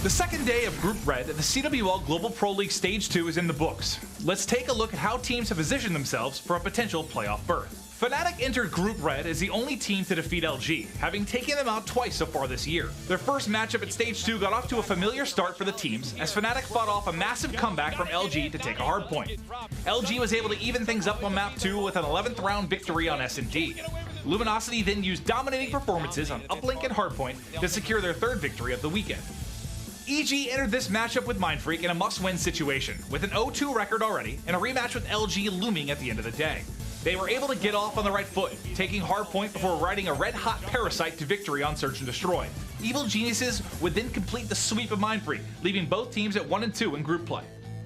The second day of Group Red at the CWL Global Pro League Stage 2 is in the books. Let's take a look at how teams have positioned themselves for a potential playoff berth. Fnatic entered Group Red as the only team to defeat LG, having taken them out twice so far this year. Their first matchup at Stage 2 got off to a familiar start for the teams, as Fnatic fought off a massive comeback from LG to take a hard point. LG was able to even things up on map 2 with an 11th round victory on S&D. Luminosity then used dominating performances on uplink and hardpoint to secure their third victory of the weekend. EG entered this matchup with Mindfreak in a must-win situation, with an 0-2 record already and a rematch with LG looming at the end of the day. They were able to get off on the right foot, taking hardpoint before riding a red-hot Parasite to victory on Search and Destroy. Evil Geniuses would then complete the sweep of Mindfreak, leaving both teams at 1-2 in group play.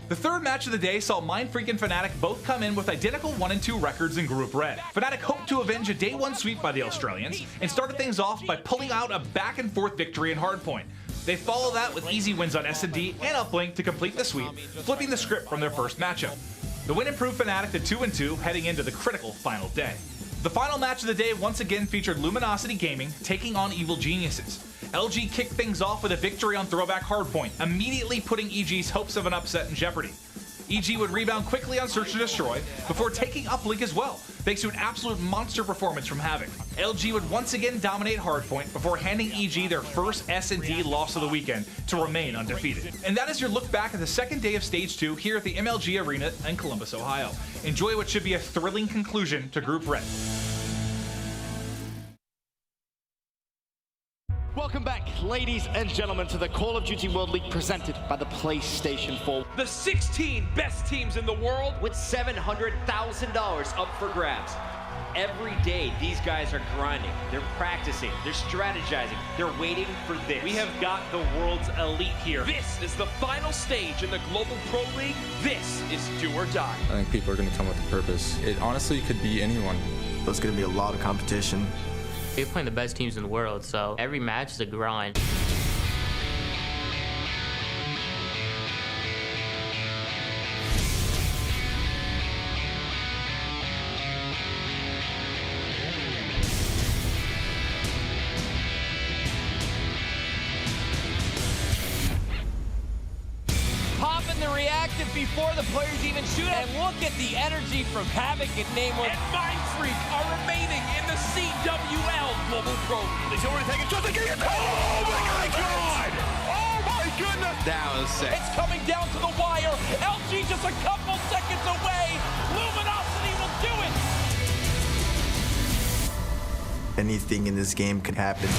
The third match of the day saw Mindfreak and Fnatic both come in with identical 1-2 records in Group Red. Fnatic hoped to avenge a Day 1 sweep by the Australians, and started things off by pulling out a back-and-forth victory in hardpoint. They follow that with easy wins on S&D and uplink to complete the sweep, flipping the script from their first matchup. The win improved Fnatic to 2-2 heading into the critical final day. The final match of the day once again featured Luminosity Gaming taking on Evil Geniuses. LG kicked things off with a victory on Throwback Hardpoint, immediately putting EG's hopes of an upset in jeopardy. EG would rebound quickly on Search and Destroy before taking uplink as well, thanks to an absolute monster performance from Havoc. LG would once again dominate Hardpoint before handing EG their first S&D loss of the weekend to remain undefeated. And that is your look back at the second day of Stage 2 here at the MLG Arena in Columbus, Ohio. Enjoy what should be a thrilling conclusion to Group Red. Welcome back, ladies and gentlemen, to the Call of Duty World League presented by the PlayStation 4. The 16 best teams in the world with $700,000 up for grabs. Every day, these guys are grinding, they're practicing, they're strategizing, they're waiting for this. We have got the world's elite here. This is the final stage in the Global Pro League. This is do or die. I think people are going to come with a purpose. It honestly could be anyone. There's going to be a lot of competition. We're playing the best teams in the world, so every match is a grind. Popping the reactive before the players even shoot it. And look at the energy from Havoc and Namor. And Mindfreak are remaining in the CWL Global Pro League. They don't want to take it, just again. Oh my God! Oh my goodness! That was sick. It's coming down to the wire. LG just a couple seconds away. Luminosity will do it. Anything in this game can happen.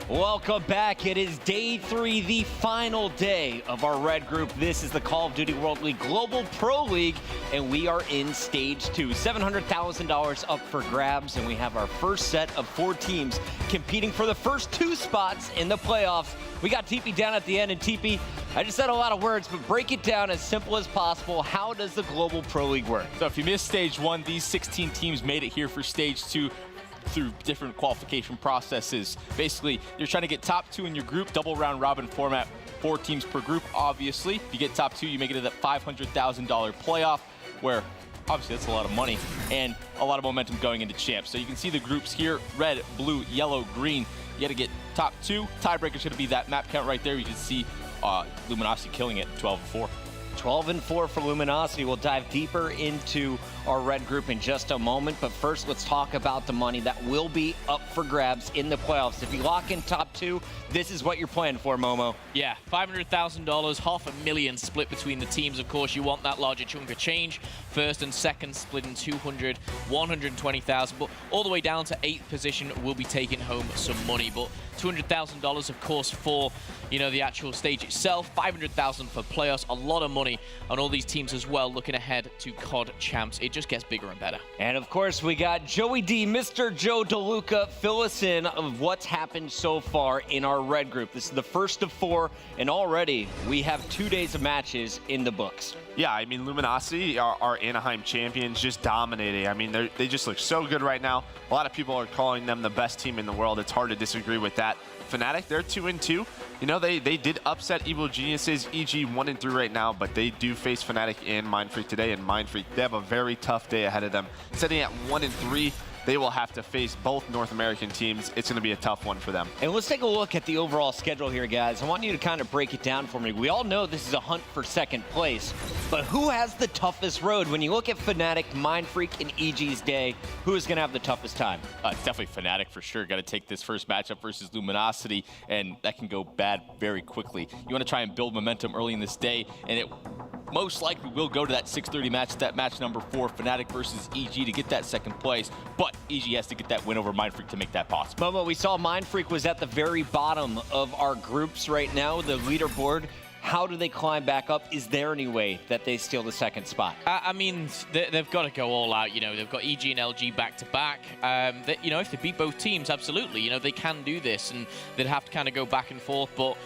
Welcome back. It is day 3, the final day of our red group. This is the Call of Duty World League Global Pro League, and we are in Stage 2. $700,000 up for grabs, and we have our first set of 4 teams competing for the first 2 spots in the playoffs. We got TP down at the end, and TP, I just said a lot of words, but break it down as simple as possible. How does the Global Pro League work? So if you missed Stage 1, these 16 teams made it here for Stage 2 through different qualification processes. Basically, you're trying to get top 2 in your group, double round robin format, 4 teams per group, obviously. If you get top 2, you make it to that $500,000 playoff, where obviously that's a lot of money and a lot of momentum going into champs. So you can see the groups here, red, blue, yellow, green. You got to get top 2. Tiebreaker's going to be that map count right there. You can see Luminosity killing it, 12-4. 12-4 for Luminosity. We'll dive deeper into our red group in just a moment, but first let's talk about the money that will be up for grabs in the playoffs. If you lock in top 2, this is what you're playing for, Momo. Yeah, $500,000, $500,000 split between the teams. Of course, you want that larger chunk of change. First and second split in 200, 120,000, but all the way down to 8th position will be taking home some money. But $200,000, of course, for the actual stage itself. $500,000 for playoffs. A lot of money on all these teams as well. Looking ahead to COD champs, it just gets bigger and better. And of course, we got Joey D, Mr. Joe DeLuca. Fill us in of what's happened so far in our red group. This is the first of 4, and already we have 2 days of matches in the books. Yeah, I mean, Luminosity, our Anaheim champions, just dominating. I mean, they just look so good right now. A lot of people are calling them the best team in the world. It's hard to disagree with that. Fnatic, they're 2-2. They did upset Evil Geniuses, EG 1-3 right now, but they do face Fnatic and Mindfreak today, and Mindfreak, they have a very tough day ahead of them. Sitting at 1-3, they will have to face both North American teams. It's going to be a tough one for them. And let's take a look at the overall schedule here, guys. I want you to kind of break it down for me. We all know this is a hunt for second place, but who has the toughest road? When you look at Fnatic, Mindfreak, and EG's day, who is going to have the toughest time? It's definitely Fnatic for sure. Got to take this first matchup versus Luminosity, and that can go bad very quickly. You want to try and build momentum early in this day, and it most likely will go to that 6:30 match, that match number 4, Fnatic versus EG, to get that second place. But EG has to get that win over Mindfreak to make that possible. Momo, we saw Mindfreak was at the very bottom of our groups right now, the leaderboard. How do they climb back up? Is there any way that they steal the second spot? I mean, they've got to go all out. You know, they've got EG and LG back to back. You know, if they beat both teams, absolutely, you know, they can do this, and they'd have to kind of go back and forth. But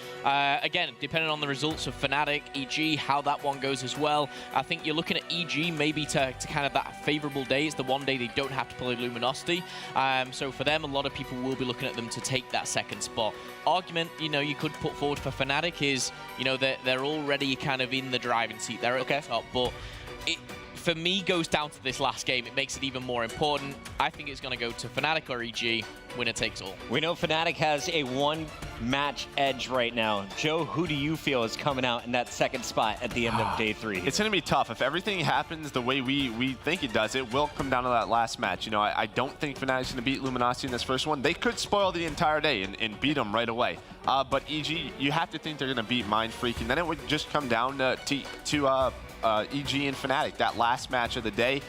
again, depending on the results of Fnatic, EG, how that one goes as well, I think you're looking at EG maybe to kind of that favorable day. It's the one day they don't have to play Luminosity. So for them, a lot of people will be looking at them to take that second spot. Argument, you know, you could put forward for Fnatic is, you know, they're already kind of in the driving seat. They're at the top, but it, for me, goes down to this last game. It makes it even more important. I think it's going to go to Fnatic or EG. Winner takes all. We know Fnatic has a one-match edge right now. Joe, who do you feel is coming out in that second spot at the end of day 3? It's going to be tough. If everything happens the way we think it does, it will come down to that last match. You know, I don't think Fnatic's going to beat Luminosity in this first one. They could spoil the entire day and beat them right away. But EG, you have to think they're going to beat Mindfreak, and then it would just come down to EG and Fnatic, that last match of the day.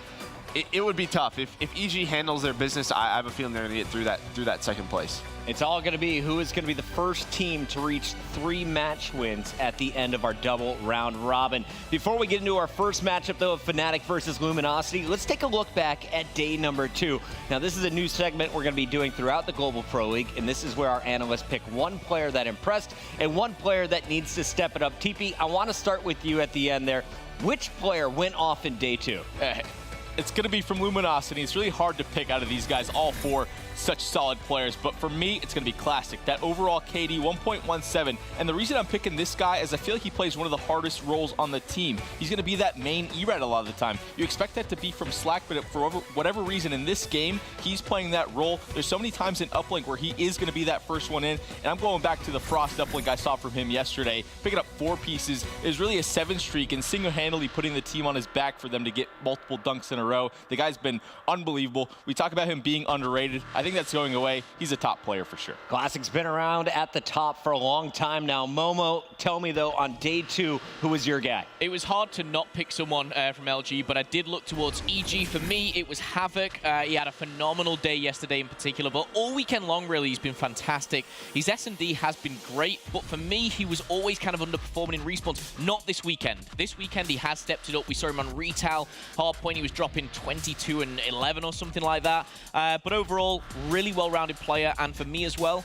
It would be tough. If EG handles their business, I have a feeling they're going to get through that second place. It's all going to be who is going to be the first team to reach 3 match wins at the end of our double round robin. Before we get into our first matchup, though, of Fnatic versus Luminosity, let's take a look back at day number 2. Now, this is a new segment we're going to be doing throughout the Global Pro League, and this is where our analysts pick one player that impressed and one player that needs to step it up. TP, I want to start with you at the end there. Which player went off in day 2? It's going to be from Luminosity. It's really hard to pick out of these guys, all 4 such solid players, but for me, it's going to be Classic. That overall KD, 1.17, and the reason I'm picking this guy is I feel like he plays one of the hardest roles on the team. He's going to be that main E-Red a lot of the time. You expect that to be from Slack, but for whatever reason in this game, he's playing that role. There's so many times in uplink where he is going to be that first one in, and I'm going back to the Frost uplink I saw from him yesterday, picking up 4 pieces. It was really a 7 streak and single-handedly putting the team on his back for them to get multiple dunks in a row. The guy's been unbelievable. We talk about him being underrated. I think that's going away. He's a top player for sure. Classic's been around at the top for a long time now. Momo, tell me, though, on day 2, who was your guy? It was hard to not pick someone from LG, but I did look towards EG. For me, it was Havoc. He had a phenomenal day yesterday in particular, but all weekend long, really, he's been fantastic. His S&D has been great, but for me, he was always kind of underperforming in respawns. Not this weekend. This weekend, he has stepped it up. We saw him on retail. Hardpoint, he was dropping 22 and 11 or something like that. But overall, really well-rounded player, and for me as well,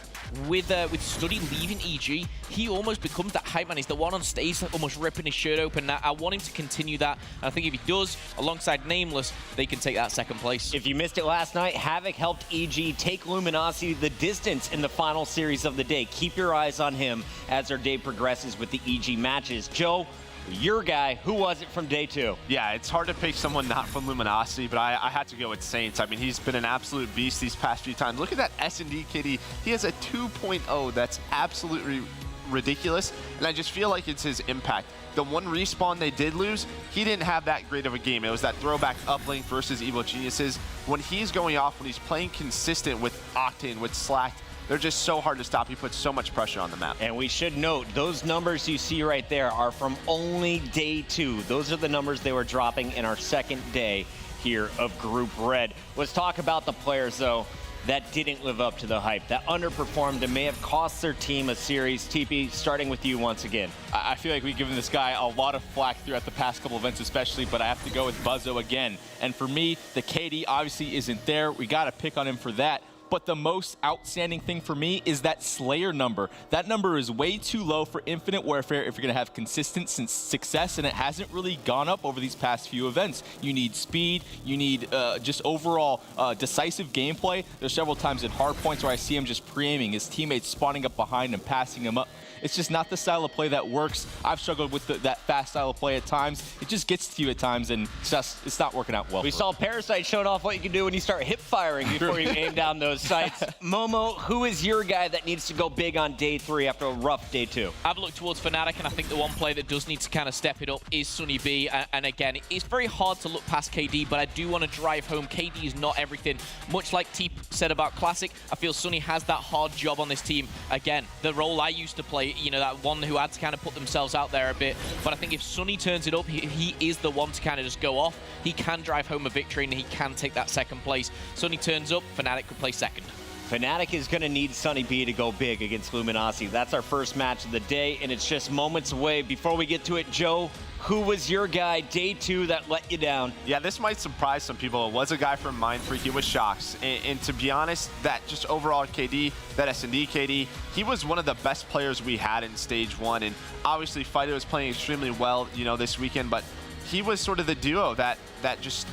with Study leaving EG, he almost becomes that hype man. He's the one on stage that almost ripping his shirt open. I want him to continue that, and I think if he does, alongside Nameless, they can take that second place. If you missed it last night, Havoc helped EG take Luminosity the distance in the final series of the day. Keep your eyes on him as our day progresses with the EG matches. Joe, your guy, who was it from day 2? Yeah, it's hard to pick someone not from Luminosity, but I had to go with Saints. I mean, he's been an absolute beast these past few times. Look at that S&D kitty. He has a 2.0 that's absolutely ridiculous, and I just feel like it's his impact. The one respawn they did lose, he didn't have that great of a game. It was that throwback uplink versus Evil Geniuses. When he's going off, when he's playing consistent with Octane, with Slack, they're just so hard to stop. He puts so much pressure on the map. And we should note, those numbers you see right there are from only day 2. Those are the numbers they were dropping in our second day here of Group Red. Let's talk about the players, though, that didn't live up to the hype, that underperformed and may have cost their team a series. TP, starting with you once again. I feel like we've given this guy a lot of flack throughout the past couple events especially, but I have to go with Buzzo again. And for me, the KD obviously isn't there. We got to pick on him for that. but the most outstanding thing for me is that Slayer number. That number is way too low for Infinite Warfare if you're going to have consistent success, and it hasn't really gone up over these past few events. You need speed, you need just overall decisive gameplay. There's several times in hard points where I see him just pre-aiming, his teammates spawning up behind him, passing him up. It's just not the style of play that works. I've struggled with that fast style of play at times. It just gets to you at times, and it's not working out well. We saw Parasite showing off what you can do when you start hip firing before you aim down those sights. Momo, who is your guy that needs to go big on day 3 after a rough day 2? I've looked towards Fnatic, and I think the one player that does need to kind of step it up is Sunny B. And again, it's very hard to look past KD, but I do want to drive home KD is not everything. Much like T said about Classic, I feel Sunny has that hard job on this team. Again, the role I used to play, you know, that one who had to kind of put themselves out there a bit. But I think if Sunny turns it up, he is the one to kind of just go off. He can drive home a victory, and he can take that second place. Sunny turns up, Fnatic could play second. Fnatic is going to need Sunny B to go big against Luminosity. That's our first match of the day, and it's just moments away. Before we get to it, Joe, who was your guy day 2 that let you down? Yeah, this might surprise some people. It was a guy from Mindfreak. He was Shox. And to be honest, that just overall KD, that S&D KD, he was one of the best players we had in Stage 1. And obviously, Fighter was playing extremely well, you know, this weekend. But he was sort of the duo that just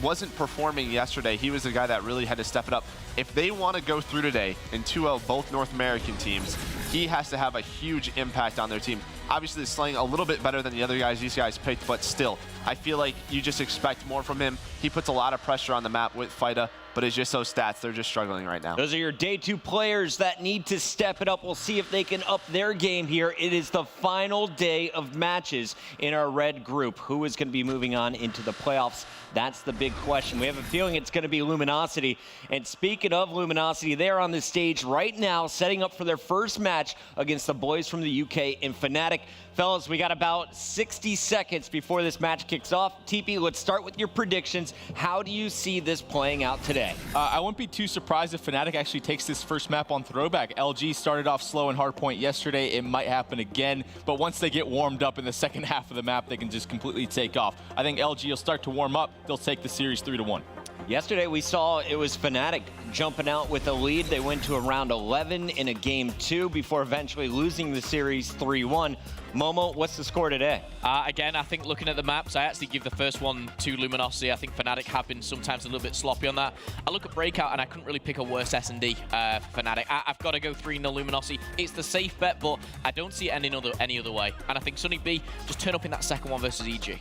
wasn't performing yesterday. He was the guy that really had to step it up. If they want to go through today in 2-0, both North American teams, he has to have a huge impact on their team. Obviously, slaying a little bit better than the other guys these guys picked, but still, I feel like you just expect more from him. He puts a lot of pressure on the map with Fighter, but it's just those stats. They're just struggling right now. Those are your day 2 players that need to step it up. We'll see if they can up their game here. It is the final day of matches in our red group. Who is going to be moving on into the playoffs? That's the big question. We have a feeling it's going to be Luminosity. And speaking of Luminosity, they're on the stage right now, setting up for their first match against the boys from the UK in Fnatic. Fellas, we got about 60 seconds before this match kicks off. TP, let's start with your predictions. How do you see this playing out today? I wouldn't be too surprised if Fnatic actually takes this first map on throwback. LG started off slow in hardpoint yesterday. It might happen again, but once they get warmed up in the second half of the map, they can just completely take off. I think LG will start to warm up. They'll take the series 3-1. Yesterday we saw it was Fnatic jumping out with a lead. They went to around 11 in a game 2 before eventually losing the series 3-1. Momo, what's the score today? Again, I think looking at the maps, I actually give the first one to Luminosity. I think Fnatic have been sometimes a little bit sloppy on that. I look at Breakout, and I couldn't really pick a worse S&D for Fnatic. I've got to go 3-0 Luminosity. It's the safe bet, but I don't see it any other way. And I think Sunny B just turn up in that second one versus EG.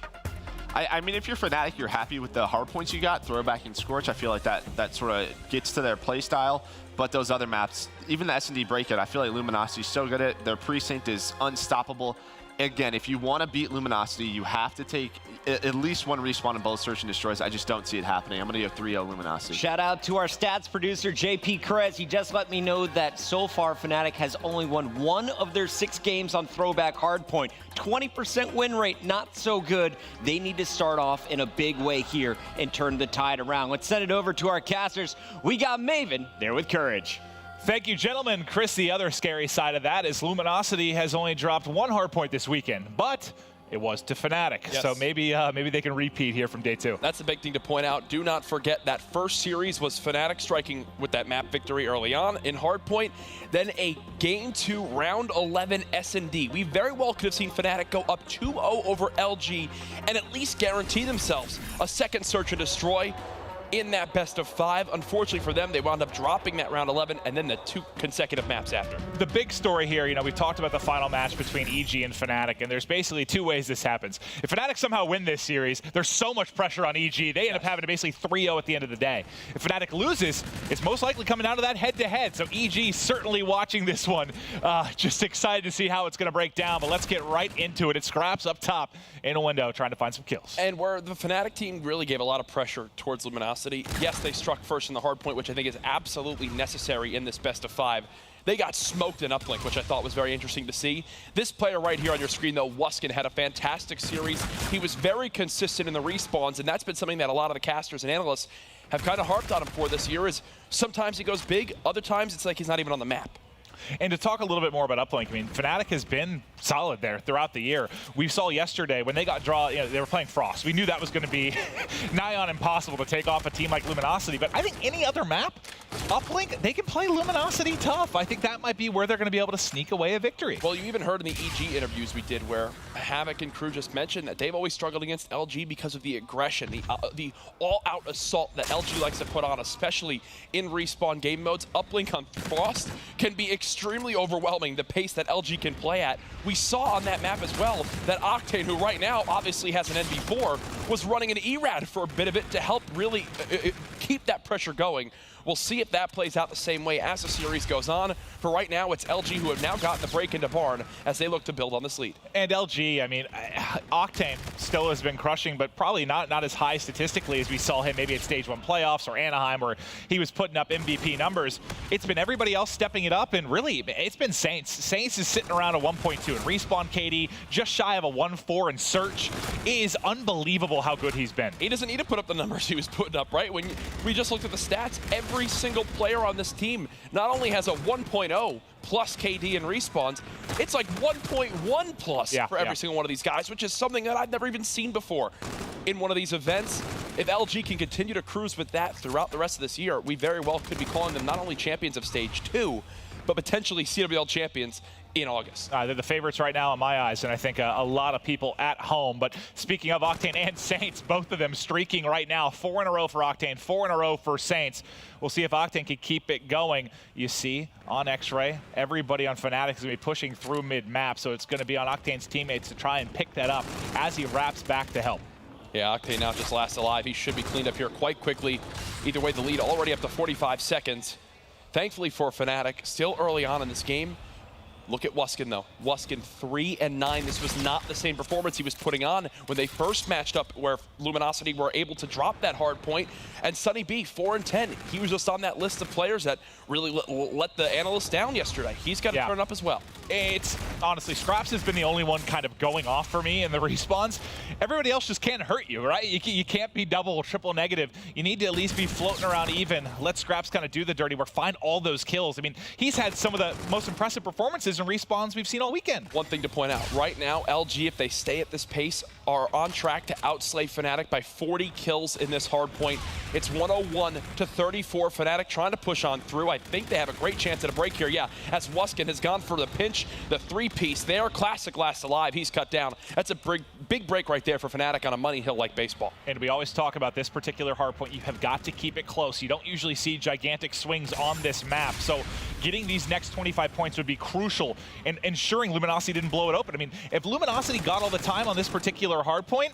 I mean, if you're Fnatic, you're happy with the hard points you got, Throwback and Scorch. I feel like that sort of gets to their play style. But those other maps, even the S&D Breakout, I feel like Luminosity's so good at it. Their Precinct is unstoppable. Again, if you want to beat Luminosity, you have to take at least one respawn in both Search and Destroys. I just don't see it happening. I'm going to go 3-0 Luminosity. Shout out to our stats producer, JP Perez. He just let me know that so far Fnatic has only won 1 of their 6 games on Throwback Hardpoint. 20% win rate, not so good. They need to start off in a big way here and turn the tide around. Let's send it over to our casters. We got Maven there with Courage. Thank you, gentlemen. Chris, the other scary side of that is Luminosity has only dropped 1 hardpoint this weekend, but it was to Fnatic. Yes. So maybe they can repeat here from day 2. That's a big thing to point out. Do not forget that first series was Fnatic striking with that map victory early on in hardpoint. Then a game 2, round 11 S&D. We very well could have seen Fnatic go up 2-0 over LG and at least guarantee themselves a second Search and Destroy in that best of 5. Unfortunately for them, they wound up dropping that round 11 and then the 2 consecutive maps after. The big story here, you know, we've talked about the final match between EG and Fnatic, and there's basically 2 ways this happens. If Fnatic somehow win this series, there's so much pressure on EG, they end up having to basically 3-0 at the end of the day. If Fnatic loses, it's most likely coming down to that head-to-head, so EG certainly watching this one. Just excited to see how it's going to break down, but let's get right into it. It's Scraps up top in a window trying to find some kills. And where the Fnatic team really gave a lot of pressure towards Luminosity, yes, they struck first in the hard point, which I think is absolutely necessary in this best of 5. They got smoked in uplink, which I thought was very interesting to see. This player right here on your screen, though, Wuskin, had a fantastic series. He was very consistent in the respawns, and that's been something that a lot of the casters and analysts have kind of harped on him for this year, is sometimes he goes big, other times it's like he's not even on the map. And to talk a little bit more about Uplink, I mean, Fnatic has been solid there throughout the year. We saw yesterday when they got they were playing Frost. We knew that was going to be nigh on impossible to take off a team like Luminosity. But I think any other map, Uplink, they can play Luminosity tough. I think that might be where they're going to be able to sneak away a victory. Well, you even heard in the EG interviews we did where Havoc and crew just mentioned that they've always struggled against LG because of the aggression, the all-out assault that LG likes to put on, especially in respawn game modes. Uplink on Frost can be extremely overwhelming, the pace that LG can play at. We saw on that map as well that Octane, who right now obviously has an NV4, was running an ERAD for a bit of it to help really keep that pressure going. We'll see if that plays out the same way as the series goes on. For right now, it's LG who have now gotten the break into Barn as they look to build on this lead. And LG, I mean, Octane still has been crushing, but probably not as high statistically as we saw him maybe at Stage 1 playoffs or Anaheim, where he was putting up MVP numbers. It's been everybody else stepping it up, and really, it's been Saints. Saints is sitting around a 1.2 in Respawn KD, just shy of a 1.4 in Search. It is unbelievable how good he's been. He doesn't need to put up the numbers he was putting up, right? When we just looked at the stats, every single player on this team not only has a 1.0 plus KD and respawns, it's like 1.1 plus for every single one of these guys, which is something that I've never even seen before in one of these events. If LG can continue to cruise with that throughout the rest of this year, we very well could be calling them not only champions of Stage 2, but potentially CWL champions in August. They're the favorites right now in my eyes, and I think a lot of people at home. But speaking of Octane and Saints, both of them streaking right now. 4 in a row for Octane, 4 in a row for Saints. We'll see if Octane can keep it going. You see, on X-Ray, everybody on Fnatic is going to be pushing through mid-map, so it's going to be on Octane's teammates to try and pick that up as he wraps back to help. Yeah, Octane now just last alive. He should be cleaned up here quite quickly. Either way, the lead already up to 45 seconds. Thankfully for Fnatic, still early on in this game. Look at Wuskin, though. Wuskin 3 and 9. This was not the same performance he was putting on when they first matched up, where Luminosity were able to drop that hard point. And Sunny B, 4 and 10. He was just on that list of players that really let the analysts down yesterday. He's got to turn up as well. It's honestly, Scraps has been the only one kind of going off for me in the respawns. Everybody else just can't hurt you, right? You can't be double or triple negative. You need to at least be floating around even. Let Scraps kind of do the dirty work, find all those kills. I mean, he's had some of the most impressive performances and respawns we've seen all weekend. One thing to point out, right now, LG, if they stay at this pace, are on track to outslay Fnatic by 40 kills in this hard point. It's 101 to 34. Fnatic trying to push on through. I think they have a great chance at a break here. Yeah, as Wuskin has gone for the pinch, the 3-piece there. Classic last alive. He's cut down. That's a big break right there for Fnatic on a money hill like baseball. And we always talk about this particular hard point. You have got to keep it close. You don't usually see gigantic swings on this map. So getting these next 25 points would be crucial in ensuring Luminosity didn't blow it open. I mean, if Luminosity got all the time on this particular hard point,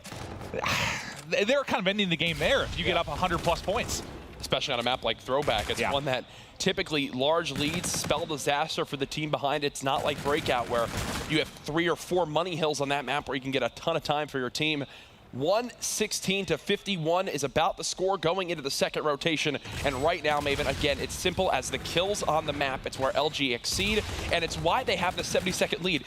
they're kind of ending the game there if you get up 100+ points. Especially on a map like Throwback. It's one that typically large leads spell disaster for the team behind. It's not like Breakout where you have 3 or 4 money hills on that map where you can get a ton of time for your team. 116 to 51 is about the score going into the second rotation. And right now, Maven, again, it's simple as the kills on the map. It's where LG exceed, and it's why they have the 70-second lead.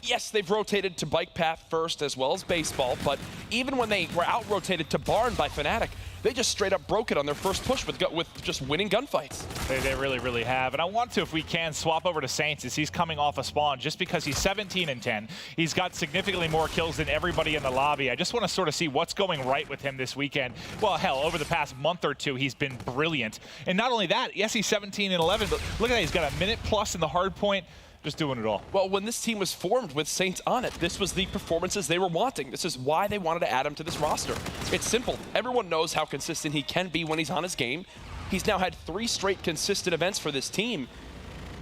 Yes, they've rotated to Bike Path first as well as Baseball, but even when they were out-rotated to Barn by Fnatic, they just straight up broke it on their first push with just winning gunfights. They really, really have. And I want to, if we can, swap over to Saints as he's coming off a spawn just because he's 17 and 10. He's got significantly more kills than everybody in the lobby. I just want to sort of see what's going right with him this weekend. Well, hell, over the past month or two, he's been brilliant. And not only that, yes, he's 17 and 11, but look at that. He's got a minute plus in the hard point. Just doing it all. Well, when this team was formed with Saints on it, this was the performances they were wanting. This is why they wanted to add him to this roster. It's simple. Everyone knows how consistent he can be when he's on his game. He's now had 3 straight consistent events for this team.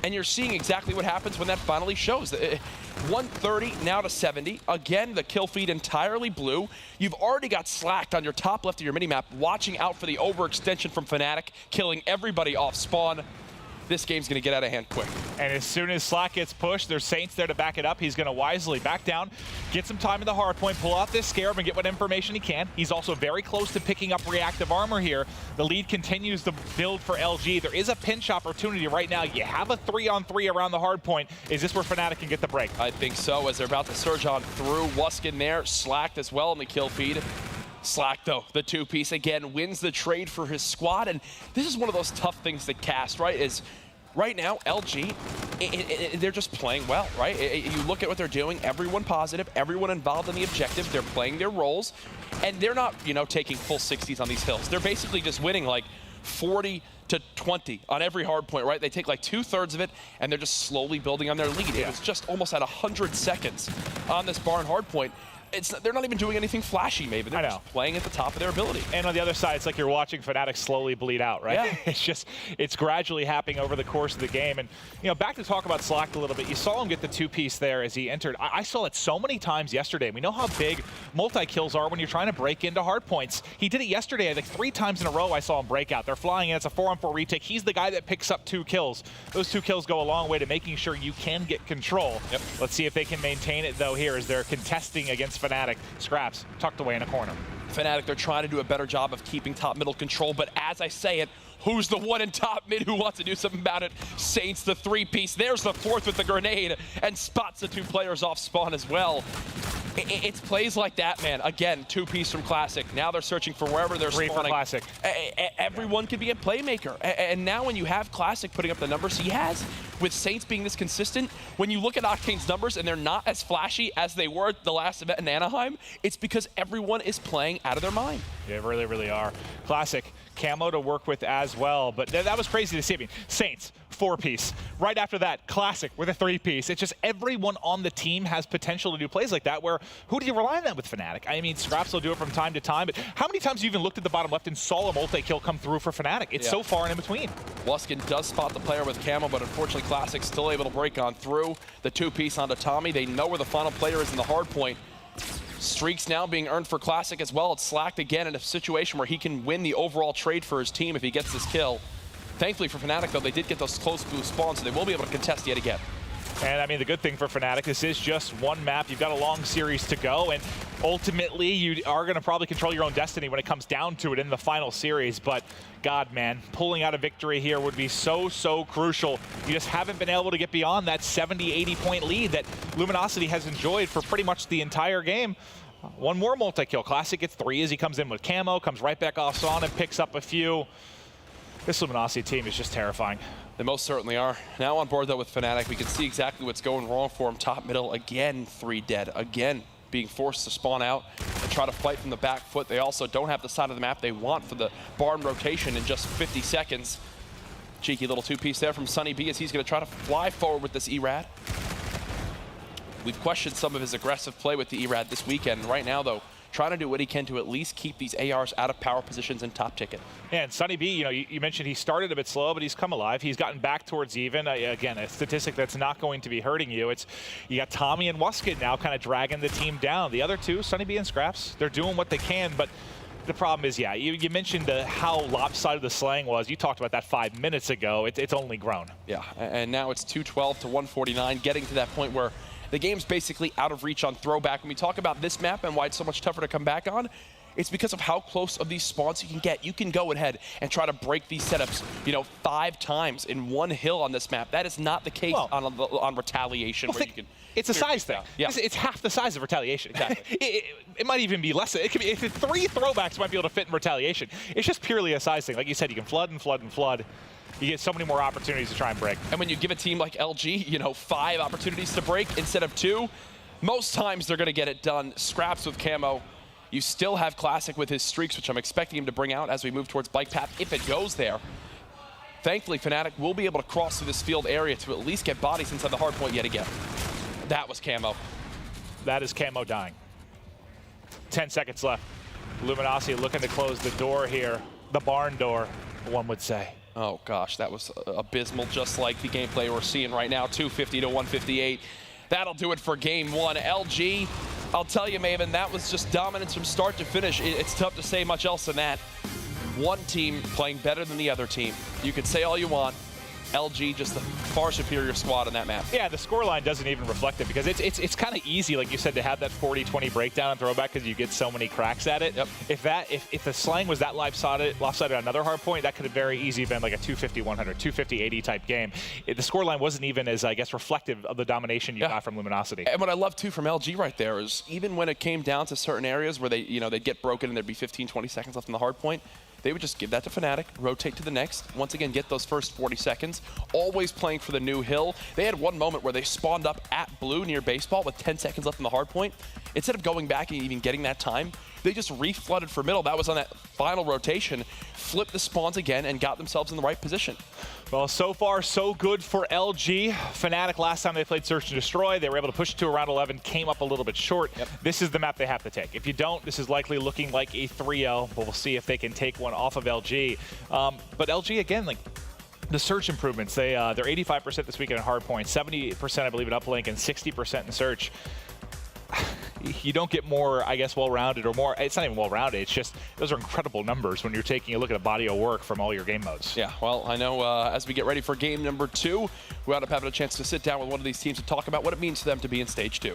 And you're seeing exactly what happens when that finally shows. 130 now to 70. Again, the kill feed entirely blue. You've already got slacked on your top left of your minimap, watching out for the overextension from Fnatic, killing everybody off spawn. This game's going to get out of hand quick. And as soon as Slack gets pushed, there's Saints there to back it up. He's going to wisely back down, get some time in the hard point, pull out this Scarab and get what information he can. He's also very close to picking up reactive armor here. The lead continues to build for LG. There is a pinch opportunity right now. You have a 3-on-3 around the hard point. Is this where Fnatic can get the break? I think so, as they're about to surge on through. Wuskin there, slacked as well in the kill feed. Slack, though, the 2-piece, again, wins the trade for his squad. And this is one of those tough things to cast, right? Is right now, LG, they're just playing well, right? You look at what they're doing, everyone positive, everyone involved in the objective, they're playing their roles, and they're not, taking full 60s on these hills. They're basically just winning like 40 to 20 on every hard point, right? They take like 2/3 of it, and they're just slowly building on their lead. It was just almost at 100 seconds on this barn hard point. They're not even doing anything flashy, maybe. They're just playing at the top of their ability. And on the other side, it's like you're watching Fnatic slowly bleed out, right? Yeah. It's gradually happening over the course of the game. And, back to talk about Slack a little bit. You saw him get the 2-piece there as he entered. I saw it so many times yesterday. We know how big multi-kills are when you're trying to break into hard points. He did it yesterday. I think 3 times in a row I saw him break out. They're flying in. It's a 4-on-4 retake. He's the guy that picks up 2 kills. Those 2 kills go a long way to making sure you can get control. Yep. Let's see if they can maintain it, though, here as they're contesting against Fnatic. Scraps tucked away in a corner. Fnatic, they're trying to do a better job of keeping top middle control, but as I say it, who's the one in top mid who wants to do something about it? Saints, the 3-piece. There's the 4th with the grenade and spots the 2 players off spawn as well. It's plays like that, man. Again, 2-piece from Classic. Now they're searching for wherever they're 3 spawning. for Classic. Everyone can be a playmaker. And now when you have Classic putting up the numbers he has, with Saints being this consistent, when you look at Octane's numbers and they're not as flashy as they were at the last event in Anaheim, it's because everyone is playing out of their mind. Yeah, really, really are. Classic, Camo to work with as well, but that was crazy to see. I mean, Saints, 4-piece. Right after that, Classic with a 3-piece. It's just everyone on the team has potential to do plays like that, where who do you rely on that with Fnatic? I mean, Scraps will do it from time to time, but how many times have you even looked at the bottom left and saw a multi-kill come through for Fnatic? It's so far and in between. Luskin does spot the player with Camo, but unfortunately Classic's still able to break on through. The 2-piece onto Tommy. They know where the final player is in the hard point. Streaks now being earned for Classic as well. It's Slacked again in a situation where he can win the overall trade for his team if he gets this kill. Thankfully for Fnatic, though, they did get those close blue spawns, so they will be able to contest yet again. And I mean, the good thing for Fnatic, this is just one map. You've got a long series to go, and ultimately you are going to probably control your own destiny when it comes down to it in the final series. But God, man, pulling out a victory here would be so, so crucial. You just haven't been able to get beyond that 70, 80-point lead that Luminosity has enjoyed for pretty much the entire game. One more multi-kill. Classic gets 3 as he comes in with Camo, comes right back off Son and picks up a few. This Luminosity team is just terrifying. They most certainly are. Now on board, though, with Fnatic, we can see exactly what's going wrong for him. Top middle, again, 3 dead. Again, being forced to spawn out and try to fight from the back foot. They also don't have the side of the map they want for the barn rotation in just 50 seconds. Cheeky little 2-piece there from Sunny B as he's going to try to fly forward with this ERAD. We've questioned some of his aggressive play with the ERAD this weekend. Right now, though, trying to do what he can to at least keep these ARs out of power positions in top ticket. And Sunny B, you mentioned he started a bit slow, but he's come alive. He's gotten back towards even. Again, a statistic that's not going to be hurting you. You got Tommy and Wuskin now kind of dragging the team down. The other 2, Sunny B and Scraps, they're doing what they can, but the problem is, you mentioned how lopsided the slaying was. You talked about that 5 minutes ago. It's only grown. Yeah, and now it's 212 to 149, getting to that point where the game's basically out of reach on throwback. When we talk about this map and why it's so much tougher to come back on, it's because of how close of these spawns you can get. You can go ahead and try to break these setups, 5 times in one hill on this map. That is not the case on Retaliation. Well, it's a size thing. Yeah. It's half the size of Retaliation. Exactly. it might even be less. It could be 3 throwbacks might be able to fit in Retaliation. It's just purely a size thing. Like you said, you can flood and flood and flood. You get so many more opportunities to try and break. And when you give a team like LG, 5 opportunities to break instead of 2, most times they're going to get it done. Scraps with Camo. You still have Classic with his streaks, which I'm expecting him to bring out as we move towards bike path, if it goes there. Thankfully, Fnatic will be able to cross through this field area to at least get bodies inside the hard point yet again. That was Camo. That is Camo dying. 10 seconds left. Luminosity looking to close the door here. The barn door, one would say. Oh gosh, that was abysmal, just like the gameplay we're seeing right now, 250 to 158. That'll do it for game 1. LG, I'll tell you, Maven, that was just dominance from start to finish. It's tough to say much else than that. One team playing better than the other team. You can say all you want. LG just the far superior squad on that map. Yeah, the scoreline doesn't even reflect it because it's kind of easy, like you said, to have that 40-20 breakdown and throwback because you get so many cracks at it. Yep. If the slang was that lopsided on another hard point, that could have very easily been like a 250-100, 250-80 type game. The scoreline wasn't even as, I guess, reflective of the domination you got from Luminosity. And what I love too from LG right there is even when it came down to certain areas where they'd get broken and there'd be 15-20 seconds left in the hard point, they would just give that to Fnatic, rotate to the next, once again get those first 40 seconds, always playing for the new hill. They had one moment where they spawned up at blue near baseball with 10 seconds left in the hard point. Instead of going back and even getting that time, they just reflooded for middle. That was on that final rotation, flipped the spawns again, and got themselves in the right position. Well, so far, so good for LG. Fnatic, last time they played Search and Destroy, they were able to push it to around 11, came up a little bit short. Yep. This is the map they have to take. If you don't, this is likely looking like a 3-0, but we'll see if they can take one off of LG. But LG, again, like, the Search improvements, they're 85% this weekend in hardpoint, 70%, I believe, in uplink, and 60% in Search. You don't get more, I guess, well-rounded or more. It's not even well-rounded. It's just those are incredible numbers when you're taking a look at a body of work from all your game modes. Yeah, well, I know as we get ready for game number 2, we end up having a chance to sit down with one of these teams to talk about what it means to them to be in stage 2.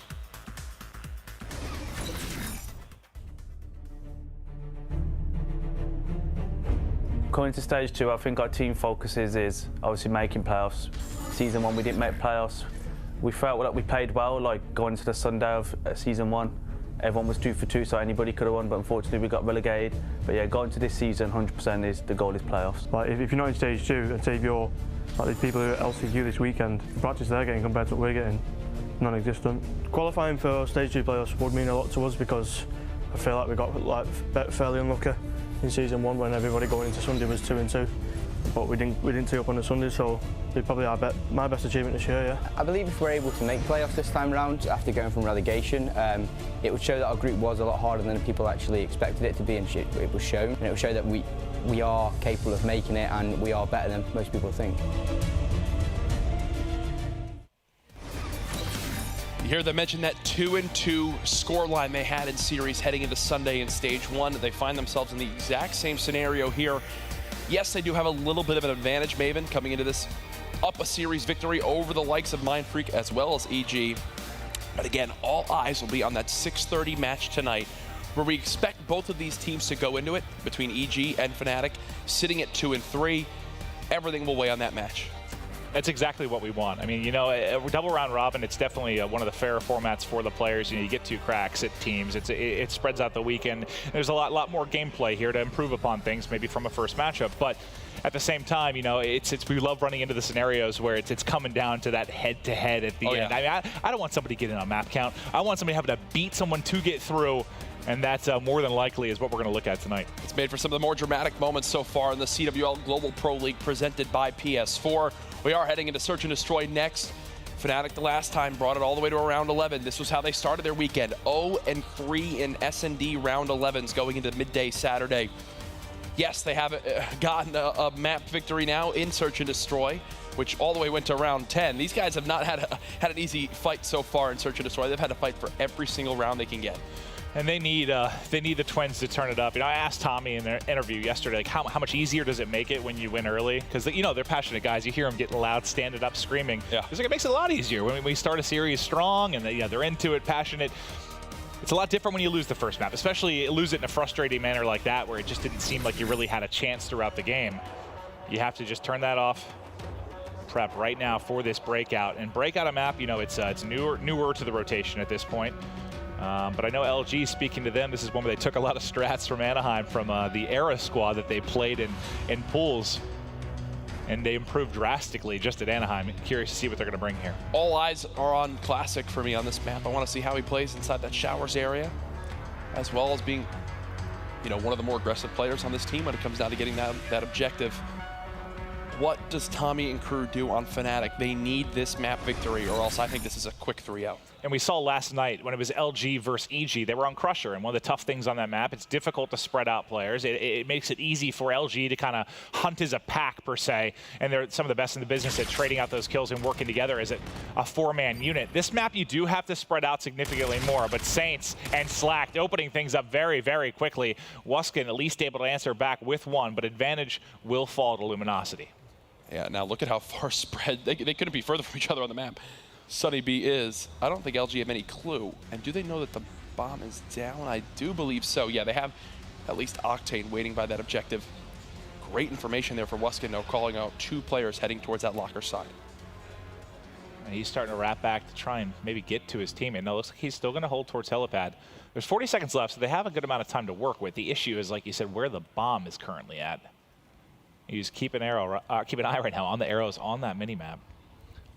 Coming to stage 2, I think our team focus is obviously making playoffs. Season 1, we didn't make playoffs. We felt like we played well, like going into the Sunday of Season 1. Everyone was 2 for 2, so anybody could have won, but unfortunately we got relegated. But yeah, going to this season, 100% is the goal is playoffs. Like if you're not in stage 2, and say if you're like these people who are LCQ this weekend, the practice they're getting compared to what we're getting, non-existent. Qualifying for stage 2 playoffs would mean a lot to us because I feel like we got like fairly unlucky in Season 1 when everybody going into Sunday was 2 and 2. But we didn't tee up on the Sunday, so it'd probably my best achievement this year, yeah. I believe if we're able to make playoffs this time round after going from relegation, it would show that our group was a lot harder than people actually expected it to be, and it was shown. And it would show that we are capable of making it, and we are better than most people think. You hear them mention that 2-2 scoreline they had in series heading into Sunday in stage 1. They find themselves in the exact same scenario here. Yes, they do have a little bit of an advantage, Maven, coming into this up a series victory over the likes of Mindfreak as well as EG. But again, all eyes will be on that 6:30 match tonight, where we expect both of these teams to go into it, between EG and Fnatic, sitting at 2 and 3. Everything will weigh on that match. That's exactly what we want. I mean, you know, a double round robin, it's definitely one of the fairer formats for the players. You know, you get 2 cracks at teams. It spreads out the weekend. There's a lot more gameplay here to improve upon things, maybe from a first matchup. But at the same time, you know, we love running into the scenarios where it's coming down to that head-to-head at the end. I mean, I don't want somebody getting on map count. I want somebody having to beat someone to get through. And that's more than likely is what we're going to look at tonight. It's made for some of the more dramatic moments so far in the CWL Global Pro League presented by PS4. We are heading into Search and Destroy next. Fnatic the last time brought it all the way to around 11. This was how they started their weekend. 0-3 in S&D round 11s going into midday Saturday. Yes, they have gotten a map victory now in Search and Destroy, which all the way went to round 10. These guys have not had an easy fight so far in Search and Destroy. They've had to fight for every single round they can get. And they need the Twins to turn it up. You know, I asked Tommy in their interview yesterday, like, how much easier does it make it when you win early? Because, you know, they're passionate guys. You hear them getting loud, standing up, screaming. Yeah. It's like, it makes it a lot easier when we start a series strong and they're into it, passionate. It's a lot different when you lose the first map, especially lose it in a frustrating manner like that, where it just didn't seem like you really had a chance throughout the game. You have to just turn that off. Prep right now for this breakout. And breakout a map, you know, it's newer to the rotation at this point. But I know LG, speaking to them, this is one where they took a lot of strats from Anaheim from the Era squad that they played in pools. And they improved drastically just at Anaheim. Curious to see what they're going to bring here. All eyes are on Classic for me on this map. I want to see how he plays inside that showers area, as well as being, you know, one of the more aggressive players on this team when it comes down to getting that objective. What does Tommy and crew do on Fnatic? They need this map victory, or else I think this is a quick 3-0. And we saw last night when it was LG versus EG, they were on Crusher. And one of the tough things on that map, it's difficult to spread out players. It makes it easy for LG to kind of hunt as a pack, per se. And they're some of the best in the business at trading out those kills and working together as a 4-man unit. This map, you do have to spread out significantly more. But Saints and Slacked opening things up very, very quickly. Wuskin at least able to answer back with one, but advantage will fall to Luminosity. Yeah, now look at how far spread. They couldn't be further from each other on the map. Sunny B is. I don't think LG have any clue. And do they know that the bomb is down? I do believe so. Yeah, they have at least Octane waiting by that objective. Great information there for Wuskin, though, calling out 2 players heading towards that locker side. And he's starting to wrap back to try and maybe get to his teammate. No, it looks like he's still going to hold towards helipad. There's 40 seconds left, so they have a good amount of time to work with. The issue is, like you said, where the bomb is currently at. You just keep an eye right now on the arrows on that mini-map.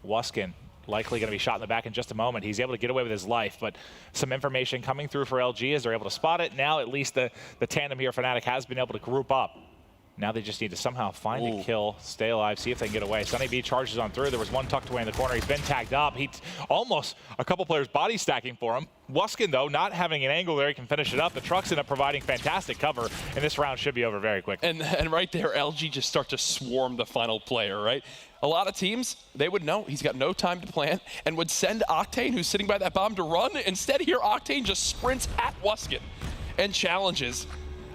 Wuskin likely going to be shot in the back in just a moment. He's able to get away with his life, but some information coming through for LG as they're able to spot it. Now at least the tandem here, Fnatic, has been able to group up. Now they just need to somehow find a kill, stay alive, see if they can get away. Sunny B charges on through. There was one tucked away in the corner. He's been tagged up. He's almost a couple players body stacking for him. Wuskin, though, not having an angle there, he can finish it up. The trucks end up providing fantastic cover, and this round should be over very quick. And right there, LG just start to swarm the final player, right? A lot of teams, they would know he's got no time to plant and would send Octane, who's sitting by that bomb, to run. Instead here, Octane just sprints at Wuskin and challenges.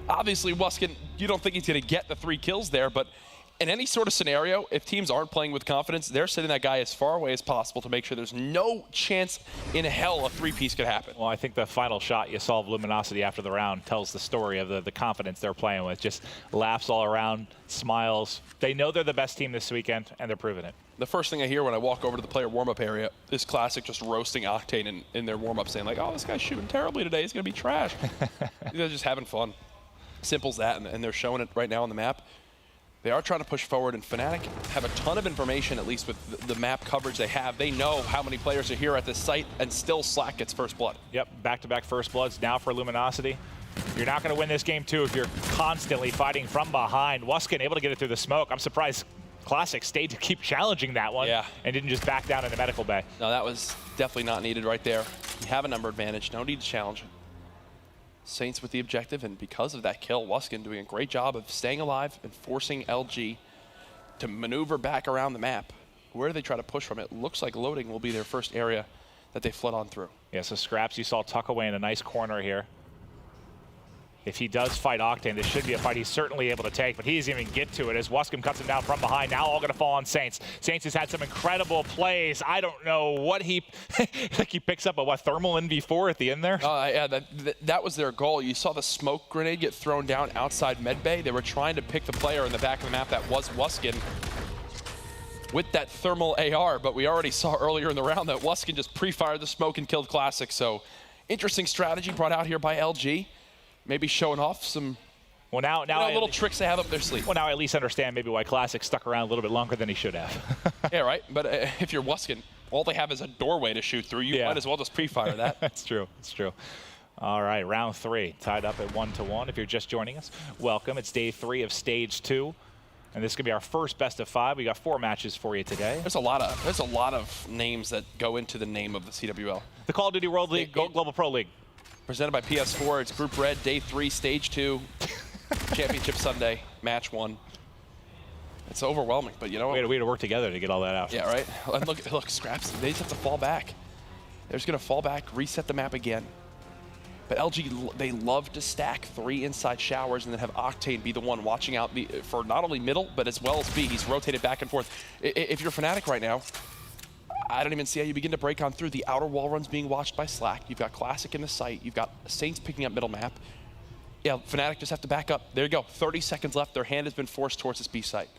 Obviously, Wuskin, you don't think he's going to get the 3 kills there, but in any sort of scenario, if teams aren't playing with confidence, they're sending that guy as far away as possible to make sure there's no chance in hell a 3-piece could happen. Well, I think the final shot you saw of Luminosity after the round tells the story of the confidence they're playing with. Just laughs all around, smiles. They know they're the best team this weekend, and they're proving it. The first thing I hear when I walk over to the player warm-up area is Classic just roasting Octane in their warm-up, saying like, oh, this guy's shooting terribly today. He's going to be trash. They're just having fun. Simple as that, and they're showing it right now on the map. They are trying to push forward, and Fnatic have a ton of information, at least with the map coverage they have. They know how many players are here at this site, and still Slack gets first blood. Yep, back-to-back first bloods now for Luminosity. You're not going to win this game, too, if you're constantly fighting from behind. Wuskin able to get it through the smoke. I'm surprised Classic stayed to keep challenging that one and didn't just back down in the medical bay. No, that was definitely not needed right there. You have a number advantage. No need to challenge. Saints with the objective, and because of that kill, Wuskin doing a great job of staying alive and forcing LG to maneuver back around the map. Where do they try to push from? It looks like loading will be their first area that they flood on through. Yeah, so Scraps, you saw tuck away in a nice corner here. If he does fight Octane, this should be a fight he's certainly able to take, but he doesn't even get to it as Wuskin cuts him down from behind. Now all going to fall on Saints. Saints has had some incredible plays. I don't know what he, like he picks up a thermal NV4 at the end there? Yeah, that was their goal. You saw the smoke grenade get thrown down outside medbay. They were trying to pick the player in the back of the map that was Wuskin with that thermal AR, but we already saw earlier in the round that Wuskin just pre-fired the smoke and killed Classic. So interesting strategy brought out here by LG. Maybe showing off some little tricks they have up their sleeve. Well, now I at least understand maybe why Classic stuck around a little bit longer than he should have. Yeah, right. But if you're Wuskin, all they have is a doorway to shoot through. You might as well just pre-fire that. That's true. That's true. All right, round 3, tied up at 1-1. If you're just joining us, welcome. It's day 3 of stage 2. And this is going to be our first best of 5. We got 4 matches for you today. There's a lot of names that go into the name of the CWL. The Call of Duty World League, Global Pro League. Presented by PS4. It's Group Red, Day 3, Stage 2, Championship Sunday, Match 1. It's overwhelming, but you know what? We had to work together to get all that out. Yeah, right? And look, Scraps, they just have to fall back. They're just going to fall back, reset the map again. But LG, they love to stack 3 inside showers and then have Octane be the one watching out for not only middle, but as well as B. He's rotated back and forth. If you're Fnatic right now, I don't even see how you begin to break on through. The outer wall runs being watched by Slack. You've got Classic in the site. You've got Saints picking up middle map. Yeah, Fnatic just have to back up. There you go. 30 seconds left. Their hand has been forced towards this B site.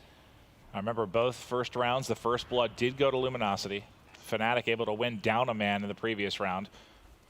I remember both first rounds. The first blood did go to Luminosity. Fnatic able to win down a man in the previous round.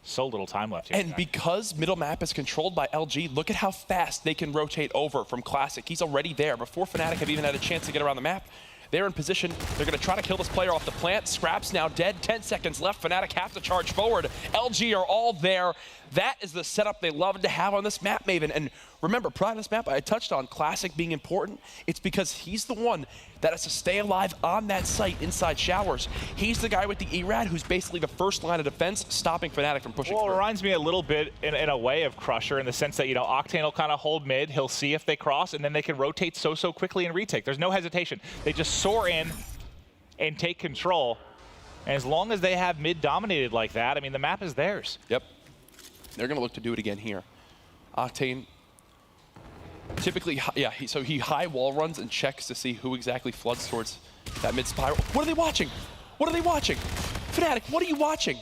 So little time left here. And because middle map is controlled by LG, look at how fast they can rotate over from Classic. He's already there before Fnatic have even had a chance to get around the map. They're in position. They're going to try to kill this player off the plant. Scraps now dead. 10 seconds left. Fnatic have to charge forward. LG are all there. That is the setup they love to have on this map, Maven. And remember, prior to this map, I touched on Classic being important. It's because he's the one that has to stay alive on that site inside showers. He's the guy with the ERAD who's basically the first line of defense, stopping Fnatic from pushing through. It reminds me a little bit in a way of Crusher in the sense that, you know, Octane will kind of hold mid. He'll see if they cross, and then they can rotate so quickly and retake. There's no hesitation. They just soar in and take control. And as long as they have mid dominated like that, I mean, the map is theirs. Yep. They're going to look to do it again here. Octane, typically, yeah, so he high wall runs and checks to see who exactly floods towards that mid spiral. What are they watching? What are they watching? Fnatic, what are you watching?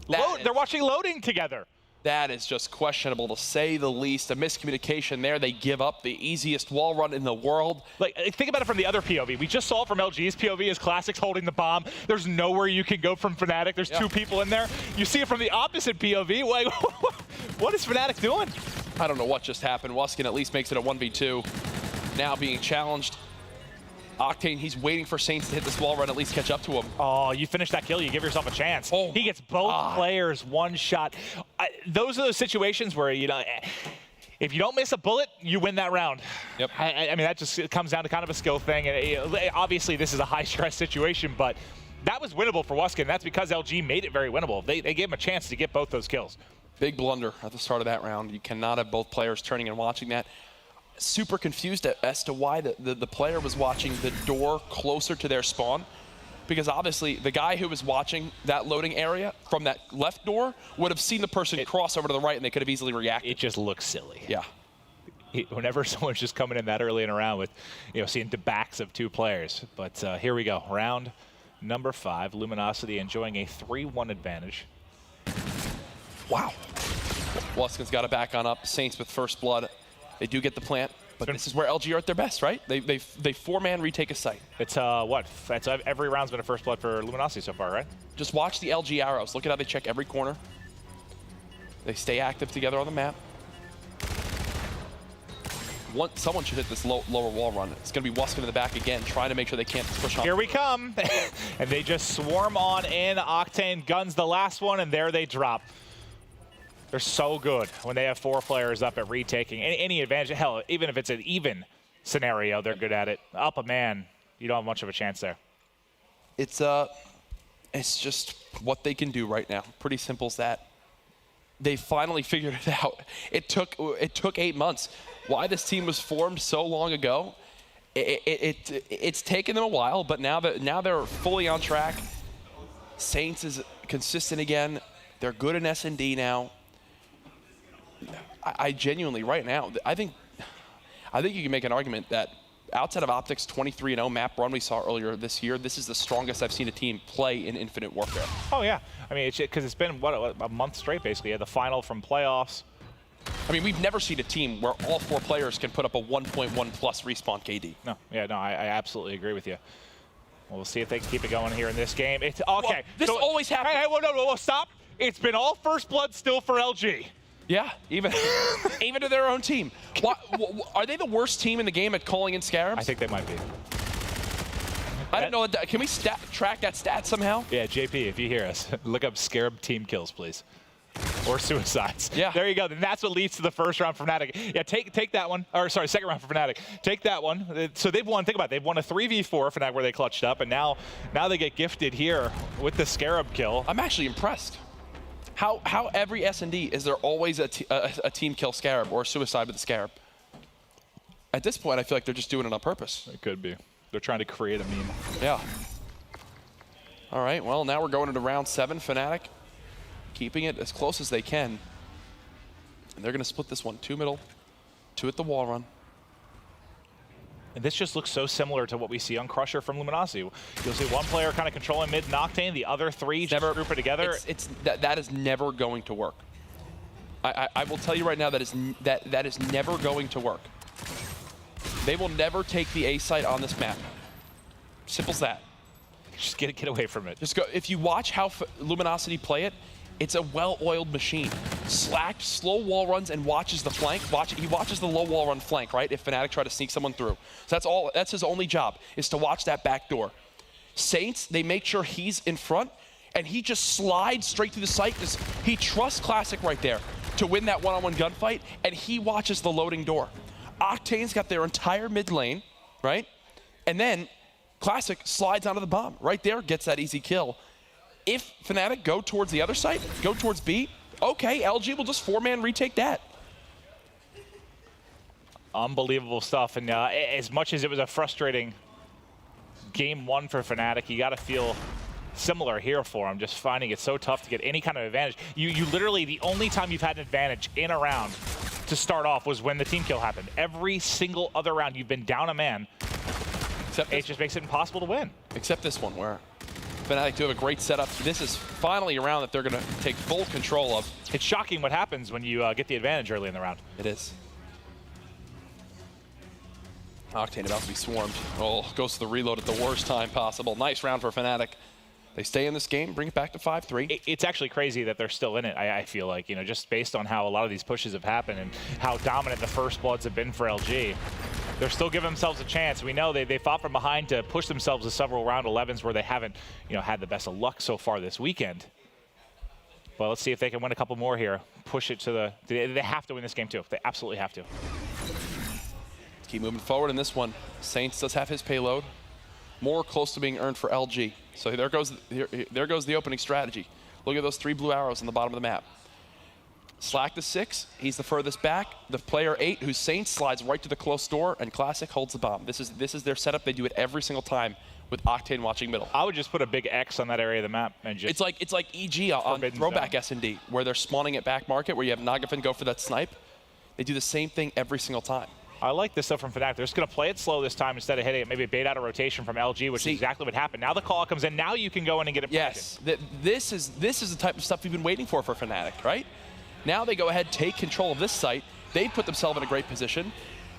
They're watching loading together. That is just questionable, to say the least. A miscommunication there. They give up the easiest wall run in the world. Like, think about it from the other POV. We just saw it from LG's POV as Classic's holding the bomb. There's nowhere you can go from Fnatic. There's two people in there. You see it from the opposite POV. Like, what is Fnatic doing? I don't know what just happened. Wuskin at least makes it a 1v2. Now being challenged. Octane, he's waiting for Saints to hit this wall run, at least catch up to him. Oh, you finish that kill, you give yourself a chance. Oh. He gets both players one shot. Those are those situations where, you know, if you don't miss a bullet, you win that round. Yep. I mean, that just comes down to kind of a skill thing. And obviously, this is a high-stress situation, but that was winnable for Wuskin. That's because LG made it very winnable. They gave him a chance to get both those kills. Big blunder at the start of that round. You cannot have both players turning and watching that. Super confused as to why the player was watching the door closer to their spawn, because obviously the guy who was watching that loading area from that left door would have seen the person cross over to the right, and they could have easily reacted. It just looks silly. Yeah. Whenever someone's just coming in that early in a round with, you know, seeing the backs of two players. But here we go, round number 5. Luminosity enjoying a 3-1 advantage. Wow. Wuskin's got it back on up. Saints with first blood. They do get the plant, but this is where LG are at their best, right? They 4-man retake a site. It's what? It's every round's been a first blood for Luminosity so far, right? Just watch the LG arrows. Look at how they check every corner. They stay active together on the map. Someone should hit this lower wall run. It's going to be Wuskin in the back again, trying to make sure they can't push on. Here we come. And they just swarm on in. Octane guns the last one, and there they drop. They're so good when they have 4 players up at retaking. Any advantage, hell, even if it's an even scenario, they're good at it. Up a man, you don't have much of a chance there. It's just what they can do right now. Pretty simple as that. They finally figured it out. It took 8 months. Why this team was formed so long ago, it's taken them a while, but now they're fully on track. Saints is consistent again. They're good in S&D now. I genuinely, right now, I think you can make an argument that outside of Optic's 23-0 map run we saw earlier this year, this is the strongest I've seen a team play in Infinite Warfare. Oh yeah, I mean, because it's been what, a month straight basically. Yeah, the final from playoffs. I mean, we've never seen a team where all 4 players can put up a 1.1 plus respawn KD. No, yeah, no, I absolutely agree with you. We'll see if they can keep it going here in this game. It's okay. Well, this always happens. Hey, no, stop! It's been all first blood still for LG. Yeah, even to their own team. Are they the worst team in the game at calling in Scarabs? I think they might be. I don't know. Can we track that stat somehow? Yeah, JP, if you hear us, look up Scarab team kills, please. Or suicides. Yeah. There you go. Then that's what leads to the first round for Fnatic. Yeah, take that one. Or sorry, second round for Fnatic. Take that one. So they've won, think about it, they've won a 3v4 for Fnatic where they clutched up, and now they get gifted here with the Scarab kill. I'm actually impressed. How every S&D is there always a team kill Scarab or a suicide with the Scarab? At this point, I feel like they're just doing it on purpose. It could be. They're trying to create a meme. Yeah. All right, well, now we're going into round 7. Fnatic keeping it as close as they can. And they're going to split this one. 2 middle, 2 at the wall run. And this just looks so similar to what we see on Crusher from Luminosity. You'll see one player kind of controlling mid and Octane, the other 3 just group it together. That is never going to work. I will tell you right now that is never going to work. They will never take the A site on this map. Simple as that. Just get away from it. Just go. If you watch how Luminosity play it, it's a well-oiled machine. Slacked, slow wall runs, and watches the flank. He watches the low wall run flank, right? If Fnatic try to sneak someone through. So that's his only job, is to watch that back door. Saints, they make sure he's in front, and he just slides straight through the site. He trusts Classic right there to win that one-on-one gunfight, and he watches the loading door. Octane's got their entire mid lane, right? And then Classic slides onto the bomb. Right there, gets that easy kill. If Fnatic go towards the other side, go towards B, okay, LG will just 4-man retake that. Unbelievable stuff. And as much as it was a frustrating game 1 for Fnatic, you got to feel similar here for them, just finding it so tough to get any kind of advantage. You literally, the only time you've had an advantage in a round to start off was when the team kill happened. Every single other round, you've been down a man. It just makes it impossible to win. Except this one, where Fnatic do have a great setup. This is finally a round that they're going to take full control of. It's shocking what happens when you get the advantage early in the round. It is. Octane about to be swarmed. Oh, goes to the reload at the worst time possible. Nice round for Fnatic. They stay in this game, bring it back to 5-3. It's actually crazy that they're still in it, I feel like, you know, just based on how a lot of these pushes have happened and how dominant the first bloods have been for LG. They're still giving themselves a chance. We know they fought from behind to push themselves to several round 11s where they haven't, you know, had the best of luck so far this weekend. But let's see if they can win a couple more here. Push it to the... They have to win this game too. They absolutely have to. Let's keep moving forward in this one. Saints does have his payload. More close to being earned for LG. So there goes the opening strategy. Look at those 3 blue arrows on the bottom of the map. Slack the 6, he's the furthest back. The player 8, who's Saints, slides right to the close door, and Classic holds the bomb. This is their setup. They do it every single time with Octane watching middle. I would just put a big X on that area of the map and just... It's like EG on throwback S&D, where they're spawning at back market, where you have Nagafin go for that snipe. They do the same thing every single time. I like this stuff from Fnatic. They're just going to play it slow this time instead of hitting it. Maybe bait out a rotation from LG, which is exactly what happened. Now the call comes in. Now you can go in and get it. Yes, this is the type of stuff we've been waiting for Fnatic, right? Now they go ahead, take control of this site. They put themselves in a great position.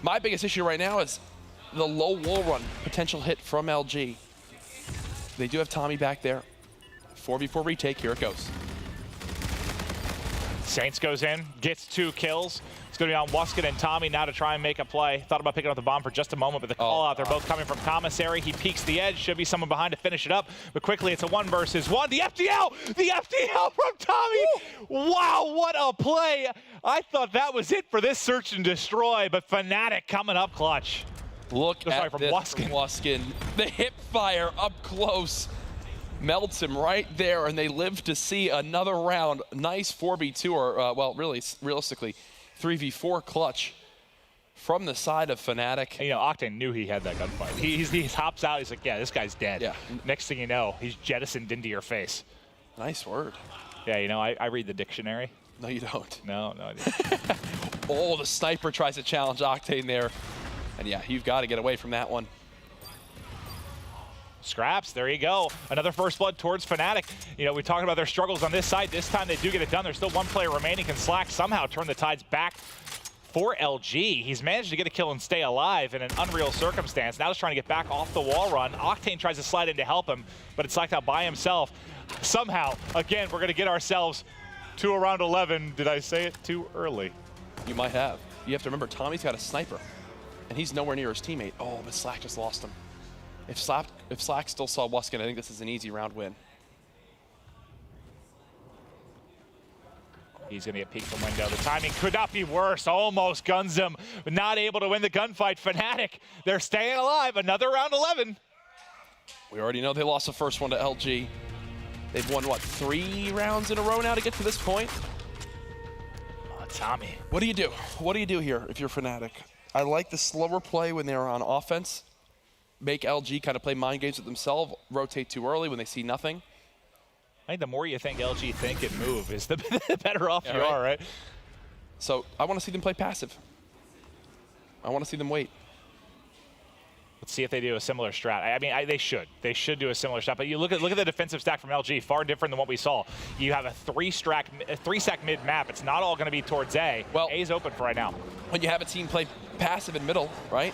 My biggest issue right now is the low wall run potential hit from LG. They do have Tommy back there. 4v4 retake. Here it goes. Saints goes in, gets 2 kills. It's going to be on Wuskin and Tommy now to try and make a play. Thought about picking up the bomb for just a moment, but the call out, they're both coming from commissary. He peeks the edge, should be someone behind to finish it up, but quickly it's a 1 versus 1. The FTL! The FTL from Tommy! Woo! Wow, what a play! I thought that was it for this search and destroy, but Fnatic coming up clutch. Look at this from Wuskin. The hip fire up close melts him right there, and they live to see another round. Nice 4v2, or well, really, realistically, 3v4 clutch from the side of Fnatic. You know, Octane knew he had that gunfight. He hops out, he's like, yeah, this guy's dead. Yeah. Next thing you know, he's jettisoned into your face. Nice word. Yeah, you know, I read the dictionary. No, you don't. No, I didn't. Oh, the sniper tries to challenge Octane there. And yeah, you've got to get away from that one. Scraps, there you go. Another first blood towards Fnatic. You know, we talked about their struggles on this side. This time they do get it done. There's still 1 player remaining. Can Slack somehow turn the tides back for LG. He's managed to get a kill and stay alive in an unreal circumstance. Now he's trying to get back off the wall run. Octane tries to slide in to help him, but it's Slacked out by himself. Somehow, again, we're going to get ourselves to a round 11. Did I say it too early? You might have. You have to remember, Tommy's got a sniper, and he's nowhere near his teammate. Oh, but Slack just lost him. If Slack still saw Wuskin, I think this is an easy round win. He's going to get peeked from window. The timing could not be worse. Almost guns him, but not able to win the gunfight. Fnatic, they're staying alive. Another round 11. We already know they lost the first one to LG. They've won, what, 3 rounds in a row now to get to this point? Oh, Tommy. What do you do? What do you do here if you're Fnatic? I like the slower play when they're on offense. Make LG kind of play mind games with themselves, rotate too early when they see nothing. I think the more you think LG think and move is the better off you are, right? So I want to see them play passive. I want to see them wait. Let's see if they do a similar strat. I mean, they should. They should do a similar strat. But you look at the defensive stack from LG, far different than what we saw. You have a 3-stack mid map. It's not all going to be towards A. Well, A's open for right now. When you have a team play passive in middle, right?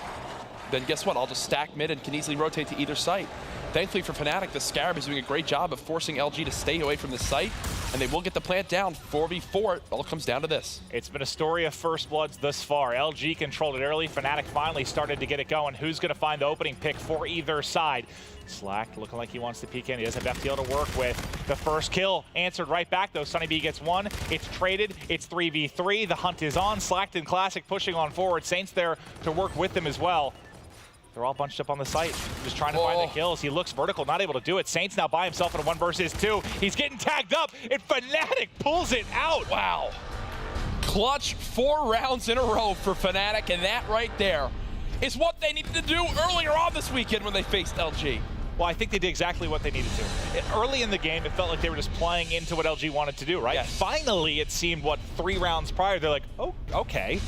Then guess what? I'll just stack mid and can easily rotate to either site. Thankfully for Fnatic, the Scarab is doing a great job of forcing LG to stay away from the site, and they will get the plant down. 4v4, it all comes down to this. It's been a story of first bloods thus far. LG controlled it early. Fnatic finally started to get it going. Who's going to find the opening pick for either side? Slack looking like he wants to peek in. He doesn't have FTL to work with. The first kill answered right back, though. Sunny B gets 1. It's traded. It's 3v3. The hunt is on. Slacked and Classic pushing on forward. Saints there to work with them as well. They're all bunched up on the site, just trying to find the kills. He looks vertical, not able to do it. Saints now by himself in a 1 versus 2. He's getting tagged up, and Fnatic pulls it out. Wow. Clutch 4 rounds in a row for Fnatic, and that right there is what they needed to do earlier on this weekend when they faced LG. Well, I think they did exactly what they needed to. Early in the game, it felt like they were just playing into what LG wanted to do, right? Yes. Finally, it seemed, what, 3 rounds prior, they're like, oh, okay.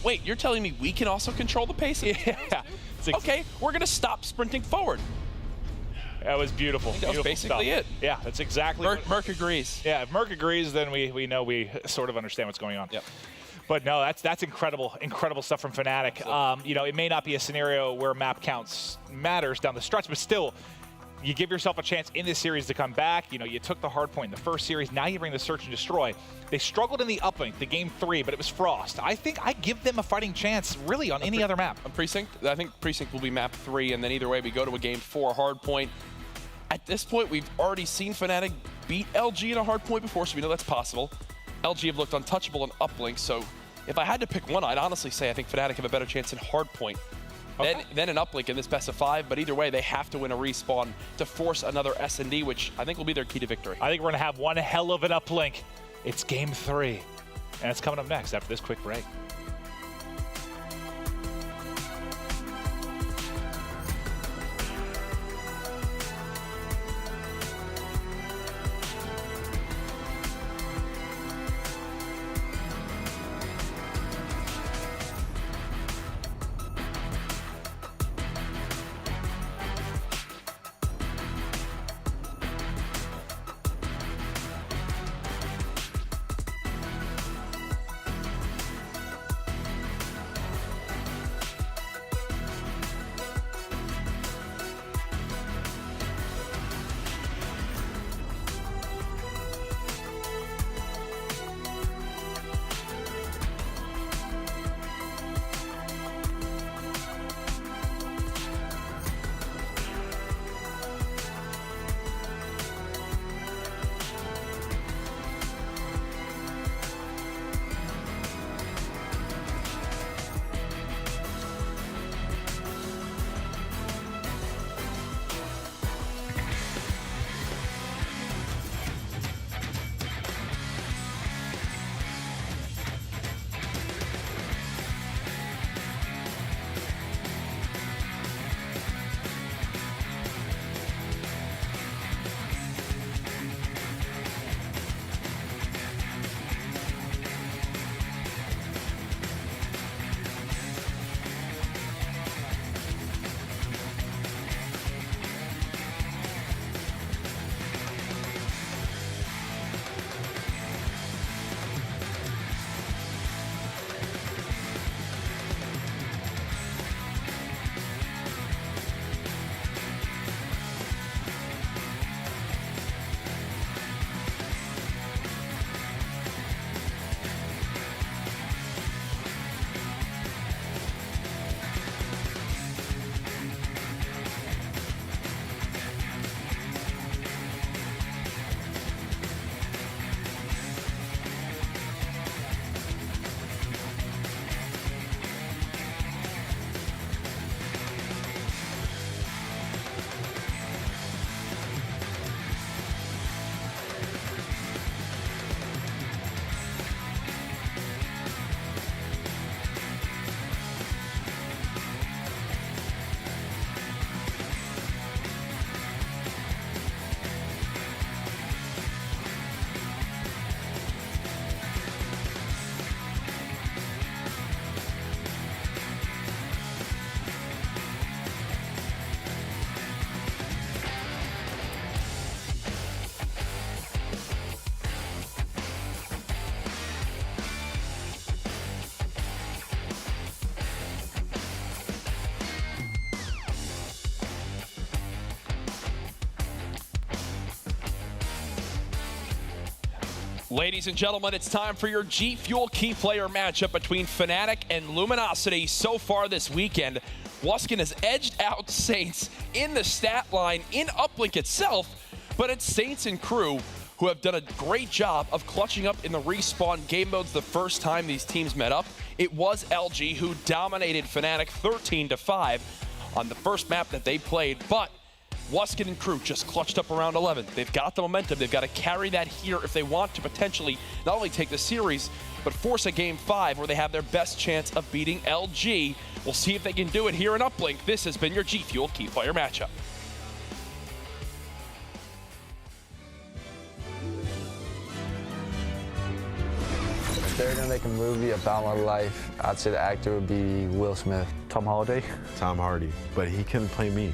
Wait, you're telling me we can also control the pace? Yeah. Okay, we're going to stop sprinting forward. That was beautiful. That was basically stuff. it. Yeah, that's exactly Merck agrees. Yeah, if Merck agrees, then we know we sort of understand what's going on. Yep. But no, that's incredible stuff from Fnatic. You know, it may not be a scenario where map counts matters down the stretch, but still, you give yourself a chance in this series to come back. You know, you took the hard point in the first series. Now you bring the search and destroy. They struggled in the uplink, the game 3, but it was Frost. I think I give them a fighting chance, really, on any other map. On Precinct, I think Precinct will be map 3, and then either way we go to a game 4 hard point. At this point, we've already seen Fnatic beat LG in a hard point before, so we know that's possible. LG have looked untouchable in uplink, so if I had to pick one, I'd honestly say I think Fnatic have a better chance in hard point than an uplink in this best of 5, but either way, they have to win a respawn to force another S&D, which I think will be their key to victory. I think we're going to have one hell of an uplink. It's game 3, and it's coming up next after this quick break. Ladies and gentlemen, it's time for your G Fuel key player matchup between Fnatic and Luminosity. So far this weekend, Wuskin has edged out Saints in the stat line in uplink itself, but it's Saints and crew who have done a great job of clutching up in the respawn game modes the first time these teams met up. It was LG who dominated Fnatic 13-5 on the first map that they played, but Wuskin and crew just clutched up around 11. They've got the momentum. They've got to carry that here if they want to potentially not only take the series, but force a game 5 where they have their best chance of beating LG. We'll see if they can do it here in uplink. This has been your G Fuel key player matchup. If they're gonna make a movie about my life, I'd say the actor would be Will Smith. Tom Hardy. Tom Hardy, but he couldn't play me.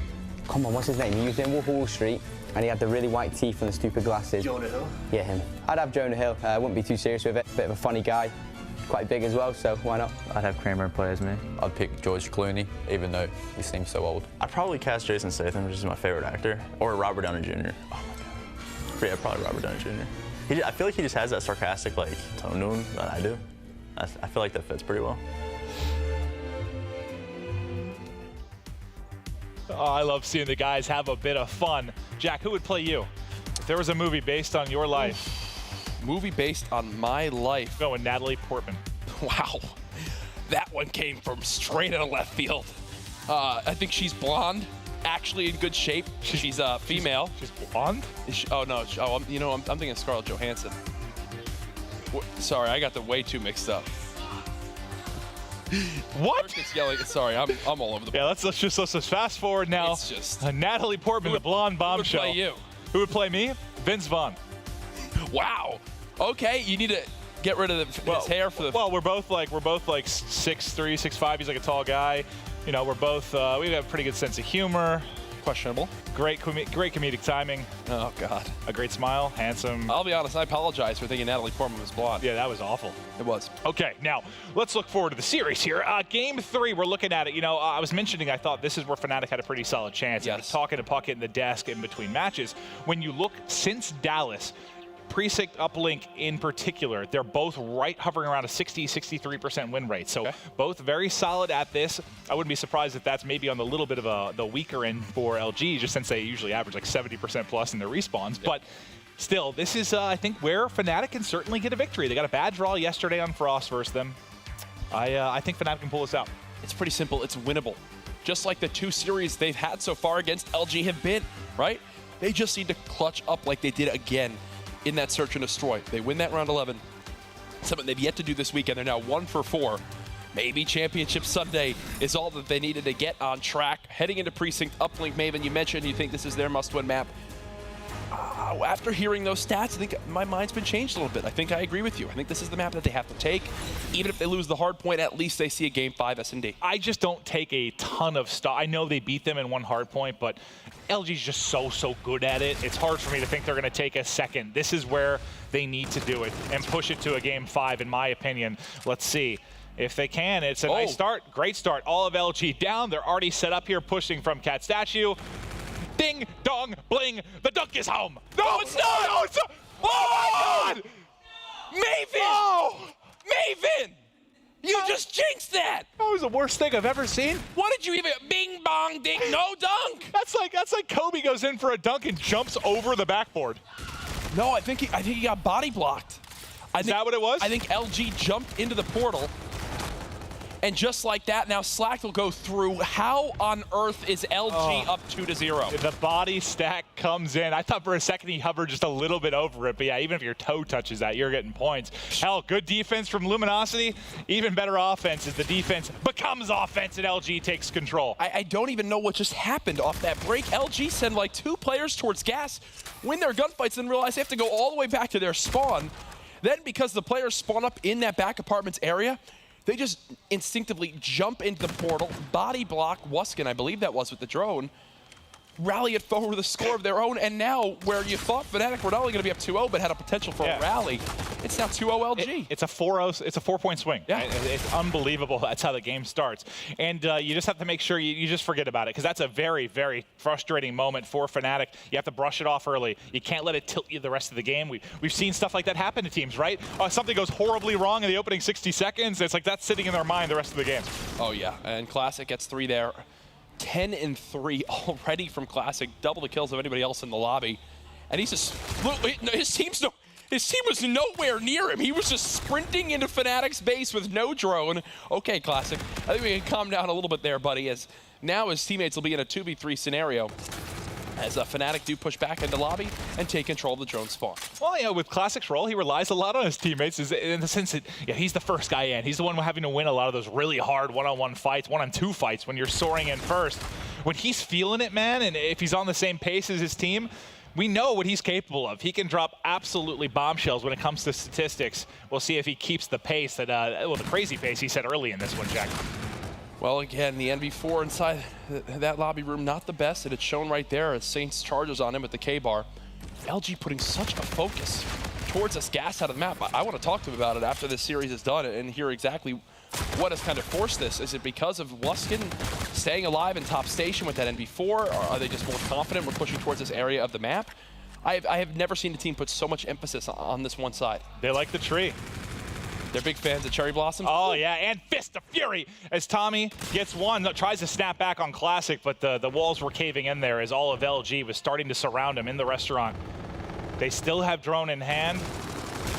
come on, what's his name? He used in Wolf of Wall Street, and he had the really white teeth and the stupid glasses. Jonah Hill? Yeah, him. I'd have Jonah Hill. I wouldn't be too serious with it. Bit of a funny guy. Quite big as well, so why not? I'd have Kramer play as me. I'd pick George Clooney, even though he seems so old. I'd probably cast Jason Statham, which is my favorite actor, or Robert Downey Jr. Oh my God. Yeah, probably Robert Downey Jr. I feel like he just has that sarcastic like tone to him that I do. I feel like that fits pretty well. Oh, I love seeing the guys have a bit of fun. Jack, who would play you? If there was a movie based on your life. Movie based on my life. Going Natalie Portman. Wow. That one came from straight out of left field. I think she's blonde, actually in good shape. She's female. She's blonde? Oh, no. I'm thinking Scarlett Johansson. Sorry, I got them way too mixed up. What? Yelling. Sorry, I'm all over the place. Yeah, let's just fast forward now. It's just Natalie Portman, the blonde bombshell. Who would play you? Who would play me? Vince Vaughn. Wow. Okay, you need to get rid of his hair for the. Well, we're both like 6'3", 6'5". He's like a tall guy. You know, we're both we have a pretty good sense of humor. Questionable. Great comedic timing. Oh God. A great smile, handsome. I'll be honest, I apologize for thinking Natalie Portman was blonde. Yeah, that was awful. It was. Okay, now let's look forward to the series here. Game 3, we're looking at it. You know, I was mentioning I thought this is where Fnatic had a pretty solid chance. Yes. Talking to Puckett in the desk in between matches. When you look since Dallas, Precinct Uplink in particular, they're both hovering around a 60-63% win rate. So both very solid at this. I wouldn't be surprised if that's maybe on the little bit of the weaker end for LG, just since they usually average like 70% plus in their respawns. But still, this is, I think, where Fnatic can certainly get a victory. They got a bad draw yesterday on Frost versus them. I think Fnatic can pull this out. It's pretty simple. It's winnable. Just like the 2 series they've had so far against LG have been, right? They just need to clutch up like they did again in that search and destroy. They win that round 11. Something they've yet to do this weekend. They're now 1 for 4. Maybe Championship Sunday is all that they needed to get on track. Heading into Precinct Uplink, Maven, you mentioned you think this is their must-win map. After hearing those stats, I think my mind's been changed a little bit. I think I agree with you. I think this is the map that they have to take. Even if they lose the hard point, at least they see a Game 5 S&D. I just don't take a ton of stock. I know they beat them in one hard point, but LG's just so good at it. It's hard for me to think they're going to take a second. This is where they need to do it and push it to a Game 5, in my opinion. Let's see. If they can, it's a nice start. Great start. All of LG down. They're already set up here, pushing from Cat Statue. Ding, dong, bling. The dunk is home. No, it's not. No, it's not. Oh, my God. Maven! Oh. Maven! You just jinxed that! That was the worst thing I've ever seen. What did you even? Bing, bong, ding, no dunk! That's like Kobe goes in for a dunk and jumps over the backboard. No, I think he got body blocked. Is that what it was? I think LG jumped into the portal. And just like that, now Slack will go through. How on earth is LG up 2-0? The body stack comes in. I thought for a second he hovered just a little bit over it, but yeah, even if your toe touches that, you're getting points. Hell, good defense from Luminosity. Even better offense as the defense becomes offense and LG takes control. I don't even know what just happened off that break. LG send like 2 players towards gas, win their gunfights, and realize they have to go all the way back to their spawn. Then because the players spawn up in that back apartments area, they just instinctively jump into the portal, body block Wuskin, I believe that was with the drone, rally it forward with a score of their own, and now where you thought Fnatic were not only going to be up 2-0 but had a potential for a rally, it's now 2-0 LG. It's a 4-point swing. Yeah. It's unbelievable. That's how the game starts. And you just have to make sure you just forget about it, because that's a very, very frustrating moment for Fnatic. You have to brush it off early. You can't let it tilt you the rest of the game. We've seen stuff like that happen to teams, right? Something goes horribly wrong in the opening 60 seconds. It's like that's sitting in their mind the rest of the game. Oh, yeah. And Classic gets 3 there. 10-3 already from Classic, double the kills of anybody else in the lobby. And he's just, his team was nowhere near him. He was just sprinting into Fnatic's base with no drone. Okay, Classic, I think we can calm down a little bit there, buddy, as now his teammates will be in a 2v3 scenario. As Fnatic do push back into lobby and take control of the drone spawn. Well, yeah, with Classic's role, he relies a lot on his teammates in the sense that he's the first guy in. He's the one having to win a lot of those really hard one-on-one fights, one-on-two fights when you're soaring in first. When he's feeling it, man, and if he's on the same pace as his team, we know what he's capable of. He can drop absolutely bombshells when it comes to statistics. We'll see if he keeps the pace that, well, the crazy pace he set early in this one, Jack. Well, again, the NV4 inside that lobby room, not the best, and it's shown right there as Saints charges on him with the K-bar. LG putting such a focus towards this gas out of the map. I want to talk to him about it after this series is done and hear exactly what has kind of forced this. Is it because of Wuskin staying alive in top station with that NV4, or are they just more confident with pushing towards this area of the map? I have never seen a team put so much emphasis on this one side. They like the tree. They're big fans of Cherry Blossoms. Oh, yeah, and Fist of Fury as Tommy gets one, tries to snap back on Classic, but the walls were caving in there as all of LG was starting to surround him in the restaurant. They still have drone in hand.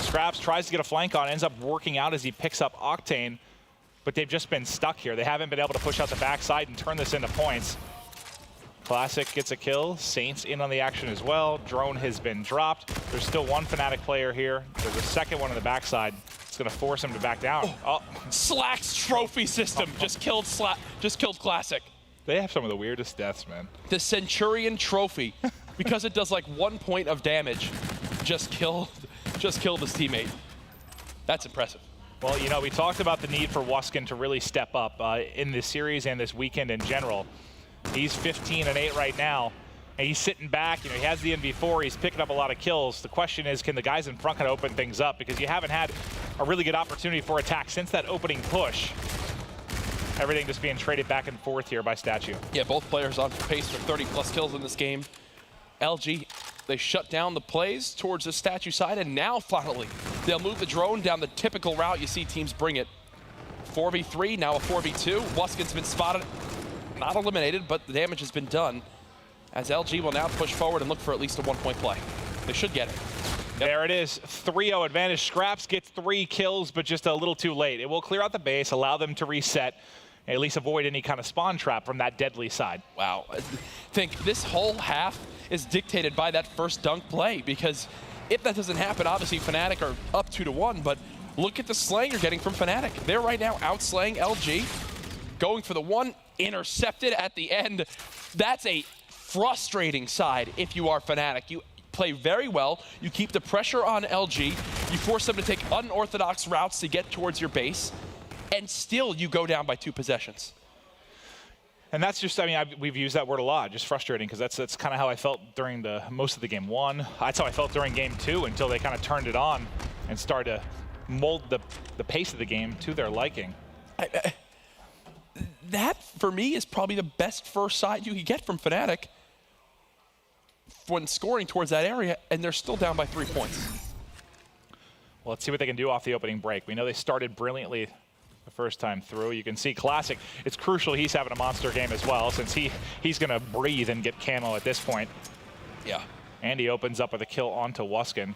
Scraps tries to get a flank on, ends up working out as he picks up Octane, but they've just been stuck here. They haven't been able to push out the backside and turn this into points. Classic gets a kill. Saints in on the action as well. Drone has been dropped. There's still one Fnatic player here. There's a second one on the backside. It's going to force him to back down. Oh. Slack's trophy system just killed Classic. They have some of the weirdest deaths, man. The Centurion trophy, because it does like 1 point of damage, just killed his teammate. That's impressive. Well, you know, we talked about the need for Wuskin to really step up in this series and this weekend in general. He's 15-8 right now, and he's sitting back. You know, he has the NV4. He's picking up a lot of kills. The question is, can the guys in front kind of open things up? Because you haven't had a really good opportunity for attack since that opening push. Everything just being traded back and forth here by Statue. Yeah, both players on pace for 30+ kills in this game. LG, they shut down the plays towards the Statue side, and now finally they'll move the drone down the typical route you see teams bring it. 4v3, now a 4v2. Wuskin's been spotted. Not eliminated, but the damage has been done, as LG will now push forward and look for at least a 1-point play. They should get it. Yep. There it is, 3-0 advantage. Scraps gets 3 kills, but just a little too late. It will clear out the base, allow them to reset, and at least avoid any kind of spawn trap from that deadly side. Wow. I think this whole half is dictated by that first dunk play, because if that doesn't happen, obviously Fnatic are up 2-1, but look at the slaying you're getting from Fnatic. They're right now outslaying LG, going for the one, intercepted at the end. That's a frustrating side if you are Fnatic. You play very well, you keep the pressure on LG, you force them to take unorthodox routes to get towards your base, and still you go down by 2 possessions. And that's just, I mean, we've used that word a lot, just frustrating, because that's kind of how I felt during most of the game 1. That's how I felt during game 2 until they kind of turned it on and started to mold the pace of the game to their liking. That, for me, is probably the best first side you can get from Fnatic when scoring towards that area, and they're still down by 3 points. Well, let's see what they can do off the opening break. We know they started brilliantly the first time through. You can see Classic, it's crucial he's having a monster game as well, since he's going to breathe and get camo at this point. Yeah. And he opens up with a kill onto Wuskin.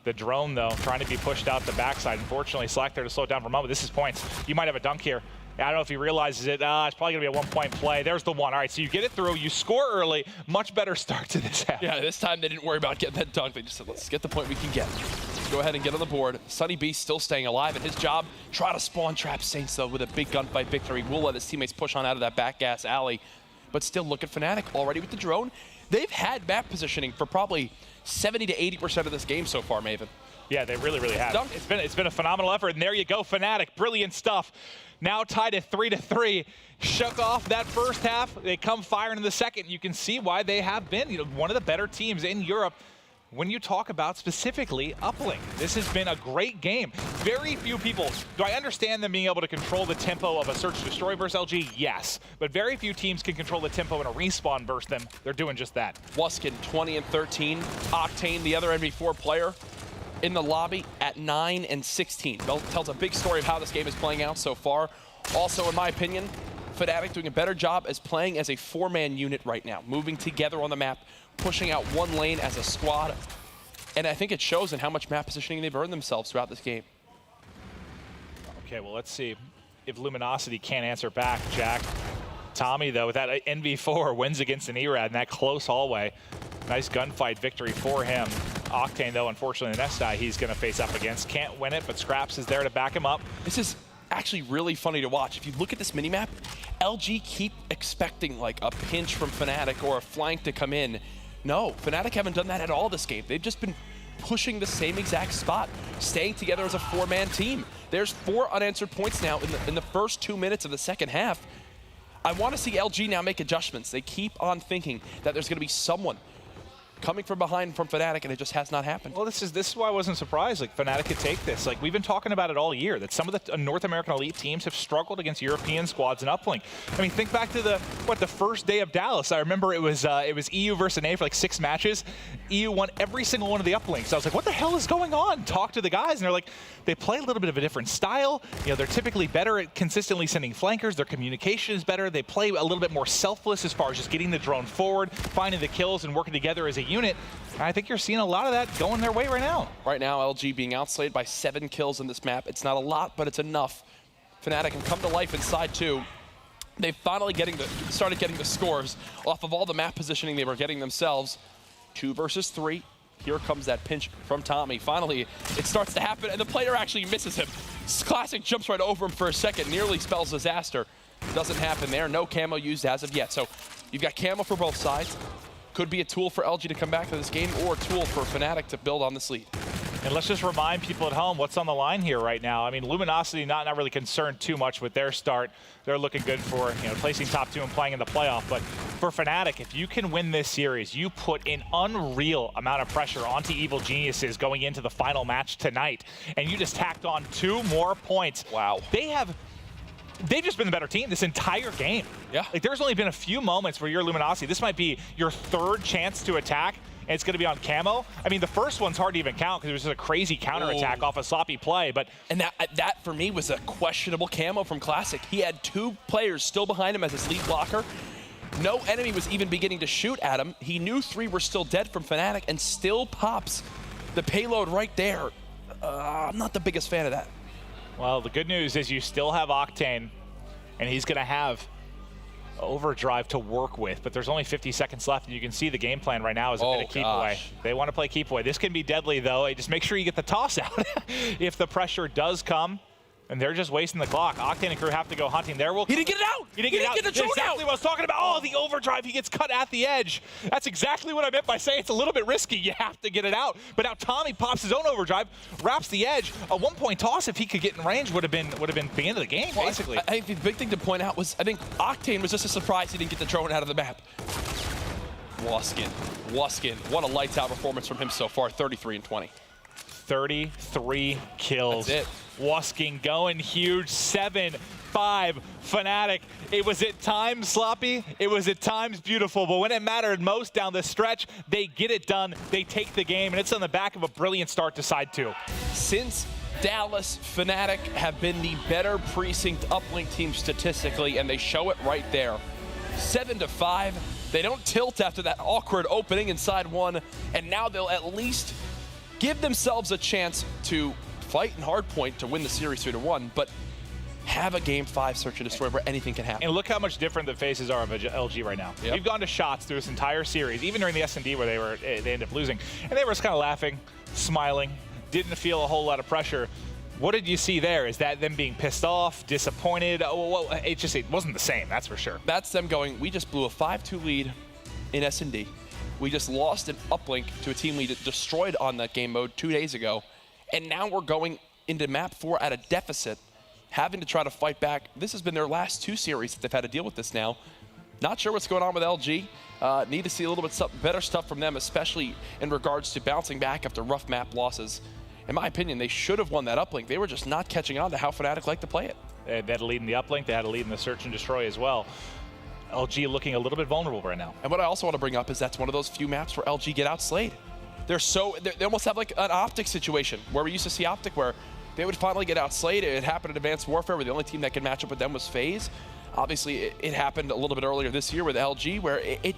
The drone, though, trying to be pushed out the backside. Unfortunately, Slack there to slow it down for a moment. This is points. You might have a dunk here. I don't know if he realizes it. It's probably going to be a 1-point play. There's the one. All right, so you get it through. You score early. Much better start to this half. Yeah, this time they didn't worry about getting that dunk. They just said, let's get the point we can get. Let's go ahead and get on the board. Sunny Beast still staying alive, and his job, try to spawn trap Saints, though, with a big gunfight victory. Will let his teammates push on out of that back gas alley. But still, look at Fnatic already with the drone. They've had map positioning for probably 70 to 80% of this game so far, Maven. Yeah, they really, really have. It's been a phenomenal effort, and there you go, Fnatic. Brilliant stuff. Now tied at 3-3. Shook off that first half. They come firing in the second. You can see why they have been, one of the better teams in Europe when you talk about specifically uplink. This has been a great game. Very few people, do I understand them being able to control the tempo of a search destroy versus LG? Yes, but very few teams can control the tempo in a respawn versus them. They're doing just that. Wuskin 20-13. Octane, the other NV4 player, in the lobby at 9-16. Tells a big story of how this game is playing out so far. Also, in my opinion, Fnatic doing a better job as playing as a 4-man unit right now, moving together on the map, pushing out one lane as a squad. And I think it shows in how much map positioning they've earned themselves throughout this game. Okay, well, let's see if Luminosity can't answer back, Jack. Tommy, though, with that NV4, wins against an Erad in that close hallway. Nice gunfight victory for him. Octane, though, unfortunately, the next guy he's going to face up against. Can't win it, but Scraps is there to back him up. This is actually really funny to watch. If you look at this minimap, LG keep expecting like a pinch from Fnatic or a flank to come in. No, Fnatic haven't done that at all this game. They've just been pushing the same exact spot, staying together as a 4-man team. There's 4 unanswered points now in the first 2 minutes of the second half. I want to see LG now make adjustments. They keep on thinking that there's going to be someone coming from behind from Fnatic, and it just has not happened. Well, this is why I wasn't surprised. Like, Fnatic could take this. Like, we've been talking about it all year, that some of the North American elite teams have struggled against European squads in uplink. I mean, think back to the first day of Dallas. I remember it was EU versus NA for like 6 matches. EU won every single one of the uplinks. I was like, what the hell is going on? Talk to the guys, and they're like, they play a little bit of a different style. You know, they're typically better at consistently sending flankers. Their communication is better. They play a little bit more selfless as far as just getting the drone forward, finding the kills, and working together as a unit. And I think you're seeing a lot of that going their way right now. Right now, LG being outslayed by 7 kills in this map. It's not a lot, but it's enough. Fnatic can come to life inside too. They finally started getting the scores off of all the map positioning they were getting themselves. 2 versus 3. Here comes that pinch from Tommy. Finally, it starts to happen, and the player actually misses him. Classic jumps right over him for a second, nearly spells disaster. Doesn't happen there. No camo used as of yet. So you've got camo for both sides. Could be a tool for LG to come back to this game, or a tool for Fnatic to build on this lead. And let's just remind people at home what's on the line here right now. I mean, Luminosity not really concerned too much with their start. They're looking good for, you know, placing top 2 and playing in the playoff. But for Fnatic, if you can win this series, you put an unreal amount of pressure onto Evil Geniuses going into the final match tonight. And you just tacked on 2 more points. Wow. They've just been the better team this entire game. Yeah. Like, there's only been a few moments where you're Luminosity. This might be your 3rd chance to attack, and it's going to be on camo. I mean, the first one's hard to even count because it was just a crazy counterattack off a sloppy play. But that for me was a questionable camo from Classic. He had 2 players still behind him as his lead blocker. No enemy was even beginning to shoot at him. He knew 3 were still dead from Fnatic, and still pops the payload right there. I'm not the biggest fan of that. Well, the good news is you still have Octane, and he's going to have Overdrive to work with, but there's only 50 seconds left, and you can see the game plan right now is a bit of keep away. They want to play keep away. This can be deadly, though. Just make sure you get the toss out if the pressure does come. And they're just wasting the clock. Octane and crew have to go hunting. He didn't get it out! He didn't get it out. Get the drone exactly out. what I was talking about. Oh, the overdrive. He gets cut at the edge. That's exactly what I meant by saying it's a little bit risky. You have to get it out. But now Tommy pops his own overdrive, wraps the edge. A 1-point toss, if he could get in range, would have been the end of the game, basically. I think the big thing to point out was I think Octane was just a surprise he didn't get the drone out of the map. Wuskin, what a lights out performance from him so far, 33 and 20. 33 kills. That's it. Wuskin going huge, 7-5 Fnatic. It was at times sloppy, it was at times beautiful, but when it mattered most down the stretch, they get it done, they take the game, and it's on the back of a brilliant start to side 2. Since Dallas, Fnatic have been the better precinct uplink team statistically, and they show it right there. 7-5. They don't tilt after that awkward opening inside 1, and now they'll at least give themselves a chance to fight in hardpoint to win the series 2-1, but have a game 5 search and destroy where anything can happen. And look how much different the faces are of LG right now. Yep. We've gone to shots through this entire series, even during the S&D where they ended up losing, and they were just kind of laughing, smiling, didn't feel a whole lot of pressure. What did you see there? Is that them being pissed off, disappointed? It wasn't the same, that's for sure. That's them going, we just blew a 5-2 lead in S&D. We just lost an uplink to a team we destroyed on that game mode 2 days ago. And now we're going into map 4 at a deficit, having to try to fight back. This has been their last 2 series that they've had to deal with this now. Not sure what's going on with LG. Need to see a little bit better stuff from them, especially in regards to bouncing back after rough map losses. In my opinion, they should have won that uplink. They were just not catching on to how Fnatic like to play it. They had a lead in the uplink. They had a lead in the search and destroy as well. LG looking a little bit vulnerable right now. And what I also want to bring up is that's one of those few maps where LG get outslayed. They almost have like an Optic situation where we used to see Optic where they would finally get outslayed. It happened in Advanced Warfare where the only team that could match up with them was FaZe. Obviously, it happened a little bit earlier this year with LG where it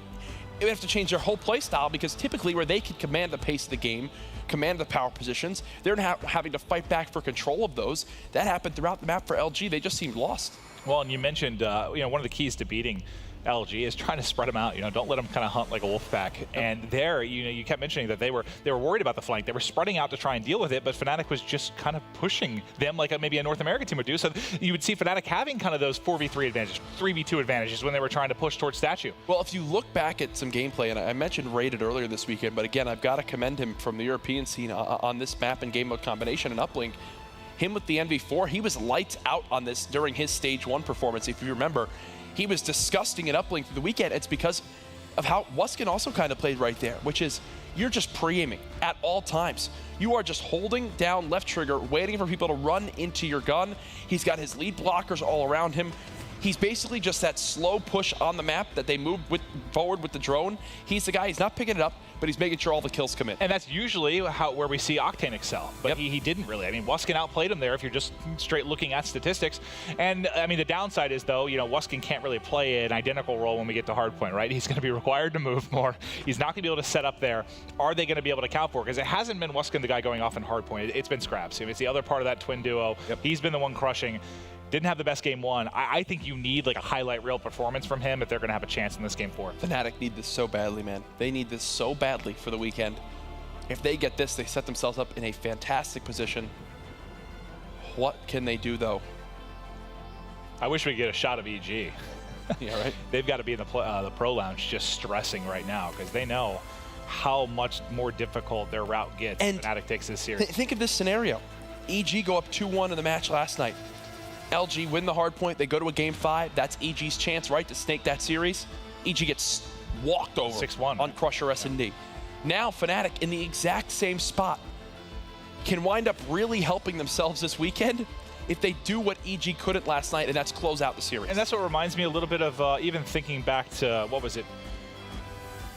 would have to change their whole play style because typically where they could command the pace of the game, command the power positions, they're now having to fight back for control of those. That happened throughout the map for LG. They just seemed lost. Well, and you mentioned, one of the keys to beating LG is trying to spread them out. Don't let them kind of hunt like a wolf pack. And there, you kept mentioning that they were worried about the flank. They were spreading out to try and deal with it, but Fnatic was just kind of pushing them like maybe a North American team would do. So you would see Fnatic having kind of those 4v3 advantages, 3v2 advantages when they were trying to push towards Statue. Well, if you look back at some gameplay, and I mentioned Rated earlier this weekend, but again, I've got to commend him from the European scene on this map and game mode combination and uplink. Him with the NV4, he was lights out on this during his stage 1 performance. If you remember, he was disgusting at uplink through the weekend. It's because of how Wuskin also kind of played right there, which is you're just pre-aiming at all times. You are just holding down left trigger, waiting for people to run into your gun. He's got his lead blockers all around him. He's basically just that slow push on the map that they move forward with the drone. He's the guy, he's not picking it up, but he's making sure all the kills come in. And that's usually where we see Octane excel, but he didn't really. I mean, Wuskin outplayed him there if you're just straight looking at statistics. And I mean, the downside is though, Wuskin can't really play an identical role when we get to hardpoint, right? He's going to be required to move more. He's not going to be able to set up there. Are they going to be able to count for it? Because it hasn't been Wuskin the guy going off in hardpoint. It's been Scraps. It's the other part of that twin duo. He's been the one crushing. Didn't have the best game one. I think you need like a highlight reel performance from him if they're going to have a chance in this game 4. Fnatic need this so badly, man. They need this so badly for the weekend. If they get this, they set themselves up in a fantastic position. What can they do, though? I wish we could get a shot of EG. Yeah, right? They've got to be in the pro lounge just stressing right now because they know how much more difficult their route gets if Fnatic takes this series. Think of this scenario. EG go up 2-1 in the match last night. LG win the hard point. They go to a game 5. That's EG's chance, right, to snake that series. EG gets walked over 6-1 on Crusher S&D. Now Fnatic in the exact same spot can wind up really helping themselves this weekend if they do what EG couldn't last night, and that's close out the series. And that's what reminds me a little bit of even thinking back to, what was it,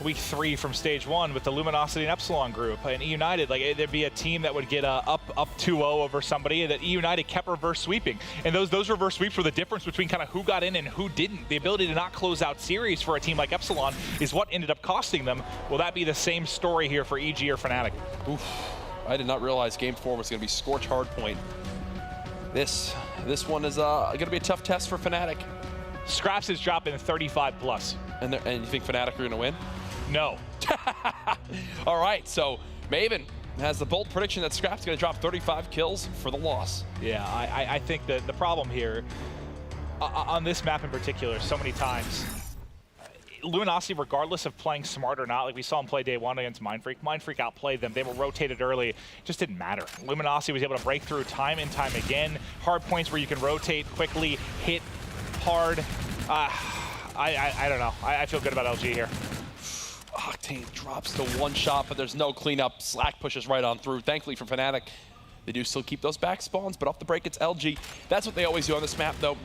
week 3 from stage 1 with the Luminosity and Epsilon group and E-United. Like there'd be a team that would get up 2-0 over somebody, and that E-United kept reverse sweeping. And those reverse sweeps were the difference between kind of who got in and who didn't. The ability to not close out series for a team like Epsilon is what ended up costing them. Will that be the same story here for EG or Fnatic? Oof. I did not realize game 4 was going to be scorch hard point. This one is going to be a tough test for Fnatic. Scraps is dropping 35 plus. And you think Fnatic are going to win? No. All right, so Maven has the bold prediction that Scrap's going to drop 35 kills for the loss. Yeah, I think that the problem here, on this map in particular, so many times, Luminosity, regardless of playing smart or not, like we saw him play day 1 against Mindfreak outplayed them. They were rotated early. It just didn't matter. Luminosity was able to break through time and time again. Hard points where you can rotate quickly, hit hard. I don't know. I feel good about LG here. Octane drops the one shot, but there's no cleanup. Slack pushes right on through. Thankfully for Fnatic, they do still keep those back spawns, but off the break, it's LG. That's what they always do on this map, though.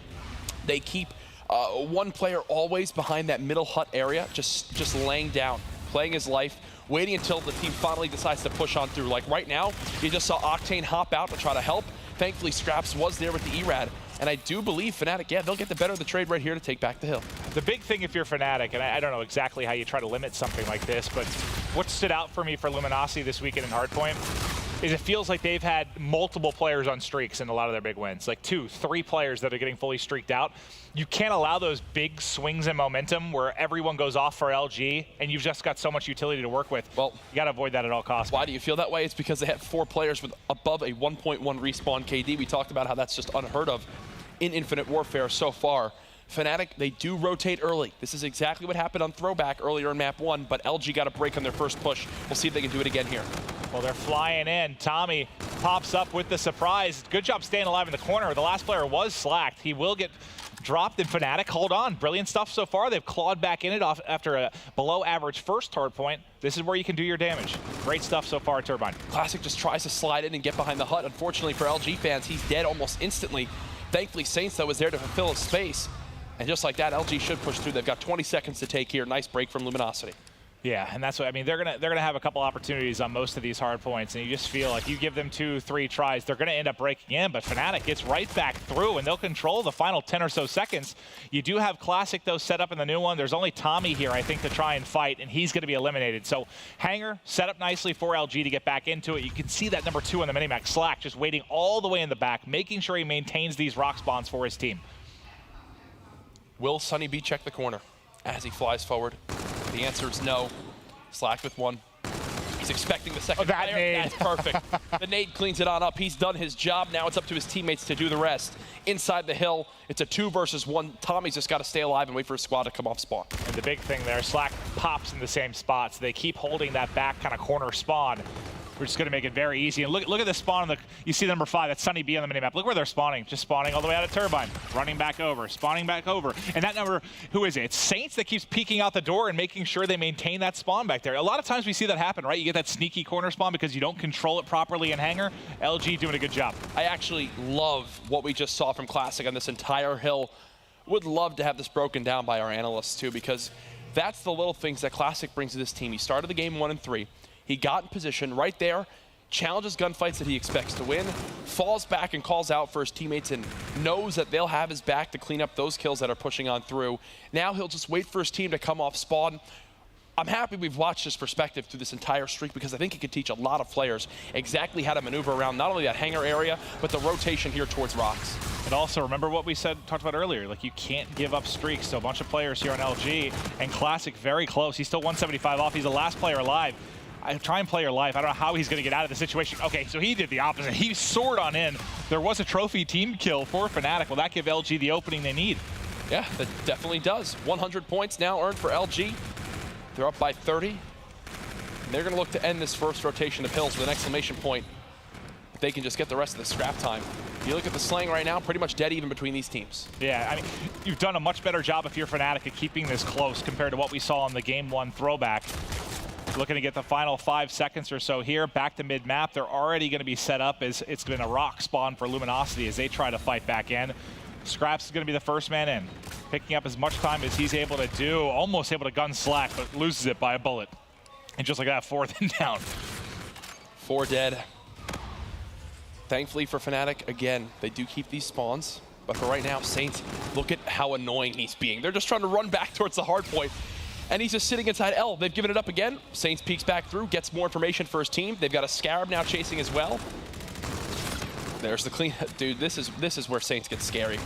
They keep one player always behind that middle hut area, just laying down, playing his life, waiting until the team finally decides to push on through. Like right now, you just saw Octane hop out to try to help. Thankfully, Scraps was there with the ERAD. And I do believe Fnatic, yeah, they'll get the better of the trade right here to take back the hill. The big thing if you're Fnatic, and I don't know exactly how you try to limit something like this, but what stood out for me for Luminosity this weekend in Hardpoint is it feels like they've had multiple players on streaks in a lot of their big wins. Like 2, 3 players that are getting fully streaked out. You can't allow those big swings in momentum where everyone goes off for LG and you've just got so much utility to work with. Well, you got to avoid that at all costs. Why do you feel that way? It's because they had 4 players with above a 1.1 respawn KD. We talked about how that's just unheard of in Infinite Warfare so far. Fnatic, they do rotate early. This is exactly what happened on Throwback earlier in map 1, but LG got a break on their first push. We'll see if they can do it again here. Well, they're flying in. Tommy pops up with the surprise. Good job staying alive in the corner. The last player was slacked. He will get dropped in Fnatic. Hold on. Brilliant stuff so far. They've clawed back in it off after a below average first hard point. This is where you can do your damage. Great stuff so far, Turbine. Classic just tries to slide in and get behind the hut. Unfortunately for LG fans, he's dead almost instantly. Thankfully, Saints, though, was there to fulfill his space. And just like that, LG should push through. They've got 20 seconds to take here. Nice break from Luminosity. Yeah, and that's what I mean. They're gonna have a couple opportunities on most of these hard points, and you just feel like you give them 2, 3 tries, they're gonna end up breaking in. But Fnatic gets right back through, and they'll control the final 10 or so seconds. You do have Classic though set up in the new one. There's only Tommy here, I think, to try and fight, and he's gonna be eliminated. So Hanger set up nicely for LG to get back into it. You can see that number 2 on the minimap, Slack, just waiting all the way in the back, making sure he maintains these rock spawns for his team. Will Sunny B check the corner as he flies forward? The answer is no. Slack with 1. He's expecting the second player. Nade. That's perfect. The nade cleans it on up. He's done his job. Now it's up to his teammates to do the rest. Inside the hill, it's a 2 versus 1. Tommy's just got to stay alive and wait for his squad to come off spawn. And the big thing there, Slack pops in the same spot, so they keep holding that back kind of corner spawn. We're just going to make it very easy. And look at the spawn. You see the number 5. That's Sunny B on the minimap. Look where they're spawning. Just spawning all the way out of Turbine. Running back over. Spawning back over. And that number, who is it? It's Saints that keeps peeking out the door and making sure they maintain that spawn back there. A lot of times we see that happen, right? You get that sneaky corner spawn because you don't control it properly in Hangar. LG doing a good job. I actually love what we just saw from Classic on this entire hill. Would love to have this broken down by our analysts too, because that's the little things that Classic brings to this team. He started the game 1-3. He got in position right there, challenges gunfights that he expects to win, falls back and calls out for his teammates and knows that they'll have his back to clean up those kills that are pushing on through. Now he'll just wait for his team to come off spawn. I'm happy we've watched his perspective through this entire streak because I think it could teach a lot of players exactly how to maneuver around not only that hangar area, but the rotation here towards rocks. And also, remember what we talked about earlier, like you can't give up streaks. So a bunch of players here on LG, and Classic very close. He's still 175 off. He's the last player alive. I try and play your life. I don't know how he's going to get out of the situation. Okay, so he did the opposite. He soared on in. There was a trophy team kill for Fnatic. Will that give LG the opening they need? Yeah, that definitely does. 100 points now earned for LG. They're up by 30. And they're going to look to end this first rotation of hills with an exclamation point. If they can just get the rest of the scrap time. If you look at the slaying right now, pretty much dead even between these teams. Yeah, I mean, you've done a much better job if you're Fnatic at keeping this close compared to what we saw in the Game 1 throwback. Looking to get the final 5 seconds or so here. Back to mid-map. They're already going to be set up as it's been a rock spawn for Luminosity as they try to fight back in. Scraps is going to be the first man in. Picking up as much time as he's able to do. Almost able to gun slack, but loses it by a bullet. And just like that, 4th and down. 4 dead. Thankfully for Fnatic, again, they do keep these spawns. But for right now, Saints, look at how annoying he's being. They're just trying to run back towards the hard point. And he's just sitting inside L. They've given it up again. Saints peeks back through, gets more information for his team. They've got a Scarab now chasing as well. There's the clean. Dude, this is where Saints get scary.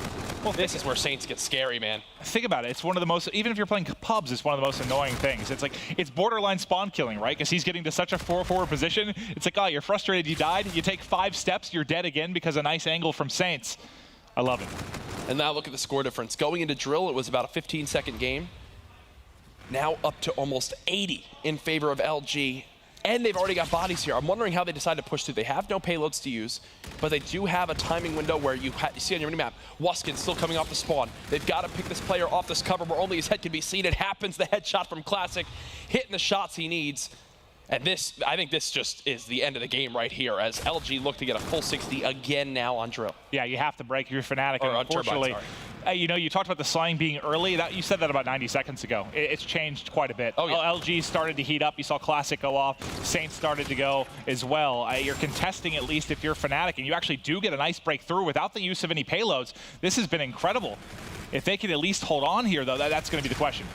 Well, this is where Saints get scary, man. Think about it. It's one of the most, even if you're playing pubs, it's one of the most annoying things. It's like, it's borderline spawn killing, right? Because he's getting to such a 4-4 position. It's like, oh, you're frustrated, you died. You take 5 steps, you're dead again because of a nice angle from Saints. I love it. And now look at the score difference. Going into drill, it was about a 15-second game. Now up to almost 80 in favor of LG. And they've already got bodies here. I'm wondering how they decide to push through. They have no payloads to use, but they do have a timing window where you see on your minimap, Wuskin still coming off the spawn. They've got to pick this player off this cover where only his head can be seen. It happens, the headshot from Classic, hitting the shots he needs. And this, I think this just is the end of the game right here as LG look to get a full 60 again now on drill. Yeah, you have to break your Fnatic. Or and unfortunately, Turbine, you know, you talked about the slaying being early. You said that about 90 seconds ago. It's changed quite a bit. Oh, yeah. LG started to heat up. You saw Classic go off. Saints started to go as well. You're contesting at least if you're Fnatic, and you actually do get a nice breakthrough without the use of any payloads. This has been incredible. If they can at least hold on here, though, that's going to be the question.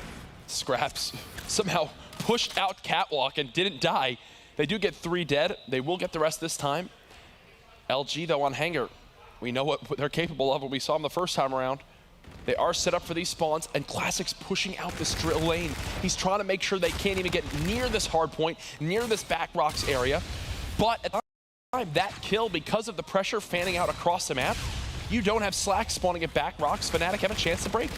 Scraps somehow pushed out Catwalk and didn't die. They do get 3 dead. They will get the rest this time. LG, though, on Hangar. We know what they're capable of when we saw them the first time around. They are set up for these spawns, and Classic's pushing out this drill lane. He's trying to make sure they can't even get near this hard point, near this back rocks area. But at the time, that kill, because of the pressure fanning out across the map, you don't have Slack spawning at back rocks. Fnatic have a chance to break.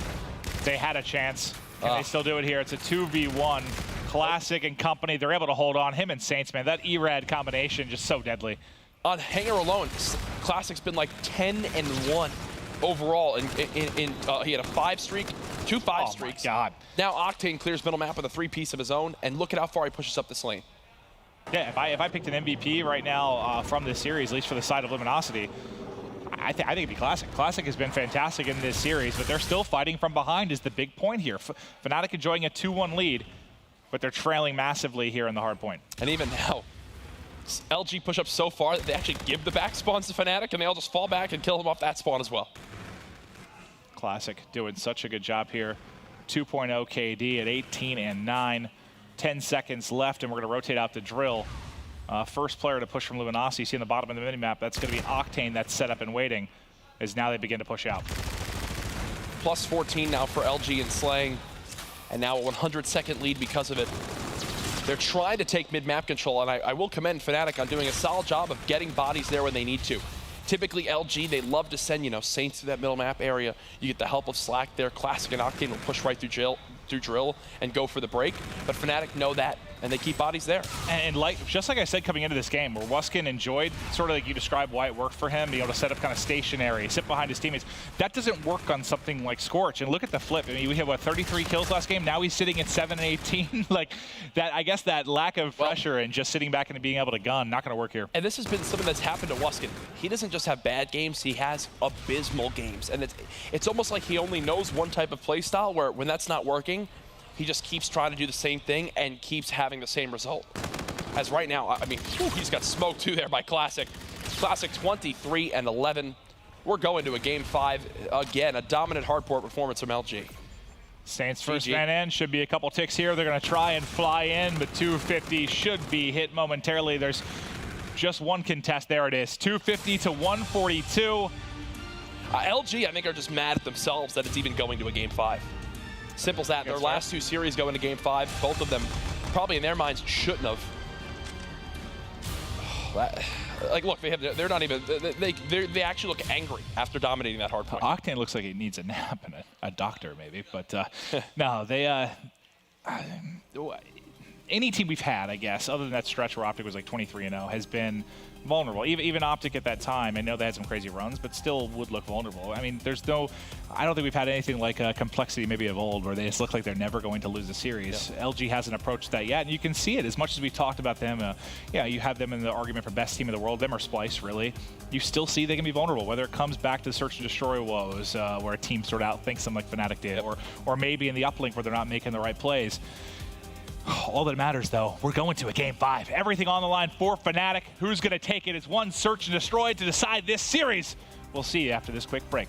They had a chance. Can they still do it here? It's a 2v1. Classic and company, they're able to hold on. Him and Saints, man, that E-Rad combination just so deadly. On Hangar alone, Classic's been like 10-1 overall. He had a 5 streak, 2 5 streaks. My God. Now Octane clears middle map with a 3-piece of his own, and look at how far he pushes up this lane. Yeah, if I picked an MVP right now from this series, at least for the side of Luminosity, I think it'd be Classic. Classic has been fantastic in this series, but they're still fighting from behind is the big point here. Fnatic enjoying a 2-1 lead, but they're trailing massively here in the hard point. And even now, LG push up so far that they actually give the back spawns to Fnatic, and they all just fall back and kill him off that spawn as well. Classic doing such a good job here. 2.0 KD at 18-9. 10 seconds left, and we're going to rotate out the drill. First player to push from Luminosity, you see in the bottom of the minimap, that's going to be Octane that's set up and waiting, as now they begin to push out. Plus 14 now for LG in slaying, and now a 100-second lead because of it. They're trying to take mid-map control, and I will commend Fnatic on doing a solid job of getting bodies there when they need to. Typically, LG, they love to send, Saints to that middle map area. You get the help of Slack there. Classic and Octane will push right through through drill and go for the break. But Fnatic know that, and they keep bodies there. And just like I said coming into this game, where Wuskin enjoyed, sort of like you described why it worked for him, being able to set up kind of stationary, sit behind his teammates. That doesn't work on something like Scorch. And look at the flip. I mean, we had, what, 33 kills last game? Now he's sitting at 7 and 18. Like, that, I guess that lack of pressure and just sitting back and being able to gun, not going to work here. And this has been something that's happened to Wuskin. He doesn't just have bad games, he has abysmal games. And it's almost like he only knows one type of play style, where when that's not working, he just keeps trying to do the same thing and keeps having the same result. As right now, I mean, he's got smoked too there by Classic. Classic 23 and 11. We're going to a game 5. Again, a dominant hardport performance from LG. Saints first man in, should be a couple ticks here. They're going to try and fly in, but 250 should be hit momentarily. There's just one contest. There it is, 250 to 142. LG, I think, are just mad at themselves that it's even going to a game 5. Simple as that. Their last 2 series go into game 5. Both of them, probably in their minds, shouldn't have. Like, look, they're not even, they actually look angry after dominating that hard point. Octane looks like he needs a nap and a doctor maybe, but no, they, any team we've had, I guess, other than that stretch where Optic was like 23-0, has been vulnerable. Even Optic at that time, I know they had some crazy runs, but still would look vulnerable. I mean, I don't think we've had anything like complexity maybe of old, where they just look like they're never going to lose a series. Yeah. LG hasn't approached that yet, and you can see it as much as we talked about them. Yeah, you have them in the argument for best team in the world, them or Splice, really. You still see they can be vulnerable, whether it comes back to search and destroy woes, where a team sort of outthinks them like Fnatic did, or maybe in the uplink where they're not making the right plays. All that matters, though, we're going to a game 5. Everything on the line for Fnatic. Who's going to take it? It's one search and destroy to decide this series. We'll see you after this quick break.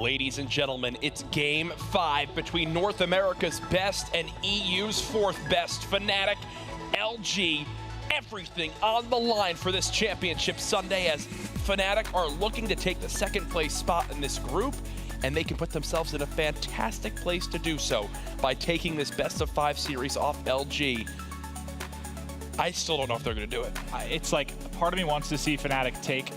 Ladies and gentlemen, it's Game 5 between North America's best and EU's 4th best. Fnatic, LG, everything on the line for this championship Sunday as Fnatic are looking to take the 2nd place spot in this group, and they can put themselves in a fantastic place to do so by taking this best-of-5 series off LG. I still don't know if they're going to do it. It's like part of me wants to see Fnatic take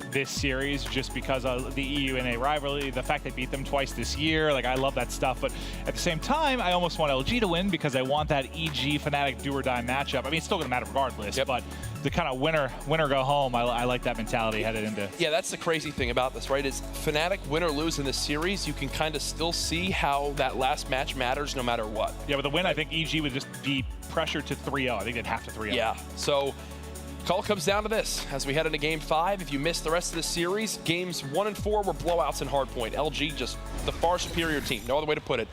this series just because of the EU-NA rivalry, the fact they beat them twice this year. Like, I love that stuff, but at the same time, I almost want LG to win because I want that EG Fnatic do-or-die matchup. I mean, it's still going to matter regardless, but the kind of winner go home, I like that mentality headed into. Yeah, that's the crazy thing about this, right? Is Fnatic win or lose in this series, you can kind of still see how that last match matters no matter what. Yeah, with the win, I think EG would just be pressured to 3-0. I think they'd have to 3-0. Yeah, so call comes down to this as we head into Game 5. If you missed the rest of the series, Games 1 and 4 were blowouts in hardpoint. LG just the far superior team, no other way to put it.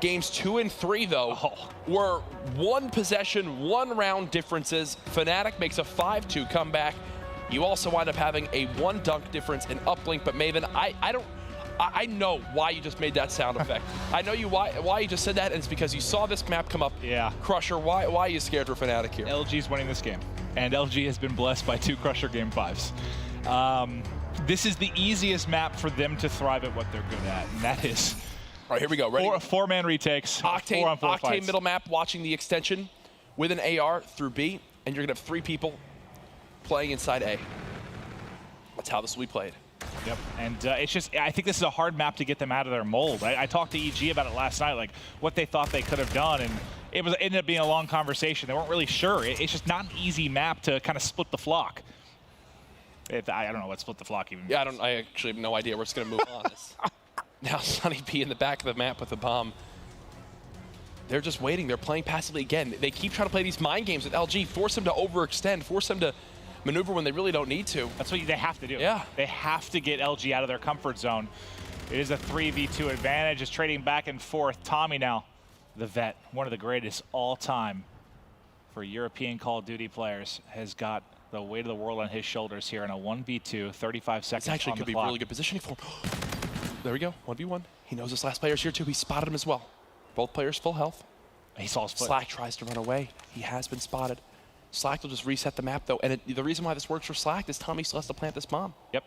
Games 2 and 3, though, were 1 possession, 1 round differences. Fnatic makes a 5-2 comeback. You also wind up having a 1 dunk difference in uplink, but Maven, I know why you just made that sound effect. I know why you just said that, and it's because you saw this map come up. Yeah. Crusher, why are you scared for Fnatic here? LG's winning this game, and LG has been blessed by 2 Crusher Game 5s. This is the easiest map for them to thrive at what they're good at, and that is all right, here we go. Ready? 4-man retakes, Octane, 4-on-4 Octane fights. middle map, watching the extension with an AR through B, and you're going to have 3 people playing inside A. That's how this will be played. Yep, and it's just, I think this is a hard map to get them out of their mold. I talked to EG about it last night, like what they thought they could have done, and it ended up being a long conversation. They weren't really sure. It's just not an easy map to kind of split the flock. I don't know what split the flock even means. Yeah, I actually have no idea. We're just going to move on. Now Sunny B in the back of the map with the bomb. They're just waiting. They're playing passively again. They keep trying to play these mind games with LG, force them to overextend, force them to maneuver when they really don't need to. That's what they have to do. Yeah. They have to get LG out of their comfort zone. It is a 3v2 advantage. It's trading back and forth. Tommy now, the vet, one of the greatest all time for European Call of Duty players, has got the weight of the world on his shoulders here in a 1v2, 35 seconds This actually on could the be clock. really good positioning for him. There we go, 1v1. He knows this last player's here too. He spotted him as well. Both players full health. He saw his foot. Slack tries to run away. He has been spotted. Slack will just reset the map though, and the reason why this works for Slack is Tommy still has to plant this bomb. Yep.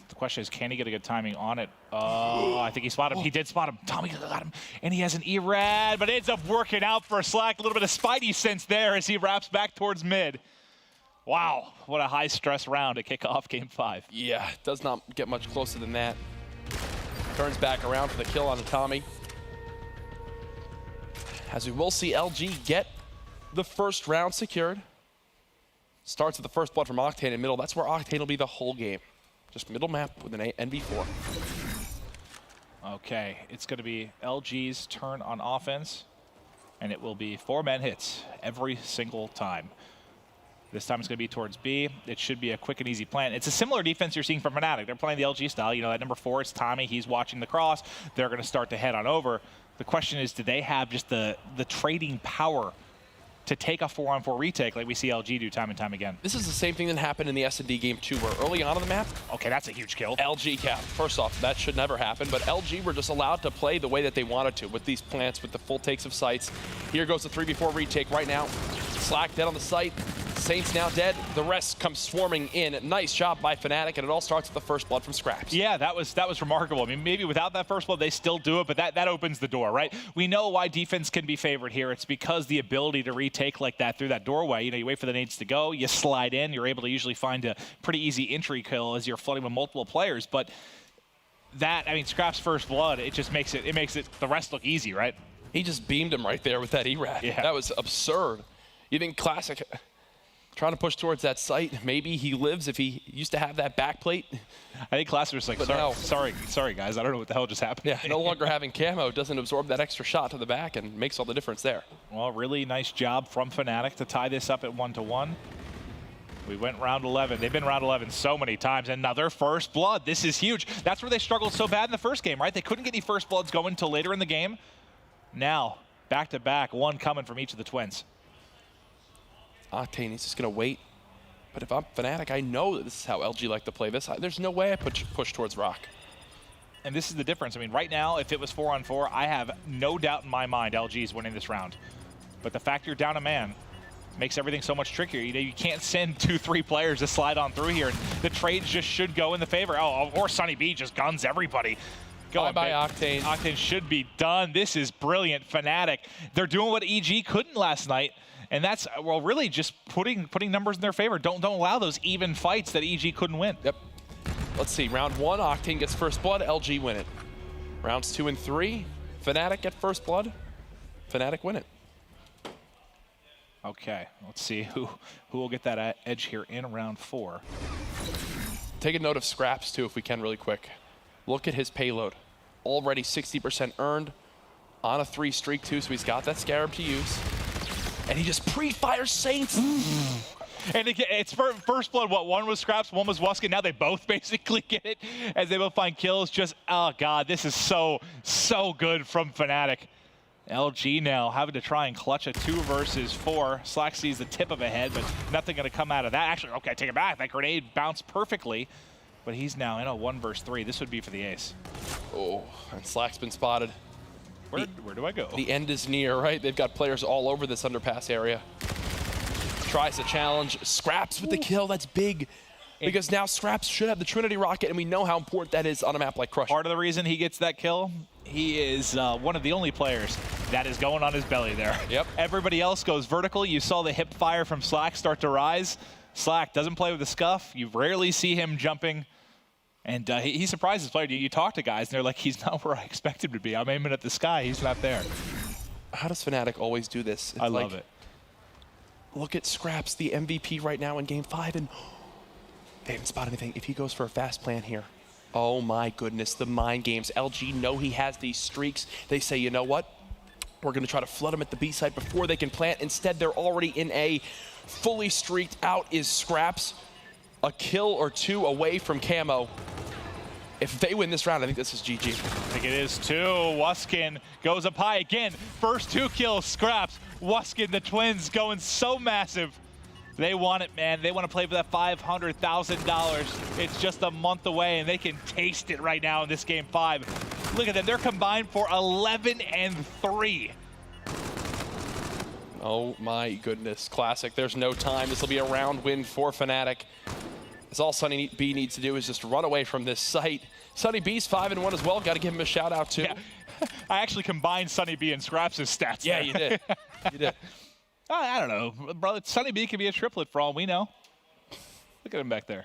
The question is, can he get a good timing on it? Oh, I think he spotted him. He did spot him. Tommy got him, and he has an E-Rad, but it ends up working out for Slack. A little bit of Spidey sense there as he wraps back towards mid. Wow, what a high-stress round to kick off Game 5. Yeah, it does not get much closer than that. Turns back around for the kill on Tommy. As we will see LG get the first round secured. Starts with the first blood from Octane in middle. That's where Octane will be the whole game. Just middle map with an NV4. Okay, it's going to be LG's turn on offense, and it will be 4-man hits every single time. This time it's going to be towards B. It should be a quick and easy plant. It's a similar defense you're seeing from Fnatic. They're playing the LG style. You know, that number 4 is Tommy. He's watching the cross. They're going to start to head on over. The question is, do they have just the trading power to take a 4-on-4 retake like we see LG do time and time again? This is the same thing that happened in the S&D game 2, where early on in the map, okay, that's a huge kill. LG cap. First off, that should never happen, but LG were just allowed to play the way that they wanted to with these plants, with the full takes of sites. Here goes the 3v4 retake right now. Slack dead on the site. Saints now dead. The rest come swarming in. Nice job by Fnatic, and it all starts with the first blood from Scraps. Yeah, that was remarkable. I mean, maybe without that first blood, they still do it, but that opens the door, right? We know why defense can be favored here. It's because the ability to retake like that through that doorway. You know, you wait for the nades to go, you slide in, you're able to usually find a pretty easy entry kill as you're flooding with multiple players. But that, I mean, Scraps' first blood, it just makes it the rest look easy, right? He just beamed him right there with that E-Rad. Yeah. That was absurd. You think Classic trying to push towards that site. Maybe he lives if he used to have that back plate. I think Classic was like, sorry guys, I don't know what the hell just happened. Yeah, no longer having camo doesn't absorb that extra shot to the back and makes all the difference there. Well, really nice job from Fnatic to tie this up at 1-1. We went round 11. They've been round 11 so many times. Another first blood. This is huge. That's where they struggled so bad in the first game, right? They couldn't get any first bloods going until later in the game. Now, back-to-back, one coming from each of the twins. Octane is just going to wait. But if I'm Fnatic, I know that this is how LG like to play this. There's no way I push towards Rock. And this is the difference. I mean, right now, if it was 4-on-4, I have no doubt in my mind LG is winning this round. But the fact you're down a man makes everything so much trickier. You know, you can't send 2-3 players to slide on through here. The trades just should go in the favor. Oh, or Sunny B just guns everybody. Bye-bye, Octane. Octane should be done. This is brilliant. Fnatic, they're doing what EG couldn't last night. And that's, well, really just putting numbers in their favor. Don't allow those even fights that EG couldn't win. Yep. Let's see. Round 1, Octane gets first blood. LG win it. Rounds 2 and 3, Fnatic get first blood. Fnatic win it. Okay, let's see who will get that edge here in round 4. Take a note of Scraps, too, if we can, really quick. Look at his payload. Already 60% earned on a 3 streak, too, so he's got that Scarab to use. And he just pre-fires Saints. And it's first blood, what, one was Scraps, one was Wuskin. Now they both basically get it as they both find kills. Just, oh God, this is so good from Fnatic. LG now having to try and clutch a 2 versus 4. Slack sees the tip of a head, but nothing going to come out of that. Actually, okay, take it back. That grenade bounced perfectly, but he's now in a 1 versus 3. This would be for the ace. Oh, and Slack's been spotted. Where do I go? The end is near, right? They've got players all over this underpass area. Tries to challenge. Scraps with the kill. That's big. Because now Scraps should have the Trinity Rocket, and we know how important that is on a map like Crush. Part of the reason he gets that kill, he is one of the only players that is going on his belly there. Yep. Everybody else goes vertical. You saw the hip fire from Slack start to rise. Slack doesn't play with the scuff. You rarely see him jumping. And he surprises players. You talk to guys, and they're like, he's not where I expect him to be. I'm aiming at the sky. He's not there. How does Fnatic always do this? It's I love it. Look at Scraps, the MVP right now in Game 5, and they haven't spotted anything. If he goes for a fast plan here, oh my goodness, the mind games. LG know he has these streaks. They say, you know what? We're going to try to flood him at the B site before they can plant. Instead, they're already in A. Fully streaked out is Scraps. A kill or 2 away from Camo. If they win this round, I think this is GG. I think it is too. Wuskin goes up high again. First 2 kills, Scraps. Wuskin, the twins going so massive. They want it, man. They want to play for that $500,000. It's just a month away, and they can taste it right now in this Game 5. Look at them. They're combined for 11 and 3. Oh my goodness. Classic. There's no time. This will be a round win for Fnatic. That's all Sunny B needs to do is just run away from this site. Sunny B's 5-1 as well. Got to give him a shout out too. Yeah. I actually combined Sunny B and Scraps' stats. Yeah, you did. You did. I don't know, brother. Sunny B could be a triplet for all we know. Look at him back there.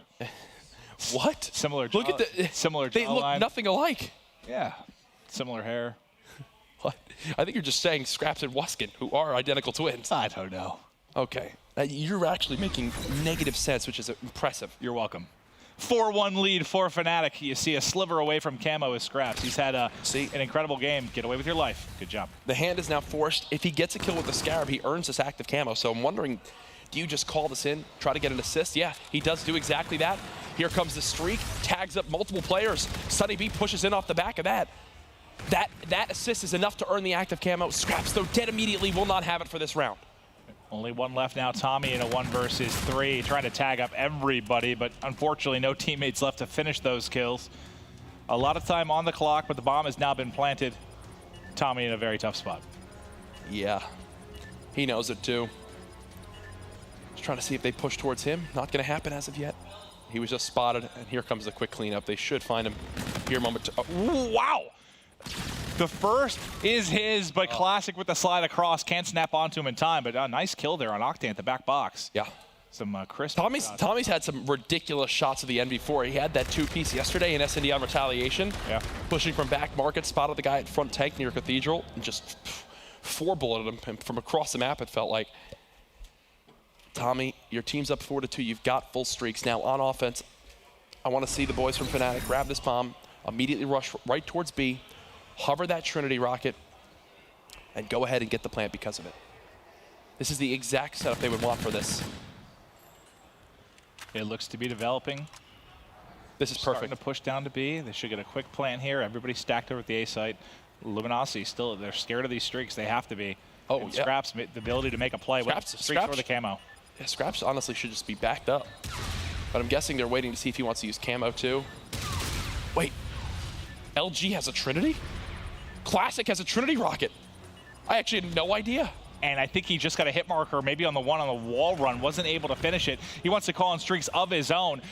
What? Similar. Look at the similar. They look nothing alike. Yeah. Similar hair. What? I think you're just saying Scraps and Wuskin, who are identical twins. I don't know. Okay. You're actually making negative sense, which is impressive. You're welcome. 4-1 lead for Fnatic. You see a sliver away from Camo with Scraps. He's had an incredible game. Get away with your life. Good job. The hand is now forced. If he gets a kill with the Scarab, he earns this active Camo. So I'm wondering, do you just call this in, try to get an assist? Yeah, he does do exactly that. Here comes the streak, tags up multiple players. Sunny B pushes in off the back of that. That assist is enough to earn the active Camo. Scraps, though, dead immediately, will not have it for this round. Only one left now. Tommy in a 1 versus 3, trying to tag up everybody, but unfortunately no teammates left to finish those kills. A lot of time on the clock, but the bomb has now been planted. Tommy in a very tough spot. Yeah, he knows it too. Just trying to see if they push towards him. Not going to happen as of yet. He was just spotted, and here comes the quick cleanup. They should find him here moment. Wow! The first is his, but classic with the slide across. Can't snap onto him in time, but a nice kill there on Octane at the back box. Yeah. Some crisp. Tommy's had some ridiculous shots of the end before. He had that 2-piece yesterday in S&D on Retaliation. Yeah. Pushing from back market, spotted the guy at front tank near Cathedral, and just 4-bulleted him from across the map, it felt like. Tommy, your team's up 4-2. You've got full streaks. Now on offense, I want to see the boys from Fnatic grab this bomb, immediately rush right towards B, hover that Trinity Rocket, and go ahead and get the plant because of it. This is the exact setup they would want for this. It looks to be developing. This is perfect. Starting to push down to B. They should get a quick plant here. Everybody stacked over at the A site. Luminosity still, they're scared of these streaks. They have to be. Oh, and yeah. Scraps, the ability to make a play with streaks for the Camo. Yeah, Scraps honestly should just be backed up. But I'm guessing they're waiting to see if he wants to use Camo too. Wait. LG has a Trinity? Classic has a Trinity rocket. I actually had no idea. And I think he just got a hit marker, maybe on the one on the wall run, wasn't able to finish it. He wants to call on streaks of his own.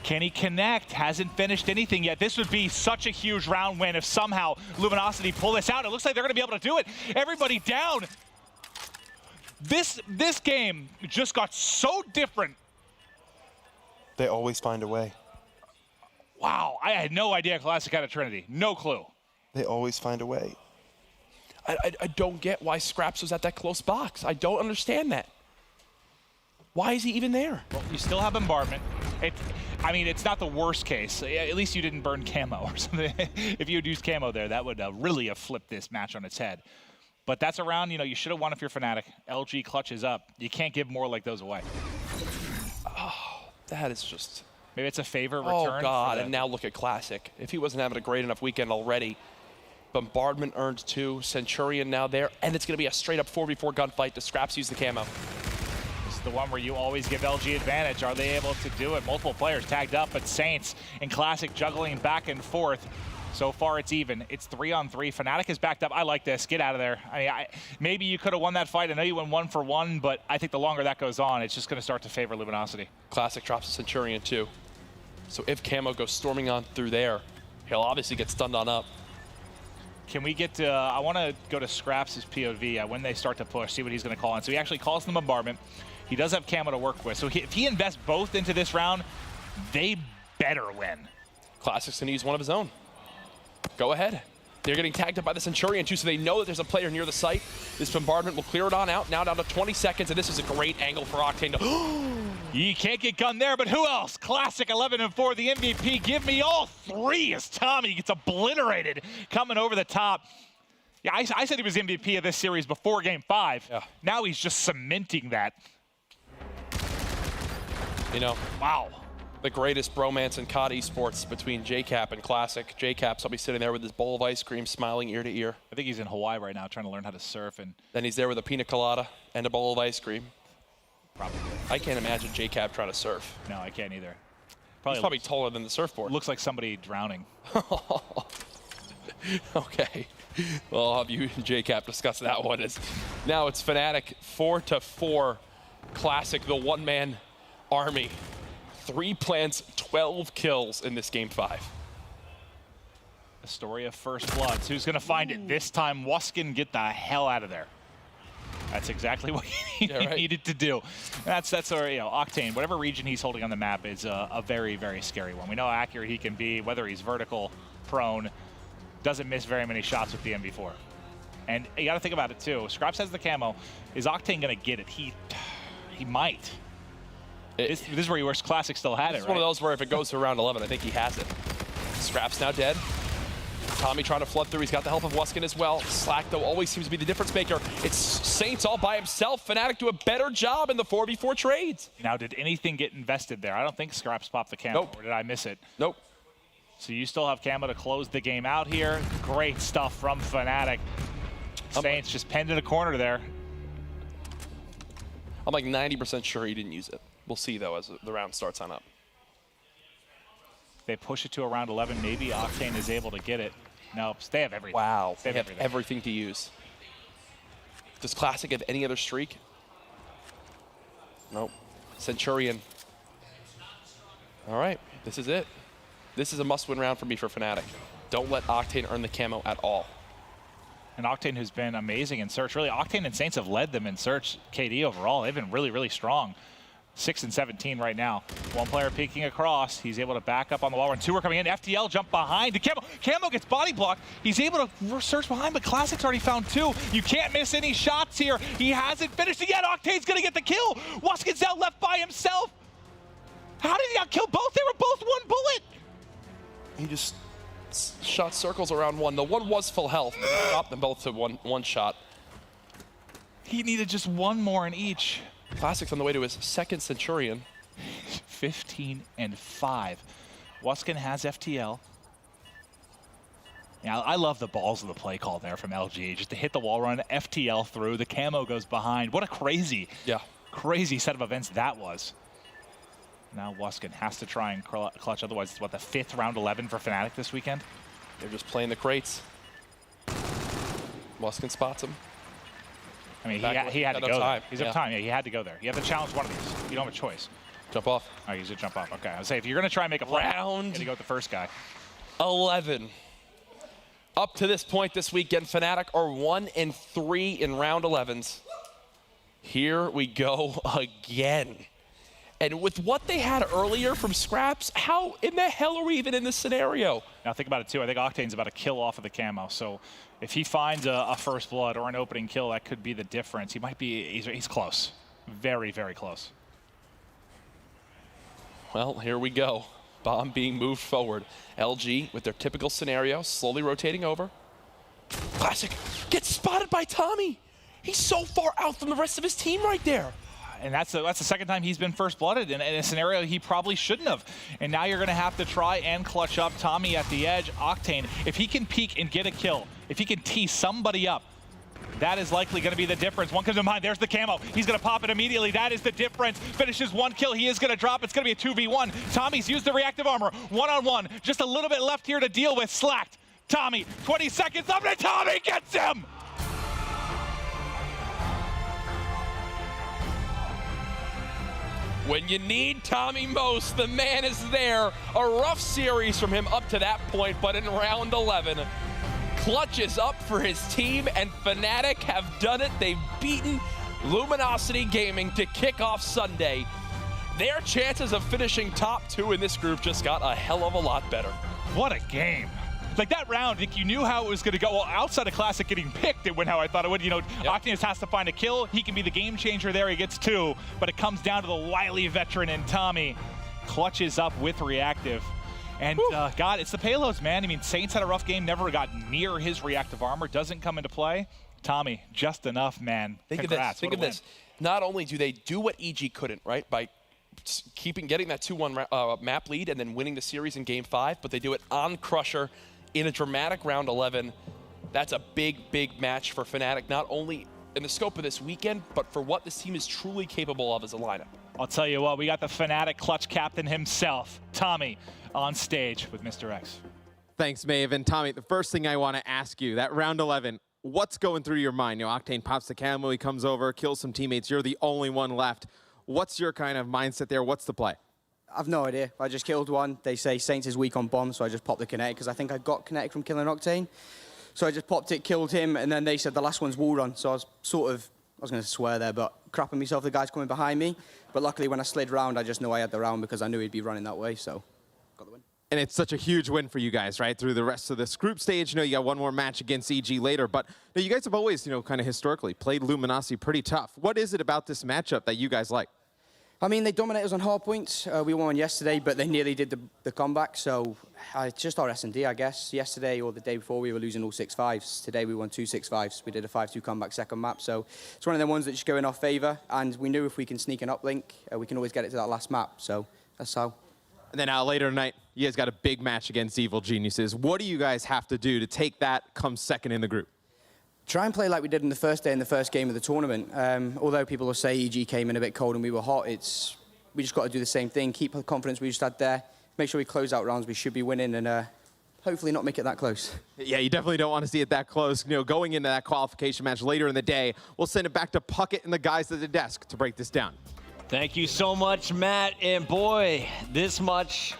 Can he connect? Hasn't finished anything yet. This would be such a huge round win if somehow Luminosity pull this out. It looks like they're going to be able to do it. Everybody down. This game just got so different. They always find a way. Wow, I had no idea Classic had a Trinity. No clue. They always find a way. I don't get why Scraps was at that close box. I don't understand that. Why is he even there? Well, you still have bombardment. I mean, it's not the worst case. At least you didn't burn camo or something. If you had used camo there, that would really have flipped this match on its head. But that's a round, you should have won if you're Fnatic. LG clutches up. You can't give more like those away. Oh, that is just... Maybe it's a favor return. Oh, God, and now look at Classic. If he wasn't having a great enough weekend already, Bombardment earned 2, Centurion now there, and it's going to be a straight-up 4v4 gunfight. Does Scraps use the camo? This is the one where you always give LG advantage. Are they able to do it? Multiple players tagged up, but Saints and Classic juggling back and forth. So far, it's even. It's 3-on-3. Fnatic is backed up. I like this. Get out of there. I mean, maybe you could have won that fight. I know you went 1-for-1, but I think the longer that goes on, it's just going to start to favor Luminosity. Classic drops a Centurion, too. So if Camo goes storming on through there, he'll obviously get stunned on up. Can we get to, I want to go to Scraps' POV when they start to push, see what he's going to call on. So he actually calls the bombardment. He does have Camo to work with. So if he invests both into this round, they better win. Classic's going to use one of his own. Go ahead. They're getting tagged up by the Centurion, too, so they know that there's a player near the site. This bombardment will clear it on out. Now down to 20 seconds, and this is a great angle for Octane to... You can't get gunned there, but who else? Classic 11-4, the MVP. Give me all 3 as Tommy gets obliterated coming over the top. Yeah, I said he was MVP of this series before Game 5. Yeah. Now he's just cementing that. Wow. The greatest bromance in COD esports between JCap and Classic. JCap's will be sitting there with his bowl of ice cream, smiling ear to ear. I think he's in Hawaii right now trying to learn how to surf. And then he's there with a pina colada and a bowl of ice cream. Probably. I can't imagine JCap trying to surf. No, I can't either. He's probably taller than the surfboard. Looks like somebody drowning. Okay. Well, I'll have you and JCap discuss that one. Now it's Fnatic 4-4. Classic, the one-man army. 3 plants, 12 kills in this Game 5. The story of First Bloods. Who's going to find it this time? Wuskin, get the hell out of there. That's exactly what he needed to do. That's our, Octane, whatever region he's holding on the map is a very, very scary one. We know how accurate he can be, whether he's vertical, prone, doesn't miss very many shots with the MV4. And you got to think about it too. Scraps has the camo. Is Octane going to get it? He might. This is where he works. Classic still had it, right? It's one of those where if it goes to round 11, I think he has it. Scraps now dead. Tommy trying to flood through. He's got the help of Wuskin as well. Slack, though, always seems to be the difference maker. It's Saints all by himself. Fnatic do a better job in the 4v4 trades. Now, did anything get invested there? I don't think Scraps popped the camo. Nope. Or did I miss it? Nope. So you still have camo to close the game out here. Great stuff from Fnatic. Saints just penned in a corner there. I'm like 90% sure he didn't use it. We'll see, though, as the round starts on up. They push it to around 11. Maybe Octane is able to get it. No, they have everything. Wow, they have everything to use. Does Classic have any other streak? Nope. Centurion. All right, this is it. This is a must-win round for me for Fnatic. Don't let Octane earn the camo at all. And Octane, who's been amazing in Search. Really, Octane and Saints have led them in Search. KD overall, they've been really, really strong. 6-17 right now. One player peeking across. He's able to back up on the wall run. 2 are coming in. FTL jump behind. The Camo gets body blocked. He's able to search behind, but Classic's already found 2. You can't miss any shots here. He hasn't finished it yet. Octane's going to get the kill. Wuskin's out left by himself. How did he not kill both? They were both 1 bullet. He just shot circles around 1. The 1 was full health, but he dropped them both to one shot. He needed just 1 more in each. Classic's on the way to his 2nd Centurion. 15-5. Wuskin has FTL. Yeah, I love the balls of the play call there from LG. Just to hit the wall run, FTL through, the camo goes behind. What a crazy set of events that was. Now Wuskin has to try and clutch, otherwise it's what, the 5th round 11 for Fnatic this weekend? They're just playing the crates. Muskin spots him. I mean, he had to go there. He's up time. Yeah, he had to go there. You have to challenge one of these. You don't have a choice. Jump off. Oh, he's going to jump off. Okay. I was saying, if you're going to try and make a play, you got to go with the first guy. 11. Up to this point this weekend, Fnatic are 1-3 in round 11s. Here we go again. And with what they had earlier from scraps, how in the hell are we even in this scenario? Now think about it too. I think Octane's about to kill off of the camo. So if he finds a first blood or an opening kill, that could be the difference. He might be, he's close. Very, very close. Well, here we go. Bomb being moved forward. LG with their typical scenario, slowly rotating over. Classic gets spotted by Tommy. He's so far out from the rest of his team right there. And that's the second time he's been first blooded in a scenario he probably shouldn't have. And now you're going to have to try and clutch up Tommy at the edge. Octane, if he can peek and get a kill, if he can tee somebody up, that is likely going to be the difference. One comes to mind. There's the camo. He's going to pop it immediately. That is the difference. Finishes one kill. He is going to drop. It's going to be a 2v1. Tommy's used the reactive armor. One-on-one. Just a little bit left here to deal with. Slacked. Tommy, 20 seconds up, and Tommy gets him! When you need Tommy most, the man is there. A rough series from him up to that point, but in round 11, clutches up for his team, and Fnatic have done it. They've beaten Luminosity Gaming to kick off Sunday. Their chances of finishing top 2 in this group just got a hell of a lot better. What a game. Like that round, you knew how it was going to go. Well, outside of Classic getting picked, it went how I thought it would. You know, Octaneus has to find a kill. He can be the game changer there. He gets 2, but it comes down to the wily veteran, and Tommy clutches up with reactive. And God, it's the payloads, man. I mean, Saints had a rough game, never got near his reactive armor, doesn't come into play. Tommy, just enough, man. Congrats. Think of this. Not only do they do what EG couldn't, right, by getting that 2-1 map lead and then winning the series in Game 5, but they do it on Crusher in a dramatic round 11. That's a big, big match for Fnatic, not only in the scope of this weekend, but for what this team is truly capable of as a lineup. I'll tell you what, we got the Fnatic clutch captain himself, Tommy, on stage with Mr. X. Thanks, Maven. Tommy, the first thing I want to ask you, that round 11, what's going through your mind? You know, Octane pops the camo, he comes over, kills some teammates, you're the only one left. What's your kind of mindset there? What's the play? I've no idea. I just killed one. They say Saints is weak on bombs, so I just popped the kinetic because I think I got kinetic from killing Octane. So I just popped it, killed him, and then they said the last one's wall run. So I was I was going to swear there, but crapping myself, the guy's coming behind me. But luckily when I slid round, I just knew I had the round because I knew he'd be running that way, so got the win. And it's such a huge win for you guys, right? Through the rest of this group stage. You know, you got one more match against EG later, but you guys have always, kind of historically played Luminosity pretty tough. What is it about this matchup that you guys like? I mean, they dominated us on hard points. We won yesterday, but they nearly did the comeback. So it's just our S&D, I guess. Yesterday or the day before, we were losing all 6-5s. Today, we won 2 6-5s. We did a 5-2 comeback second map. So it's one of the ones that just go in our favor. And we knew if we can sneak an uplink, we can always get it to that last map. So that's how. And then later tonight, you guys got a big match against Evil Geniuses. What do you guys have to do to take that come second in the group? Try and play like we did in the first day in the first game of the tournament. Although people will say EG came in a bit cold and we were hot, we just got to do the same thing. Keep the confidence we just had there. Make sure we close out rounds we should be winning and hopefully not make it that close. Yeah, you definitely don't want to see it that close. Going into that qualification match later in the day, we'll send it back to Puckett and the guys at the desk to break this down. Thank you so much, Matt. And boy, this must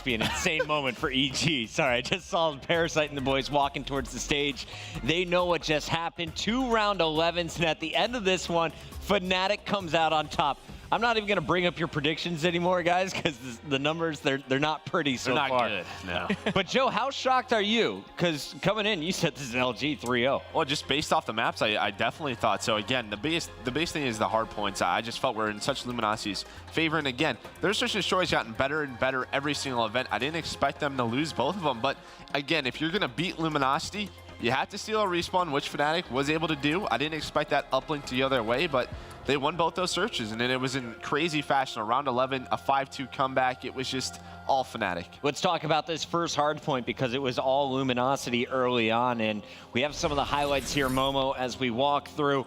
be an insane moment for EG. Sorry, I just saw Parasite and the boys walking towards the stage. They know what just happened. 2 round 11s, and at the end of this one, Fnatic comes out on top. I'm not even going to bring up your predictions anymore, guys, because the numbers, they're not pretty so far. They're not good, no. But, Joe, how shocked are you? Because coming in, you said this is LG 3-0. Well, just based off the maps, I definitely thought so. Again, the biggest thing is the hard points. I just felt we're in such Luminosity's favor. And, again, their search and destroy's gotten better and better every single event. I didn't expect them to lose both of them. But, again, if you're going to beat Luminosity, you have to steal a respawn, which Fnatic was able to do. I didn't expect that uplink to the other way, but they won both those searches, and then it was in crazy fashion. Around 11, a 5-2 comeback. It was just all Fnatic. Let's talk about this first hard point because it was all Luminosity early on, and we have some of the highlights here, Momo, as we walk through.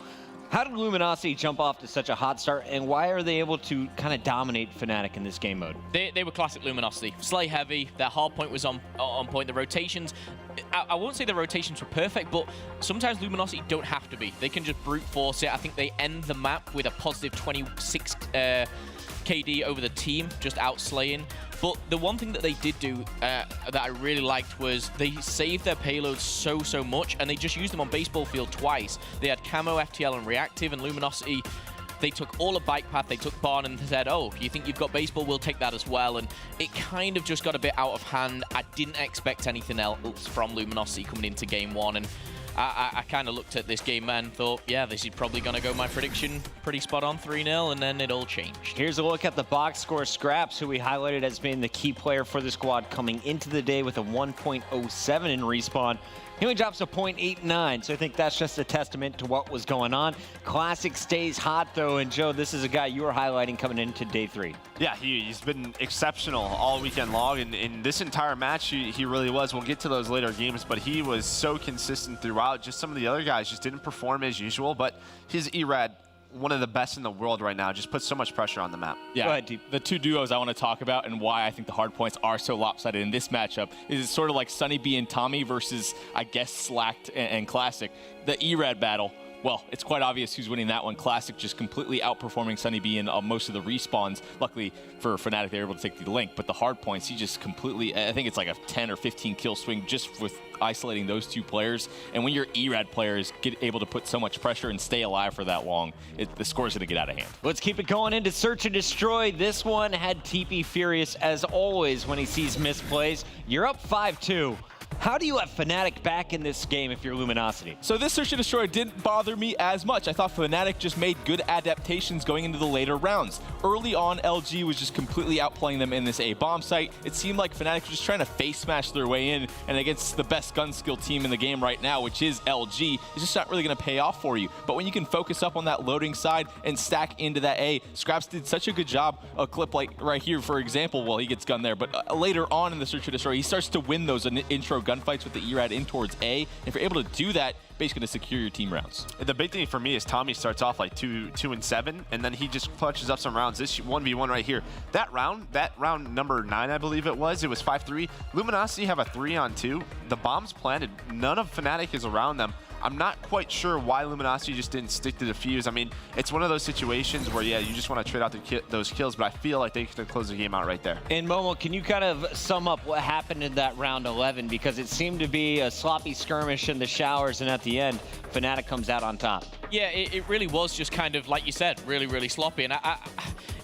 How did Luminosity jump off to such a hot start, and why are they able to kind of dominate Fnatic in this game mode? They were classic Luminosity. Slay heavy, their hard point was on point. The rotations, I won't say the rotations were perfect, but sometimes Luminosity don't have to be. They can just brute force it. I think they end the map with a positive 26 KD over the team, just outslaying. But the one thing that they did do that I really liked was they saved their payloads so much, and they just used them on baseball field twice. They had Camo, FTL, and Reactive, and Luminosity, they took all of Bike Path, they took Barn, and said, oh, you think you've got baseball, we'll take that as well. And it kind of just got a bit out of hand. I didn't expect anything else from Luminosity coming into game one, and I kind of looked at this game and thought, yeah, this is probably going to go my prediction pretty spot on, 3-0, and then it all changed. Here's a look at the box score. Scraps, who we highlighted as being the key player for the squad, coming into the day with a 1.07 in respawn. He only drops a 0.89, so I think that's just a testament to what was going on. Classic stays hot, though, and Joe, this is a guy you were highlighting coming into day 3. Yeah, he's been exceptional all weekend long, and in this entire match, he really was. We'll get to those later games, but he was so consistent throughout. Just some of the other guys just didn't perform as usual, but his ERAD, one of the best in the world right now, just puts so much pressure on the map. Yeah, go ahead, Deep. The two duos I want to talk about and why I think the hard points are so lopsided in this matchup is it's sort of like Sunny B and Tommy versus, I guess, Slacked and Classic. The ERAD battle, well, it's quite obvious who's winning that one. Classic just completely outperforming Sunny B in most of the respawns. Luckily for Fnatic, they were able to take the link, but the hard points, he just completely, I think it's like a 10 or 15 kill swing just with isolating those two players. And when your ERAD players get able to put so much pressure and stay alive for that long, the score's going to get out of hand. Let's keep it going into Search and Destroy. This one had TP furious as always when he sees misplays. You're up 5-2. How do you have Fnatic back in this game if you're Luminosity? So this Search and Destroy didn't bother me as much. I thought Fnatic just made good adaptations going into the later rounds. Early on, LG was just completely outplaying them in this A bomb site. It seemed like Fnatic was just trying to face smash their way in, and against the best gun skill team in the game right now, which is LG, it's just not really going to pay off for you. But when you can focus up on that loading side and stack into that A, Scraps did such a good job. A clip like right here, for example, well, he gets gunned there, but later on in the Search and Destroy, he starts to win those intro gunfights with the ERAD in towards A. And if you're able to do that, basically to secure your team rounds. The big thing for me is Tommy starts off like 2-7, and then he just clutches up some rounds. This 1v1 right here, that round number 9, I believe it was 5-3. Luminosity have a 3-on-2. The bomb's planted. None of Fnatic is around them. I'm not quite sure why Luminosity just didn't stick to the fuse. I mean, it's one of those situations where, yeah, you just want to trade out those kills, but I feel like they could close the game out right there. And Momo, can you kind of sum up what happened in that round 11? Because it seemed to be a sloppy skirmish in the showers, and at the end, Fnatic comes out on top. Yeah, it really was just kind of, like you said, really sloppy. And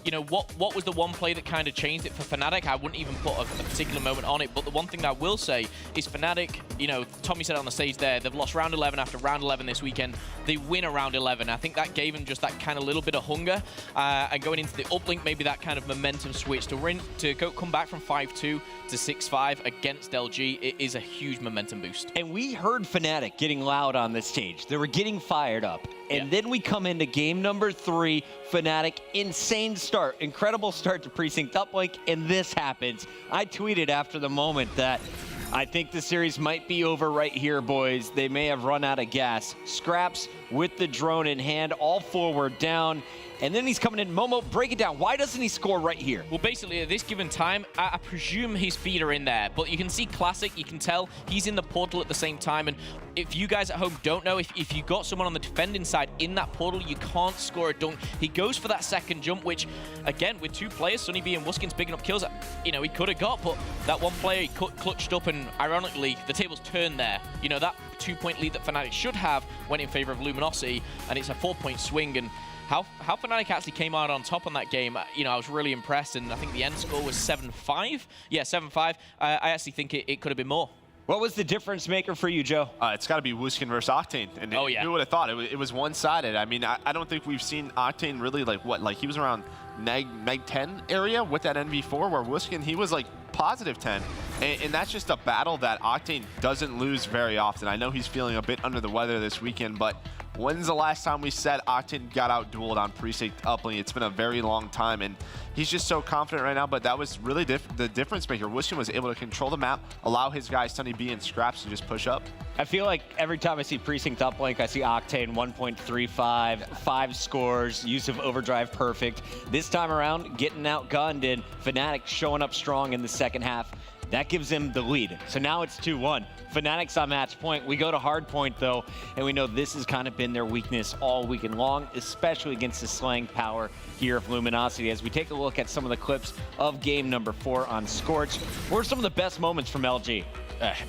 you know, what was the one play that kind of changed it for Fnatic? I wouldn't even put a particular moment on it, but the one thing that I will say is Fnatic, you know, Tommy said on the stage there, they've lost round 11 after round 11 this weekend. They win a round 11. I think that gave them just that kind of little bit of hunger. And going into the uplink, maybe that kind of momentum switch to come back from 5-2 to 6-5 against LG, it is a huge momentum boost. And we heard Fnatic getting loud on this stage. They were getting fired up. And then we come into game number 3, Fnatic, insane start, incredible start to Precinct Uplink, and this happens. I tweeted after the moment that I think the series might be over right here, boys. They may have run out of gas. Scraps with the drone in hand, all forward down. And then he's coming in. Momo, break it down. Why doesn't he score right here? Well, basically, at this given time, I presume his feet are in there. But you can see Classic, you can tell he's in the portal at the same time. And if you guys at home don't know, if you got someone on the defending side in that portal, you can't score a dunk. He goes for that second jump, which, again, with 2 players, Sunny B and Wuskin's picking up kills, you know, he could have got. But that one player, he clutched up, and ironically, the tables turned there. You know, that 2-point lead that Fnatic should have went in favor of Luminosity, and it's a 4-point swing. And how Fnatic actually came out on top on that game, you know, I was really impressed, and I think the end score was 7-5. Yeah, 7-5. I actually think it could have been more. What was the difference maker for you, Joe? It's got to be Wuskin versus Octane. And who would have thought? It was one-sided. I mean, I don't think we've seen Octane really, like he was around neg 10 area with that NV4, where Wuskin, he was like positive 10. And that's just a battle that Octane doesn't lose very often. I know he's feeling a bit under the weather this weekend, but When's the last time we said Octane got out-dueled on Precinct uplink? It's been a very long time, and he's just so confident right now, but that was really the difference maker. Wushin was able to control the map, allow his guy Sunny B and Scraps to just push up. I feel like every time I see Precinct uplink, I see Octane 1.35, 5 scores, use of overdrive perfect. This time around, getting outgunned, and Fnatic showing up strong in the second half. That gives him the lead. So now it's 2-1. Fnatic's on match point. We go to hard point, though, and we know this has kind of been their weakness all weekend long, especially against the slaying power here of Luminosity. As we take a look at some of the clips of game number 4 on Scorch, what are some of the best moments from LG?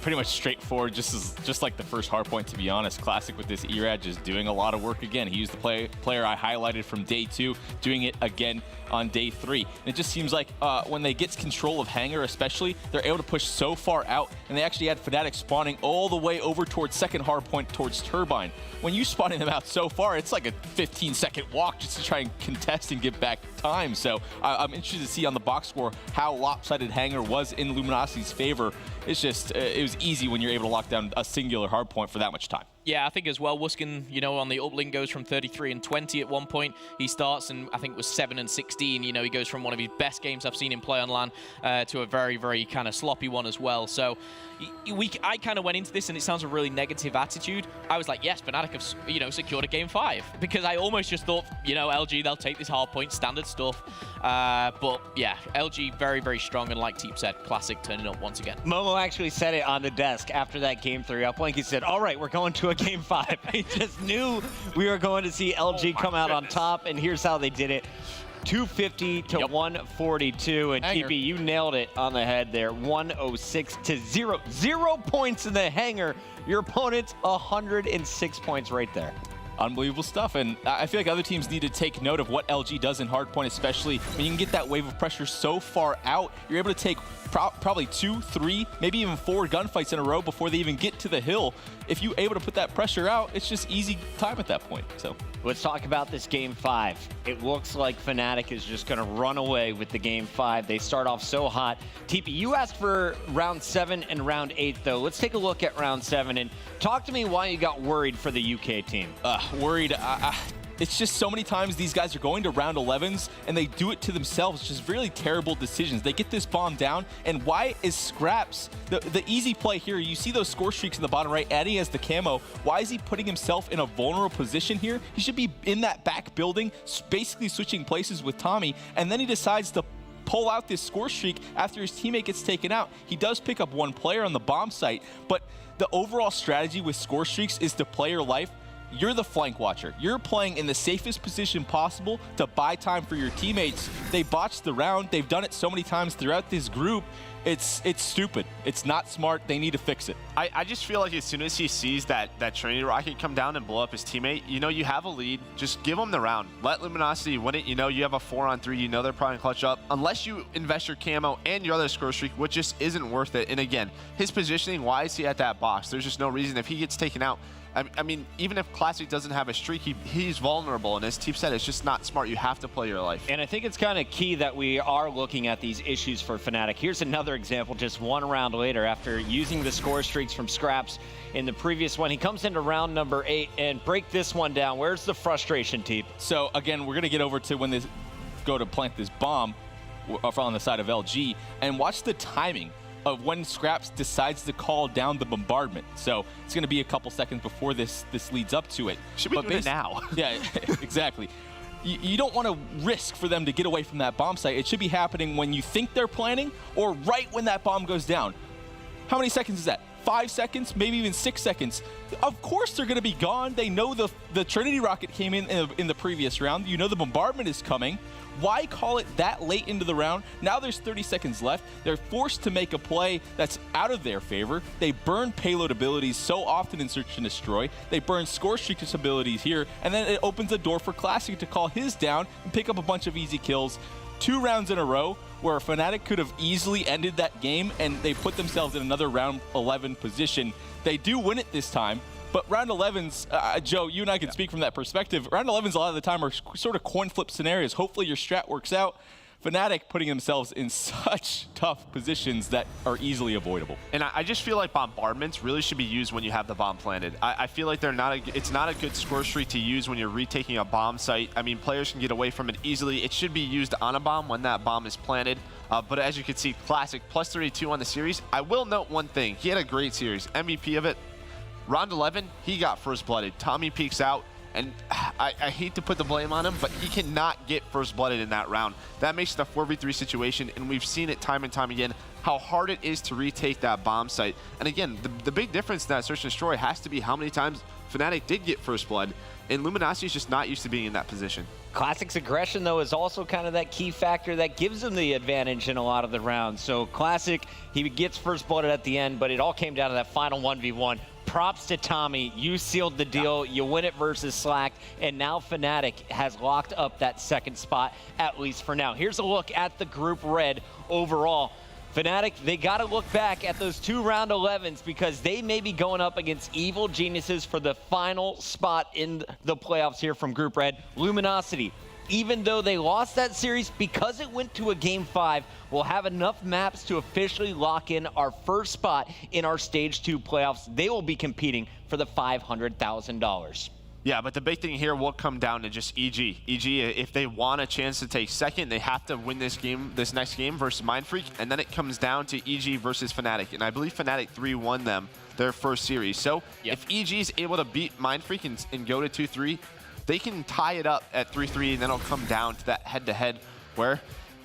Pretty much straightforward, just like the first hard point, to be honest. Classic with this Erad, just doing a lot of work again. He used the player I highlighted from day 2, doing it again on day 3. And it just seems like when they get control of Hangar especially, they're able to push so far out, and they actually had Fnatic spawning all the way over towards second hard point towards Turbine. When you spawning them out so far, it's like a 15-second walk just to try and contest and get back time. So I'm interested to see on the box score how lopsided Hangar was in Luminosity's favor. It's just, it was easy when you're able to lock down a singular hard point for that much time. Yeah, I think as well, Wuskin, you know, on the uplink goes from 33 and 20 at one point. He starts and I think was 7 and 16. You know, he goes from one of his best games I've seen him play on LAN to a very, very kind of sloppy one as well. So I kind of went into this and it sounds a really negative attitude. I was like, yes, Fnatic have, you know, secured a game 5 because I almost just thought, you know, LG, they'll take this hard point, standard stuff. But yeah, LG very, very strong, and like Teep said, classic turning up once again. Momo actually said it on the desk after that game 3 uplink. He said, all right, we're going to a game 5. He just knew we were going to see LG come out on top, and here's how they did it. 250 to 142, and TP, you nailed it on the head there. 106 to 0. 0 points in the Hangar. Your opponent's 106 points right there. Unbelievable stuff, and I feel like other teams need to take note of what LG does in hardpoint, especially when you can get that wave of pressure so far out. You're able to take probably 2, 3, maybe even 4 gunfights in a row before they even get to the hill. If you're able to put that pressure out, it's just easy time at that point. So let's talk about this game 5. It looks like Fnatic is just going to run away with the game 5. They start off so hot. TP, you asked for round 7 and round 8, though. Let's take a look at round 7 and talk to me why you got worried for the UK team. Worried. It's just so many times these guys are going to round 11s and they do it to themselves. Just really terrible decisions. They get this bomb down, and why is Scraps the easy play here? You see those score streaks in the bottom right. Eddie has the camo. Why is he putting himself in a vulnerable position here? He should be in that back building, basically switching places with Tommy, and then he decides to pull out this score streak after his teammate gets taken out. He does pick up 1 player on the bomb site, but the overall strategy with score streaks is to play your life. You're the flank watcher. You're playing in the safest position possible to buy time for your teammates. They botched the round. They've done it so many times throughout this group. It's stupid. It's not smart. They need to fix it. I just feel like as soon as he sees that Trinity Rocket come down and blow up his teammate, you know, you have a lead. Just give him the round. Let Luminosity win it. You know, you have a 4-on-3. You know they're probably clutch up. Unless you invest your camo and your other score streak, which just isn't worth it. And again, his positioning, why is he at that box? There's just no reason. If he gets taken out, I mean, even if Classic doesn't have a streak, he's vulnerable. And as Teep said, it's just not smart. You have to play your life. And I think it's kind of key that we are looking at these issues for Fnatic. Here's another example just 1 round later after using the score streaks from Scraps in the previous one. He comes into round number 8 and break this one down. Where's the frustration, Teep? So, again, we're going to get over to when they go to plant this bomb on the side of LG, and watch the timing of when Scraps decides to call down the bombardment. So it's going to be a couple seconds before this leads up to it. Should be doing it now. Yeah, exactly. You don't want to risk for them to get away from that bomb site. It should be happening when you think they're planning or right when that bomb goes down. How many seconds is that? 5 seconds, maybe even 6 seconds. Of course they're going to be gone. They know the Trinity Rocket came in the previous round. You know the bombardment is coming. Why call it that late into the round? Now there's 30 seconds left. They're forced to make a play that's out of their favor. They burn payload abilities so often in Search and Destroy. They burn score streak abilities here, and then it opens the door for Classic to call his down and pick up a bunch of easy kills. 2 rounds in a row where Fnatic could have easily ended that game, and they put themselves in another round 11 position. They do win it this time. But round 11s, Joe, you and I can speak from that perspective. Round 11s a lot of the time are sort of coin flip scenarios. Hopefully your strat works out. Fnatic putting themselves in such tough positions that are easily avoidable. And I just feel like bombardments really should be used when you have the bomb planted. I feel like it's not a good score streak to use when you're retaking a bomb site. I mean, players can get away from it easily. It should be used on a bomb when that bomb is planted. But as you can see, Classic plus 32 on the series. I will note one thing. He had a great series. MVP of it. Round 11, he got first blooded. Tommy peeks out. And I hate to put the blame on him, but he cannot get first blooded in that round. That makes it a 4v3 situation, and we've seen it time and time again, how hard it is to retake that bomb site. And again, the big difference in that search and destroy has to be how many times Fnatic did get first blood, and Luminosity is just not used to being in that position. Classic's aggression, though, is also kind of that key factor that gives him the advantage in a lot of the rounds. So Classic, he gets first blooded at the end, but it all came down to that final 1v1. Props to Tommy. You sealed the deal. You win it versus Slack, and now Fnatic has locked up that second spot, at least for now. Here's a look at the Group Red overall. Fnatic, they got to look back at those 2 round 11s because they may be going up against Evil Geniuses for the final spot in the playoffs here from Group Red. Luminosity, even though they lost that series, because it went to a Game 5, we'll have enough maps to officially lock in our first spot in our Stage 2 playoffs. They will be competing for the $500,000. Yeah, but the big thing here will come down to just EG. EG, if they want a chance to take second, they have to win this next game versus Mindfreak, and then it comes down to EG versus Fnatic. And I believe Fnatic 3-1 them their first series. So if EG is able to beat Mindfreak and go to 2-3, they can tie it up at 3-3, and then it'll come down to that head-to-head where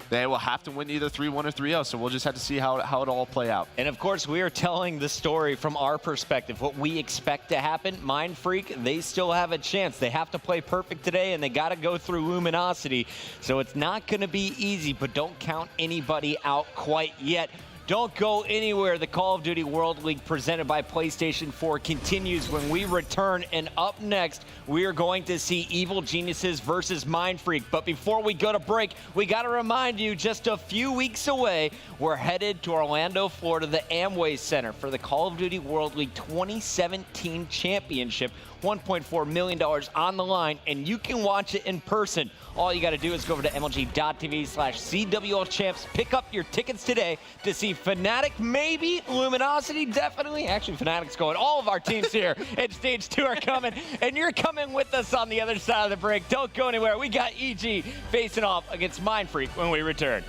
they will have to win either 3-1 or 3-0. So we'll just have to see how it all play out. And of course, we are telling the story from our perspective, what we expect to happen. Mindfreak, they still have a chance. They have to play perfect today, and they got to go through Luminosity. So it's not going to be easy, but don't count anybody out quite yet. Don't go anywhere. The Call of Duty World League presented by PlayStation 4 continues when we return. And up next, we are going to see Evil Geniuses versus Mindfreak. But before we go to break, we got to remind you, just a few weeks away, we're headed to Orlando, Florida, the Amway Center for the Call of Duty World League 2017 Championship. $1.4 million on the line, and you can watch it in person. All you got to do is go over to MLG.tv/CWL Champs. Pick up your tickets today to see Fnatic, maybe Luminosity, definitely. Actually, Fnatic's going. All of our teams here at Stage 2 are coming, and you're coming with us on the other side of the break. Don't go anywhere. We got EG facing off against Mindfreak when we return.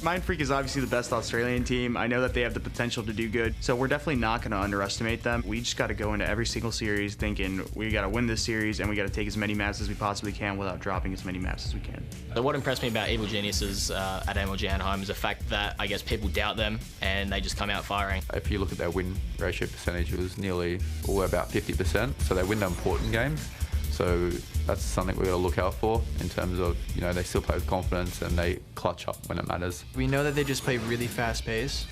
Mindfreak is obviously the best Australian team. I know that they have the potential to do good, so we're definitely not going to underestimate them. We just got to go into every single series thinking we got to win this series and we got to take as many maps as we possibly can without dropping as many maps as we can. So what impressed me about Evil Geniuses at MLG Anaheim is the fact that I guess people doubt them and they just come out firing. If you look at their win ratio percentage, it was nearly about 50%, so they win the important games. So that's something we've got to look out for in terms of, they still play with confidence and they clutch up when it matters. We know that they just play really fast pace,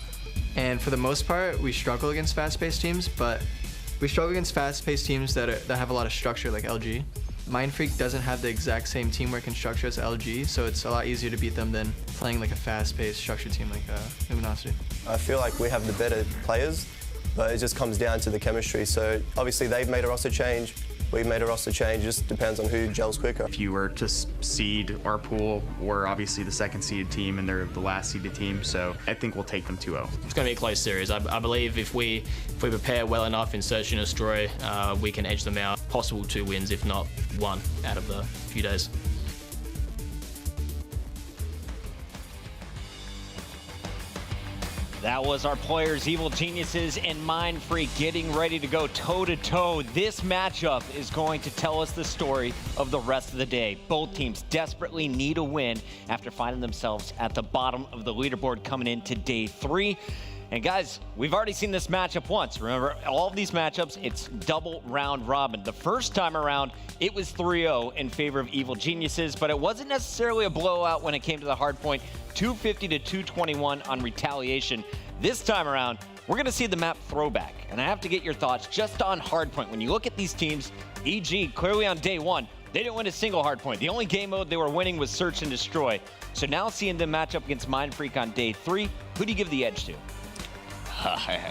and for the most part, we struggle against fast-paced teams, but we struggle against fast-paced teams that have a lot of structure like LG. Mindfreak doesn't have the exact same teamwork and structure as LG, so it's a lot easier to beat them than playing like a fast-paced structured team like Luminosity. I feel like we have the better players, but it just comes down to the chemistry. So obviously they've made a roster change. We've made a roster change, just depends on who gels quicker. If you were to seed our pool, we're obviously the second seeded team and they're the last seeded team, so I think we'll take them 2-0. It's going to be a close series. I believe if we prepare well enough in Search and Destroy, we can edge them out. Possible 2 wins, if not 1 out of the few days. That was our players, Evil Geniuses and Mindfreak, getting ready to go toe-to-toe. This matchup is going to tell us the story of the rest of the day. Both teams desperately need a win after finding themselves at the bottom of the leaderboard coming into day 3. And guys, we've already seen this matchup once. Remember, all of these matchups, it's double round robin. The first time around, it was 3-0 in favor of Evil Geniuses, but it wasn't necessarily a blowout when it came to the hard point. 250 to 221 on retaliation. This time around, we're going to see the map throwback. And I have to get your thoughts just on hardpoint. When you look at these teams, EG, clearly on day 1, they didn't win a single hardpoint. The only game mode they were winning was Search and Destroy. So now seeing them match up against Mindfreak on day 3, who do you give the edge to?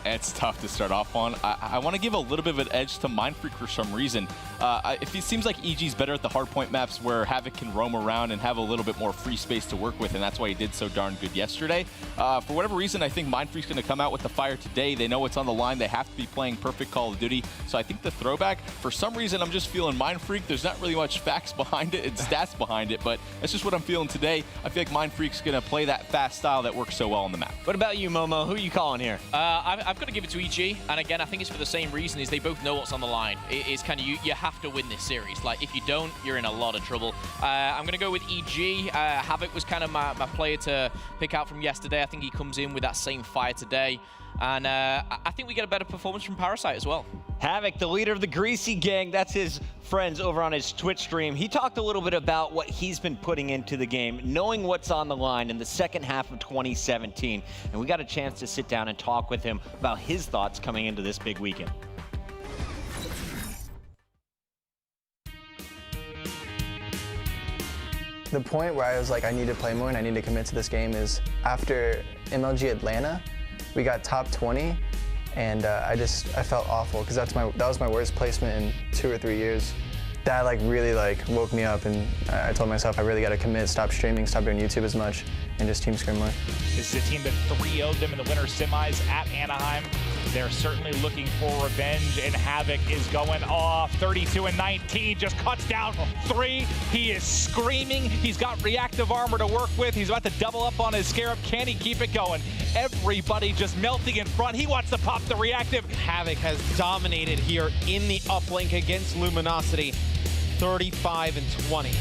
It's tough to start off on. I want to give a little bit of an edge to Mindfreak for some reason. If it seems like EG's better at the hardpoint maps where Havoc can roam around and have a little bit more free space to work with, and that's why he did so darn good yesterday. For whatever reason, I think Mindfreak's going to come out with the fire today. They know what's on the line. They have to be playing perfect Call of Duty. So I think the throwback, for some reason, I'm just feeling Mindfreak. There's not really much facts behind it and stats behind it, but that's just what I'm feeling today. I feel like Mindfreak's going to play that fast style that works so well on the map. What about you, Momo? Who are you calling here? I've got to give it to EG, and again, I think it's for the same reason, is they both know what's on the line. It's kind of, you have to win this series. Like, if you don't, you're in a lot of trouble. I'm going to go with EG. Havoc was kind of my player to pick out from yesterday. I think he comes in with that same fire today. And I think we get a better performance from Parasite as well. Havoc, the leader of the Greasy Gang, that's his friends over on his Twitch stream. He talked a little bit about what he's been putting into the game, knowing what's on the line in the second half of 2017. And we got a chance to sit down and talk with him about his thoughts coming into this big weekend. The point where I was like, I need to play more and I need to commit to this game is after MLG Atlanta, we got top 20. And I felt awful because that was my worst placement in 2 or 3 years. That really woke me up, and I told myself I really got to commit, stop streaming, stop doing YouTube as much, and just team scrim more. This is a team that 3-0'd them in the winter semis at Anaheim. They're certainly looking for revenge, and Havoc is going off. 32-19, just cuts down 3. He is screaming. He's got reactive armor to work with. He's about to double up on his Scarab. Can he keep it going? Everybody just melting in front. He wants to pop the reactive. Havoc has dominated here in the uplink against Luminosity, 35-20.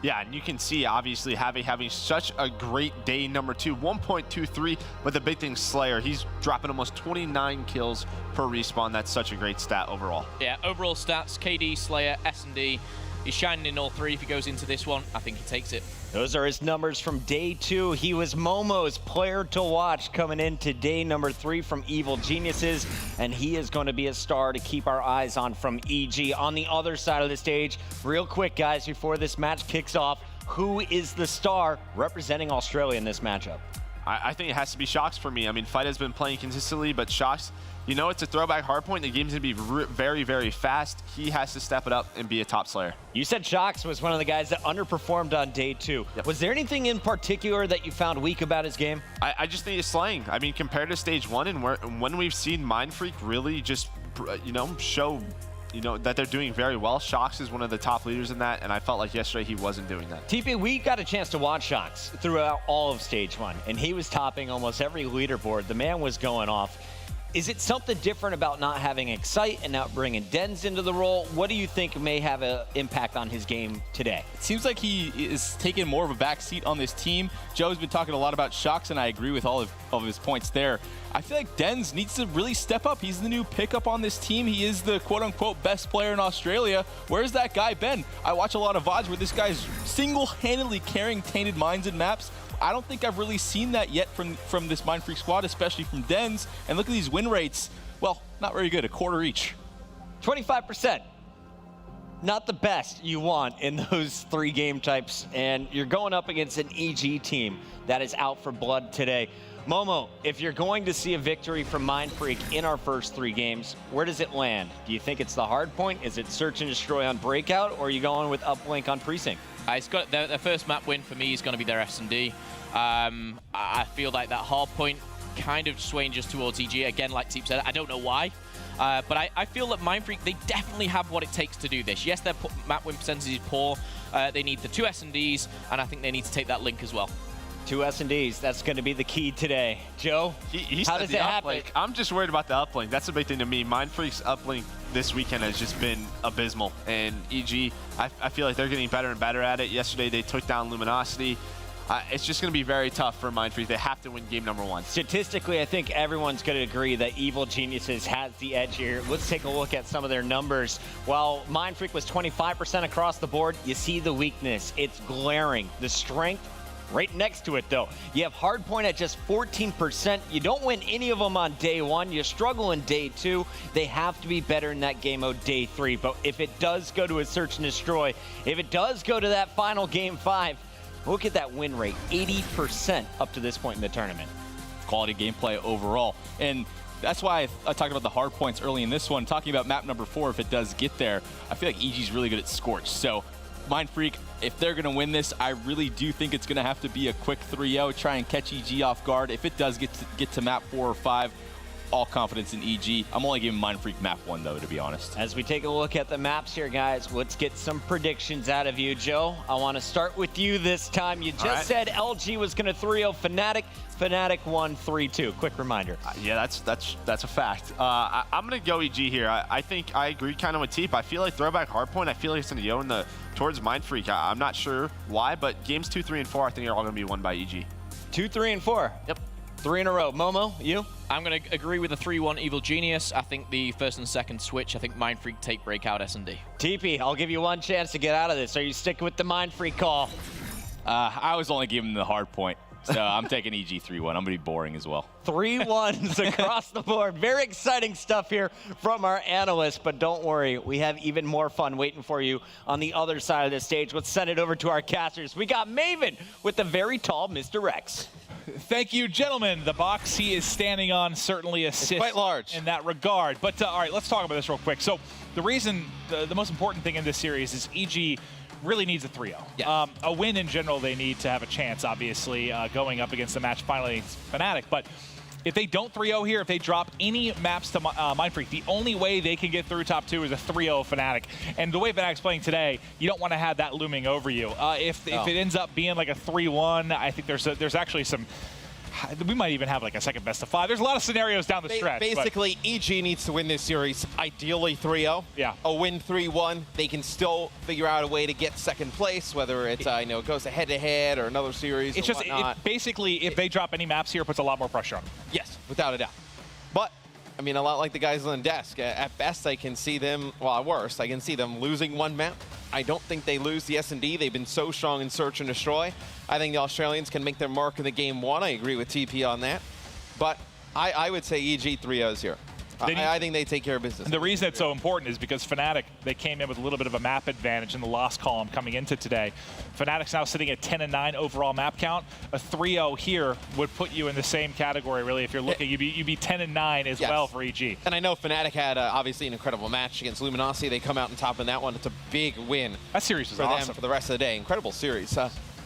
Yeah, and you can see, obviously, having such a great day number 2, 1.23, but the big thing, Slayer, he's dropping almost 29 kills per respawn. That's such a great stat overall. Yeah, overall stats, KD, Slayer, S&D. He's shining in all 3. If he goes into this one, I think he takes it. Those are his numbers from day 2. He was Momo's player to watch coming into day number 3 from Evil Geniuses, and he is going to be a star to keep our eyes on from EG. On the other side of the stage, real quick, guys, before this match kicks off, who is the star representing Australia in this matchup? I think it has to be Shox for me. I mean, Fight has been playing consistently, but Shox, you know, it's a throwback hardpoint. The game's going to be very, very fast. He has to step it up and be a top Slayer. You said Shox was one of the guys that underperformed on day 2. Yep. Was there anything in particular that you found weak about his game? I just think his slaying. I mean, compared to stage 1 and when we've seen Mindfreak really just, you know, show that they're doing very well. Shox is one of the top leaders in that, and I felt like yesterday he wasn't doing that. TP, we got a chance to watch Shox throughout all of Stage 1, and he was topping almost every leaderboard. The man was going off. Is it something different about not having Excite and not bringing Dens into the role? What do you think may have an impact on his game today? It seems like he is taking more of a back seat on this team. Joe's been talking a lot about Shox, and I agree with all of his points there. I feel like Dens needs to really step up. He's the new pickup on this team. He is the quote-unquote best player in Australia. Where's that guy been? I watch a lot of VODs where this guy's single-handedly carrying Tainted Minds and maps. I don't think I've really seen that yet from this Mind Freak squad, especially from Dens. And look at these win rates. Well, not very good, a quarter each. 25%. Not the best you want in those 3 game types. And you're going up against an EG team that is out for blood today. Momo, if you're going to see a victory from Mind Freak in our first 3 games, where does it land? Do you think it's the hard point? Is it search and destroy on breakout, or are you going with uplink on precinct? It's got their first map win for me is going to be their S&D. I feel like that hard point kind of swaying just towards EG. Again, like Teep said, I don't know why. But I feel that Mind Freak, they definitely have what it takes to do this. Yes, their map win percentage is poor. They need the 2 S&Ds, and I think they need to take that link as well. 2 S&Ds, that's going to be the key today. Joe, how does it happen? I'm just worried about the uplink. That's the big thing to me. Mind Freak's uplink this weekend has just been abysmal. And EG, I feel like they're getting better and better at it. Yesterday, they took down Luminosity. It's just going to be very tough for Mind Freak. They have to win game number 1. Statistically, I think everyone's going to agree that Evil Geniuses has the edge here. Let's take a look at some of their numbers. While Mind Freak was 25% across the board, you see the weakness. It's glaring. The strength right next to it, though. You have Hardpoint at just 14%. You don't win any of them on day 1. You struggle in day 2. They have to be better in that game mode day 3. But if it does go to a search and destroy, if it does go to that final game 5, look at that win rate, 80% up to this point in the tournament. Quality gameplay overall. And that's why I talked about the hard points early in this one. Talking about map number 4, if it does get there, I feel like EG's really good at Scorch. So Mind Freak, if they're going to win this, I really do think it's going to have to be a quick 3-0, try and catch EG off guard. If it does get to map 4 or 5, all confidence in EG. I'm only giving Mind Freak map 1, though, to be honest. As we take a look at the maps here, guys, let's get some predictions out of you. Joe, I want to start with you this time. You just said LG was going to 3-0 Fnatic. Fnatic won 3-2. Quick reminder. Yeah, that's a fact. I'm going to go EG here. I think I agree kind of with Teep. I feel like throwback hardpoint, I feel like it's going to go towards Mind Freak. I'm not sure why, but games 2, 3, and 4, I think are all going to be won by EG. 2, 3, and 4. Yep. 3 in a row. Momo, you? I'm going to agree with the 3-1 Evil Genius. I think the first and second switch, I think Mind Freak take breakout S&D. TP, I'll give you one chance to get out of this. Are you sticking with the Mind Freak call? I was only giving the hard point. So I'm taking EG 3-1. I'm going to be boring as well. 3-1s across the board. Very exciting stuff here from our analysts, but don't worry, we have even more fun waiting for you on the other side of the stage. Let's send it over to our casters. We got Maven with the very tall Mr. Rex. Thank you, gentlemen. The box he is standing on certainly assists quite large in that regard. But all right, let's talk about this real quick. So the reason, the most important thing in this series is EG really needs a 3-0. Yes. A win in general, they need to have a chance, obviously, going up against the match finally against Fnatic. But if they don't 3-0 here, if they drop any maps to Mind Freak, the only way they can get through top 2 is a 3-0 Fnatic. And the way Fnatic's playing today, you don't want to have that looming over you. If it ends up being like a 3-1, I think there's actually some... We might even have like a second best of 5. There's a lot of scenarios down the stretch. Basically, EG needs to win this series, ideally 3-0. Yeah. A win 3-1. They can still figure out a way to get second place, whether it's it goes to head-to-head or another series. It's just basically if they drop any maps here, it puts a lot more pressure on them. Yes, without a doubt. But I mean, a lot like the guys on the desk. At best, I can see them. Well, at worst, I can see them losing one map. I don't think they lose the S&D. They've been so strong in search and destroy. I think the Australians can make their mark in the game 1. I agree with TP on that. But I would say EG 3-0s here. I think they take care of business. And the reason it's so important is because Fnatic, they came in with a little bit of a map advantage in the loss column coming into today. Fnatic's now sitting at 10-9 overall map count. A 3-0 here would put you in the same category, really. If you're looking, you'd be 10-9 as well for EG. And I know Fnatic had obviously an incredible match against Luminosity. They come out on top in that one. It's a big win. That series was for awesome them for the rest of the day. Incredible series.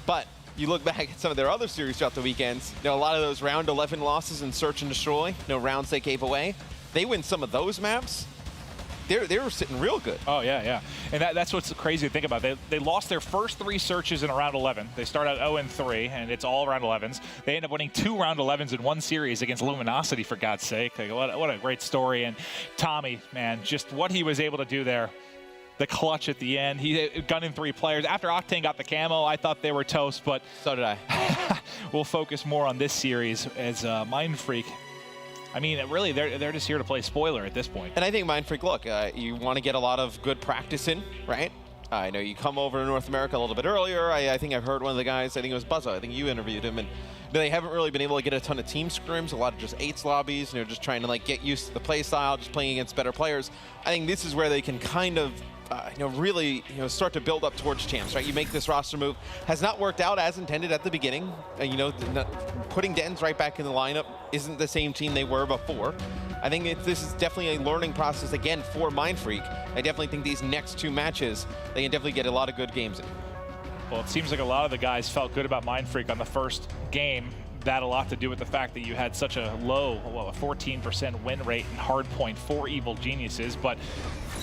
But you look back at some of their other series throughout the weekends. A lot of those round 11 losses in search and destroy. Rounds they gave away. They win some of those maps. they were sitting real good. Oh, yeah. And that's what's crazy to think about. They lost their first 3 searches in a round 11. They start out 0-3, and it's all round 11s. They end up winning 2 round 11s in 1 series against Luminosity, for God's sake. Like, what a great story. And Tommy, man, just what he was able to do there. The clutch at the end. He gunned in 3 players. After Octane got the camo, I thought they were toast, but so did I. We'll focus more on this series as Mind Freak. I mean, really, they're just here to play spoiler at this point. And I think Mind Freak, look, you want to get a lot of good practice in, right? I know you come over to North America a little bit earlier. I think I've heard one of the guys, I think it was Buzzo, I think you interviewed him, and they haven't really been able to get a ton of team scrims, a lot of just 8s lobbies, and they're just trying to like get used to the play style, just playing against better players. I think this is where they can kind of really start to build up towards champs, right? You make this roster move. Has not worked out as intended at the beginning. Putting Dens right back in the lineup isn't the same team they were before. I think this is definitely a learning process again for Mind Freak. I definitely think these next 2 matches, they can definitely get a lot of good games in. Well, it seems like a lot of the guys felt good about Mind Freak on the first game. That had a lot to do with the fact that you had such a low, a 14% win rate in hardpoint for Evil Geniuses, but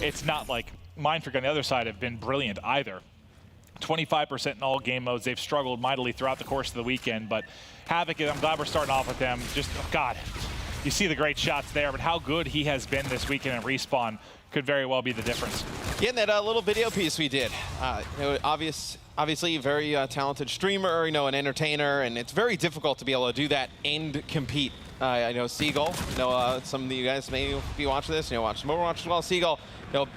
it's not like Mind Freak on the other side have been brilliant either. 25% in all game modes. They've struggled mightily throughout the course of the weekend, but Havoc, I'm glad we're starting off with them. Just, oh God, you see the great shots there, but how good he has been this weekend in Respawn could very well be the difference. Yeah, in that little video piece we did, obviously a very talented streamer, an entertainer, and it's very difficult to be able to do that and compete. I know Seagull, some of you guys may be watching this, watch some Overwatch as well. Seagull,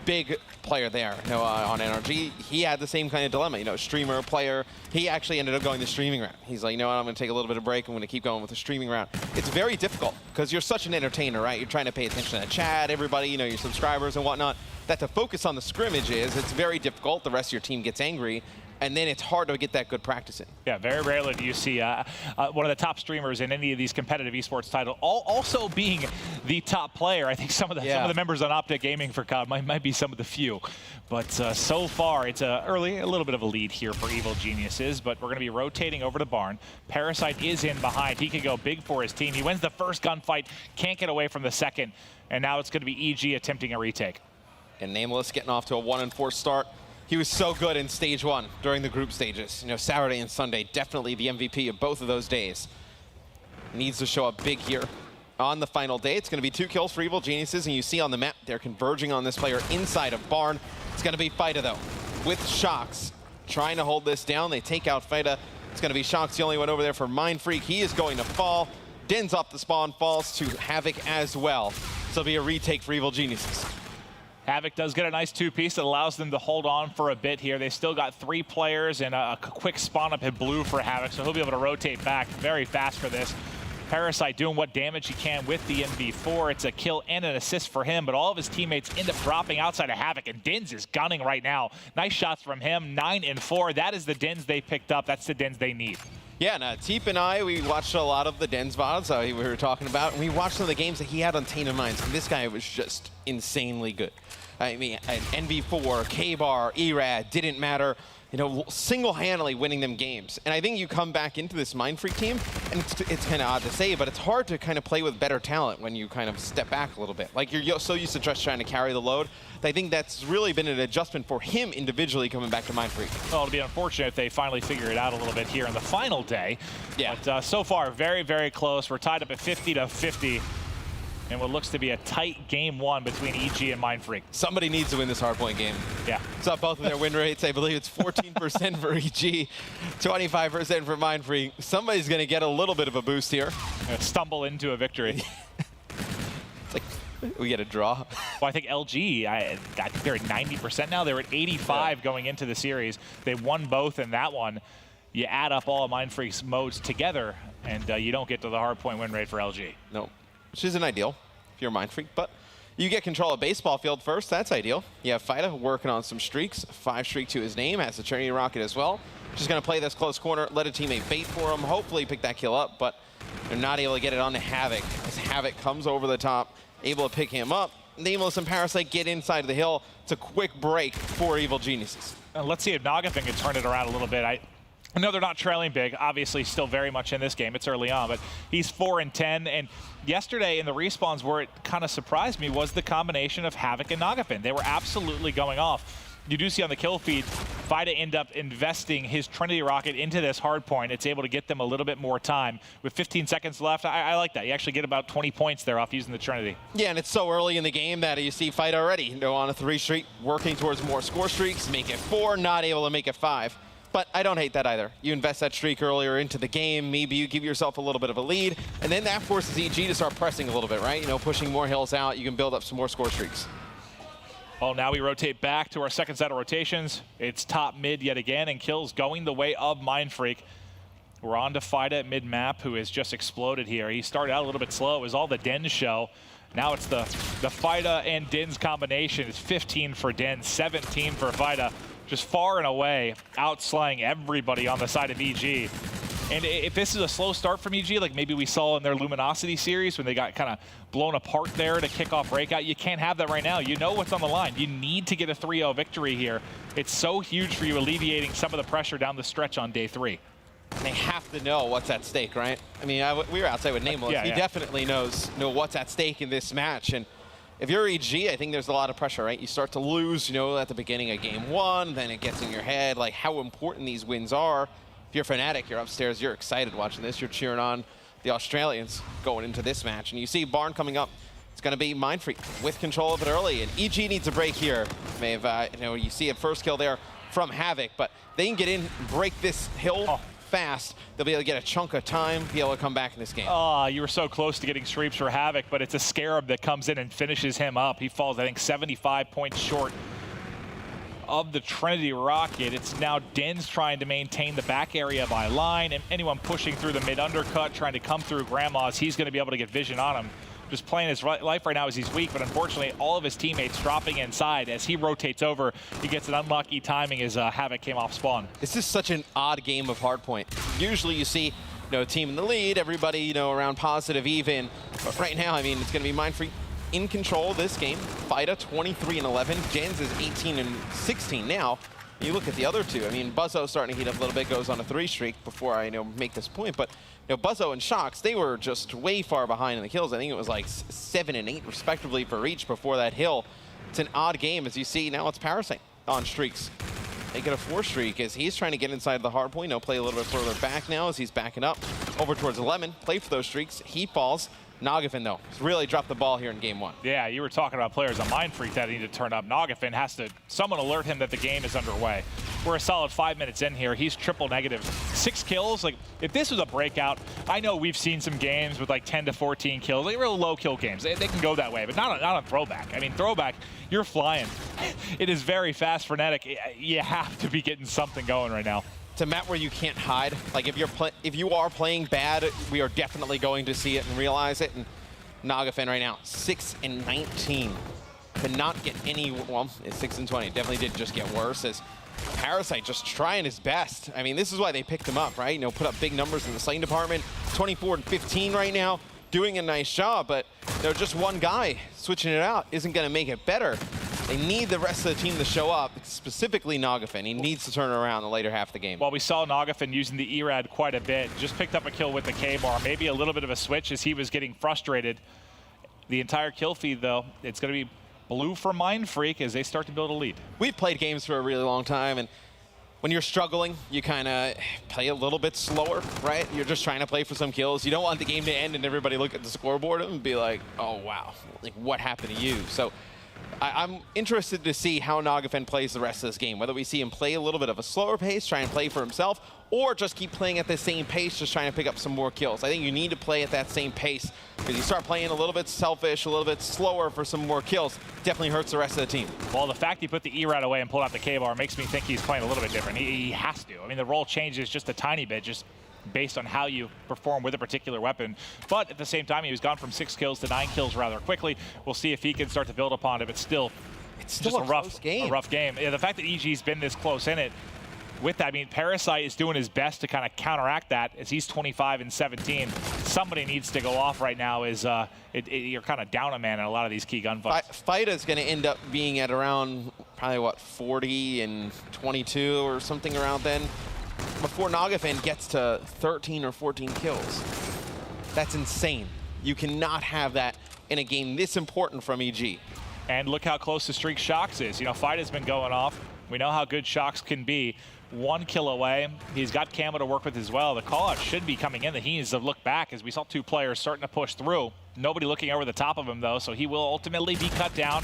big player there, on NRG. He had the same kind of dilemma, streamer, player. He actually ended up going the streaming route. He's like, you know what, I'm going to take a little bit of break. I'm going to keep going with the streaming route. It's very difficult because you're such an entertainer, right? You're trying to pay attention to chat, everybody, your subscribers and whatnot. That to focus on the scrimmages, it's very difficult. The rest of your team gets angry. And then it's hard to get that good practice in. Yeah, very rarely do you see one of the top streamers in any of these competitive esports titles also being the top player. I think some of the members on Optic Gaming for COD might be some of the few. But so far, it's a little bit of a lead here for Evil Geniuses, but we're going to be rotating over to Barn. Parasite is in behind. He could go big for his team. He wins the first gunfight, can't get away from the second, and now it's going to be EG attempting a retake. And Nameless getting off to a 1-4 start. He was so good in stage 1 during the group stages. Saturday and Sunday, definitely the MVP of both of those days. Needs to show up big here on the final day. It's going to be 2 kills for Evil Geniuses, and you see on the map they're converging on this player inside of Barn. It's going to be Fida, though, with Shox trying to hold this down. They take out Fida. It's going to be Shox, the only one over there for Mind Freak. He is going to fall. Den's off the spawn, falls to Havoc as well. So it'll be a retake for Evil Geniuses. Havoc does get a nice 2-piece that allows them to hold on for a bit here. They still got 3 players and a quick spawn up in blue for Havoc, so he'll be able to rotate back very fast for this. Parasite doing what damage he can with the MV4. It's a kill and an assist for him, but all of his teammates end up dropping outside of Havoc, and Dins is gunning right now. Nice shots from him, 9 and 4. That is the Dins they picked up. That's the Dins they need. Yeah, and Teep and I, we watched a lot of the Dens VODs we were talking about, and we watched some of the games that he had on Tainted Minds, and this guy was just insanely good. I mean, NV4, K-Bar, ERAD, didn't matter. Single-handedly winning them games. And I think you come back into this Mind Freak team, and it's kind of odd to say, but it's hard to kind of play with better talent when you kind of step back a little bit. Like, you're so used to just trying to carry the load. I think that's really been an adjustment for him individually coming back to Mind Freak. Well, it'll be unfortunate if they finally figure it out a little bit here in the final day. Yeah. But so far, very, very close. We're tied up at 50-50. And what looks to be a tight game 1 between EG and Mind Freak. Somebody needs to win this hardpoint game. Yeah. Saw both of their win rates. I believe it's 14% for EG, 25% for Mind Freak. Somebody's going to get a little bit of a boost here. Stumble into a victory. It's like, we get a draw. Well, I think LG, I think they're at 90% now. They were at 85 going into the series. They won both in that one. You add up all of Mind Freak's modes together, and you don't get to the hardpoint win rate for LG. No. Which isn't ideal if you're a Mind Freak, but you get control of baseball field first. That's ideal. You have Fida working on some streaks. 5 streak to his name, has the Trinity Rocket as well. Just going to play this close corner, let a teammate bait for him, hopefully pick that kill up, but they're not able to get it on to Havoc as Havoc comes over the top, able to pick him up. Nameless and Parasite get inside of the hill. It's a quick break for Evil Geniuses. Let's see if Nagafin can turn it around a little bit. No, they're not trailing big. Obviously, still very much in this game. It's early on, but he's 4-10. And yesterday in the respawns, where it kind of surprised me was the combination of Havoc and Nagafin. They were absolutely going off. You do see on the kill feed, Vida end up investing his Trinity rocket into this hard point. It's able to get them a little bit more time. With 15 seconds left, I like that. You actually get about 20 points there off using the Trinity. Yeah, and it's so early in the game that you see Vida already, you know, on a 3 streak, working towards more score streaks, make it 4, not able to make it 5. But I don't hate that either. You invest that streak earlier into the game, maybe you give yourself a little bit of a lead, and then that forces EG to start pressing a little bit, right? You know, pushing more hills out, you can build up some more score streaks. Well, now we rotate back to our second set of rotations. It's top mid yet again, and kills going the way of Mindfreak. We're on to Vida at mid-map, who has just exploded here. He started out a little bit slow. It was all the Din show. Now it's the Vida and Din's combination. It's 15 for Din, 17 for Vida. Just far and away outslaying everybody on the side of EG. And if this is a slow start from EG, like maybe we saw in their Luminosity series when they got kind of blown apart there to kick off Breakout, you can't have that right now. You know what's on the line. You need to get a 3-0 victory here. It's so huge for you, alleviating some of the pressure down the stretch on day 3. They have to know what's at stake, right? I mean, we were outside with Nameless. Yeah, he definitely knows what's at stake in this match. And if you're EG, I think there's a lot of pressure, right? You start to lose, you know, at the beginning of game 1, then it gets in your head, like how important these wins are. If you're Fnatic, you're upstairs, you're excited watching this. You're cheering on the Australians going into this match. And you see Barn coming up. It's going to be Mindfreak with control of it early. And EG needs a break here. You see a first kill there from Havoc, but they can get in, break this hill fast. They'll be able to get a chunk of time, be able to come back in this game. You were so close to getting sweeps for Havoc, but it's a Scarab that comes in and finishes him up. He falls, I think, 75 points short of the Trinity rocket. It's now Din's trying to maintain the back area by line, and anyone pushing through the mid undercut, trying to come through Grandma's, he's going to be able to get vision on him. Just playing his life right now as he's weak, but unfortunately all of his teammates dropping inside. As he rotates over, he gets an unlucky timing as Havoc came off spawn. This is such an odd game of Hardpoint. Usually you see, team in the lead, everybody, around positive even, but right now, I mean, it's going to be Mindfreak in control of this game. Vida 23-11, Jens is 18-16 now. You look at the other two. I mean, Buzzo starting to heat up a little bit, goes on a 3 streak before I make this point. But Buzzo and Shox, they were just way far behind in the kills. I think it was like 7 and 8 respectively for each before that hill. It's an odd game, as you see. Now it's Parasite on streaks. They get a 4 streak as he's trying to get inside the hard point. Play a little bit further back now as he's backing up over towards Lemon. Play for those streaks. He falls. Nagafin, though, has really dropped the ball here in game 1. Yeah, you were talking about players on Mindfreak that need to turn up. Nagafin has to, someone alert him that the game is underway. We're a solid 5 minutes in here. He's triple negative. 6 kills. Like, if this was a breakout, I know we've seen some games with like 10 to 14 kills. Like real low kill games. They can go that way, but not on Throwback. I mean, Throwback, you're flying. It is very fast, Fnatic. You have to be getting something going right now. It's a map where you can't hide. Like if you are playing bad, we are definitely going to see it and realize it. And Nagafin right now, 6-19. Cannot get any, well, it's 6-20. Definitely did just get worse as Parasite just trying his best. I mean, this is why they picked him up, right? Put up big numbers in the slaying department. 24-15 right now, doing a nice job, but just one guy switching it out isn't gonna make it better. They need the rest of the team to show up, specifically Nagafin. He needs to turn around the later half of the game. Well, we saw Nagafin using the ERAD quite a bit. Just picked up a kill with the K-bar. Maybe a little bit of a switch as he was getting frustrated. The entire kill feed, though, it's going to be blue for Mindfreak as they start to build a lead. We've played games for a really long time, and when you're struggling, you kind of play a little bit slower, right? You're just trying to play for some kills. You don't want the game to end and everybody look at the scoreboard and be like, oh, wow, like what happened to you? So I'm interested to see how Nagafin plays the rest of this game, whether we see him play a little bit of a slower pace, try and play for himself, or just keep playing at the same pace, just trying to pick up some more kills. I think you need to play at that same pace, because you start playing a little bit selfish, a little bit slower for some more kills, definitely hurts the rest of the team. Well, the fact he put the ERAD away and pulled out the K-bar makes me think he's playing a little bit different. He has to. I mean, the role changes just a tiny bit, just based on how you perform with a particular weapon. But at the same time, he was gone from 6 kills to 9 kills rather quickly. We'll see if he can start to build upon it, but still, it's just a rough game. Yeah, the fact that EG's been this close in it, with that, I mean, Parasite is doing his best to kind of counteract that as he's 25-17. Somebody needs to go off right now as you're kind of down a man in a lot of these key gunfights. Vida's going to end up being at around probably, 40-22 or something around then. before Nagafin gets to 13 or 14 kills. That's insane. You cannot have that in a game this important from EG. And look how close the streak Shox is. You know, fight has been going off. We know how good Shox can be. 1 kill away. He's got Camo to work with as well. The call-out should be coming in. That he needs to look back as we saw 2 players starting to push through. Nobody looking over the top of him, though, so he will ultimately be cut down.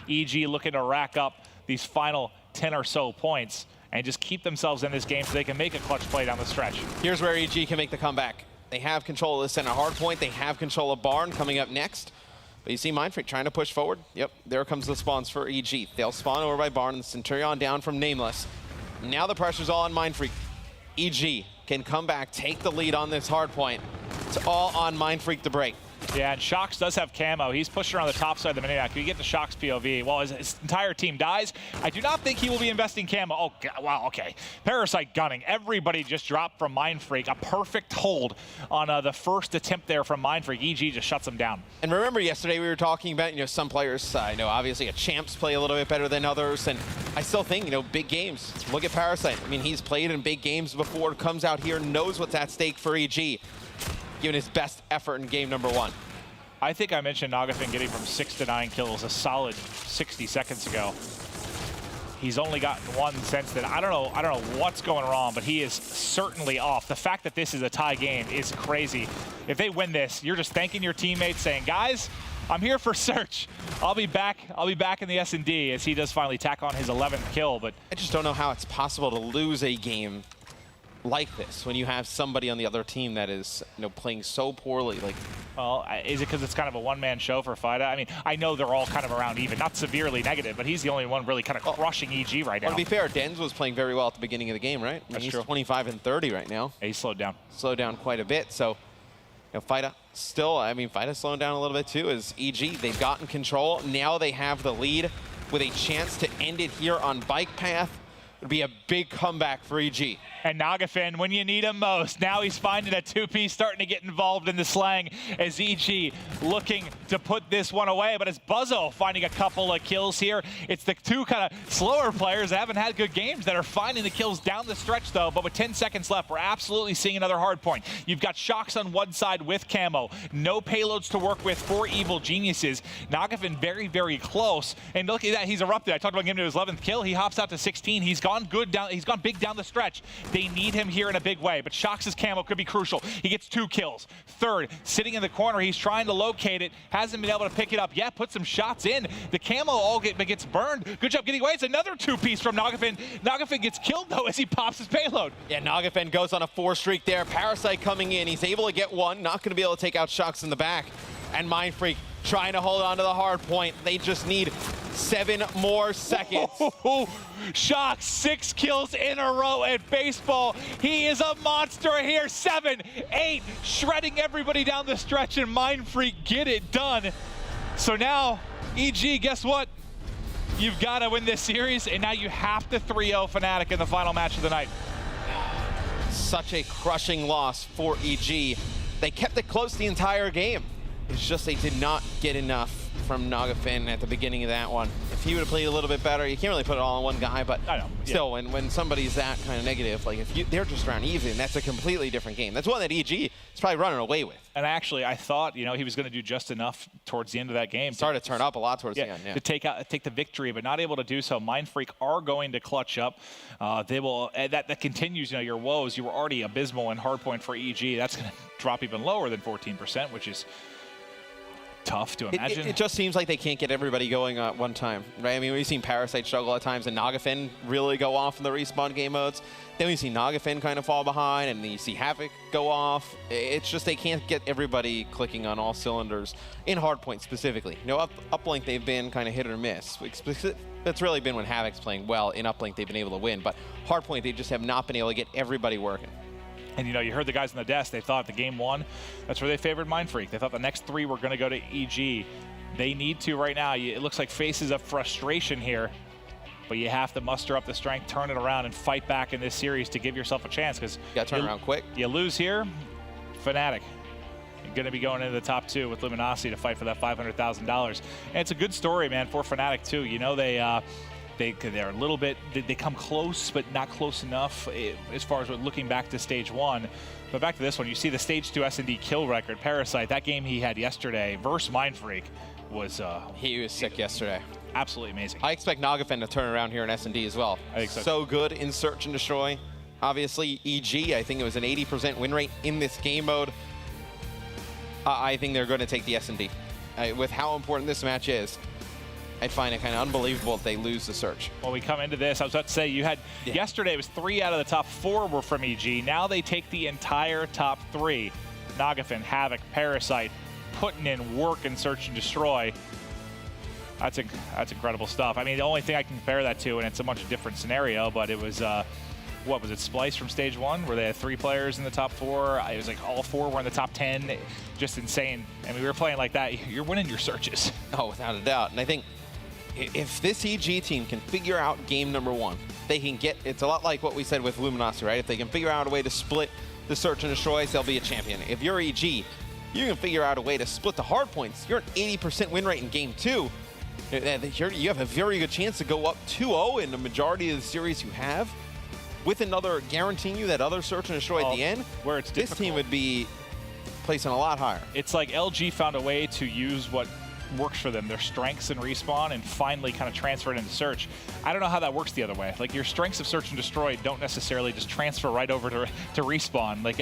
EG looking to rack up these final 10 or so points and just keep themselves in this game so they can make a clutch play down the stretch. Here's where EG can make the comeback. They have control of the center hard point. They have control of Barn coming up next. But you see Mindfreak trying to push forward. Yep, there comes the spawns for EG. They'll spawn over by Barn, and the Centurion down from Nameless. Now the pressure's all on Mindfreak. EG can come back, take the lead on this hard point. It's all on Mindfreak to break. Yeah, and Shox does have Camo. He's pushing around the top side of the minimap. You get the Shox POV. Well, his entire team dies. I do not think he will be investing Camo. Oh, God, wow, okay. Parasite gunning. Everybody just dropped from Mindfreak. A perfect hold on the first attempt there from Mindfreak. EG just shuts him down. And remember yesterday we were talking about, some players, obviously a Champs play a little bit better than others. And I still think, big games. Look at Parasite. I mean, he's played in big games before, comes out here, knows what's at stake for EG. Giving his best effort in game number 1. I think I mentioned Nagafin getting from 6 to 9 kills a solid 60 seconds ago. He's only gotten 1 since then. I don't know what's going wrong, but he is certainly off. The fact that this is a tie game is crazy. If they win this, you're just thanking your teammates, saying, guys, I'm here for Search. I'll be back in the S&D, as he does finally tack on his 11th kill. But I just don't know how it's possible to lose a game like this when you have somebody on the other team that is playing so poorly. Well, is it because it's kind of a one-man show for Fida? I mean, I know they're all kind of around even, not severely negative, but he's the only one really kind of crushing EG right now. To be fair, Denz was playing very well at the beginning of the game, right? That's he's true. 25 and 30 right now. Yeah, he's slowed down. Slowed down quite a bit. So, Fida still, Fida's slowing down a little bit too. As EG, they've gotten control. Now they have the lead with a chance to end it here on Bike Path. It would be a big comeback for EG. And Nagafin, when you need him most, now he's finding a 2P starting to get involved in the slang as EG looking to put this one away. But it's Buzzo finding a couple of kills here. It's the 2 kind of slower players that haven't had good games that are finding the kills down the stretch, though. But with 10 seconds left, we're absolutely seeing another hard point. You've got Shox on one side with Camo. No payloads to work with for Evil Geniuses. Nagafin very, very close. And look at that, he's erupted. I talked about him to his 11th kill. He hops out to 16. He's gone good down. He's gone big down the stretch. They need him here in a big way, but Shox's Camo could be crucial. He gets 2 kills. Third, sitting in the corner, he's trying to locate it, hasn't been able to pick it up yet, put some shots in. The Camo all gets burned. Good job getting away. It's another 2-piece from Nagafin. Nagafin gets killed, though, as he pops his payload. Yeah, Nagafin goes on a 4 streak there. Parasite coming in. He's able to get 1. Not going to be able to take out Shox in the back. And Mindfreak trying to hold on to the hard point. They just need 7 more seconds. Shox 6 kills in a row at baseball. He is a monster here. 7, 8, shredding everybody down the stretch, and Mindfreak get it done. So now, EG, guess what? You've got to win this series, and now you have to 3-0 Fnatic in the final match of the night. Such a crushing loss for EG. They kept it close the entire game. It's just they did not get enough from Nagafin at the beginning of that one. If he would have played a little bit better, you can't really put it all on one guy, but still, when somebody's that kind of negative, they're just around even, that's a completely different game. That's one that EG is probably running away with. And actually, I thought, he was going to do just enough towards the end of that game. Started to turn up a lot towards the end, yeah. To take the victory, but not able to do so. Mindfreak are going to clutch up. They will. That continues, your woes. You were already abysmal in hardpoint for EG. That's going to drop even lower than 14%, which is tough to imagine. It just seems like they can't get everybody going at one time, right? I mean, we've seen Parasite struggle at times and Nagafin really go off in the respawn game modes. Then we see Nagafin kind of fall behind, and then you see Havoc go off. It's just they can't get everybody clicking on all cylinders in hardpoint specifically. Uplink they've been kind of hit or miss. That's really been when Havoc's playing well. In uplink they've been able to win, but hardpoint they just have not been able to get everybody working. And you heard the guys on the desk, they thought the game 1, that's where they favored Mindfreak. They thought the next 3 were going to go to EG. They need to right now. It looks like faces of frustration here, but you have to muster up the strength, turn it around, and fight back in this series to give yourself a chance, because you got to turn around quick. You lose here, Fnatic. You're going to be going into the top 2 with Luminosity to fight for that $500,000. And it's a good story, man, for Fnatic, too. They're a little bit, they come close, but not close enough as far as looking back to stage 1. But back to this one, you see the stage 2 S&D kill record. Parasite, that game he had yesterday versus Mindfreak was... he was sick yesterday. Absolutely amazing. I expect Nagafen to turn around here in S&D as well. I think so. So good in Search and Destroy. Obviously, EG, I think it was an 80% win rate in this game mode. I think they're going to take the S&D. With how important this match is, I'd find it kind of unbelievable if they lose the Search. Well, we come into this, I was about to say, you had, yesterday it was 3 out of the top 4 were from EG. Now they take the entire top 3. Nagafen, Havoc, Parasite, putting in work in Search and Destroy. That's incredible stuff. I mean, the only thing I can compare that to, and it's a much different scenario, but it was, what was it, Splice from stage 1, where they had 3 players in the top 4. It was like all 4 were in the top 10. Just insane. And we were playing like that, you're winning your searches. Oh, without a doubt. And I think if this EG team can figure out game number 1, they can get, it's a lot like what we said with Luminosity, right? If they can figure out a way to split the Search and Destroys, they'll be a champion. If you're EG, you can figure out a way to split the hard points. You're an 80% win rate in game 2. You have a very good chance to go up 2-0 in the majority of the series you have, with another guaranteeing you that other Search and Destroy at the end, where it's this team would be placing a lot higher. It's like LG found a way to use what works for them, their strengths in Respawn, and finally kind of transfer it into Search. I don't know how that works the other way. Like, your strengths of Search and Destroy don't necessarily just transfer right over to Respawn. Like,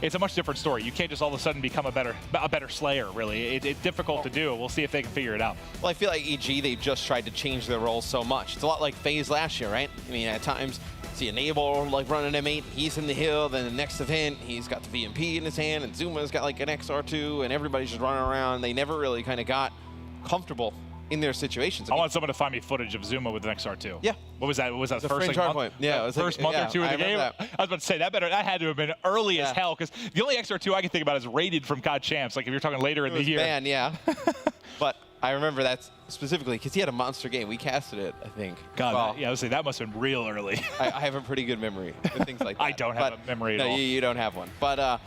it's a much different story. You can't just all of a sudden become a better Slayer, really. It's difficult to do. We'll see if they can figure it out. Well, I feel like EG, they just tried to change their roles so much. It's a lot like FaZe last year, right? I mean, at times, see Enable like running M8, he's in the hill, then the next event, he's got the VMP in his hand, and Zuma's got like an XR2, and everybody's just running around. They never really kind of got comfortable in their situations. I want someone to find me footage of Zuma with an XR2. Yeah. What was that? What was that? The First fringe month? point. Yeah, it was first like, month or 2 of the game. That. I was about to say that had to have been early as hell, because the only XR2 I can think about is rated from COD Champs. Like if you're talking later in the year. Banned, yeah. But I remember that specifically because he had a monster game. We casted it, I think. God, well, yeah, I would say that must have been real early. I have a pretty good memory with things like that. I don't have a memory at all. No, you don't have one. But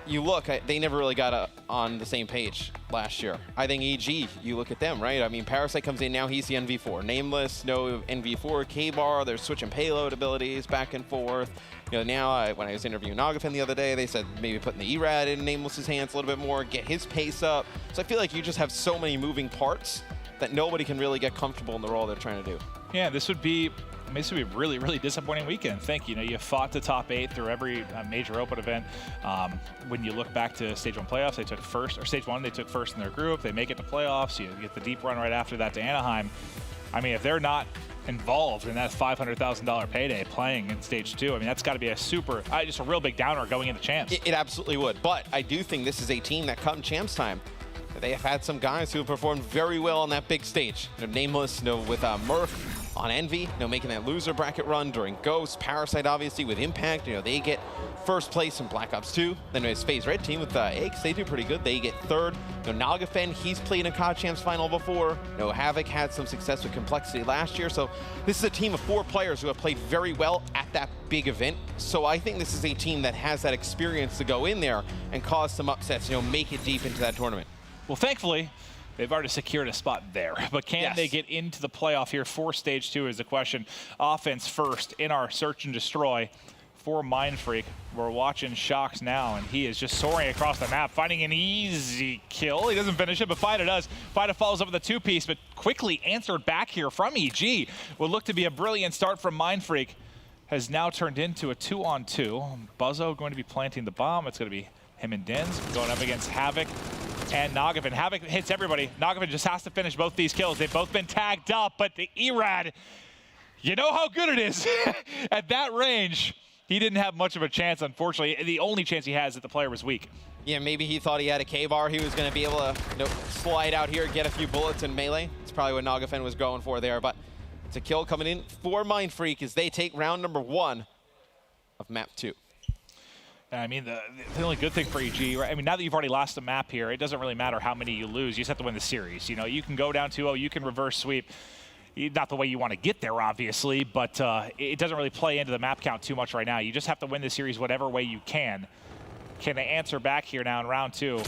you look, they never really got on the same page last year. I think EG, you look at them, right? I mean, Parasite comes in now, he's the NV4. Nameless, no NV4, K-Bar, they're switching payload abilities back and forth. You know, now, when I was interviewing Nagafen the other day, they said maybe putting the ERAD in Nameless's hands a little bit more, get his pace up. So I feel like you just have so many moving parts that nobody can really get comfortable in the role they're trying to do. Yeah, this would be a really, really disappointing weekend. You know, you fought the top 8 through every major open event. When you look back to Stage 1 playoffs, they took first, or Stage 1, they took first in their group. They make it to playoffs. You get the deep run right after that to Anaheim. I mean, if they're not involved in that $500,000 payday playing in Stage 2, I mean, that's got to be a super, just a real big downer going into Champs. It absolutely would. But I do think this is a team that come Champs time, they have had some guys who have performed very well on that big stage. You know, Nameless, with Murph on Envy, making that loser bracket run during Ghost. Parasite, obviously, with Impact. They get first place in Black Ops 2. Then there's FaZe Red Team with Aches. They do pretty good. They get third. Nagafen, he's played in a COD Champs final before. Havoc had some success with Complexity last year. So this is a team of 4 players who have played very well at that big event. So I think this is a team that has that experience to go in there and cause some upsets, make it deep into that tournament. Well, thankfully, they've already secured a spot there. But can they get into the playoff here for Stage 2 is the question. Offense first in our Search and Destroy for Mindfreak. We're watching Shocks now, and he is just soaring across the map, finding an easy kill. He doesn't finish it, but Fida does. Fida follows up with a 2-piece, but quickly answered back here from EG. Will look to be a brilliant start from Mindfreak. Has now turned into a 2-on-2. Buzzo going to be planting the bomb. It's going to be him and Dins going up against Havoc and Nagafen. Havoc hits everybody. Nagafen just has to finish both these kills. They've both been tagged up, but the ERAD, you know how good it is. At that range, he didn't have much of a chance, unfortunately. The only chance he has is that the player was weak. Yeah, maybe he thought he had a K-bar. He was going to be able to slide out here, get a few bullets in melee. That's probably what Nagafen was going for there, but it's a kill coming in for Mindfreak as they take round number 1 of map 2. I mean, the only good thing for EG, right? I mean, now that you've already lost a map here, it doesn't really matter how many you lose. You just have to win the series. You can go down 2-0, you can reverse sweep. Not the way you want to get there, obviously, but it doesn't really play into the map count too much right now. You just have to win the series whatever way you can. Can they answer back here now in round 2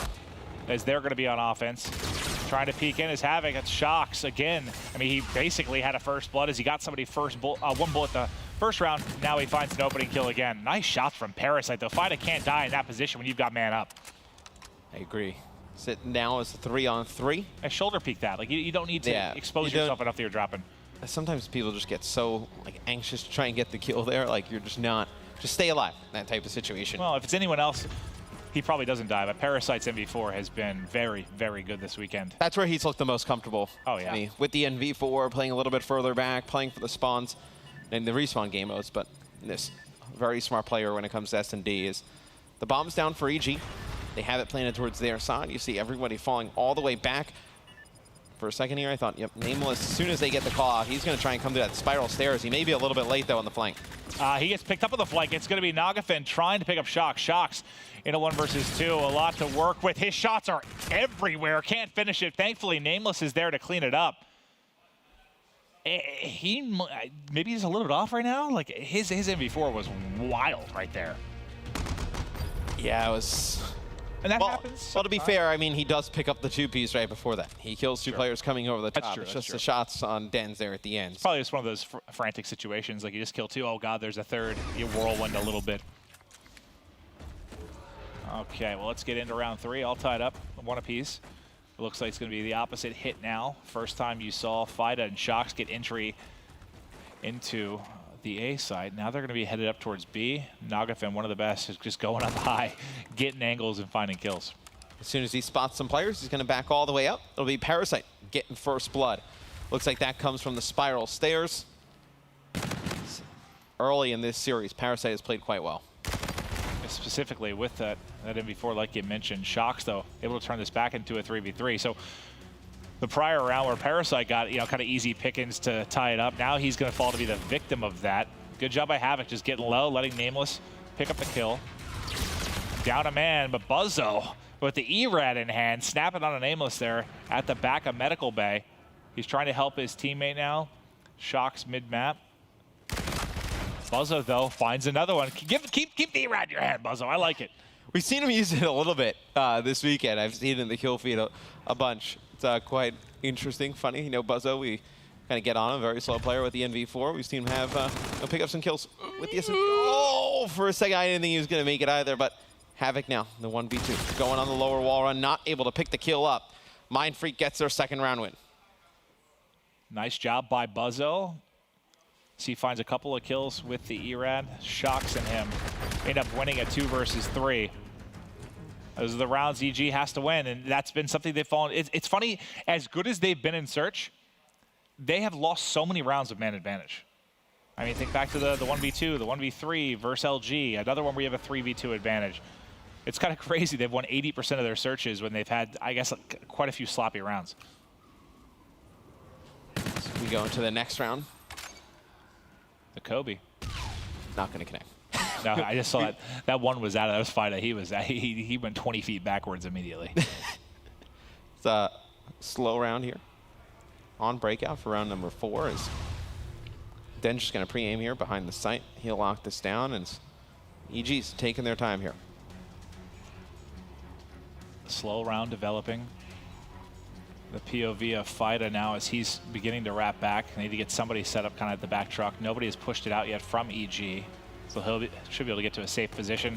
as they're going to be on offense? Trying to peek in is Havoc. It's Shocks again. I mean, he basically had a first blood as he got somebody one bullet the first round. Now he finds an opening kill again. Nice shots from Parasite, though. Fida can't die in that position when you've got man up. I agree. Sit now is 3-on-3. I shoulder peek that. Like, you don't need to expose yourself enough that you're dropping. Sometimes people just get so anxious to try and get the kill there. Like, you're just not. Just stay alive, that type of situation. Well, if it's anyone else, he probably doesn't die, but Parasite's MV4 has been very, very good this weekend. That's where he's looked the most comfortable. Oh, yeah. I mean, with the NV4, playing a little bit further back, playing for the spawns and the respawn game modes, but this very smart player when it comes to S&D is the bomb's down for EG. They have it planted towards their side. You see everybody falling all the way back. For a second here, I thought, yep, Nameless, as soon as they get the call out, he's going to try and come to that spiral stairs. He may be a little bit late, though, on the flank. He gets picked up on the flank. It's going to be Nagafin trying to pick up Shocks. Shocks in a 1 versus 2. A lot to work with. His shots are everywhere. Can't finish it. Thankfully, Nameless is there to clean it up. Maybe he's a little bit off right now. Like, his MV4 was wild right there. Yeah, it was... And that happens. Well, to be fair, I mean, he does pick up the 2-piece right before that. He kills two players coming over the top. That's true. It's just the shots on Dens there at the end. It's probably just one of those frantic situations. Like, you just kill 2. Oh, God, there's a 3rd. You whirlwind a little bit. Okay, well, let's get into round 3. All tied up, 1 apiece. It looks like it's going to be the opposite hit now. First time you saw Fida and Shocks get entry into the A side. Now they're going to be headed up towards B. Nagafin, one of the best, is just going up high, getting angles and finding kills. As soon as he spots some players, he's going to back all the way up. It'll be Parasite getting first blood. Looks like that comes from the spiral stairs. Early in this series, Parasite has played quite well. Specifically with that MV4, like you mentioned. Shocks, though, able to turn this back into a 3v3. So the prior round where Parasite got, kind of easy pickings to tie it up, now he's going to fall to be the victim of that. Good job by Havoc, just getting low, letting Nameless pick up the kill. Down a man, but Buzzo with the ERAD in hand, snapping on a Nameless there at the back of Medical Bay. He's trying to help his teammate now. Shocks mid-map. Buzzo, though, finds another one. Keep the ERAD in your hand, Buzzo. I like it. We've seen him use it a little bit this weekend. I've seen it in the kill feed a bunch. It's quite interesting, funny. Buzzo, we kind of get on him. Very slow player with the NV4. We've seen him have pick up some kills with the SMG. Oh, for a second, I didn't think he was going to make it either, but Havoc now, the 1v2. Going on the lower wall run, not able to pick the kill up. Mind Freak gets their second round win. Nice job by Buzzo. He finds a couple of kills with the ERAD. Shocks and him end up winning a 2 versus 3. Those are the rounds EG has to win, and that's been something they've fallen. It's funny, as good as they've been in Search, they have lost so many rounds of man advantage. I mean, think back to the 1v2, the 1v3 versus LG, another one where you have a 3v2 advantage. It's kind of crazy. They've won 80% of their searches when they've had, I guess, quite a few sloppy rounds. So we go into the next round. The Kobe. Not going to connect. No, I just saw that one was out. That was Fida. He went 20 feet backwards immediately. It's a slow round here. On breakout for round number 4 is Den's just going to pre-aim here behind the site. He'll lock this down, and EG's taking their time here. Slow round developing. The POV of Fida now as he's beginning to wrap back. They need to get somebody set up kind of at the back truck. Nobody has pushed it out yet from EG. So should be able to get to a safe position.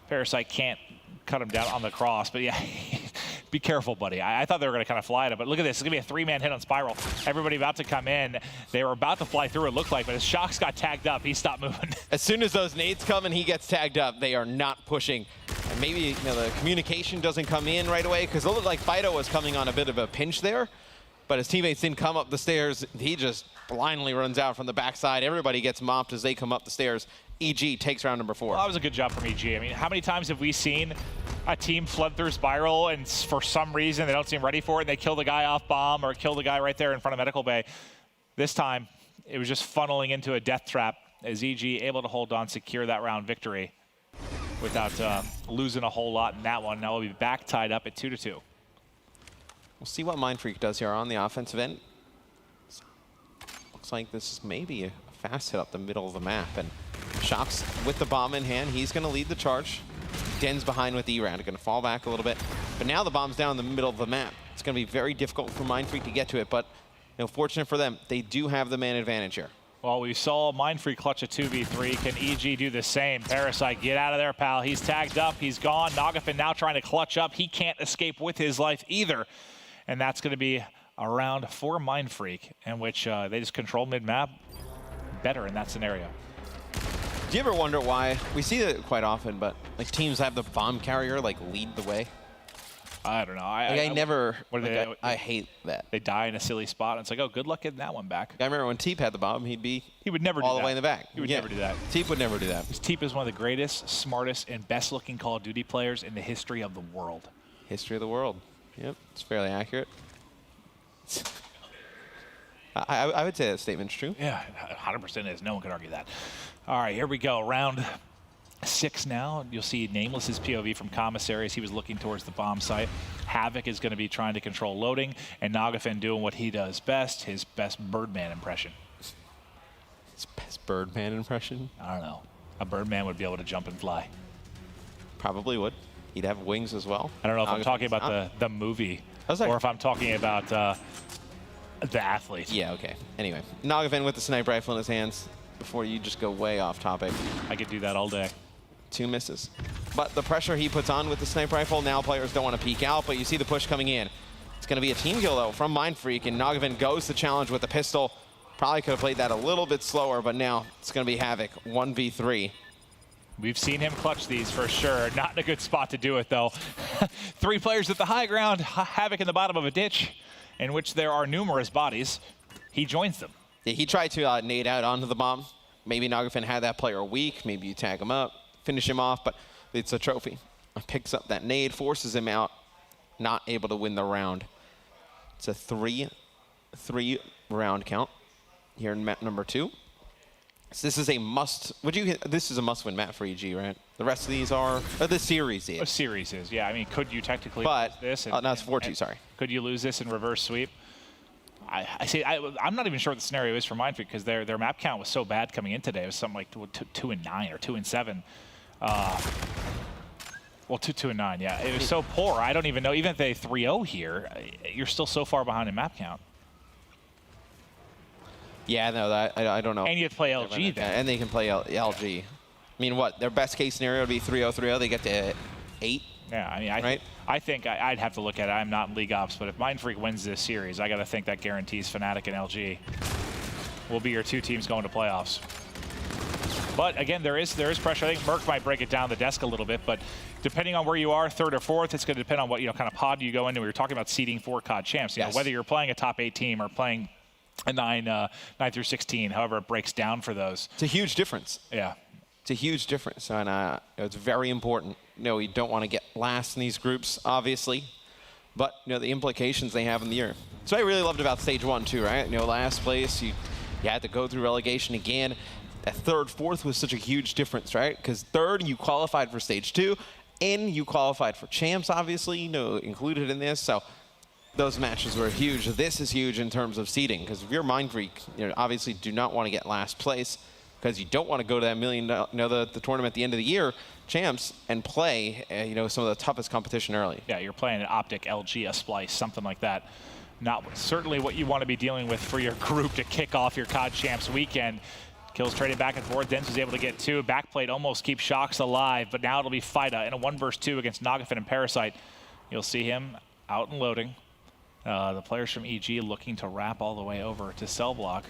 Parasite can't cut him down on the cross, but yeah, be careful, buddy. I thought they were going to kind of fly it, but look at this. It's going to be a 3-man hit on Spiral. Everybody about to come in. They were about to fly through, it looked like, but as Shocks got tagged up, he stopped moving. As soon as those nades come and he gets tagged up, they are not pushing. And maybe the communication doesn't come in right away, because it looked like Fido was coming on a bit of a pinch there, but his teammates didn't come up the stairs. He just blindly runs out from the backside. Everybody gets mopped as they come up the stairs. EG takes round number 4. Well, that was a good job from EG. I mean, how many times have we seen a team flood through Spiral and for some reason they don't seem ready for it and they kill the guy off bomb or kill the guy right there in front of Medical Bay? This time, it was just funneling into a death trap as EG able to hold on, secure that round victory without losing a whole lot in that one. Now we'll be back tied up at 2-2. We'll see what Mind Freak does here on the offensive end. Looks like this is maybe a fast hit up the middle of the map, and Shocks with the bomb in hand. He's going to lead the charge. Den's behind with the E-Round. Going to fall back a little bit. But now the bomb's down in the middle of the map. It's going to be very difficult for Mindfreak to get to it, but fortunate for them, they do have the man advantage here. Well, we saw Mindfreak clutch a 2v3. Can EG do the same? Parasite, get out of there, pal. He's tagged up. He's gone. Nogafin now trying to clutch up. He can't escape with his life either. And that's going to be a round for Mindfreak, in which they just control mid-map better in that scenario. Do you ever wonder why? We see it quite often, but like teams have the bomb carrier like lead the way. I don't know. I hate that. They die in a silly spot, and it's like, oh, good luck getting that one back. I remember when Teep had the bomb, he would never all do the way in the back. He would never do that. Teep would never do that. Teep is one of the greatest, smartest, and best-looking Call of Duty players in the history of the world. History of the world. Yep, it's fairly accurate. I would say that statement's true. Yeah, 100% is. No one can argue that. All right, here we go. Round 6 now. You'll see Nameless's POV from Commissaries. He was looking towards the bomb site. Havoc is going to be trying to control loading, and Nogafin doing what he does best, his best Birdman impression. His best Birdman impression? I don't know. A Birdman would be able to jump and fly. Probably would. He'd have wings as well. I don't know if I'm talking about the movie or if I'm talking about the athlete. Yeah, okay. Anyway, Nogafin with the sniper rifle in his hands before you just go way off topic. I could do that all day. 2 misses. But the pressure he puts on with the sniper rifle, now players don't want to peek out, but you see the push coming in. It's going to be a team kill, though, from Mindfreak, and Nogafin goes to challenge with the pistol. Probably could have played that a little bit slower, but now it's going to be Havoc, 1v3. We've seen him clutch these for sure. Not in a good spot to do it, though. 3 players at the high ground, Havoc in the bottom of a ditch, in which there are numerous bodies. He joins them. Yeah, he tried to nade out onto the bomb. Maybe Nogafin had that player weak. Maybe you tag him up, finish him off, but it's a trophy. Picks up that nade, forces him out, not able to win the round. It's a 3 round count here in map number 2. So this is a must. This is a must-win map for EG, right? The rest of these are. Or the series is. The series is, yeah. I mean, could you technically lose this? No, it's 4-2. Sorry. Could you lose this in reverse sweep? I'm not even sure what the scenario is for Mindfreak because their map count was so bad coming in today. It was something like 2-9 or 2-7. Well, 2-9, yeah. It was so poor. I don't even know. Even if they 3-0 here, you're still so far behind in map count. Yeah, no, I don't know. And you have to play LG then. And they can play LG. I mean, what? Their best case scenario would be 3-0-3-0. They get to 8. Yeah, I mean, I think I'd have to look at it. I'm not in League Ops, but if Mindfreak wins this series, I got to think that guarantees Fnatic and LG will be your 2 teams going to playoffs. But again, there is pressure. I think Merc might break it down the desk a little bit, but depending on where you are, 3rd or 4th, it's going to depend on what kind of pod you go into. We were talking about seeding 4 COD champs. You know, whether you're playing a top 8 team or playing a 9 through 16, however it breaks down for those. It's a huge difference. Yeah. It's a huge difference, and it's very important. You don't want to get last in these groups, obviously, but the implications they have in the year. So I really loved about Stage 1 too, right? Last place, you had to go through relegation again. That 3rd, 4th was such a huge difference, right? Because 3rd, you qualified for Stage 2, and you qualified for champs, obviously, included in this. So those matches were huge. This is huge in terms of seeding, because if you're Mindfreak, obviously do not want to get last place, because you don't want to go to that the tournament at the end of the year, champs, and play some of the toughest competition early. Yeah, you're playing an Optic, LG, a Splice, something like that. Not certainly what you want to be dealing with for your group to kick off your COD Champs weekend. Kills traded back and forth. Dens was able to get 2. Backplate almost keeps Shocks alive, but now it'll be Fida in a 1 versus 2 against Nogafin and Parasite. You'll see him out and loading. The players from EG looking to wrap all the way over to cell block.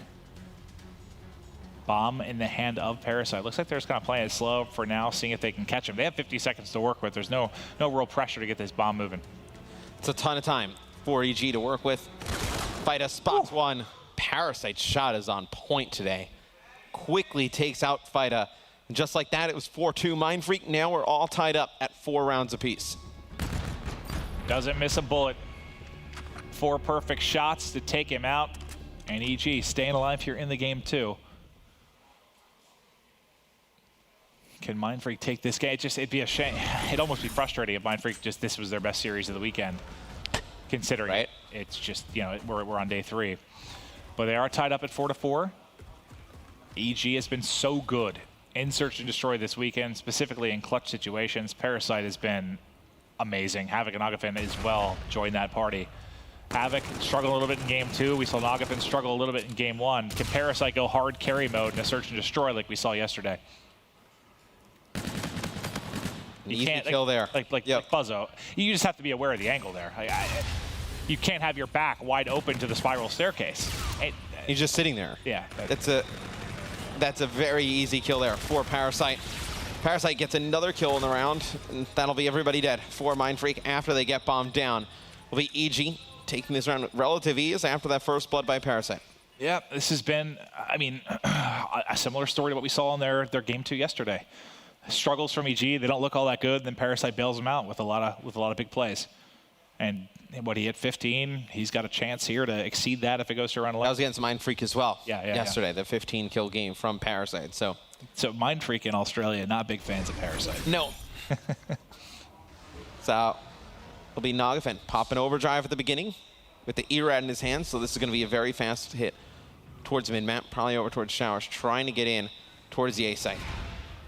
Bomb in the hand of Parasite. Looks like they're just kind of playing it slow for now, seeing if they can catch him. They have 50 seconds to work with. There's no real pressure to get this bomb moving. It's a ton of time for EG to work with. Fida spots one. Parasite's shot is on point today. Quickly takes out Fida. And just like that, it was 4-2 Mindfreak. Now we're all tied up at 4 rounds apiece. Doesn't miss a bullet. 4 perfect shots to take him out. And EG staying alive here in the game too. Can Mindfreak take this game? It'd be a shame. It'd almost be frustrating if Mindfreak this was their best series of the weekend, considering it's just, we're on day 3. But they are tied up at 4-4. EG has been so good in Search and Destroy this weekend, specifically in clutch situations. Parasite has been amazing. Havoc and Nogafin as well joined that party. Havoc struggle a little bit in game 2. We saw Nagafen struggle a little bit in game 1. Can Parasite go hard carry mode in a search and destroy like we saw yesterday? You can't kill there. Like Buzzo. You just have to be aware of the angle there. You can't have your back wide open to the spiral staircase. He's just sitting there. Yeah. That's a very easy kill there for Parasite. Parasite gets another kill in the round, and that'll be everybody dead for Mind Freak after they get bombed down. Will be EG taking this round with relative ease after that first blood by Parasite. Yeah, this has been, I mean, a similar story to what we saw in their game 2 yesterday. Struggles from EG, they don't look all that good, then Parasite bails them out with a lot of big plays. And what, he hit 15, he's got a chance here to exceed that if it goes to around 11. That was against Mind Freak as well. Yesterday, the 15 kill game from Parasite. So Mind Freak in Australia, not big fans of Parasite. No. So it'll be Nagafen popping overdrive at the beginning with the E-Rad in his hand. So this is going to be a very fast hit towards mid-map, probably over towards Showers, trying to get in towards the A site.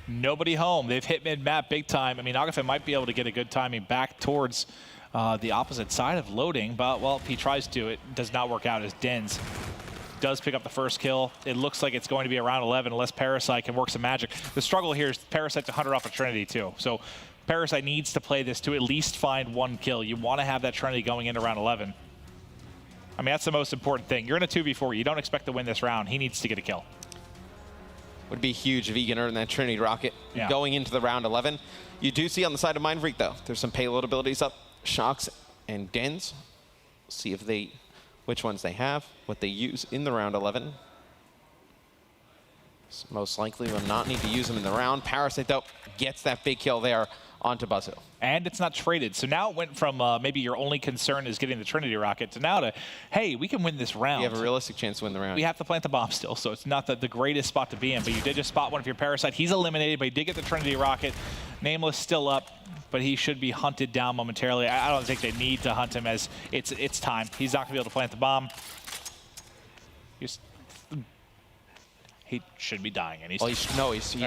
Nobody home. They've hit mid-map big time. I mean, Nagafen might be able to get a good timing back towards the opposite side of loading, but, well, if he tries to, it does not work out as Dens does pick up the first kill. It looks like it's going to be around 11 unless Parasite can work some magic. The struggle here is Parasite to 100 off of Trinity, too. So Parasite needs to play this to at least find 1 kill. You want to have that Trinity going into round 11. I mean, that's the most important thing. You're in a 2v4. You don't expect to win this round. He needs to get a kill. Would be huge if he can earn that Trinity Rocket going into the round 11. You do see on the side of Mind Freak, though, there's some payload abilities up. Shocks and Dens. See if which ones they have, what they use in the round 11. So most likely will not need to use them in the round. Parasite, though, gets that big kill there onto Buzzo. And it's not traded. So now it went from maybe your only concern is getting the Trinity Rocket to now to, hey, we can win this round. You have a realistic chance to win the round. We have to plant the bomb still, so it's not the greatest spot to be in, but you did just spot one of your Parasite. He's eliminated, but he did get the Trinity Rocket. Nameless still up, but he should be hunted down momentarily. I don't think they need to hunt him as it's time. He's not going to be able to plant the bomb. He should be dying. And he's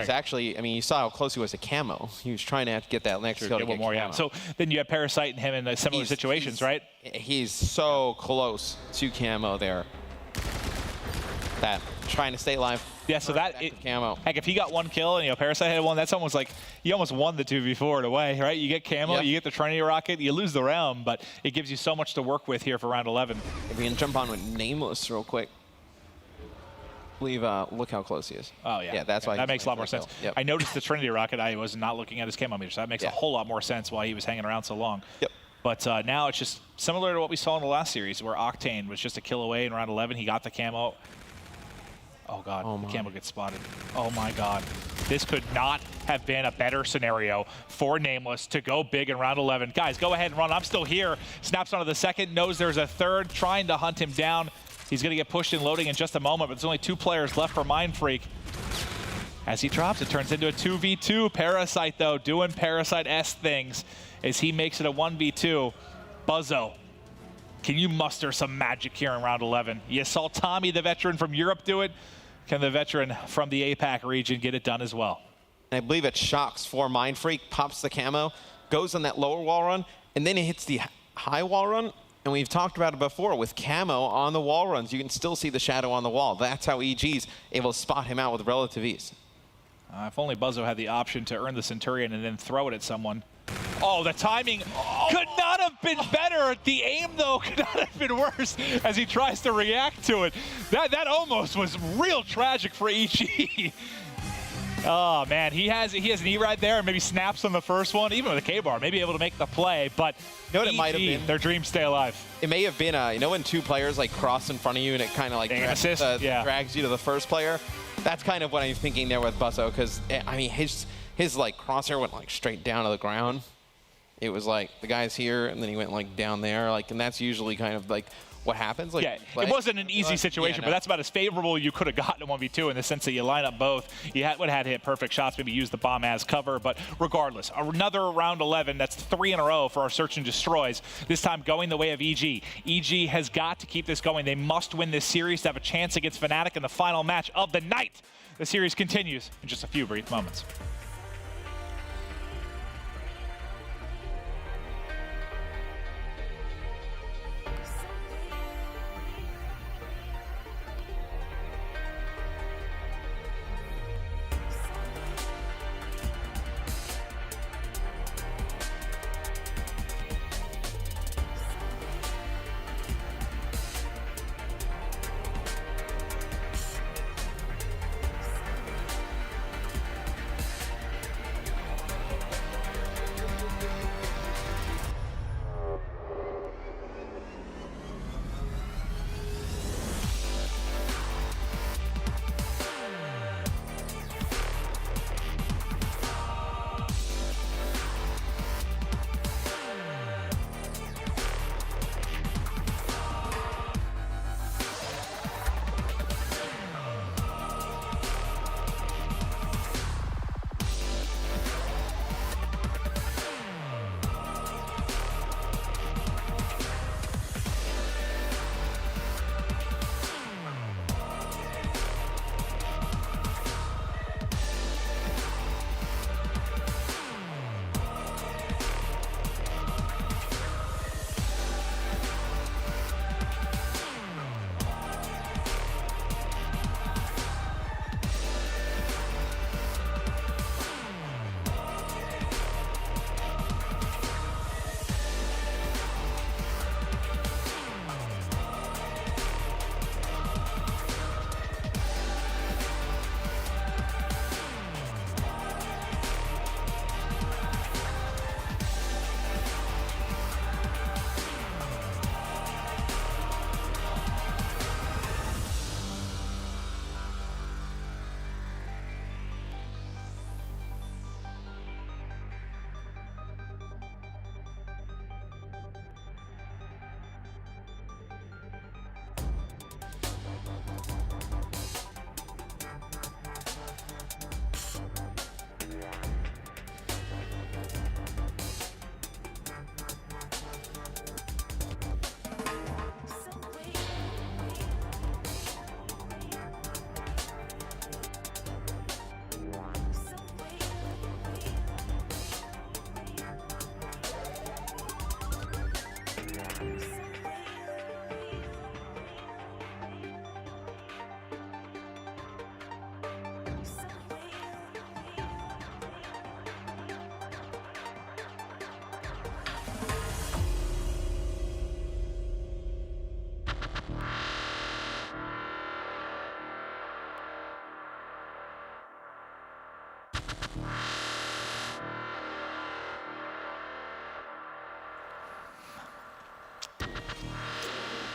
actually, I mean, you saw how close he was to Camo. He was trying to get that next kill to get more, Camo. So then you have Parasite and him in similar situations, right? He's so close to Camo there. That trying to stay alive. Yeah, so Camo. Heck, if he got 1 kill and Parasite had 1, that's almost like you almost won the 2v4 in a way, right? You get Camo, you get the Trinity Rocket, you lose the round, but it gives you so much to work with here for round 11. If we can jump on with Nameless real quick. Look how close he is. Oh, yeah. Yeah, that's why. That makes a lot more sense. Yep. I noticed the Trinity Rocket. I was not looking at his camo meter, so that makes a whole lot more sense why he was hanging around so long. Yep. But now it's just similar to what we saw in the last series where Octane was just a kill away in round 11. He got the camo. Oh, God. The camo gets spotted. Oh, my God. This could not have been a better scenario for Nameless to go big in round 11. Guys, go ahead and run. I'm still here. Snaps onto the second. Knows there's a third. Trying to hunt him down. He's going to get pushed in loading in just a moment, but there's only 2 players left for Mind Freak. As he drops, it turns into a 2v2. Parasite, though, doing Parasite-esque things as he makes it a 1v2. Buzzo, can you muster some magic here in round 11? You saw Tommy, the veteran from Europe, do it. Can the veteran from the APAC region get it done as well? I believe it Shocks for Mind Freak, pops the camo, goes on that lower wall run, and then it hits the high wall run. And we've talked about it before with Camo on the wall runs. You can still see the shadow on the wall. That's how EG's able to spot him out with relative ease. If only Buzzo had the option to earn the Centurion and then throw it at someone. Oh, the timing could not have been better. The aim, though, could not have been worse as he tries to react to it. That almost was real tragic for EG. Oh, man, he has an E-Ride there and maybe snaps on the first one, even with a K-Bar, maybe able to make the play, but you know what it might have been? Their dreams stay alive. It may have been, you know when 2 players like cross in front of you and it kind of like drags you to the first player? That's kind of what I'm thinking there with Buzzo, because, I mean, his like crosshair went like straight down to the ground. It was like the guy's here and then he went like down there, like, and that's usually kind of like what happens. Like, yeah, it wasn't an easy situation, but that's about as favorable you could have gotten in 1v2 in the sense that you line up both. You would have had to hit perfect shots, maybe use the bomb as cover, but regardless, another round 11, that's 3 in a row for our search and destroys, this time going the way of EG. EG has got to keep this going. They must win this series to have a chance against Fnatic in the final match of the night. The series continues in just a few brief moments.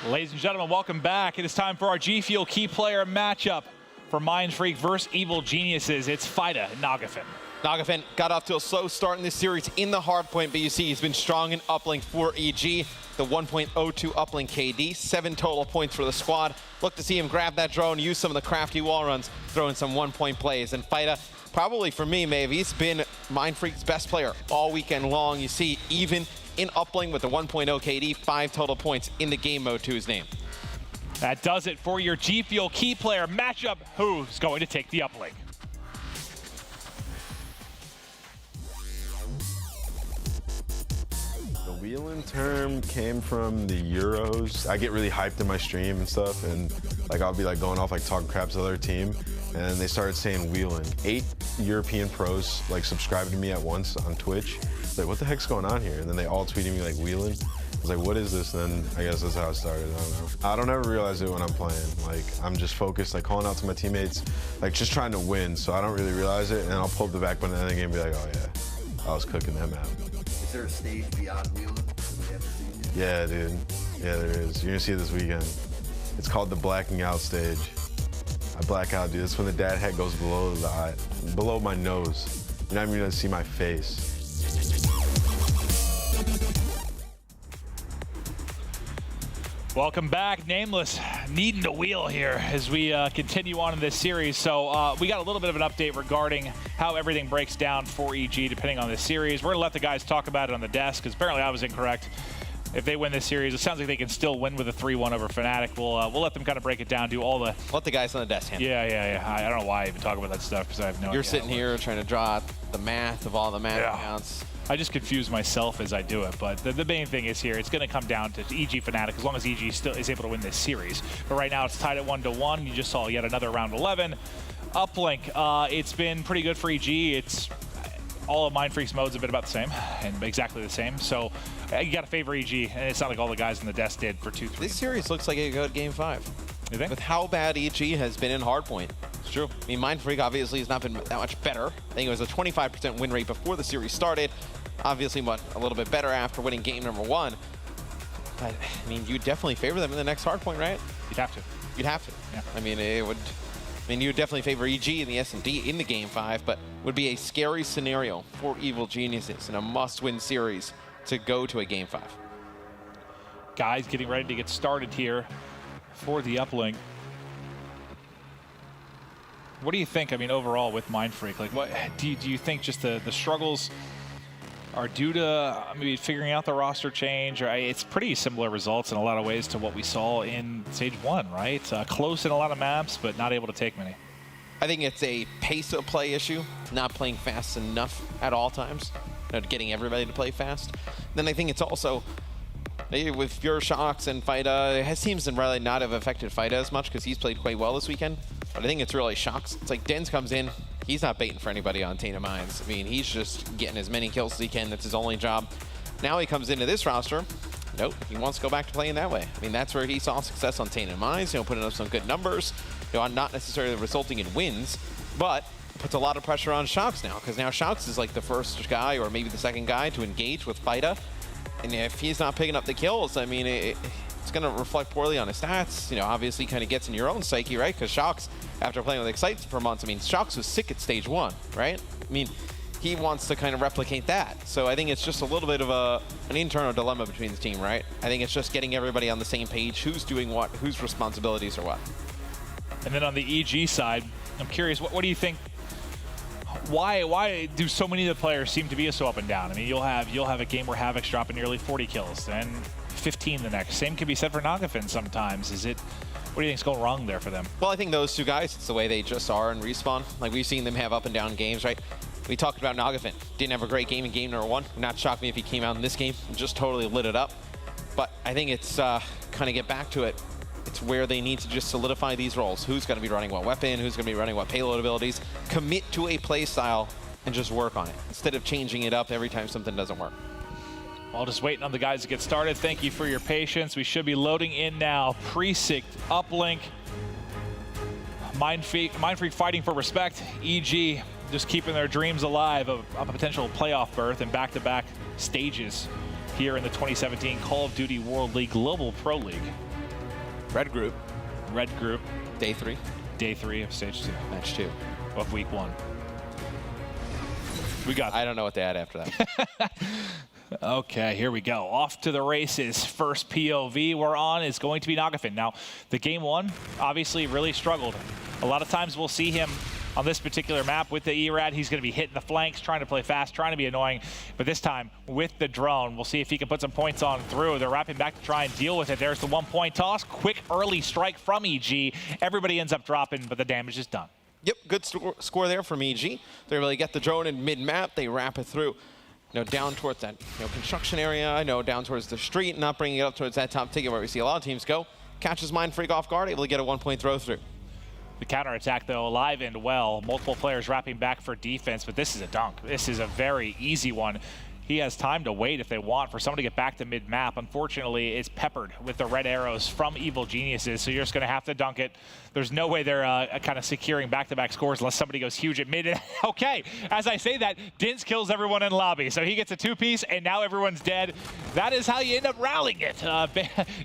Ladies and gentlemen, welcome back. It is time for our G Fuel key player matchup for Mind Freak versus Evil Geniuses. It's Fida Nagafin. Nagafin got off to a slow start in this series in the hardpoint, but you see he's been strong in uplink for EG. The 1.02 uplink KD, 7 total points for the squad. Look to see him grab that drone, use some of the crafty wall runs, throw in some one-point plays. And Fida, probably for me, Maeve, he's been Mind Freak's best player all weekend long. You see, even in uplink with the 1.0 KD, 5 total points in the game mode to his name. That does it for your G Fuel key player matchup. Who's going to take the uplink? The wheeling term came from the Euros. I get really hyped in my stream and stuff, and like I'll be like going off like talking crap to the other team, and they started saying wheeling. 8 European pros like subscribed to me at once on Twitch. Like, what the heck's going on here? And then they all tweeted me like wheeling. I was like, what is this? And then I guess that's how it started. I don't know. I don't ever realize it when I'm playing. Like, I'm just focused, like calling out to my teammates, like just trying to win. So I don't really realize it, and I'll pull up the back button at the end of the game and be like, oh yeah, I was cooking that map. Is there a stage beyond wheeling? Yeah, dude. Yeah, there is. You're gonna see it this weekend. It's called the blacking out stage. I black out, dude. That's when the dad head goes below the eye, below my nose. You're not even gonna see my face. Welcome back, Nameless, needing to wheel here as we continue on in this series. So we got a little bit of an update regarding how everything breaks down for EG depending on this series. We're gonna let the guys talk about it on the desk because apparently I was incorrect. If they win this series, it sounds like they can still win with a 3-1 over Fnatic. We'll let them kind of break it down, do all the... Let the guys on the desk handle. Yeah. I don't know why I even talk about that stuff because I have no idea. You're sitting here trying to draw out the math of all the math accounts. I just confuse myself as I do it, but the main thing is here, it's going to come down to EG Fnatic as long as EG still is able to win this series. But right now it's tied at 1-1. You just saw yet another round 11. Uplink, it's been pretty good for EG. It's all of Mind Freak's modes have been about the same and exactly the same. So you got to favor EG, and it's not like all the guys in the desk did for 2-3. This series looks like a good Game 5. You think? With how bad EG has been in hardpoint. It's true. I mean, Mind Freak obviously has not been that much better. I think it was a 25% win rate before the series started. Obviously, a little bit better after winning game number 1. But, I mean, you definitely favor them in the next hardpoint, right? You'd have to. You'd have to. Yeah. I mean, it would... I mean, you would definitely favor EG in the S&D in the Game 5, but would be a scary scenario for Evil Geniuses in a must-win series to go to a Game 5. Guys getting ready to get started here for the uplink. What do you think, I mean, overall with Mind Freak? Like, what do you think just the struggles are due to maybe figuring out the roster change? Or it's pretty similar results in a lot of ways to what we saw in Stage 1, right? Close in a lot of maps, but not able to take many. I think it's a pace of play issue, not playing fast enough at all times, getting everybody to play fast. Then I think it's also, with your Shocks and Fida, it seems to really not have affected Fida as much because he's played quite well this weekend. But I think it's really Shocks. It's like Dens comes in, he's not baiting for anybody on Tainted Minds. I mean, he's just getting as many kills as he can. That's his only job. Now he comes into this roster. Nope, he wants to go back to playing that way. I mean, that's where he saw success on Tainted Minds, putting up some good numbers, not necessarily resulting in wins, but puts a lot of pressure on Shocks now, because now Shocks is like the first guy or maybe the second guy to engage with Fida. And if he's not picking up the kills, I mean, it's going to reflect poorly on his stats. Obviously kind of gets in your own psyche, right? Because Shocks, after playing with Excite for months, I mean, Shocks was sick at Stage 1, right? I mean, he wants to kind of replicate that. So I think it's just a little bit of an internal dilemma between the team, right? I think it's just getting everybody on the same page, who's doing what, whose responsibilities are what. And then on the EG side, I'm curious, what do you think? Why do so many of the players seem to be so up and down? I mean, you'll have a game where Havoc's dropping nearly 40 kills, then 15 the next. Same can be said for Nagafin sometimes. What do you think's going wrong there for them? Well, I think those two guys, it's the way they just are in Respawn. Like, we've seen them have up and down games, right? We talked about Nagafin. Didn't have a great game in game number 1. Would not shock me if he came out in this game and just totally lit it up. But I think it's kind of get back to it. It's where they need to just solidify these roles. Who's going to be running what weapon? Who's going to be running what payload abilities? Commit to a play style and just work on it instead of changing it up every time something doesn't work. Well, just waiting on the guys to get started. Thank you for your patience. We should be loading in now. Precinct, Uplink, Mind Freak fighting for respect. EG just keeping their dreams alive of a potential playoff berth and back-to-back stages here in the 2017 Call of Duty World League Global Pro League. Red group. Red group. Day 3. Day 3 of stage 2. Match 2. Of week 1. We got. I don't know what they had after that. Okay, here we go. Off to the races. First POV we're on is going to be Nagafin. Now, the game 1 obviously really struggled. A lot of times we'll see him on this particular map with the ERAD. He's going to be hitting the flanks, trying to play fast, trying to be annoying. But this time, with the drone, we'll see if he can put some points on through. They're wrapping back to try and deal with it. There's the 1-point toss. Quick early strike from EG. Everybody ends up dropping, but the damage is done. Yep, good score there from EG. They really get the drone in mid-map. They wrap it through, down towards that construction area, down towards the street, not bringing it up towards that top ticket where we see a lot of teams go. Catches Mindfreak off guard, able to get a 1-point throw through. The counterattack, though, alive and well. Multiple players wrapping back for defense, but this is a dunk. This is a very easy one. He has time to wait if they want for someone to get back to mid-map. Unfortunately, it's peppered with the red arrows from Evil Geniuses, so you're just going to have to dunk it. There's no way they're kind of securing back-to-back scores unless somebody goes huge at mid. Okay, as I say that, Dins kills everyone in lobby, so he gets a 2-piece, and now everyone's dead. That is how you end up rallying it.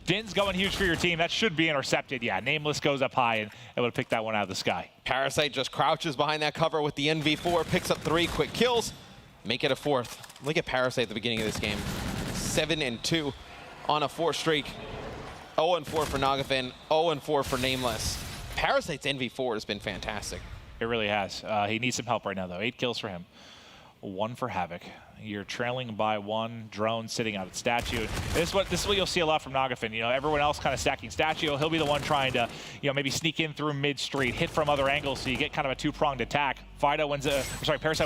Dins going huge for your team. That should be intercepted. Yeah, Nameless goes up high and able to pick that one out of the sky. Parasite just crouches behind that cover with the NV4, picks up 3 quick kills. Make it a 4th. Look at Parasite at the beginning of this game. 7-2 on a 4 streak. 0-4 for Nagafin, 0-4 for Nameless. Parasite's NV4 has been fantastic. It really has. He needs some help right now, though. 8 kills for him. 1 for Havoc. You're trailing by 1. Drone sitting out at Statue. This is what you'll see a lot from Nagafin. Everyone else kind of stacking Statue. He'll be the one trying to, maybe sneak in through mid-street, hit from other angles, so you get kind of a 2-pronged attack. Parasite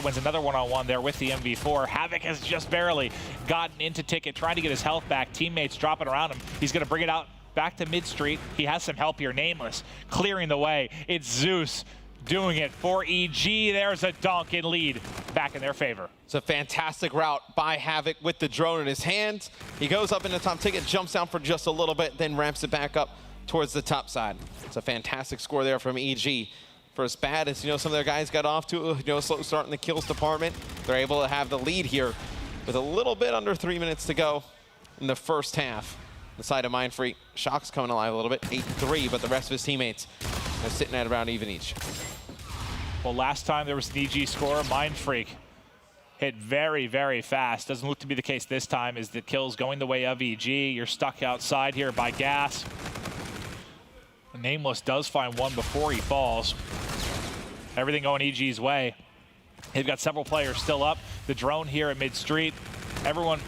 wins another 1-on-1 there with the MV4. Havoc has just barely gotten into Ticket, trying to get his health back. Teammates dropping around him. He's going to bring it out back to mid-street. He has some help here. Nameless clearing the way. It's Zeus doing it for EG. There's a dunk and lead back in their favor. It's a fantastic route by Havoc with the drone in his hands. He goes up in the top ticket, jumps down for just a little bit, then ramps it back up towards the top side. It's a fantastic score there from EG. For as bad as, some of their guys got off to, a slow start in the kills department, they're able to have the lead here with a little bit under 3 minutes to go in the first half. The side of Mindfreak, Shock's coming alive a little bit, 8-3, but the rest of his teammates are sitting at around even each. Well, last time there was an EG score, Mindfreak hit very, very fast. Doesn't look to be the case this time, as the kills going the way of EG. You're stuck outside here by Gas. Nameless does find one before he falls. Everything going EG's way. They've got several players still up. The drone here at mid-street. Everyone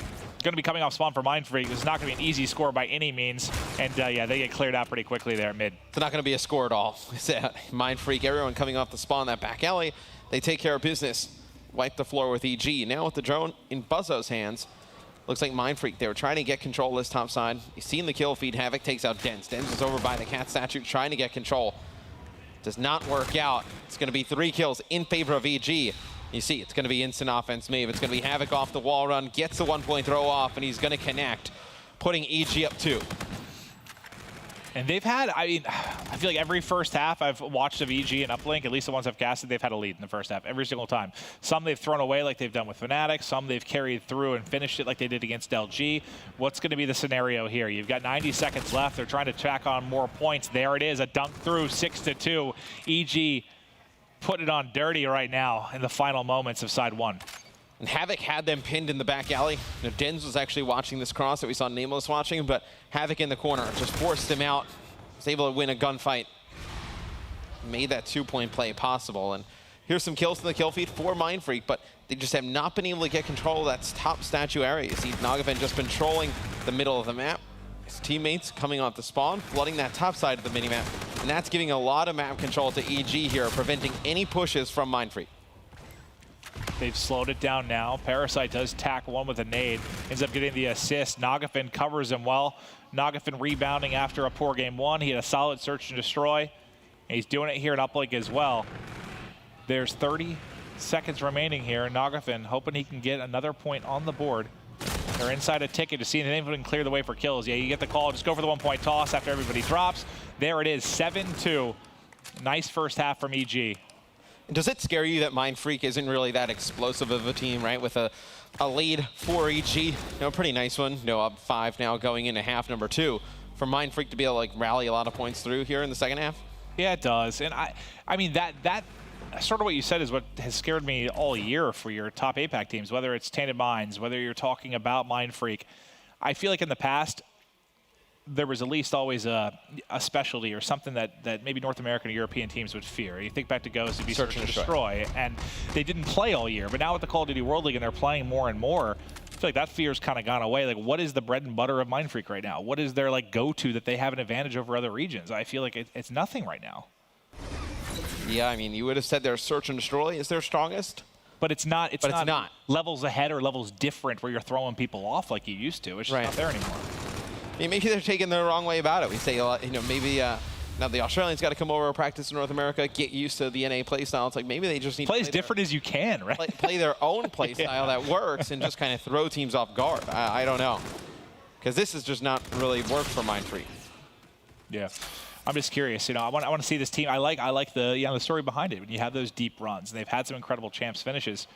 going to be coming off spawn for Mindfreak. This is not going to be an easy score by any means. And yeah, they get cleared out pretty quickly there at mid. It's not going to be a score at all. Mindfreak, everyone coming off the spawn, that back alley, they take care of business. Wipe the floor with EG. Now with the drone in Buzzo's hands, looks like Mindfreak, they were trying to get control of this top side. You've seen the kill feed. Havoc takes out Dens. Dens is over by the cat statue trying to get control. Does not work out. It's going to be 3 kills in favor of EG. You see, it's going to be instant offense move. It's going to be Havoc off the wall run, gets the 1-point throw off, and he's going to connect, putting EG up 2. And they've had, I feel like every first half I've watched of EG and Uplink, at least the ones I've casted, they've had a lead in the first half, every single time. Some they've thrown away like they've done with Fnatic. Some they've carried through and finished it like they did against LG. What's going to be the scenario here? You've got 90 seconds left. They're trying to tack on more points. There it is, a dunk through, 6-2. EG put it on dirty right now in the final moments of side 1. And Havoc had them pinned in the back alley. Dens was actually watching this cross that we saw Nameless watching, but Havoc in the corner just forced him out. Was able to win a gunfight. Made that 2-point play possible. And here's some kills in the kill feed for Mindfreak, but they just have not been able to get control of that top statue area. You see Nagafin just been trolling the middle of the map. His teammates coming off the spawn, flooding that top side of the minimap. And that's giving a lot of map control to EG here, preventing any pushes from Mindfreak. They've slowed it down now. Parasite does tack one with a nade. Ends up getting the assist. Nagafin covers him well. Nagafin rebounding after a poor game 1. He had a solid search and destroy. And he's doing it here at Uplink as well. There's 30 seconds remaining here. Nagafin hoping he can get another point on the board. They're inside a ticket to see if anyone can clear the way for kills. Yeah, you get the call. Just go for the 1-point toss after everybody drops. There it is, 7-2. Nice first half from EG. Does it scare you that Mind Freak isn't really that explosive of a team, right? With a lead for EG, you know, pretty nice one. You know, up 5 now going into half number 2. For Mind Freak to be able to like rally a lot of points through here in the second half? Yeah, it does. And I mean, that sort of what you said is what has scared me all year for your top APAC teams, whether it's Tainted Minds, whether you're talking about Mind Freak. I feel like in the past, there was at least always a specialty or something that maybe North American or European teams would fear. You think back to Ghost, it'd be Search and Destroy, and they didn't play all year. But now with the Call of Duty World League and they're playing more and more, I feel like that fear's kind of gone away. Like, what is the bread and butter of Mind Freak right now? What is their like go-to that they have an advantage over other regions? I feel like it's nothing right now. Yeah, I mean, you would have said their Search and Destroy is their strongest. But it's not. It's not levels ahead or levels different where you're throwing people off like you used to. It's just not there anymore. I mean, maybe they're taking the wrong way about it. We say, you know, maybe now the Australians got to come over and practice in North America, get used to the NA play style. It's like maybe they just need play as different as you can, right? Play their own play style that works and just kind of throw teams off guard. I don't know, because this has just not really worked for Mind Freak. Yeah. I'm just curious, you know, I want to see this team. I like the the story behind it. When you have those deep runs, and they've had some incredible champs finishes.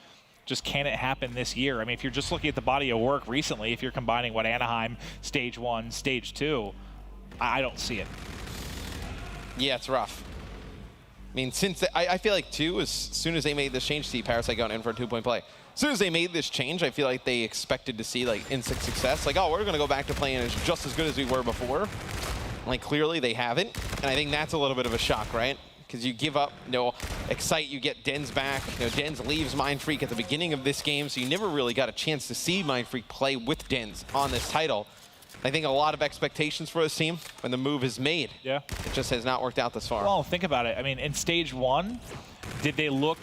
Just can it happen this year? I mean, if you're just looking at the body of work recently, if you're combining what Anaheim, Stage 1, Stage 2, I don't see it. Yeah, it's rough. I mean, since I feel like too, as soon as they made this change, see Parasite going in for a 2-point play. As soon as they made this change, I feel like they expected to see like instant success. Like, oh, we're going to go back to playing as just as good as we were before. Like, clearly they haven't, and I think that's a little bit of a shock, right? Because you give up, you know, Excite, you get Dens back. You know, Dens leaves Mind Freak at the beginning of this game, so you never really got a chance to see Mind Freak play with Dens on this title. I think a lot of expectations for this team when the move is made. Yeah. It just has not worked out this far. Well, think about it. I mean, in Stage 1, did they look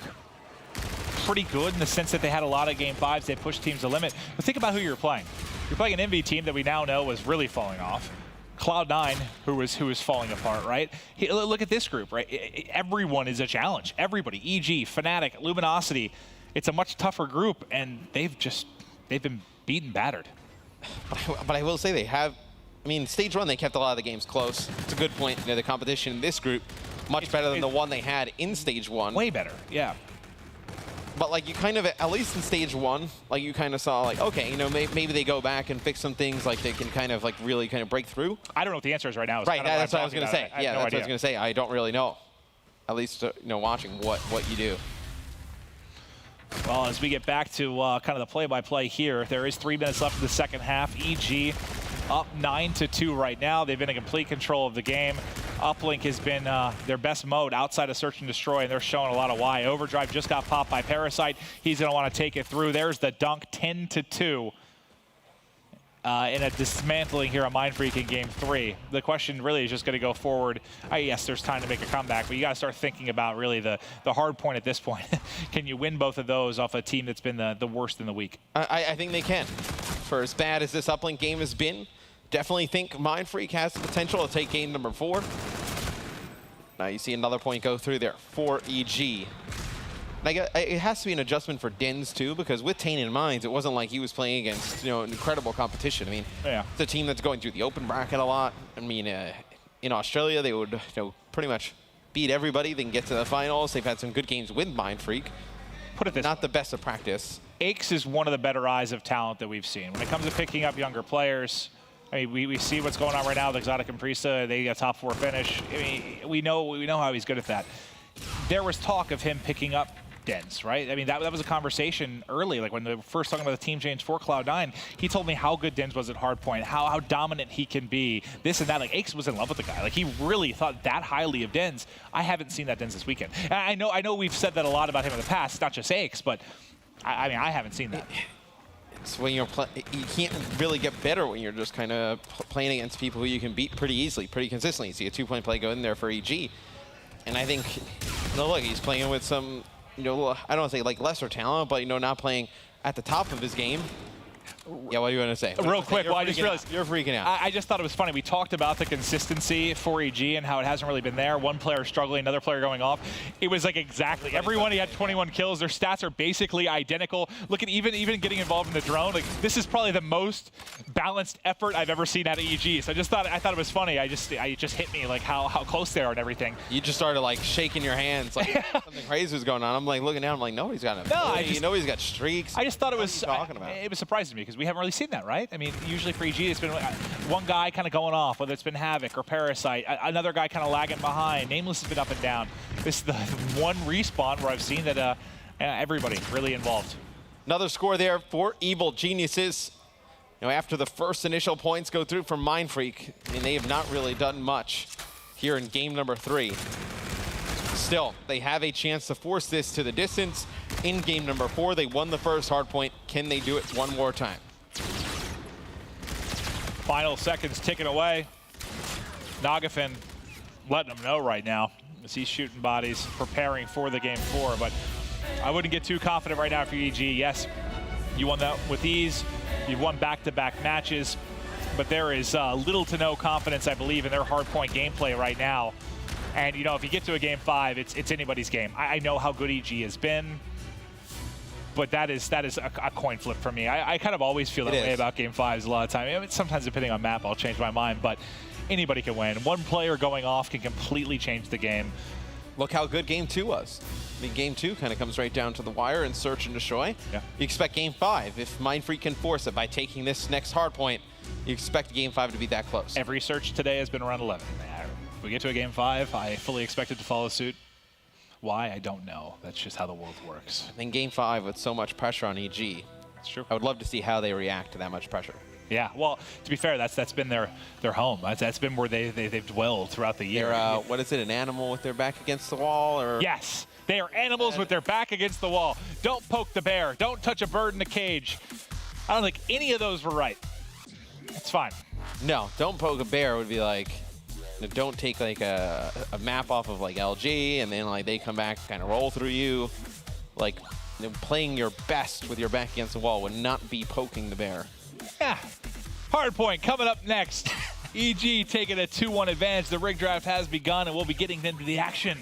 pretty good in the sense that they had a lot of Game 5s, they pushed teams to the limit? But think about who you're playing. You're playing an MV team that we now know was really falling off. Cloud9, who was falling apart, right? Look at this group, right? Everyone is a challenge. Everybody, EG, Fnatic, Luminosity. It's a much tougher group, and they've been beaten, battered. But I will say they have. I mean, Stage 1 they kept a lot of the games close. It's a good point. You know, the competition in this group much better than the one they had in Stage 1. Way better, yeah. But like you kind of, at least in Stage 1, like you kind of saw like, okay, you know, maybe they go back and fix some things, like they can kind of like really kind of break through. I don't know what the answer is right now. Right, that's what I was going to say. Yeah, that's what I was going to say. I don't really know. At least, you know, watching what you do. Well, as we get back to kind of the play-by-play here, there is 3 minutes left in the second half. EG up 9-2 right now. They've been in complete control of the game. Uplink has been their best mode outside of Search and Destroy, and they're showing a lot of why. Overdrive just got popped by Parasite. He's going to want to take it through. There's the dunk, 10-2. In a dismantling here on Mind Freak in Game 3. The question really is just going to go forward. Yes, there's time to make a comeback, but you got to start thinking about really the hard point at this point. Can you win both of those off a team that's been the worst in the week? I think they can. For as bad as this Uplink game has been, definitely think Mind Freak has the potential to take game number 4. Now you see another point go through there for EG. It has to be an adjustment for Dens too, because with Tainted Minds, it wasn't like he was playing against incredible competition. I mean, it's a team that's going through the open bracket a lot. I mean, in Australia, they would pretty much beat everybody. They can get to the finals. They've had some good games with Mind Freak. Put it this not the best of practice. Aches is one of the better eyes of talent that we've seen when it comes to picking up younger players. I mean, we see what's going on right now with Exotic and Prisa. They got a top 4 finish. I mean, we know how he's good at that. There was talk of him picking up Dens, right? I mean, that was a conversation early, like when they were first talking about the team change for Cloud9. He told me how good Dens was at hardpoint, how dominant he can be, this and that. Like, Aches was in love with the guy. Like, he really thought that highly of Dens. I haven't seen that Dens this weekend. And I know we've said that a lot about him in the past. It's not just Aches, but I mean, I haven't seen that. It's when you can't really get better when you're just kind of playing against people who you can beat pretty easily, pretty consistently. You see a 2-point play go in there for EG. And I think, look, he's playing with some, I don't want to say like lesser talent, but, not playing at the top of his game. Yeah, what do you want to say? Real quick, well, I just realized you're freaking out. I just thought it was funny. We talked about the consistency for EG and how it hasn't really been there. One player struggling, another player going off. It was like exactly everyone. He had 21 kills. Their stats are basically identical. Look at even getting involved in the drone. Like this is probably the most balanced effort I've ever seen out of EG. So I thought it was funny. It just hit me like how close they are and everything. You just started like shaking your hands like something crazy was going on. I'm like looking down. I'm like, nobody's got a. No, nobody's got streaks. I just thought it was. Talking about? It was surprising to me because we haven't really seen that, right? I mean, usually for EG, it's been one guy kind of going off, whether it's been Havoc or Parasite, another guy kind of lagging behind. Nameless has been up and down. This is the one respawn where I've seen that everybody really involved. Another score there for Evil Geniuses. You know, after the first initial points go through from Mindfreak, I mean, they have not really done much here in game number 3. Still, they have a chance to force this to the distance. In game number 4, they won the first hardpoint. Can they do it one more time? Final seconds ticking away. Nagafin letting them know right now as he's shooting bodies, preparing for the game 4. But I wouldn't get too confident right now for EG. Yes, you won that with ease. You've won back-to-back matches. But there is little to no confidence, I believe, in their hardpoint gameplay right now. And, you know, if you get to a game 5, it's anybody's game. I know how good EG has been. But that is a coin flip for me. I kind of always feel that way about game 5s a lot of time. I mean, sometimes depending on map, I'll change my mind, but anybody can win. One player going off can completely change the game. Look how good game 2 was. I mean, game 2 kind of comes right down to the wire and search and destroy. Yeah. You expect game 5, if Mindfreak can force it by taking this next hard point, you expect game 5 to be that close. Every search today has been around 11. If we get to a game 5, I fully expect it to follow suit. Why? I don't know. That's just how the world works. I think game 5 with so much pressure on EG, it's true. I would love to see how they react to that much pressure. Yeah, well, to be fair, that's been their home. That's been where they've dwelled throughout the year. What is it, an animal with their back against the wall? Or yes, they are animals with their back against the wall. Don't poke the bear. Don't touch a bird in the cage. I don't think any of those were right. It's fine. No, don't poke a bear would be like, don't take like a map off of like LG and then like they come back kind of roll through you. Like playing your best with your back against the wall would not be poking the bear. Yeah. Hardpoint coming up next. EG taking a 2-1 advantage. The rig draft has begun and we'll be getting into the action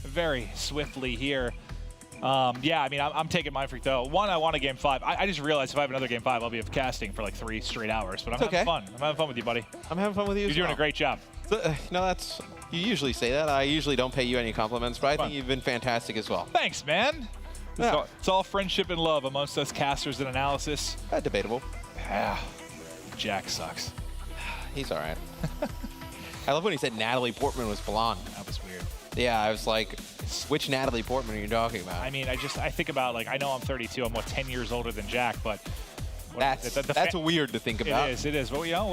very swiftly here. Yeah, I mean, I'm taking Mindfreak though. One, I want a game 5. I just realized if I have another game 5, I'll be casting for like 3 straight hours. But I'm having fun. I'm having fun with you, buddy. I'm having fun with you. You're doing a great job. No, that's, you usually say that. I usually don't pay you any compliments, but I think you've been fantastic as well. Thanks, man. Yeah. It's all friendship and love amongst us casters and analysis. Debatable. Yeah. Jack sucks. He's all right. I love when he said Natalie Portman was blonde. That was weird. Yeah, I was like, which Natalie Portman are you talking about? I mean, I think about, like, I know I'm 32. I'm, 10 years older than Jack, but... That's weird to think about. It is. But, you know,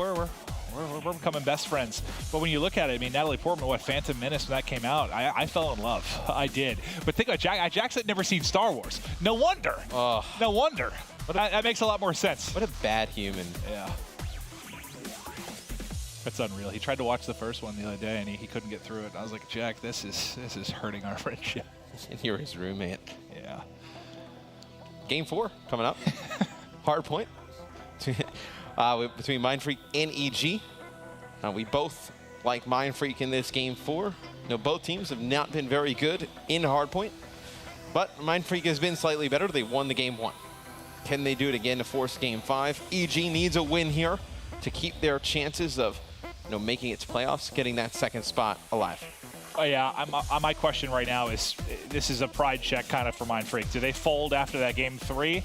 we're becoming best friends. But when you look at it, I mean, Natalie Portman, Phantom Menace, when that came out, I fell in love. I did. But think about Jack. Jack's had never seen Star Wars. No wonder. No wonder. That makes a lot more sense. What a bad human. Yeah. That's unreal. He tried to watch the first one the other day, and he couldn't get through it. I was like, Jack, this is hurting our friendship. And you're his roommate. Yeah. Game 4 coming up. Hard point. Between Mindfreak and EG. We both like Mindfreak in this game 4. You know, both teams have not been very good in hardpoint, but Mindfreak has been slightly better. They won the game 1. Can they do it again to force game 5? EG needs a win here to keep their chances of making it to playoffs, getting that second spot alive. Oh yeah, my question right now is, this is a pride check kind of for Mindfreak. Do they fold after that game 3?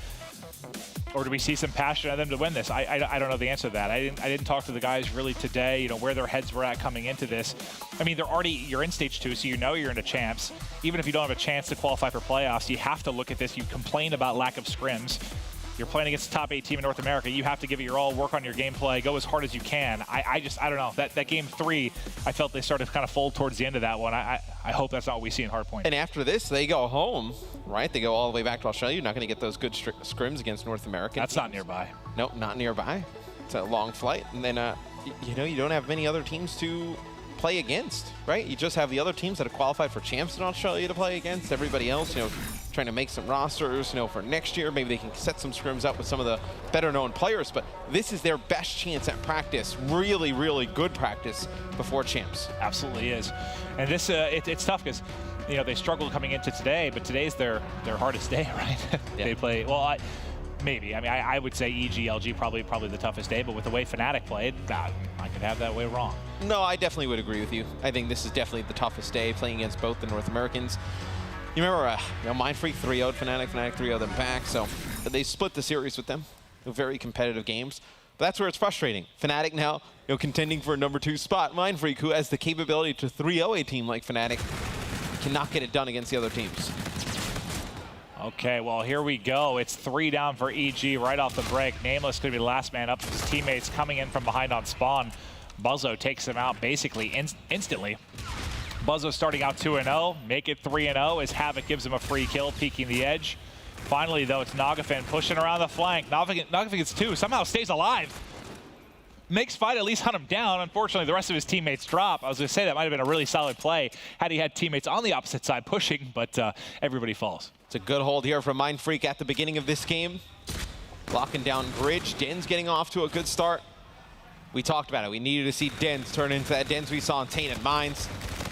Or do we see some passion in them to win this? I don't know the answer to that. I didn't talk to the guys really today, where their heads were at coming into this. I mean, you're in stage 2, so you're into champs. Even if you don't have a chance to qualify for playoffs, you have to look at this. You complain about lack of scrims. You're playing against the top 8 team in North America. You have to give it your all, work on your gameplay, go as hard as you can. I don't know. That game 3, I felt they started to kind of fold towards the end of that one. I hope that's not what we see in Hardpoint. And after this, they go home, right? They go all the way back to Australia. You're not going to get those good scrims against North American That's teams. not nearby. Nope, not nearby. It's a long flight. And then, you don't have many other teams to play against, right? You just have the other teams that have qualified for champs in Australia to play against. Everybody else, trying trying to make some rosters, for next year. Maybe they can set some scrims up with some of the better-known players, but this is their best chance at practice. Really, really good practice before champs. Absolutely is. And this, it's tough because, they struggled coming into today, but today's their hardest day, right? Yeah. They play, well, maybe. I mean, I would say EG, LG probably the toughest day, but with the way Fnatic played, I could have that way wrong. No, I definitely would agree with you. I think this is definitely the toughest day, playing against both the North Americans. You remember, Mindfreak 3-0'd Fnatic, Fnatic 3-0'd them back, so they split the series with them. Very competitive games. But that's where it's frustrating. Fnatic now, contending for a #2 spot. Mindfreak, who has the capability to 3-0 a team like Fnatic, cannot get it done against the other teams. Okay, well, here we go. It's 3 down for EG right off the break. Nameless going to be the last man up. His teammates coming in from behind on spawn. Buzzo takes him out basically instantly. Buzzo starting out 2-0, make it 3-0 as Havoc gives him a free kill, peeking the edge. Finally, though, it's Nagafin pushing around the flank. Nagafin gets 2, somehow stays alive. Makes Fight at least hunt him down. Unfortunately, the rest of his teammates drop. I was going to say that might have been a really solid play had he had teammates on the opposite side pushing, but everybody falls. It's a good hold here from Mindfreak at the beginning of this game. Locking down Bridge. Den's getting off to a good start. We talked about it. We needed to see Dens turn into that Dens we saw in Tainted Minds.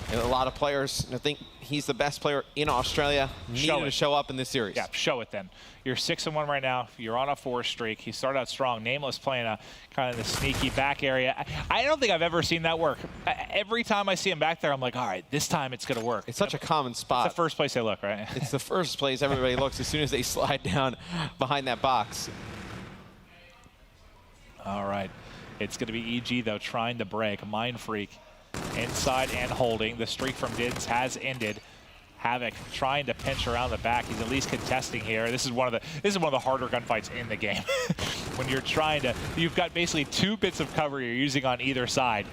And a lot of players think he's the best player in Australia. Needed to show up in this series. Yeah, show it then. You're 6-1 right now. You're on a 4 streak. He started out strong. Nameless playing a kind of the sneaky back area. I don't think I've ever seen that work. Every time I see him back there, I'm like, all right, this time it's going to work. It's such a common spot. It's the first place they look, right? It's the first place everybody looks as soon as they slide down behind that box. All right. It's going to be EG, though, trying to break. Mindfreak inside and holding. The streak from Dids has ended. Havoc trying to pinch around the back. He's at least contesting here. This is one of the harder gunfights in the game. When you're trying to, you've got basically 2 bits of cover you're using on either side,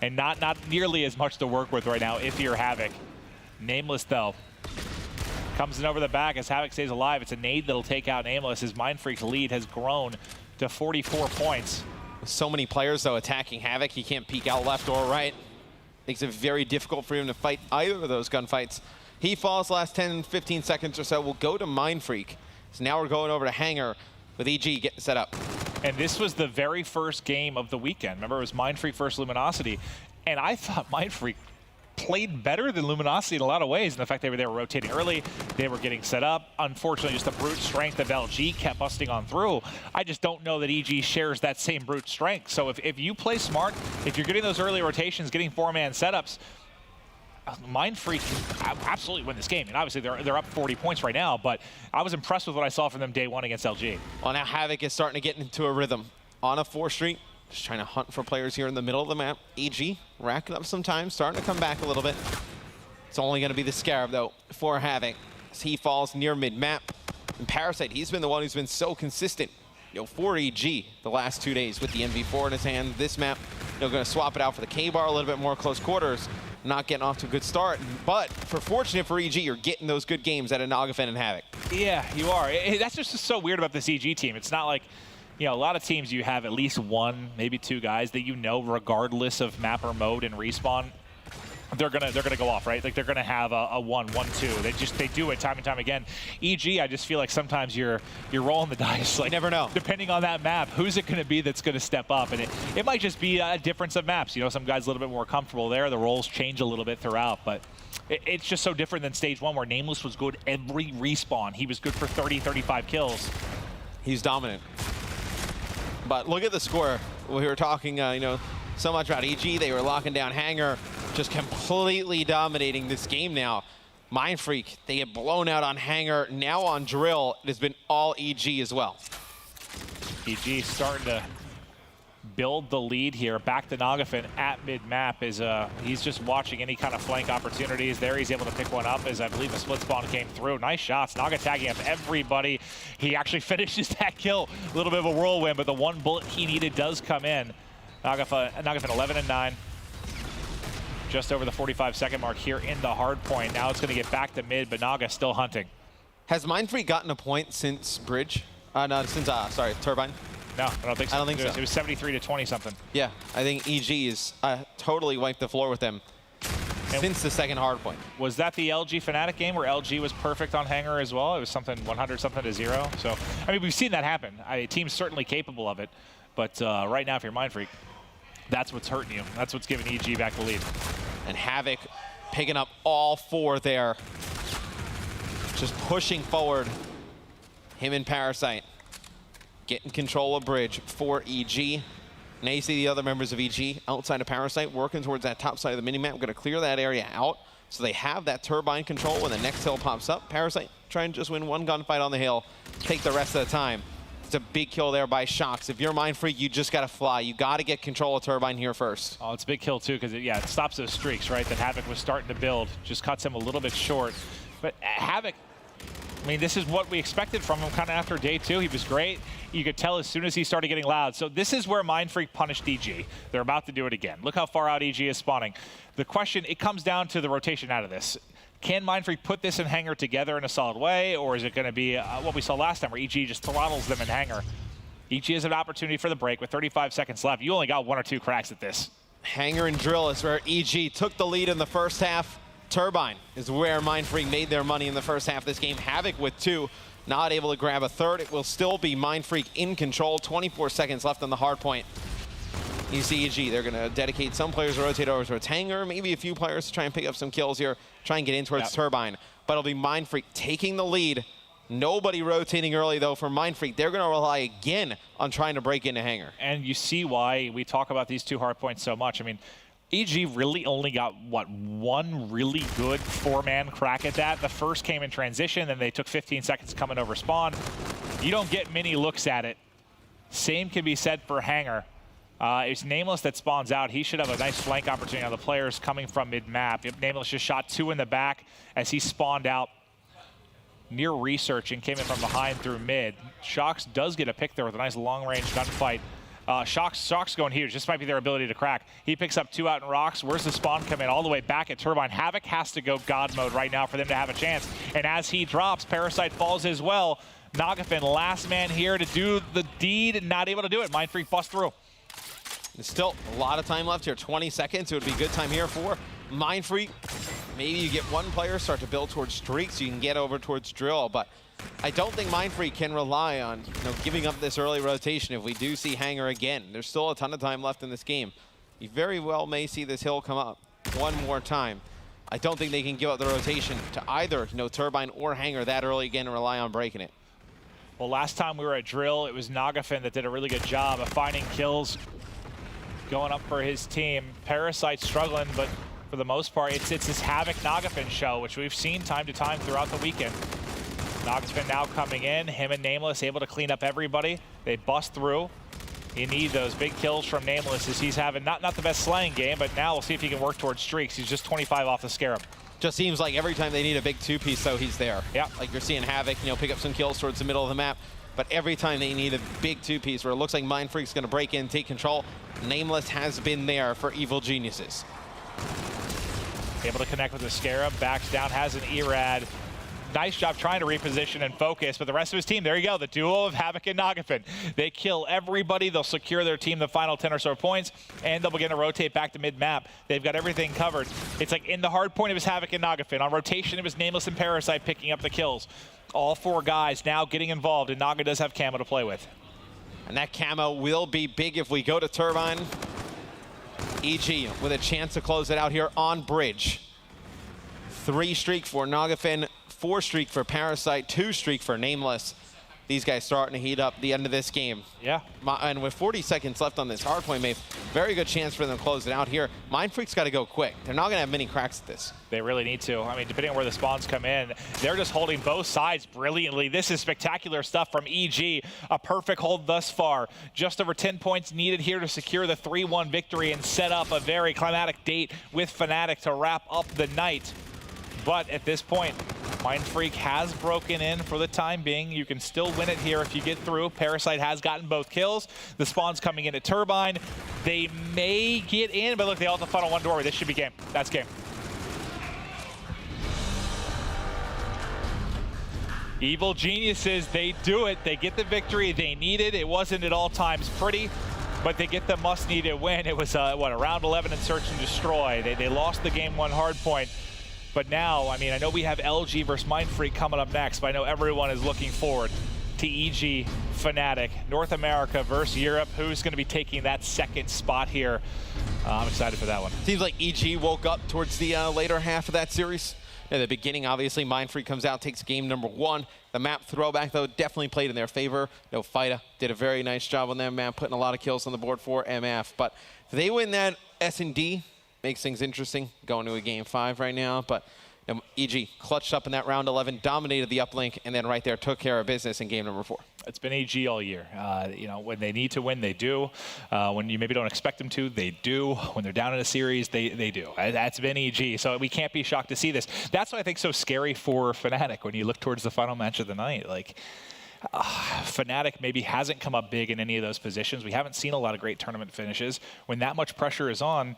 and not nearly as much to work with right now if you're Havoc. Nameless, though, comes in over the back as Havoc stays alive. It's a nade that'll take out Nameless. His Mindfreak's lead has grown to 44 points. With so many players, though, attacking Havoc, he can't peek out left or right. Makes it very difficult for him to fight either of those gunfights. He falls last 10, 15 seconds or so. We'll go to Mindfreak. So now we're going over to Hangar with EG getting set up. And this was the very first game of the weekend. Remember, it was Mindfreak versus Luminosity. And I thought Mindfreak played better than Luminosity in a lot of ways. And the fact they were rotating early, they were getting set up. Unfortunately, just the brute strength of LG kept busting on through. I just don't know that EG shares that same brute strength. So if you play smart, if you're getting those early rotations, getting 4-man setups, Mindfreak can absolutely win this game. And obviously, they're up 40 points right now, but I was impressed with what I saw from them day 1 against LG. Well, now Havoc is starting to get into a rhythm. On a 4 streak, just trying to hunt for players here in the middle of the map. EG racking up some time, starting to come back a little bit. It's only going to be the Scarab, though, for Havoc, as he falls near mid-map. And Parasite, he's been the one who's been so consistent, for EG the last 2 days with the MV4 in his hand. This map, going to swap it out for the K-Bar a little bit more close quarters. Not getting off to a good start, but fortunate for EG, you're getting those good games out of Nagafin and Havoc. Yeah, you are. That's just so weird about this EG team. It's not like, a lot of teams you have at least 1, maybe 2 guys that regardless of map or mode and respawn, they're gonna go off, right? Like they're gonna have a 1-1-2. They do it time and time again. EG, I just feel like sometimes you're rolling the dice. Like, you never know. Depending on that map, who's it gonna be that's gonna step up? And it might just be a difference of maps. Some guys a little bit more comfortable there. The roles change a little bit throughout, but it's just so different than stage 1 where Nameless was good every respawn. He was good for 30, 35 kills. He's dominant. But look at the score. We were talking, so much about EG. They were locking down Hangar, just completely dominating this game now. Mindfreak, they get blown out on Hangar. Now on Drill, it has been all EG as well. EG starting to build the lead here. Back to Nagafin at mid-map. He's just watching any kind of flank opportunities. There he's able to pick one up as I believe a split spawn came through. Nice shots. Naga tagging up everybody. He actually finishes that kill. A little bit of a whirlwind, but the 1 bullet he needed does come in. Nagafin 11-9. Just over the 45-second mark here in the hard point. Now it's going to get back to mid, but Naga still hunting. Has Mindfreak gotten a point since Bridge? Turbine? No, I don't think so. I don't think so. It was 73 to 20 something. Yeah, I think EG is totally wiped the floor with them. since the second hard point. Was that the LG Fnatic game where LG was perfect on Hanger as well? It was something 100 something to 0. So, I mean, we've seen that happen. A team's certainly capable of it. But right now, if you're Mind Freak, that's what's hurting you. That's what's giving EG back the lead. And Havoc picking up all 4 there. Just pushing forward. Him and Parasite getting control of bridge for EG. Now you see the other members of EG outside of Parasite working towards that top side of the minimap. We're going to clear that area out so they have that turbine control when the next hill pops up. Parasite trying to just win one gunfight on the hill, take the rest of the time. It's a big kill there by Shox. If you're Mind Freak, you just got to fly. You got to get control of turbine here first. Oh, it's a big kill too because it stops those streaks, right? That Havoc was starting to build. Just cuts him a little bit short. But Havoc, I mean, this is what we expected from him kind of after day 2. He was great. You could tell as soon as he started getting loud. So this is where Mind Freak punished EG. They're about to do it again. Look how far out EG is spawning. The question, it comes down to the rotation out of this. Can Mind Freak put this and Hanger together in a solid way, or is it going to be what we saw last time where EG just throttles them in Hanger? EG has an opportunity for the break with 35 seconds left. You only got 1 or 2 cracks at this. Hanger and Drill is where EG took the lead in the first half. Turbine is where Mind Freak made their money in the first half of this game. Havoc with 2, not able to grab a third. It will still be Mind Freak in control. 24 seconds left on the hard point. You see EG, they're going to dedicate some players to rotate over towards Hanger, maybe a few players to try and pick up some kills here, try and get in towards Turbine. But it'll be Mind Freak taking the lead. Nobody rotating early, though, for Mind Freak. They're going to rely again on trying to break into Hanger. And you see why we talk about these 2 hard points so much. I mean, EG really only got, what, 1 really good 4-man crack at that. The first came in transition, then they took 15 seconds coming over spawn. You don't get many looks at it. Same can be said for Hanger. It's Nameless that spawns out. He should have a nice flank opportunity on the players coming from mid-map. Nameless just shot 2 in the back as he spawned out near research and came in from behind through mid. Shox does get a pick there with a nice long-range gunfight. Shox going huge. This might be their ability to crack. He picks up 2 out in rocks. Where's the spawn come in? All the way back at Turbine. Havoc has to go God mode right now for them to have a chance. And as he drops, Parasite falls as well. Nagafin, last man here to do the deed, not able to do it. Mind Freak busts through. There's still a lot of time left here, 20 seconds. It would be a good time here for Mind Freak. Maybe you get one player start to build towards streaks so you can get over towards Drill, but I don't think Mind Freak can rely on giving up this early rotation if we do see Hanger again. There's still a ton of time left in this game. You very well may see this hill come up one more time. I don't think they can give up the rotation to either Turbine or Hanger that early again and rely on breaking it. Well, last time we were at Drill, it was Nagafin that did a really good job of finding kills going up for his team. Parasite struggling, but for the most part, it's this Havoc Nagafin show, which we've seen time to time throughout the weekend. Nagafin now coming in, him and Nameless able to clean up everybody. They bust through. You need those big kills from Nameless as he's having not the best slaying game, but now we'll see if he can work towards streaks. He's just 25 off the Scarab. Just seems like every time they need a big 2-piece, though, he's there. Yeah. Like you're seeing Havoc, pick up some kills towards the middle of the map. But every time they need a big 2-piece where it looks like Mind Freak's going to break in, take control, Nameless has been there for Evil Geniuses. Able to connect with the Scarab, backs down, has an Erad. Nice job trying to reposition and focus, but the rest of his team, there you go, the duo of Havoc and Nagafin. They kill everybody, they'll secure their team the final 10 or so points, and they'll begin to rotate back to mid-map. They've got everything covered. It's like in the hard point, it was Havoc and Nagafin. On rotation, it was Nameless and Parasite picking up the kills. All 4 guys now getting involved, and Naga does have camo to play with. And that camo will be big if we go to Turbine. EG with a chance to close it out here on bridge. 3 streak for Nagafin, 4 streak for Parasite, 2 streak for Nameless. These guys starting to heat up the end of this game. Yeah. And with 40 seconds left on this hardpoint, Maeve, very good chance for them to close it out here. Mind Freak's got to go quick. They're not going to have many cracks at this. They really need to. I mean, depending on where the spawns come in, they're just holding both sides brilliantly. This is spectacular stuff from EG. A perfect hold thus far. Just over 10 points needed here to secure the 3-1 victory and set up a very climatic date with Fnatic to wrap up the night. But at this point, Mind Freak has broken in for the time being. You can still win it here if you get through. Parasite has gotten both kills. The spawn's coming in at Turbine. They may get in, but look, they all have to funnel one doorway. This should be game. That's game. Evil Geniuses, they do it. They get the victory they needed. It wasn't at all times pretty, but they get the must-needed win. It was, what, a round 11 in Search and Destroy. They lost the game 1 hard point. But now, I mean, I know we have LG versus Mindfreak coming up next, but I know everyone is looking forward to EG Fnatic. North America versus Europe. Who's going to be taking that second spot here? I'm excited for that one. Seems like EG woke up towards the later half of that series. At the beginning, obviously, Mindfreak comes out, takes game number 1. The map throwback, though, definitely played in their favor. No, Fida did a very nice job on them, man, putting a lot of kills on the board for MF. But if they win that S&D, makes things interesting, going to a game 5 right now. But EG clutched up in that round 11, dominated the uplink, and then right there took care of business in game number 4. It's been AG all year. You know, when they need to win, they do. When you maybe don't expect them to, they do. When they're down in a series, they do. That's been EG, so we can't be shocked to see this. That's what I think so scary for Fnatic when you look towards the final match of the night. Like, Fnatic maybe hasn't come up big in any of those positions. We haven't seen a lot of great tournament finishes. When that much pressure is on,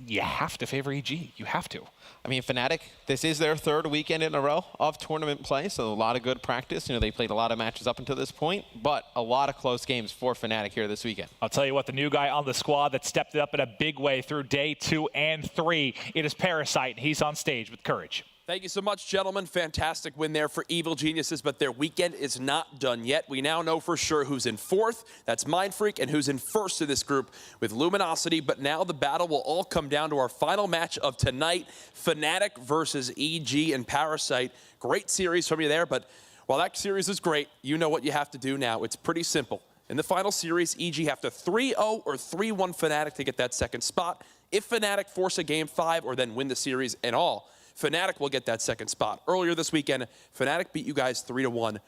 you have to favor EG. You have to. I mean, Fnatic, this is their 3rd weekend in a row of tournament play, so a lot of good practice. You know, they played a lot of matches up until this point, but a lot of close games for Fnatic here this weekend. I'll tell you what, the new guy on the squad that stepped it up in a big way through day 2 and 3, it is Parasite, and he's on stage with Courage. Thank you so much, gentlemen. Fantastic win there for Evil Geniuses, but their weekend is not done yet. We now know for sure who's in 4th, that's Mindfreak, and who's in 1st of this group with Luminosity. But now the battle will all come down to our final match of tonight, Fnatic versus EG and Parasite. Great series from you there, but while that series is great, you know what you have to do now. It's pretty simple. In the final series, EG have to 3-0 or 3-1 Fnatic to get that second spot. If Fnatic force a game 5 or then win the series and all, Fnatic will get that second spot. Earlier this weekend, Fnatic beat you guys 3-1.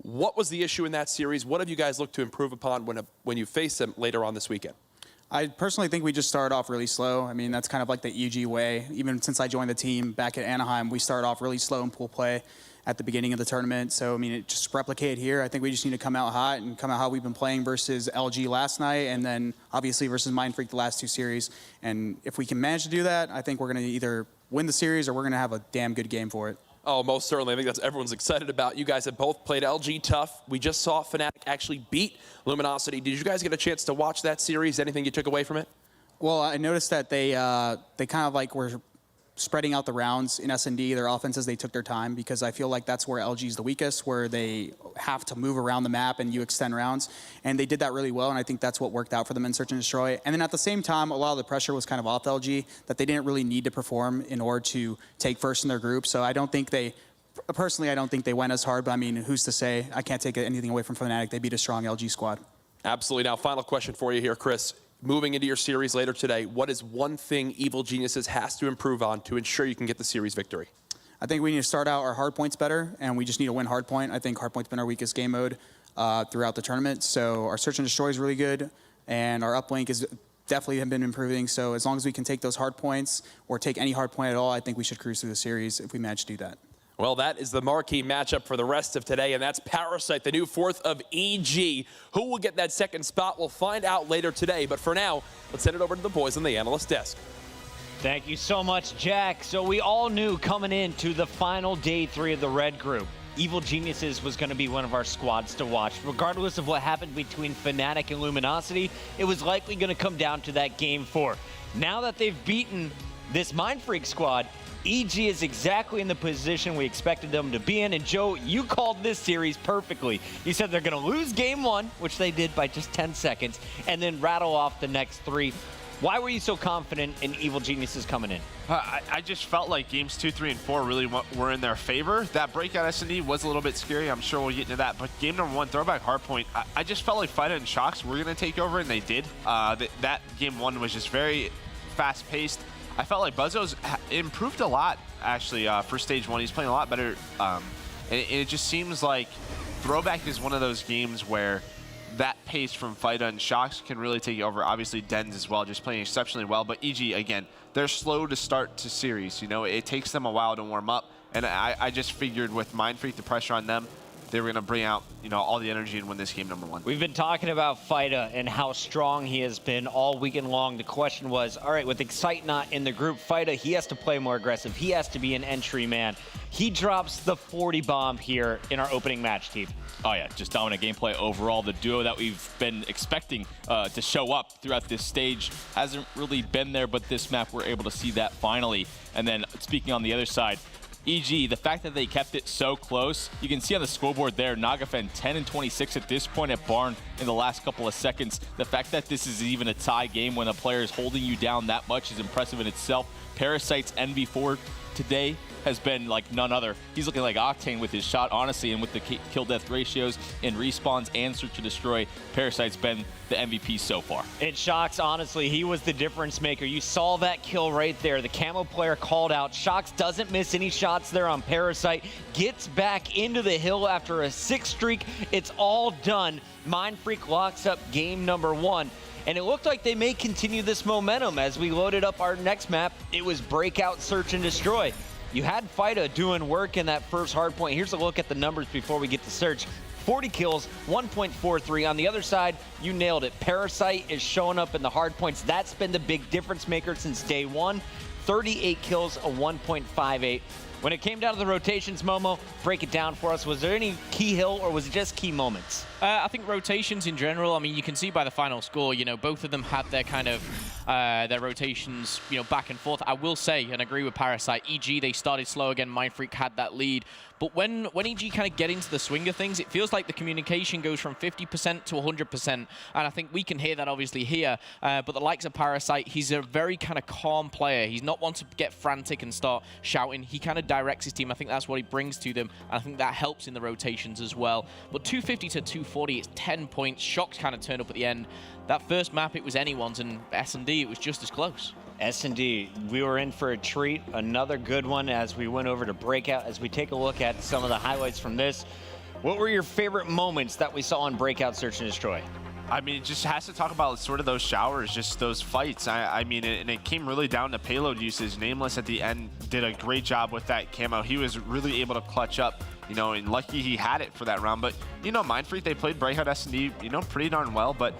What was the issue in that series? What have you guys looked to improve upon when you face them later on this weekend? I personally think we just started off really slow. I mean, that's kind of like the EG way. Even since I joined the team back at Anaheim, we started off really slow in pool play at the beginning of the tournament. So, I mean, it just replicated here. I think we just need to come out hot and come out how we've been playing versus LG last night and then obviously versus Mindfreak the last 2 series. And if we can manage to do that, I think we're going to either win the series or we're going to have a damn good game for it. Oh, most certainly. I think that's everyone's excited about. You guys have both played LG tough. We just saw Fnatic actually beat Luminosity. Did you guys get a chance to watch that series? Anything you took away from it? Well, I noticed that they kind of like were spreading out the rounds in S&D, their offenses, they took their time because I feel like that's where LG is the weakest, where they have to move around the map and you extend rounds. And they did that really well, and I think that's what worked out for them in Search and Destroy. And then at the same time, a lot of the pressure was kind of off LG, that they didn't really need to perform in order to take first in their group. So I don't think they, personally, I don't think they went as hard, but I mean, who's to say? I can't take anything away from Fnatic. They beat a strong LG squad. Absolutely. Now, final question for you here, Chris. Moving into your series later today, what is one thing Evil Geniuses has to improve on to ensure you can get the series victory? I think we need to start out our hard points better, and we just need to win hard point. I think hard point's been our weakest game mode throughout the tournament. So our Search and Destroy is really good, and our uplink is definitely have been improving. So as long as we can take those hard points or take any hard point at all, I think we should cruise through the series if we manage to do that. Well, that is the marquee matchup for the rest of today, and that's Parasite, the new fourth of EG. Who will get that second spot? We'll find out later today. But for now, let's send it over to the boys on the analyst desk. Thank you so much, Jack. So we all knew coming into the final day 3 of the red group, Evil Geniuses was going to be one of our squads to watch. Regardless of what happened between Fnatic and Luminosity, it was likely going to come down to that game 4. Now that they've beaten this Mindfreak squad, EG is exactly in the position we expected them to be in. And Joe, you called this series perfectly. You said they're going to lose game 1, which they did by just 10 seconds, and then rattle off the next 3. Why were you so confident in Evil Geniuses coming in? I just felt like games 2, 3, and 4 really were in their favor. That breakout S&D was a little bit scary. I'm sure we'll get into that. But game number 1, throwback hardpoint, I just felt like Fida and Shox were going to take over, and they did. That game 1 was just very fast-paced. I felt like Buzzo's improved a lot, actually, for stage 1. He's playing a lot better. And it just seems like throwback is one of those games where that pace from Fida and Shox can really take you over. Obviously, Dens as well, just playing exceptionally well. But EG, again, they're slow to start to series. You know, it takes them a while to warm up. And I just figured with Mindfreak, the pressure on them, they were going to bring out, all the energy and win this game number 1. We've been talking about Fida and how strong he has been all weekend long. The question was, all right, with Excite not in the group, Fida, he has to play more aggressive. He has to be an entry man. He drops the 40 bomb here in our opening match, Steve. Oh yeah, just dominant gameplay overall. The duo that we've been expecting to show up throughout this stage hasn't really been there, but this map we're able to see that finally. And then speaking on the other side, EG, the fact that they kept it so close, you can see on the scoreboard there, Nagafen 10 and 26 at this point at Barn in the last couple of seconds. The fact that this is even a tie game when a player is holding you down that much is impressive in itself. Parasite's NV4 today has been like none other. He's looking like Octane with his shot, honestly, and with the kill-death ratios in respawns and search to destroy, Parasite's been the MVP so far. And Shox, honestly, he was the difference maker. You saw that kill right there. The camo player called out. Shox doesn't miss any shots there on Parasite. Gets back into the hill after a 6 streak. It's all done. Mindfreak locks up game number 1. And it looked like they may continue this momentum as we loaded up our next map. It was Breakout, Search, and Destroy. You had Fida doing work in that first hard point. Here's a look at the numbers before we get to Search. 40 kills, 1.43. On the other side, you nailed it. Parasite is showing up in the hard points. That's been the big difference maker since day 1. 38 kills, a 1.58. When it came down to the rotations, Momo, break it down for us. Was there any key hill or was it just key moments? I think rotations in general, I mean, you can see by the final score, both of them had their kind of, their rotations, back and forth. I will say, and agree with Parasite, EG, they started slow again. Mindfreak had that lead. But when EG kind of get into the swing of things, it feels like the communication goes from 50% to 100%. And I think we can hear that obviously here. But the likes of Parasite, he's a very kind of calm player. He's not one to get frantic and start shouting. He kind of directs his team. I think that's what he brings to them. And I think that helps in the rotations as well. But 250 to 240, it's 10 points. Shox kind of turned up at the end. That first map, it was anyone's, and S&D, it was just as close. S&D, we were in for a treat. Another good one as we went over to Breakout. As we take a look at some of the highlights from this, what were your favorite moments that we saw on Breakout, Search, and Destroy? I mean, it just has to talk about sort of those showers, just those fights. I mean, and it came really down to payload usage. Nameless at the end did a great job with that camo. He was really able to clutch up, and lucky he had it for that round. But, Mindfreak, they played Breakout S&D, pretty darn well. But,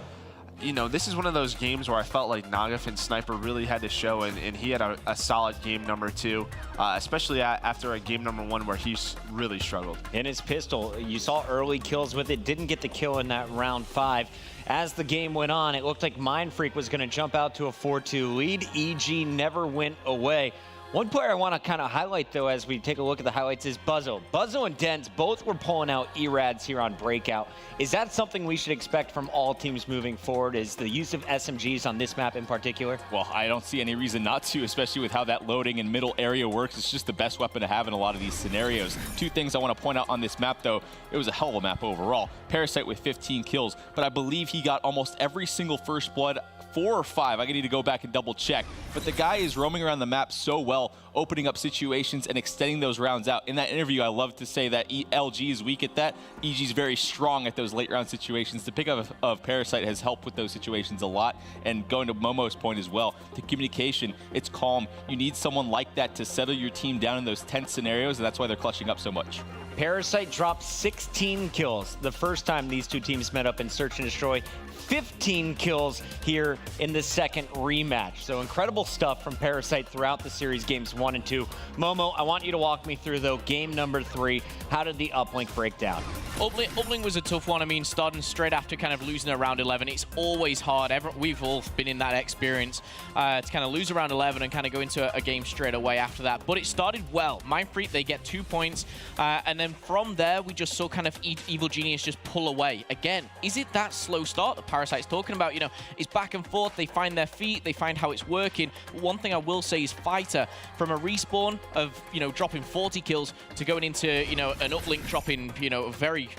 this is one of those games where I felt like Nagafin Sniper really had to show, and he had a solid game number 2, especially after a game number 1 where he really struggled. In his pistol, you saw early kills with it, didn't get the kill in that round 5. As the game went on, it looked like Mindfreak was going to jump out to a 4-2 lead. EG never went away. One player I want to kind of highlight, though, as we take a look at the highlights is Buzzo. Buzzo and Dens both were pulling out E-Rads here on Breakout. Is that something we should expect from all teams moving forward, is the use of SMGs on this map in particular? Well, I don't see any reason not to, especially with how that loading and middle area works. It's just the best weapon to have in a lot of these scenarios. 2 things I want to point out on this map, though. It was a hell of a map overall. Parasite with 15 kills, but I believe he got almost every single first blood, 4 or 5. I need to go back and double check. But the guy is roaming around the map so well, opening up situations and extending those rounds out. In that interview, I love to say that LG is weak at that. EG is very strong at those late round situations. The pickup of Parasite has helped with those situations a lot. And going to Momo's point as well, the communication, it's calm. You need someone like that to settle your team down in those tense scenarios, and that's why they're clutching up so much. Parasite dropped 16 kills the first time these 2 teams met up in Search and Destroy. 15 kills here in the second rematch. So incredible stuff from Parasite throughout the series games 1 and 2. Momo, I want you to walk me through, though, game number 3. How did the uplink break down? Uplink was a tough one. I mean, starting straight after kind of losing around 11, it's always hard. We've all been in that experience to kind of lose around 11 and kind of go into a game straight away after that. But it started well. Mindfreak, they get 2 points. And then from there, we just saw kind of Evil Genius just pull away. Again, is it that slow start that Parasite's talking about? It's back and forth. They find their feet. They find how it's working. But one thing I will say is Fighter, from a respawn of, dropping 40 kills to going into, an uplink dropping, a very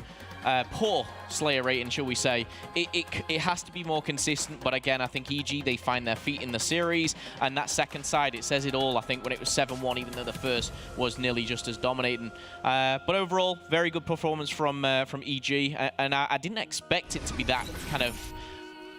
poor Slayer rating, shall we say. It has to be more consistent, but again, I think EG, they find their feet in the series, and that second side, it says it all, I think, when it was 7-1, even though the first was nearly just as dominating. But overall, very good performance from EG, and I didn't expect it to be that kind of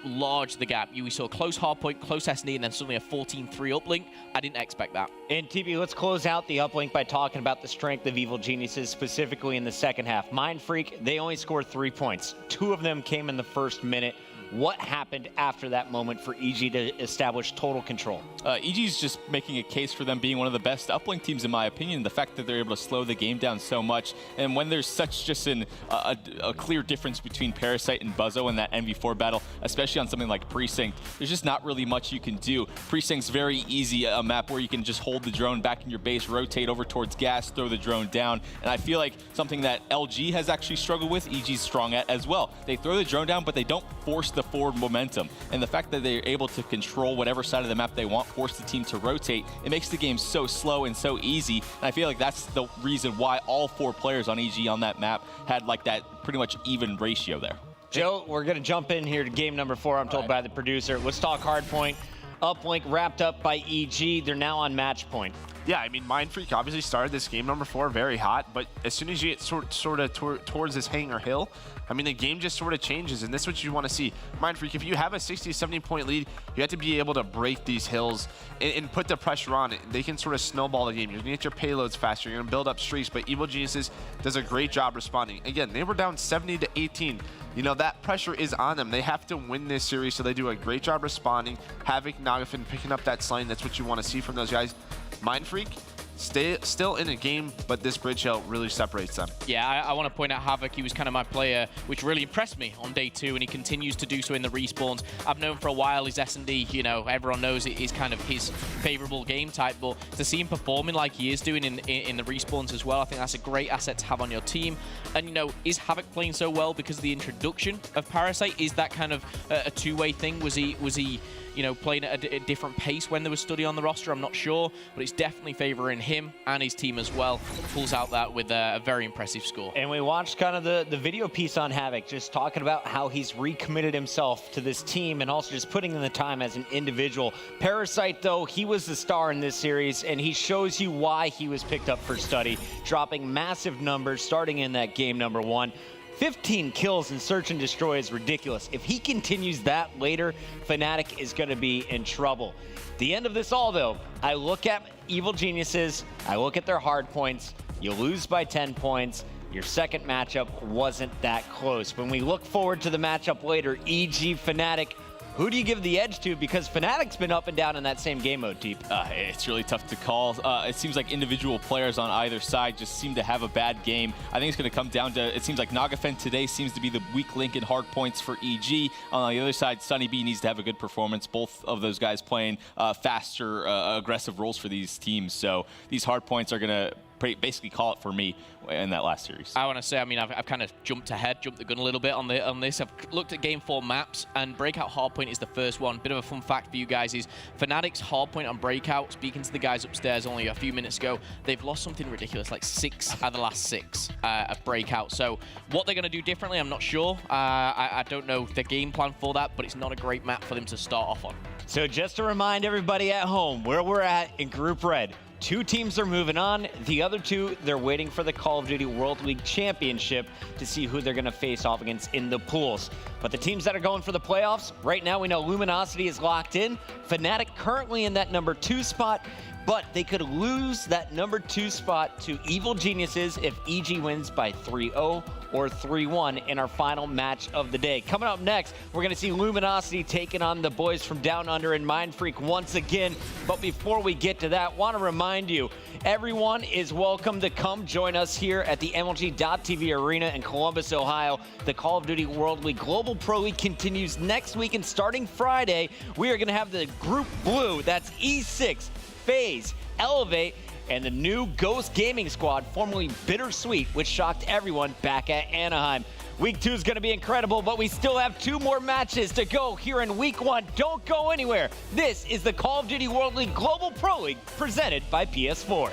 large the gap. We saw close hardpoint, close S&D, and then suddenly a 14-3 uplink. I didn't expect that. And TB, let's close out the uplink by talking about the strength of Evil Geniuses, specifically in the second half. Mind Freak, they only scored 3 points. 2 of them came in the first minute. What happened after that moment for EG to establish total control? EG's just making a case for them being one of the best uplink teams, in my opinion. The fact that they're able to slow the game down so much, and when there's such just a clear difference between Parasite and Buzzo in that MV4 battle, especially on something like Precinct, there's just not really much you can do. Precinct's very easy, a map where you can just hold the drone back in your base, rotate over towards gas, throw the drone down, and I feel like something that LG has actually struggled with, EG's strong at as well. They throw the drone down, but they don't force the forward momentum. And the fact that they're able to control whatever side of the map they want, force the team to rotate, it makes the game so slow and so easy. And I feel like that's the reason why all 4 players on EG on that map had like that pretty much even ratio there. Joe, we're going to jump in here to game number 4, I'm told by the producer. Let's talk hardpoint. Uplink wrapped up by EG. They're now on match point. Yeah, I mean, Mind Freak obviously started this game number 4 very hot, but as soon as you get sort of towards this hangar hill, I mean, the game just sort of changes, and this is what you want to see. Mind Freak, if you have a 60, 70-point lead, you have to be able to break these hills and put the pressure on it. They can sort of snowball the game. You're going to get your payloads faster. You're going to build up streaks, but Evil Geniuses does a great job responding. Again, they were down 70 to 18. You know, that pressure is on them. They have to win this series, so they do a great job responding. Havoc, Nagafin picking up that slane. That's what you want to see from those guys. Mind Freak, still in a game, but this bridge hill really separates them. Yeah, I want to point out Havoc. He was kind of my player, which really impressed me on day 2, and he continues to do so in the respawns. I've known for a while his S&D, you know, everyone knows it is kind of his favorable game type, but to see him performing like he is doing in the respawns as well, I think that's a great asset to have on your team. And, you know, is Havoc playing so well because of the introduction of Parasite? Is that kind of a two-way thing? Was he you know, playing at a different pace when there was Study on the roster? I'm not sure, but it's definitely favoring him and his team as well. Pulls out that with a very impressive score. And we watched kind of the video piece on Havoc, just talking about how he's recommitted himself to this team and also just putting in the time as an individual. Parasite, though, he was the star in this series, and he shows you why he was picked up for Study, dropping massive numbers starting in that game number 1. 15 kills in Search and Destroy is ridiculous. If he continues that later, Fnatic is going to be in trouble. The end of this all, though, I look at Evil Geniuses, I look at their hard points. You lose by 10 points. Your second matchup wasn't that close. When we look forward to the matchup later, EG Fnatic, who do you give the edge to? Because Fnatic's been up and down in that same game mode, Deep. It's really tough to call. It seems like individual players on either side just seem to have a bad game. I think it's going to come down to, it seems like Nagafen today seems to be the weak link in hard points for EG. On the other side, Sunny B needs to have a good performance. Both of those guys playing faster, aggressive roles for these teams. So these hard points are going to basically call it for me in that last series. I want to say, I mean, I've kind of jumped the gun a little bit on this. I've looked at Game 4 maps, and Breakout Hardpoint is the first one. Bit of a fun fact for you guys is Fnatic's Hardpoint on Breakout, speaking to the guys upstairs only a few minutes ago, they've lost something ridiculous, like 6 out of the last 6 at Breakout. So what they're going to do differently, I'm not sure. I don't know the game plan for that, but it's not a great map for them to start off on. So just to remind everybody at home where we're at in Group Red, 2 teams are moving on. The other 2, they're waiting for the Call of Duty World League Championship to see who they're going to face off against in the pools. But the teams that are going for the playoffs, right now we know Luminosity is locked in. Fnatic currently in that number 2 spot, but they could lose that number 2 spot to Evil Geniuses if EG wins by 3-0 or 3-1 in our final match of the day. Coming up next, we're going to see Luminosity taking on the boys from Down Under and Mind Freak once again. But before we get to that, want to remind you, everyone is welcome to come join us here at the MLG.TV Arena in Columbus, Ohio. The Call of Duty World League Global Pro League continues next week, and starting Friday, we are going to have the Group Blue, that's E6, FaZe, Elevate, and the new Ghost Gaming Squad, formerly Bittersweet, which shocked everyone back at Anaheim. Week 2 is going to be incredible, but we still have 2 more matches to go here in Week 1. Don't go anywhere. This is the Call of Duty World League Global Pro League presented by PS4.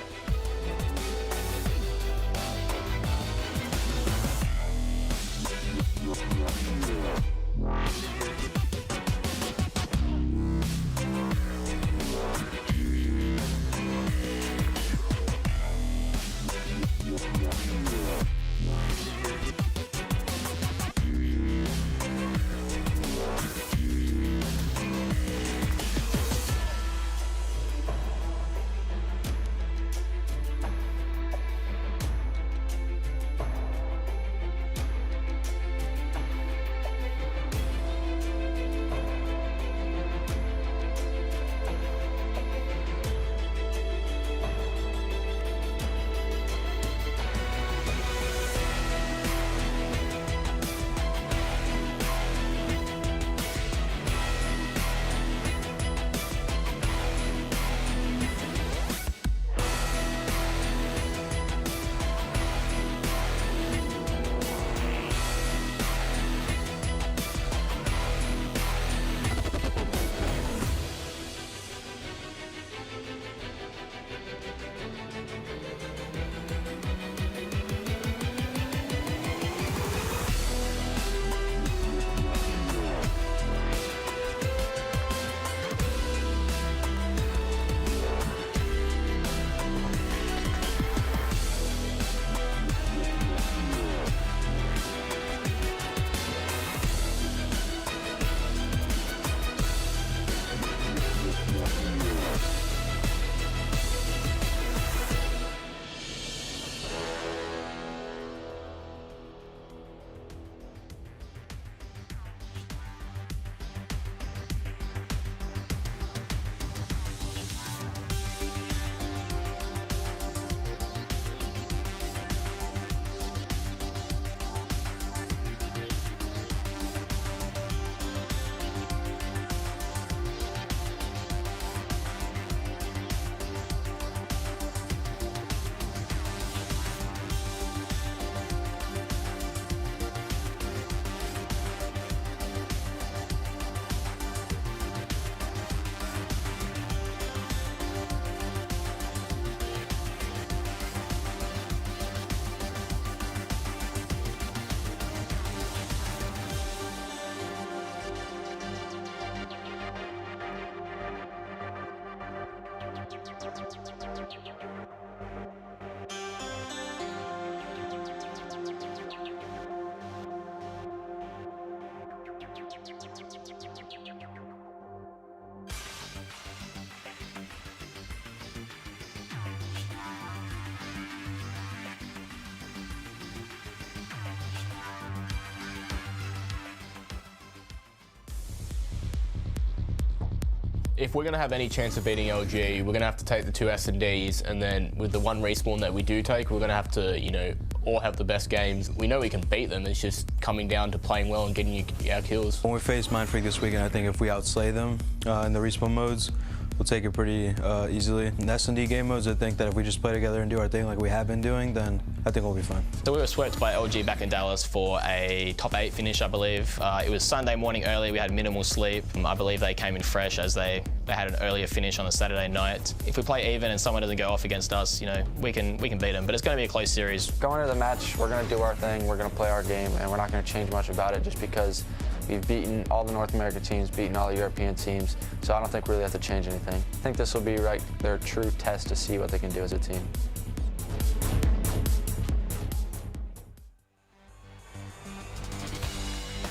if we're going to have any chance of beating LG, we're going to have to take the 2 S&Ds, and then with the 1 respawn that we do take, we're going to have to, you know, all have the best games. We know we can beat them. It's just coming down to playing well and getting our kills. When we face Mindfreak this weekend, I think if we outslay them in the respawn modes, we'll take it pretty easily. In S&D game modes, I think that if we just play together and do our thing like we have been doing, then I think we'll be fine. So we were swept by LG back in Dallas for a top 8 finish, I believe. It was Sunday morning early. We had minimal sleep. I believe they came in fresh as they had an earlier finish on a Saturday night. If we play even and someone doesn't go off against us, you know, we can beat them. But it's going to be a close series. Going into the match, we're going to do our thing. We're going to play our game, and we're not going to change much about it just because we've beaten all the North American teams, beaten all the European teams, so I don't think we really have to change anything. I think this will be like their true test to see what they can do as a team.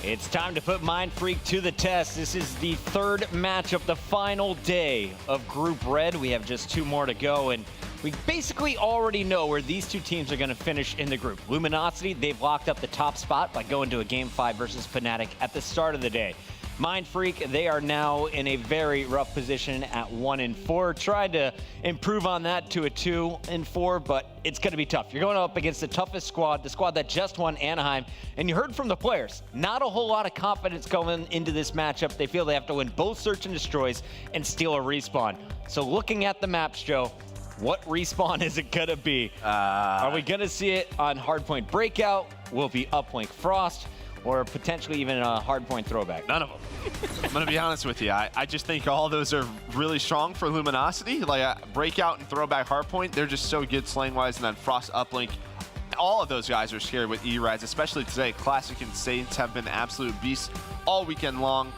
It's time to put Mindfreak to the test. This is the 3rd match of the final day of Group Red. We have just 2 more to go, and we basically already know where these 2 teams are going to finish in the group. Luminosity, they've locked up the top spot by going to a Game 5 versus Fnatic at the start of the day. Mindfreak, they are now in a very rough position at 1-4. Tried to improve on that to a 2-4, but it's going to be tough. You're going up against the toughest squad, the squad that just won Anaheim, and you heard from the players, not a whole lot of confidence going into this matchup. They feel they have to win both Search and Destroys and steal a respawn. So looking at the maps, Joe, what respawn is it going to be? Are we going to see it on Hardpoint Breakout? Will it be Uplink Frost? Or potentially even a Hardpoint Throwback? None of them. I'm going to be honest with you. I just think all those are really strong for Luminosity. Like Breakout and Throwback Hardpoint, they're just so good slang-wise. And then Frost Uplink, all of those guys are scary with E-Rides, especially today. Classic and Saints have been absolute beasts all weekend long.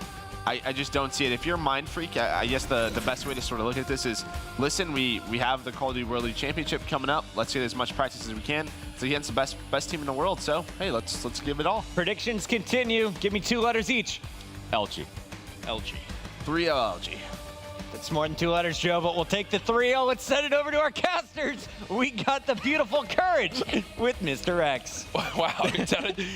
I just don't see it. If you're Mindfreak, I guess the best way to sort of look at this is, listen, we have the Call of Duty World League Championship coming up. Let's get as much practice as we can. It's against the best team in the world. So, hey, let's give it all. Predictions continue. Give me 2 letters each. LG. LG. 3-0 LG. That's more than 2 letters, Joe, but we'll take the 3-0. Let's send it over to our casters. We got the beautiful courage with Mr. X. Wow,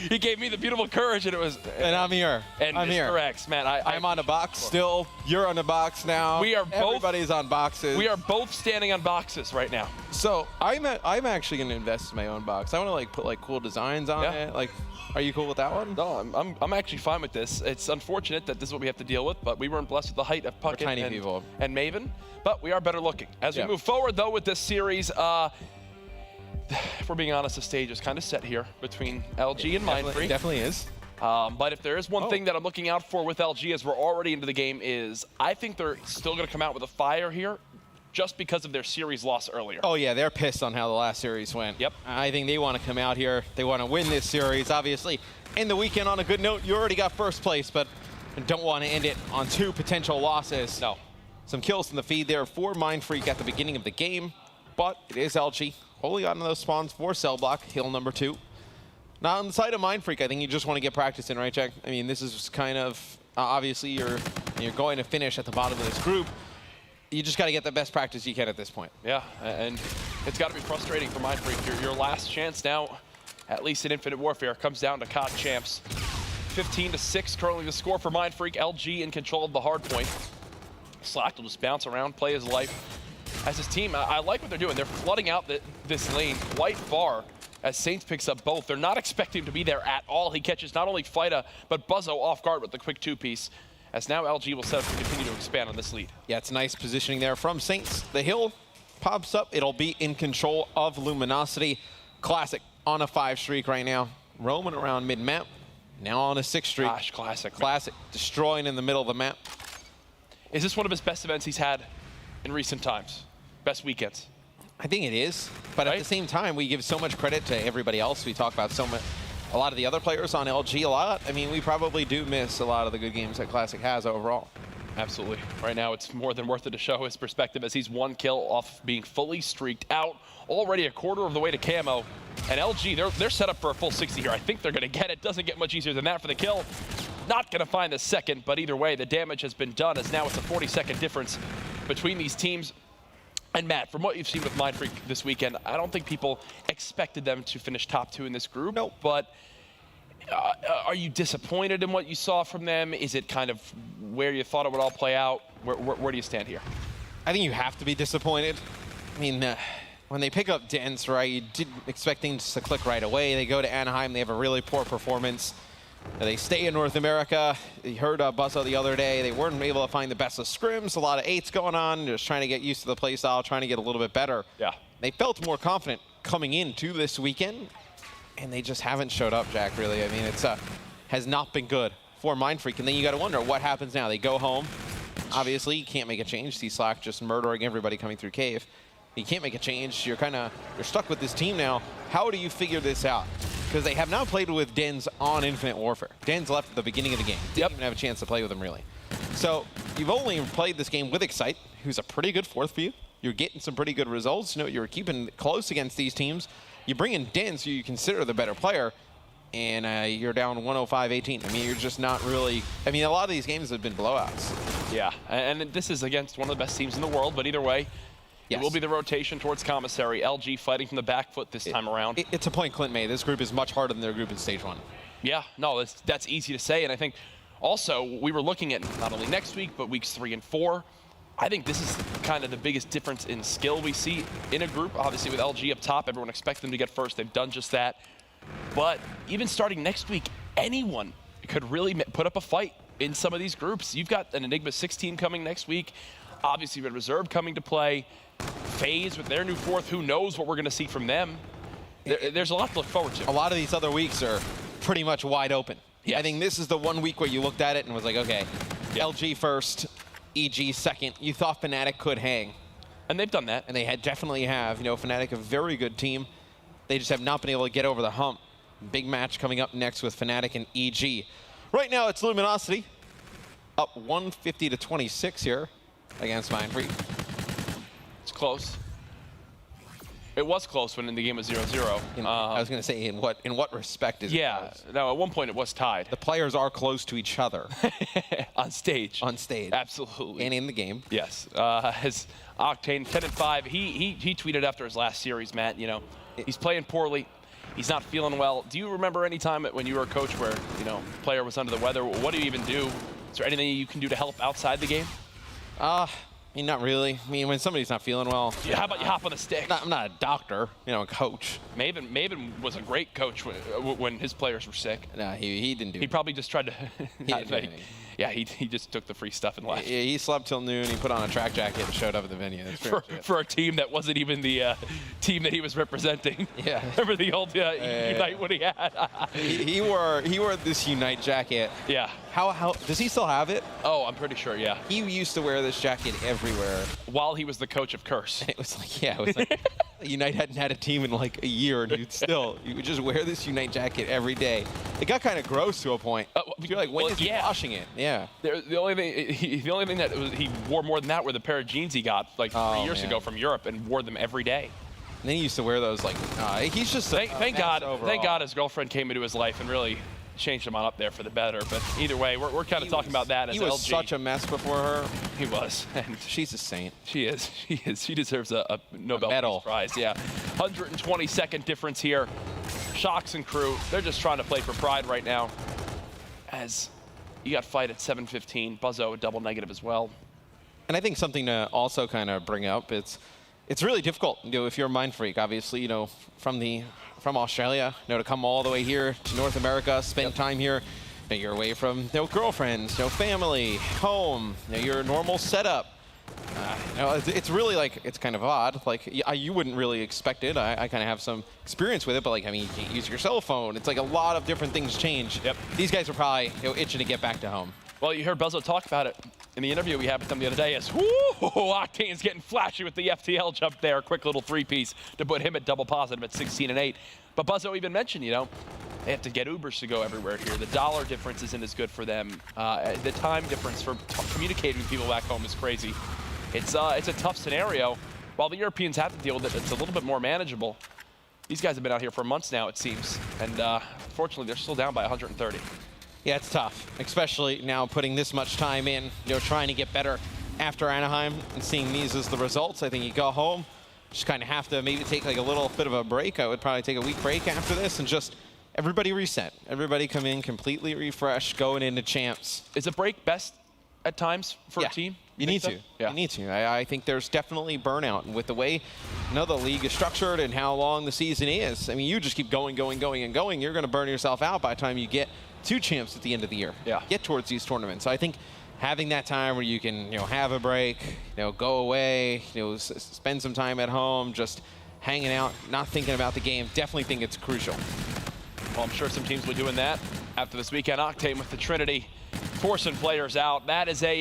he gave me the beautiful courage, and it was... And I'm here. And I'm Mr. here. X, man. I'm on a box still. You're on a box now. We are both... Everybody's on boxes. We are both standing on boxes right now. So I'm actually going to invest in my own box. I want to like put like cool designs on it. Like, are you cool with that one? No, I'm actually fine with this. It's unfortunate that this is what we have to deal with, but we weren't blessed with the height of Puckett and Maven, but we are better looking. As we move forward, though, with this series, if we're being honest, the stage is kind of set here between LG and Mindfreak. It definitely is. But if there is one thing that I'm looking out for with LG as we're already into the game is I think they're still going to come out with a fire here just because of their series loss earlier. Oh, yeah, they're pissed on how the last series went. Yep. I think they want to come out here. They want to win this series. Obviously, end the weekend on a good note. You already got first place, but don't want to end it on 2 potential losses. No. Some kills in the feed there for Mindfreak at the beginning of the game, but it is LG holding on to those spawns for Cell Block, hill number 2. Now, on the side of Mindfreak, I think you just want to get practice in, right, Jack? I mean, this is kind of, obviously, you're going to finish at the bottom of this group. You just got to get the best practice you can at this point. Yeah, and it's got to be frustrating for Mindfreak. Your last chance now, at least in Infinite Warfare, comes down to COD champs. 15-6 currently the score for Mindfreak. LG in control of the hard point. Slack will just bounce around, play his life. As his team, I like what they're doing. They're flooding out this lane quite far as Saints picks up both. They're not expecting him to be there at all. He catches not only Fida, but Buzzo off guard with the quick 2-piece. As now LG will set up to continue to expand on this lead. Yeah, it's nice positioning there from Saints. The hill pops up. It'll be in control of Luminosity. Classic on a 5 streak right now. Roaming around mid-map. Now on a 6 streak. Gosh, Classic. Classic. Destroying in the middle of the map. Is this one of his best events he's had in recent times? Best weekends? I think it is. But at the same time, we give so much credit to everybody else. We talk about a lot of the other players on LG a lot. I mean, we probably do miss a lot of the good games that Classic has overall. Absolutely. Right now, it's more than worth it to show his perspective as he's 1 kill off being fully streaked out, already a quarter of the way to camo. And LG, they're set up for a full 60 here. I think they're going to get it. Doesn't get much easier than that for the kill. Not going to find the second, but either way, the damage has been done as now it's a 40-second difference between these teams. And Matt, from what you've seen with Mindfreak this weekend, I don't think people expected them to finish top 2 in this group. Nope. But Are you disappointed in what you saw from them? Is it kind of where you thought it would all play out? Where do you stand here? I think you have to be disappointed. I mean, when they pick up Dens, right, you didn't expect things to click right away. They go to Anaheim, they have a really poor performance. They stay in North America. You heard Buzzo the other day. They weren't able to find the best of scrims. A lot of 8s going on. Just trying to get used to the play style, trying to get a little bit better. Yeah. They felt more confident coming into this weekend, and they just haven't showed up, Jack, really. I mean, it's has not been good for Mindfreak. And then you got to wonder what happens now. They go home. Obviously, you can't make a change. See Slack just murdering everybody coming through Cave. You can't make a change. You're stuck with this team now. How do you figure this out? Because they have now played with Dens on Infinite Warfare. Dens left at the beginning of the game. Didn't even have a chance to play with them, really. So you've only played this game with Excite, who's a pretty good fourth for you. You're getting some pretty good results. You know, you're keeping close against these teams. You bring in Dens, who you consider the better player, and you're down 105-18. I mean, you're just not really... I mean, a lot of these games have been blowouts. Yeah, and this is against one of the best teams in the world, but either way, it will be the rotation towards Commissary. LG fighting from the back foot this time around. It's a point Clint made. This group is much harder than their group in Stage 1. Yeah, no, that's easy to say. And I think also we were looking at not only next week, but weeks 3 and 4. I think this is kind of the biggest difference in skill we see in a group. Obviously with LG up top, everyone expects them to get first. They've done just that. But even starting next week, anyone could really put up a fight in some of these groups. You've got an Enigma 6 team coming next week. Obviously, Red Reserve coming to play. FaZe with their new fourth. Who knows what we're going to see from them? There's a lot to look forward to. A lot of these other weeks are pretty much wide open. Yes. I think this is the one week where you looked at it and was like, okay, LG first, EG second. You thought Fnatic could hang. And they've done that. And they definitely have. You know, Fnatic, a very good team. They just have not been able to get over the hump. Big match coming up next with Fnatic and EG. Right now, it's Luminosity. Up 150-26 here against Mindfreak. It's close. It was close when the game was 0-0. I was going to say, in what respect is it close? No, at one point it was tied. The players are close to each other. On stage. On stage. Absolutely. And in the game. Yes. His Octane 10-5, he tweeted after his last series, Matt, you know, he's playing poorly. He's not feeling well. Do you remember any time when you were a coach where, you know, a player was under the weather? What do you even do? Is there anything you can do to help outside the game? I mean, not really. I mean, when somebody's not feeling well. Yeah, how about you hop on the stick? I'm not a doctor, you know, a coach. Maven was a great coach when his players were sick. No, he didn't do it. He probably just tried to... Yeah, he just took the free stuff and left. Yeah, he slept till noon. He put on a track jacket and showed up at the venue. For a team that wasn't even the team that he was representing. Yeah. Remember the old Unite what he had? he wore this Unite jacket. Yeah. How does he still have it? Oh, I'm pretty sure. Yeah. He used to wear this jacket everywhere while he was the coach of Curse. And it was like, yeah, it was like Unite hadn't had a team in like a year, and you would just wear this Unite jacket every day. It got kind of gross to a point. You're like, when is he washing it? Yeah. The only thing that he wore more than that were the pair of jeans he got like 3 years ago from Europe, and wore them every day. And then he used to wear those like he's just thank God his girlfriend came into his life and really changed him on up there for the better. But either way, we're kind of talking about that as LG. He was such a mess before her. He was. And she's a saint. She is. She deserves a Nobel Peace Prize. Yeah. 122nd difference here. Shocks and crew, they're just trying to play for pride right now. As you got fight at 7:15, Buzzo a double negative as well. And I think something to also kind of bring up, it's really difficult, you know, if you're a Mindfreak, obviously, you know, from Australia, you know, to come all the way here to North America, spend time here. You know, you're away from, you know, girlfriends, you know, family, home, you know, your normal setup. You know, it's really like, it's kind of odd. Like, you wouldn't really expect it. I kind of have some experience with it, but like, I mean, you can't use your cell phone. It's like a lot of different things change. Yep. These guys are probably, you know, itching to get back to home. Well, you heard Buzzo talk about it in the interview we had with him the other day. As Octane's getting flashy with the FTL jump there. Quick little three-piece to put him at double positive at 16 and 8. But Buzzo even mentioned, you know, they have to get Ubers to go everywhere here. The dollar difference isn't as good for them. The time difference for communicating with people back home is crazy. It's a tough scenario. While the Europeans have to deal with it, it's a little bit more manageable. These guys have been out here for months now, it seems. And unfortunately, they're still down by 130. Yeah, it's tough, especially now putting this much time in, you know, trying to get better after Anaheim and seeing these as the results. I think you go home, just kind of have to maybe take like a little bit of a break. I would probably take a week break after this and just everybody reset. Everybody come in completely refreshed going into champs. Is a break best at times for a team? You need to. Yeah. You need to. I think there's definitely burnout. And with the way the league is structured and how long the season is, I mean, you just keep going, going, going, and going. You're going to burn yourself out by the time you get to champs at the end of the year. Yeah. Get towards these tournaments. So I think having that time where you can, have a break, go away, spend some time at home, just hanging out, not thinking about the game, definitely think it's crucial. Well, I'm sure some teams will be doing that after this weekend. Octane with the Trinity forcing players out. That is a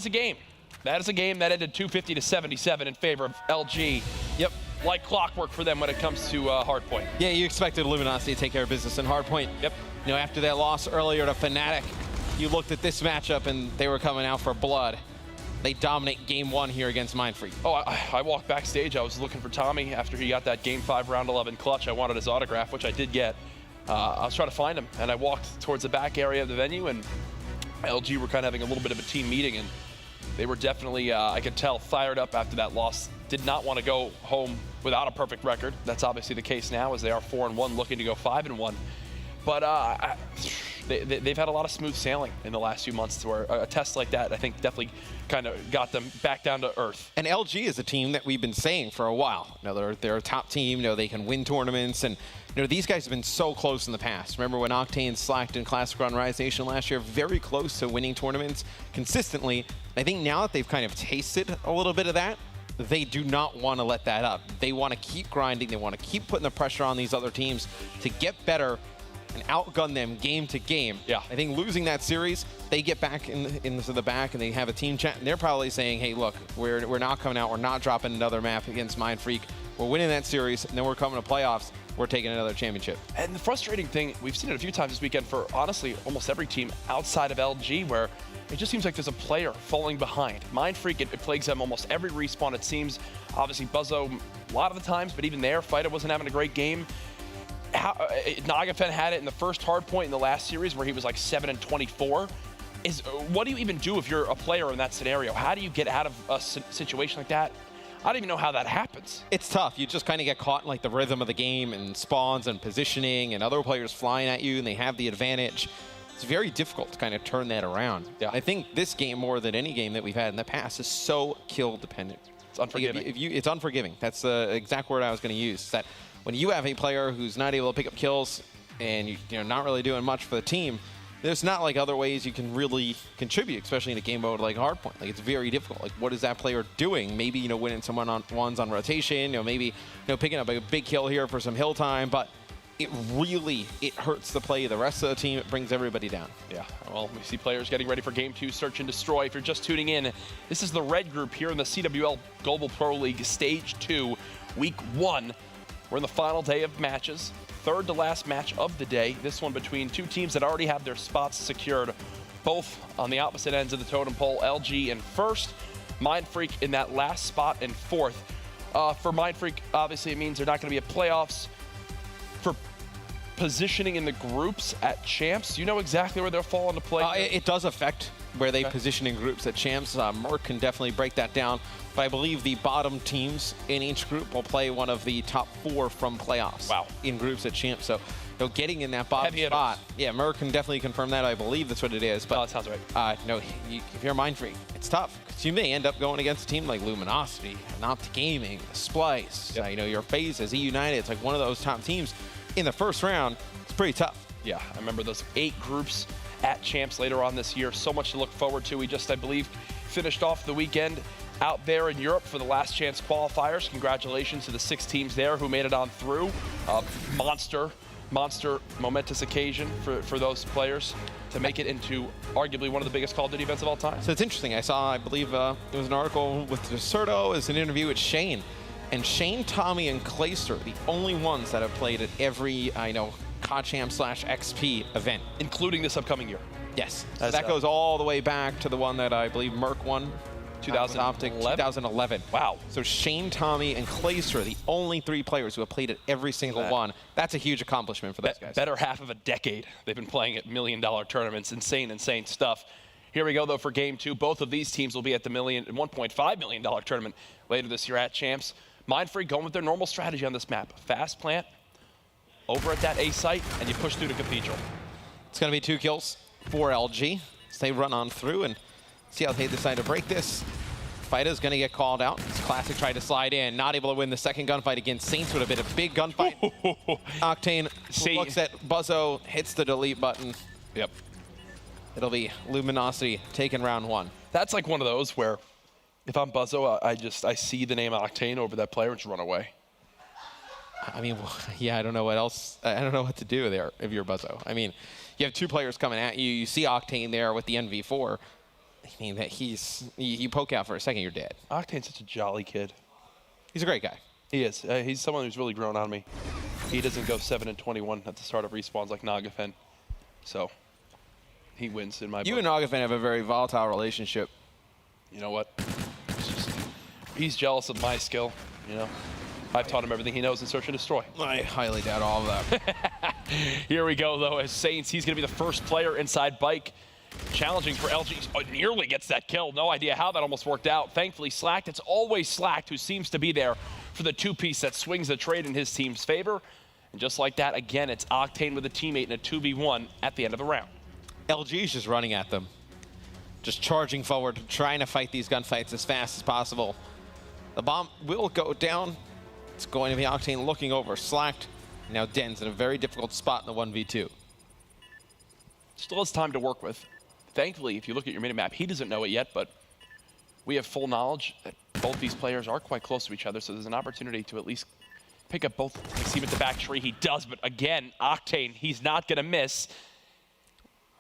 game. That is a game that ended 250-77 in favor of LG. Yep. Like clockwork for them when it comes to Hardpoint. Yeah, you expected Luminosity to take care of business in Hardpoint. Yep. After that loss earlier to Fnatic, you looked at this matchup and they were coming out for blood. They dominate game 1 here against Mindfreak. Oh, I walked backstage. I was looking for Tommy after he got that game 5 round 11 clutch. I wanted his autograph, which I did get. I was trying to find him, and I walked towards the back area of the venue, and LG were kind of having a little bit of a team meeting, and they were definitely, I could tell, fired up after that loss. Did not want to go home without a perfect record. That's obviously the case now, as they are 4-1, looking to go 5-1. But they've had a lot of smooth sailing in the last few months, to where a test like that, I think, definitely kind of got them back down to earth. And LG is a team that we've been saying for a while. They're a top team. They can win tournaments, and these guys have been so close in the past. Remember when Octane slacked in Classic Run Rise Nation last year? Very close to winning tournaments consistently. I think now that they've kind of tasted a little bit of that, they do not want to let that up. They want to keep grinding. They want to keep putting the pressure on these other teams to get better and outgun them game to game. Yeah. I think losing that series, they get back into the back and they have a team chat, and they're probably saying, hey, look, we're not coming out. We're not dropping another map against Mindfreak. We're winning that series, and then we're coming to playoffs. We're taking another championship. And the frustrating thing, we've seen it a few times this weekend for, honestly, almost every team outside of LG, where it just seems like there's a player falling behind. Mindfreak, it plagues them almost every respawn, it seems. Obviously, Buzzo, a lot of the times, but even there, Fighter wasn't having a great game. Nagafen had it in the first Hardpoint in the last series, where he was like 7-24. What do you even do if you're a player in that scenario? How do you get out of a situation like that? I don't even know how that happens. It's tough. You just kind of get caught in like the rhythm of the game and spawns and positioning and other players flying at you, and they have the advantage. It's very difficult to kind of turn that around. Yeah. I think this game, more than any game that we've had in the past, is so kill dependent. It's unforgiving. Like it's unforgiving. That's the exact word I was going to use. Is that when you have a player who's not able to pick up kills and you're not really doing much for the team, there's not like other ways you can really contribute, especially in a game mode like Hardpoint. Like, it's very difficult. Like, what is that player doing? Maybe, winning someone on ones on rotation, maybe, picking up a big kill here for some hill time, but it hurts the play of the rest of the team. It brings everybody down. Yeah, well, we see players getting ready for Game 2, Search and Destroy. If you're just tuning in, this is the red group here in the CWL Global Pro League Stage 2, Week 1. We're in the final day of matches. Third to last match of the day. This one between two teams that already have their spots secured, both on the opposite ends of the totem pole. LG in first, Mindfreak in that last spot in fourth. For Mindfreak, obviously it means they're not going to be at playoffs. For positioning in the groups at champs, you know exactly where they'll fall into play? It does affect where they position in groups at champs. Merc can definitely break that down. But I believe the bottom teams in each group will play one of the top 4 from playoffs. Wow. In groups at champs. So, getting in that bottom spot. Yeah, Merc can definitely confirm that. I believe that's what it is. But that sounds right. If you're Mindfreak, it's tough. Because you may end up going against a team like Luminosity, Optic Gaming, Splice, your Phases, E United. It's like one of those top teams. In the first round, it's pretty tough. Yeah, I remember those 8 groups at champs later on this year. So much to look forward to. We just, I believe, finished off the weekend out there in Europe for the last chance qualifiers. Congratulations to the 6 teams there who made it on through. Monster momentous occasion for those players to make it into arguably one of the biggest Call of Duty events of all time. So it's interesting. I believe it was an article with Deserto, as an interview with Shane. And Shane, Tommy, and Clayster, the only ones that have played at every, CODChamp/XP event. Including this upcoming year. Yes. So that goes all the way back to the one that I believe Merc won. 2011. Wow. So Shane, Tommy, and Clayster are the only 3 players who have played at every single one. That's a huge accomplishment for those guys. Better half of a decade they've been playing at $1 million tournaments. Insane stuff. Here we go, though, for Game 2. Both of these teams will be at the $1.5 million tournament later this year at Champs. Mindfreak going with their normal strategy on this map. Fast plant, over at that A site, and you push through to Cathedral. It's going to be 2 kills for LG as they run on through and see how they decide to break this. Fighter's going to get called out. Classic tried to slide in, not able to win the second gunfight against Saints. Would have been a big gunfight. Octane looks at Buzzo, hits the delete button. Yep. It'll be Luminosity taking round 1. That's like one of those where if I'm Buzzo, I see the name Octane over that player and just run away. I mean, yeah, I don't know what else. I don't know what to do there if you're Buzzo. I mean, you have 2 players coming at you. You see Octane there with the NV4. I mean, that you poke out for a second, you're dead. Octane's such a jolly kid. He's a great guy. He is. He's someone who's really grown on me. He doesn't go 7-21 at the start of respawns like Nagafen. So he wins in my book. You and Nagafen have a very volatile relationship. You know what? He's jealous of my skill, you know. I've taught him everything he knows in Search and Destroy. I highly doubt all of that. Here we go, though, as Saints. He's going to be the first player inside Bike. Challenging for LG. Oh, nearly gets that kill. No idea how that almost worked out. Thankfully, Slacked. It's always Slacked who seems to be there for the 2-piece that swings the trade in his team's favor. And just like that, again, it's Octane with a teammate in a 2v1 at the end of the round. LG's just running at them. Just charging forward, trying to fight these gunfights as fast as possible. The bomb will go down. It's going to be Octane looking over. Slacked. Now Den's in a very difficult spot in the 1v2. Still has time to work with. Thankfully, if you look at your minimap, he doesn't know it yet, but we have full knowledge that both these players are quite close to each other, so there's an opportunity to at least pick up both. You see him at the back tree. He does, but again, Octane, he's not going to miss.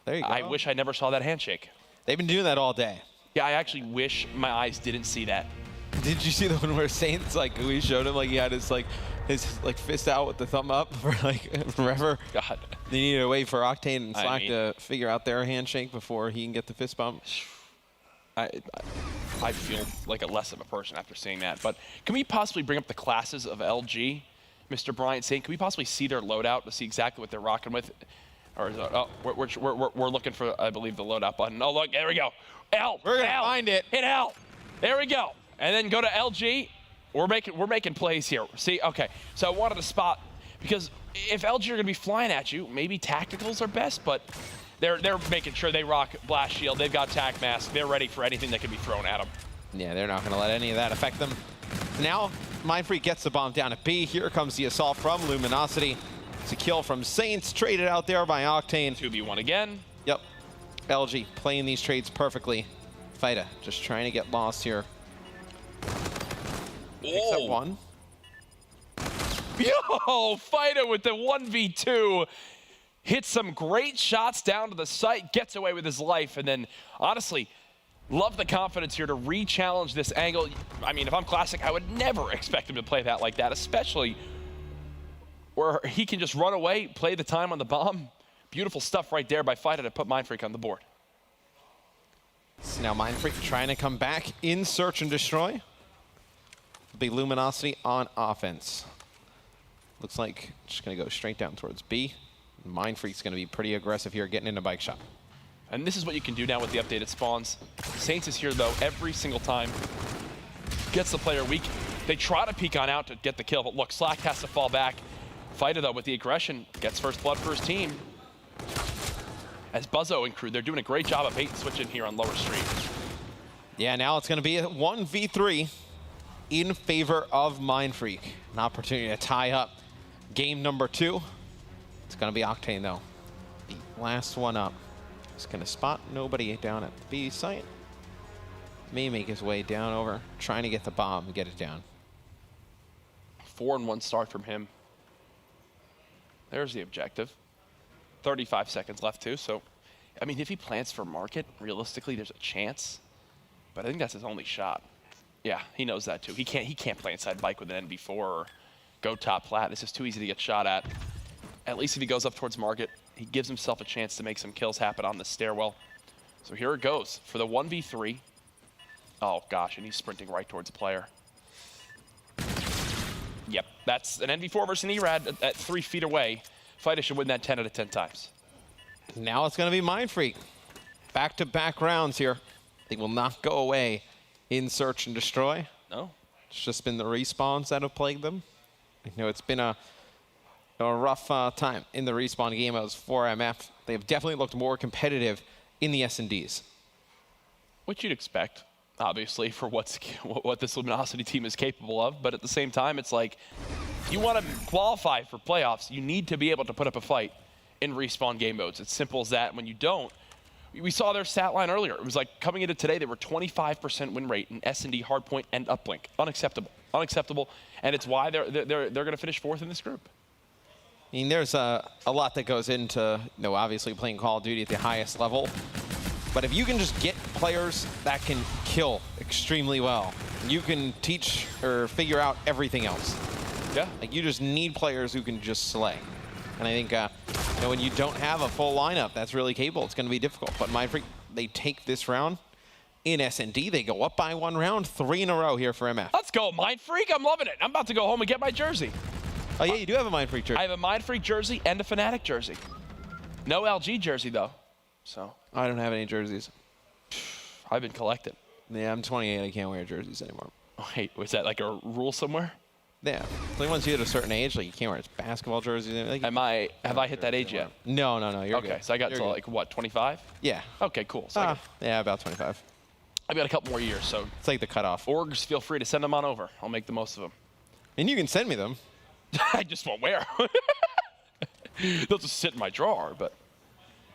There you go. I wish I never saw that handshake. They've been doing that all day. Yeah, I actually wish my eyes didn't see that. Did you see the one where Saints, like, we showed him, like, he had his fist out with the thumb up for, like, forever? God. They needed to wait for Octane and Slack to figure out their handshake before he can get the fist bump. I feel like a less of a person after seeing that. But can we possibly bring up the classes of LG, Mr. Bryant Saint? Can we possibly see their loadout to see exactly what they're rocking with? Or is it, oh, we're looking for, I believe, the loadout button. Oh, look, there we go. L. We're gonna find it. Hit L. There we go. And then go to LG. We're making plays here. See, okay. So I wanted to spot, because if LG are going to be flying at you, maybe tacticals are best, but they're making sure they rock blast shield. They've got tac mask. They're ready for anything that can be thrown at them. Yeah, they're not going to let any of that affect them. Now, Mindfreak gets the bomb down at B. Here comes the assault from Luminosity. It's a kill from Saints, traded out there by Octane. 2v1 again. Yep. LG playing these trades perfectly. Fida just trying to get lost here. Picks up one. Yo, Fida with the 1v2. Hits some great shots down to the site, gets away with his life, and then, honestly, love the confidence here to re-challenge this angle. I mean, if I'm Classic, I would never expect him to play that like that, especially where he can just run away, play the time on the bomb. Beautiful stuff right there by Fida to put Mindfreak on the board. So now Mindfreak trying to come back in Search and Destroy. It'll be Luminosity on offense. Looks like just going to go straight down towards B. Mindfreak's going to be pretty aggressive here, getting into Bike Shop. And this is what you can do now with the updated spawns. Saints is here, though, every single time. Gets the player weak. They try to peek on out to get the kill, but look, Slack has to fall back. Fighter, though, with the aggression, gets first blood for his team. As Buzzo and crew, they're doing a great job of bait and switching here on lower street. Yeah, now it's going to be a 1v3 in favor of Mindfreak. An opportunity to tie up game number 2. It's going to be Octane, though. The last one up. He's going to spot nobody down at the B site. May make his way down over, trying to get the bomb and get it down. 4-1 start from him. There's the objective. 35 seconds left, too. So, I mean, if he plants for market, realistically, there's a chance. But I think that's his only shot. Yeah, he knows that, too. He can't play inside Bike with an NV4 or go top plat. This is too easy to get shot at. At least if he goes up towards market, he gives himself a chance to make some kills happen on the stairwell. So here it goes for the 1v3. Oh, gosh, and he's sprinting right towards the player. Yep, that's an NV4 versus an ERAD at 3 feet away. Fighter should win that 10 out of 10 times. Now it's going to be Mindfreak. Back-to-back rounds here. They will not go away in Search and Destroy. No. It's just been the respawns that have plagued them. You know, it's been a A rough time in the Respawn game modes for MF. They have definitely looked more competitive in the S&Ds. Which you'd expect, obviously, for what this Luminosity team is capable of. But at the same time, it's like, you want to qualify for playoffs, you need to be able to put up a fight in Respawn game modes. It's simple as that. When you don't, we saw their stat line earlier. It was like coming into today, they were 25% win rate in S&D, Hardpoint, and Uplink. Unacceptable. Unacceptable. And it's why they're going to finish 4th in this group. I mean, there's a lot that goes into, obviously playing Call of Duty at the highest level. But if you can just get players that can kill extremely well, you can teach or figure out everything else. Yeah. Like, you just need players who can just slay. And I think when you don't have a full lineup that's really capable, it's going to be difficult. But Mindfreak, they take this round in S&D. They go up by 1 round, 3 in a row here for MF. Let's go, Mindfreak. I'm loving it. I'm about to go home and get my jersey. Oh, yeah, you do have a Mindfreak jersey. I have a Mindfreak jersey and a Fnatic jersey. No LG jersey, though. So I don't have any jerseys. I've been collecting. Yeah, I'm 28. I can't wear jerseys anymore. Wait, was that like a rule somewhere? Yeah. Like once you hit a certain age, like you can't wear basketball jerseys. Like, have I hit that age yet? No, you're okay, good. So I got you're to good. like, what, 25? Yeah. Okay, cool. So yeah, about 25. I've got a couple more years, so. It's like the cutoff. Orgs, feel free to send them on over. I'll make the most of them. And you can send me them. I just won't wear them. They'll just sit in my drawer, but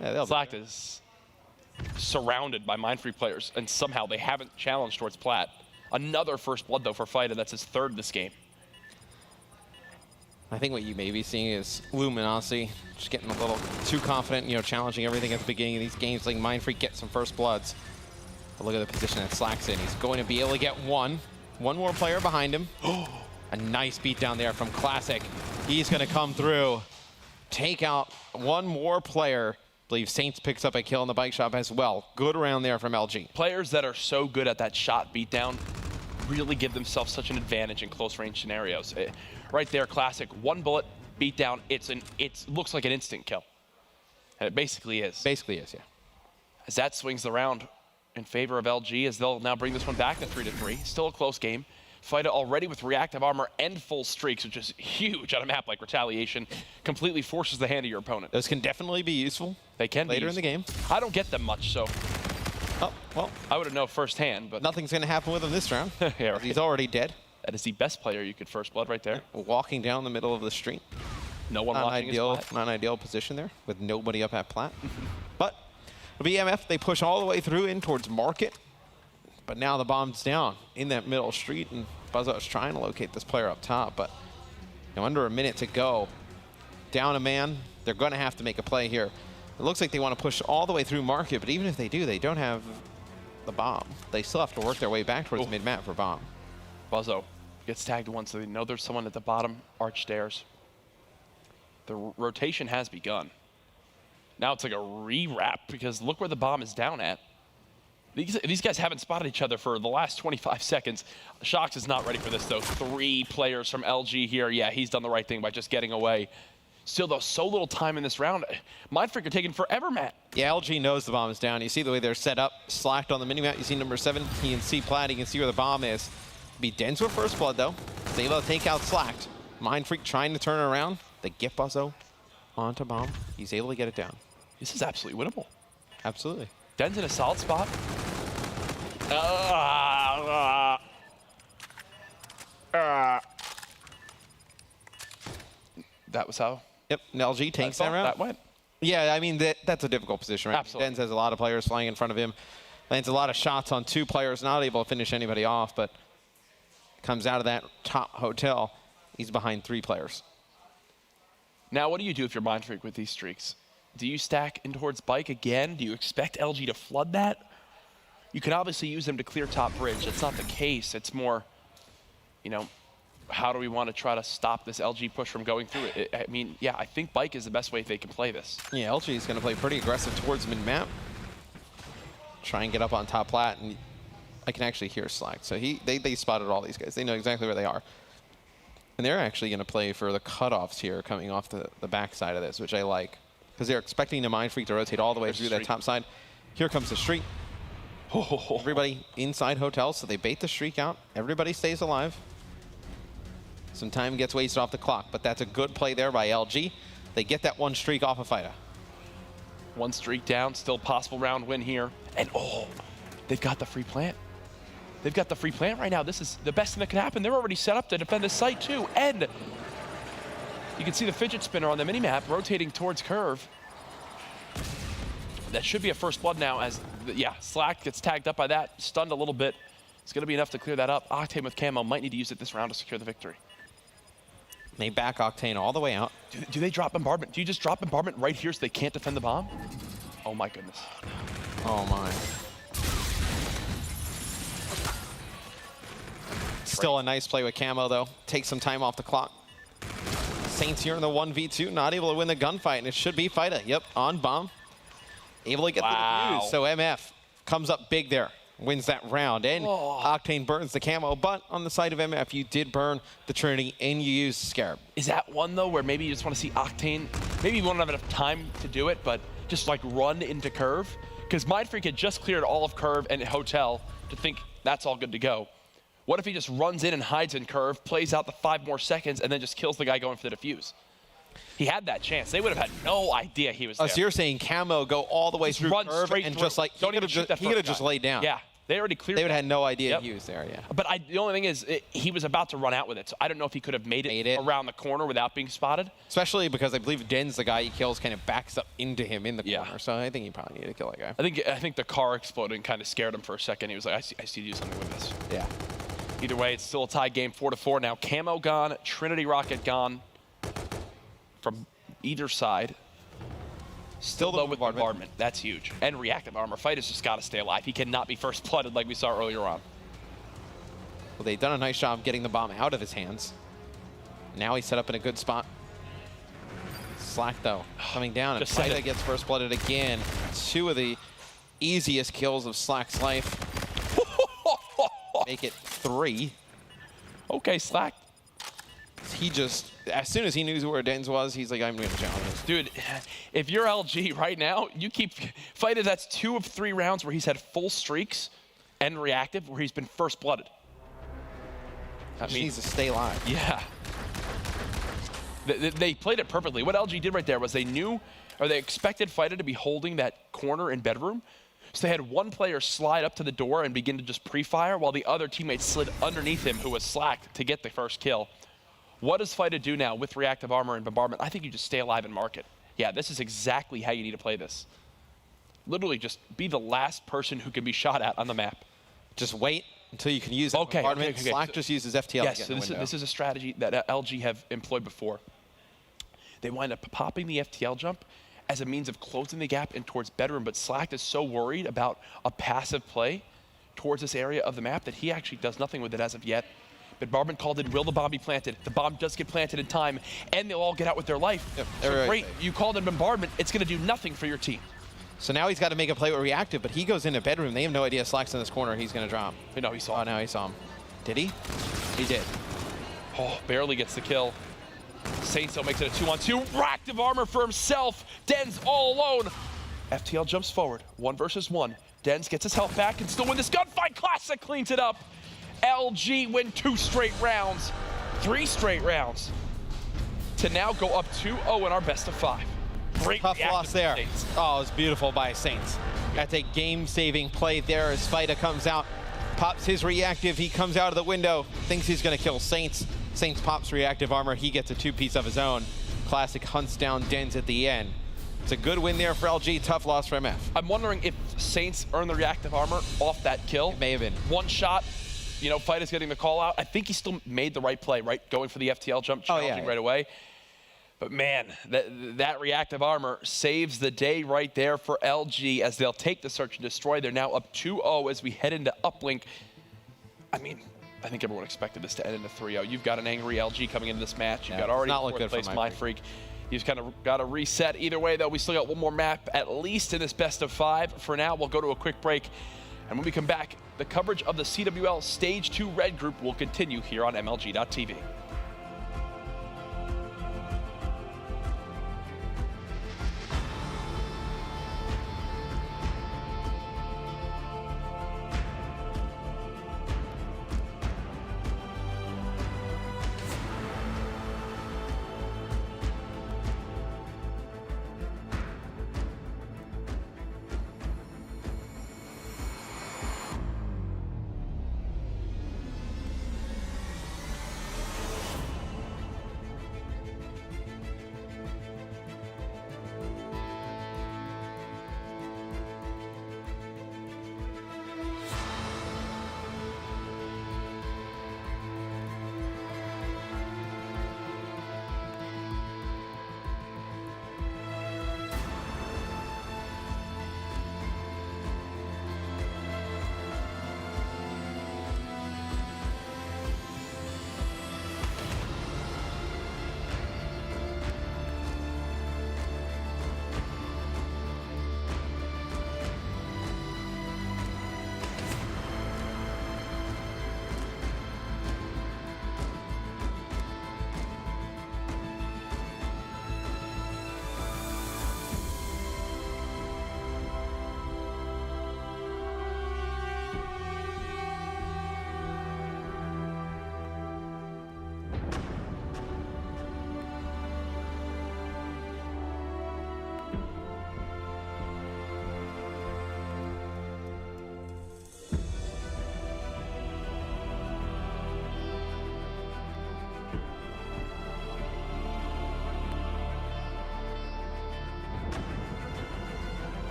yeah, Slacked is surrounded by Mindfreak players, and somehow they haven't challenged towards Plat. Another first blood, though, for Fighter. That's his 3rd this game. I think what you may be seeing is Luminosity just getting a little too confident, challenging everything at the beginning of these games, letting Mindfreak get some first bloods. But look at the position that Slack's in. He's going to be able to get one more player behind him. A nice beat down there from Classic. He's going to come through, take out one more player. I believe Saints picks up a kill in the bike shop as well. Good round there from LG. Players that are so good at that shot beatdown really give themselves such an advantage in close range scenarios. Right there, Classic, 1 bullet, beatdown. It looks like an instant kill. And it basically is. Basically is, yeah. As that swings the round in favor of LG, as they'll now bring this one back to 3-3. Still a close game. Fighter already with reactive armor and full streaks, which is huge on a map like Retaliation. Completely forces the hand of your opponent. Those can definitely be useful. They can later in the game. I don't get them much, so. Oh, well. I would have known firsthand, but. Nothing's going to happen with him this round. Yeah, right. He's already dead. That is the best player you could first blood right there. Walking down the middle of the street. No one watching his plat. Not an ideal position there with nobody up at plat. But BMF, they push all the way through in towards Market. But now the bomb's down in that middle street, and Buzzo is trying to locate this player up top, but under a minute to go. Down a man, they're going to have to make a play here. It looks like they want to push all the way through Market, but even if they do, they don't have the bomb. They still have to work their way back towards mid-map for bomb. Buzzo gets tagged once, so they know there's someone at the bottom arch stairs. The rotation has begun. Now it's like a re-wrap, because look where the bomb is down at. These guys haven't spotted each other for the last 25 seconds. Shox is not ready for this, though. 3 players from LG here. Yeah, he's done the right thing by just getting away. Still, though, so little time in this round. Mindfreak are taking forever, Matt. Yeah, LG knows the bomb is down. You see the way they're set up, slacked on the minimap. You see number 7, he can see Plat. You can see where the bomb is. Be dense with first blood, though. He's able to take out Slacked. Mindfreak trying to turn it around. They get Buzzo onto bomb. He's able to get it down. This is absolutely winnable. Absolutely. Den's in a solid spot. That was how? Yep, LG takes that round. That went. Yeah, I mean, that's a difficult position, right? Absolutely. Denz has a lot of players flying in front of him. Lands a lot of shots on 2 players, not able to finish anybody off, but comes out of that top hotel. He's behind 3 players. Now, what do you do if you're Mindfreak with these streaks? Do you stack in towards Bike again? Do you expect LG to flood that? You can obviously use them to clear top bridge. That's not the case. It's more, how do we want to try to stop this LG push from going through it? I mean, yeah, I think Bike is the best way they can play this. Yeah, LG is going to play pretty aggressive towards mid-map. Try and get up on top plat, and I can actually hear Slack. So they spotted all these guys. They know exactly where they are. And they're actually going to play for the cutoffs here coming off the back side of this, which I like. Because they're expecting the Mindfreak to rotate all the way through that top side. Here comes the streak. Everybody inside hotels, so they bait the streak out. Everybody stays alive. Some time gets wasted off the clock, but that's a good play there by LG. They get that one streak off of FIDA. One streak down, still possible round win here. And oh, they've got the free plant. They've got the free plant right now. This is the best thing that could happen. They're already set up to defend this site too. And you can see the fidget spinner on the minimap rotating towards Curve. That should be a first blood now as, yeah, Slack gets tagged up by that, stunned a little bit. It's gonna be enough to clear that up. Octane with Camo might need to use it this round to secure the victory. They back Octane all the way out. Do they drop bombardment? Do you just drop bombardment right here so they can't defend the bomb? Oh my goodness. Oh my. Still a nice play with Camo though. Take some time off the clock. Saints here in the 1v2, not able to win the gunfight, and it should be FIDA. Yep, on bomb. Able to get the defuse. So MF comes up big there. Wins that round, and Octane burns the Camo, but on the side of MF, you did burn the Trinity, and you used Scarab. Is that one, though, where maybe you just want to see Octane, maybe you won't have enough time to do it, but just, like, run into Curve? Because Mindfreak had just cleared all of Curve and Hotel to think that's all good to go. What if he just runs in and hides in Curve, plays out the 5 more seconds, and then just kills the guy going for the defuse? He had that chance. They would have had no idea he was there. So you're saying Camo go all the way through Curve and just, like, he could have just laid down. Yeah. They already cleared. They would have had no idea he was there, yeah. But the only thing is, he was about to run out with it, so I don't know if he could have made it around the corner without being spotted. Especially because I believe Den's the guy he kills kind of backs up into him in the corner, so I think he probably needed to kill that guy. I think the car exploding kind of scared him for a second. He was like, I see you do something with this. Yeah. Either way, it's still a tie game, 4-4 now. Camo gone, Trinity Rocket gone from either side. Still though with bombardment. That's huge. And reactive armor. Fighter's just got to stay alive. He cannot be first blooded like we saw earlier on. Well, they've done a nice job getting the bomb out of his hands. Now he's set up in a good spot. Slack, though, coming down, and FIDA gets first blooded again. 2 of the easiest kills of Slack's life. Make it 3. Okay, Slack. He just, as soon as he knew where Dens was, he's like, I'm going to challenge this. Dude, if you're LG right now, you keep fighting. That's 2 of 3 rounds where he's had full streaks and reactive where he's been first blooded. That means needs to stay alive. Yeah. They played it perfectly. What LG did right there was they knew, or they expected FIDA to be holding that corner in bedroom. So they had one player slide up to the door and begin to just pre-fire while the other teammate slid underneath him, who was Slack, to get the first kill. What does FIDA do now with reactive armor and bombardment? I think you just stay alive and mark it. Yeah, this is exactly how you need to play this. Literally just be the last person who can be shot at on the map. Just wait until you can use bombardment. Okay. Slack just uses FTL. Yes, so this is a strategy that LG have employed before. They wind up popping the FTL jump as a means of closing the gap in towards bedroom, but Slack is so worried about a passive play towards this area of the map that he actually does nothing with it as of yet. Bombardment called in, will the bomb be planted? The bomb does get planted in time, and they'll all get out with their life. Yep, so great, you called in bombardment, it's gonna do nothing for your team. So now he's got to make a play with reactive, but he goes into bedroom. They have no idea Slack's in this corner, he's gonna drop. No, he saw him. Now he saw him. Did he? He did. Oh, barely gets the kill. Saints makes it a 2-on-2. Reactive armor for himself. Dens all alone. FTL jumps forward, 1 versus 1. Dens gets his health back and still win this gunfight. Classic cleans it up. LG win 2 straight rounds, 3 straight rounds, to now go up 2-0 in our best of 5. Great tough loss there. Oh, it was beautiful by Saints. That's a game-saving play there as FIDA comes out, pops his reactive, he comes out of the window, thinks he's gonna kill Saints. Saints pops reactive armor, he gets a 2-piece of his own. Classic hunts down Dens at the end. It's a good win there for LG, tough loss for MF. I'm wondering if Saints earned the reactive armor off that kill. It may have been. One shot, you know, FIDA's getting the call out. I think he still made the right play, right? Going for the FTL jump, challenging right away. But man, that reactive armor saves the day right there for LG as they'll take the search and destroy. They're now up 2-0 as we head into uplink. I mean, I think everyone expected this to end in a 3-0. You've got an angry LG coming into this match. You've got already fourth place Mindfreak. You've kind of got to reset. Either way, though, we still got one more map, at least in this best of 5. For now, we'll go to a quick break. And when we come back, the coverage of the CWL Stage 2 Red Group will continue here on MLG.TV.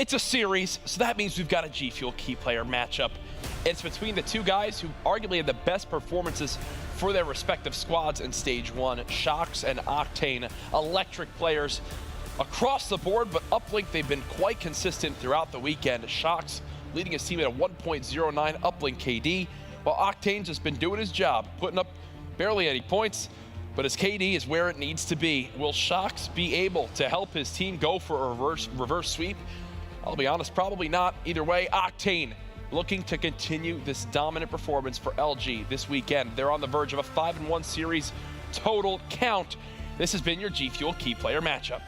It's a series, so that means we've got a G Fuel key player matchup. It's between the two guys who arguably had the best performances for their respective squads in Stage 1, Shocks and Octane. Electric players across the board, but Uplink, they've been quite consistent throughout the weekend. Shocks leading his team at a 1.09 Uplink KD, while Octane's just been doing his job, putting up barely any points, but his KD is where it needs to be. Will Shocks be able to help his team go for a reverse sweep? I'll be honest, probably not. Either way, Octane looking to continue this dominant performance for LG this weekend. They're on the verge of a 5-1 series total count. This has been your G Fuel key player matchup.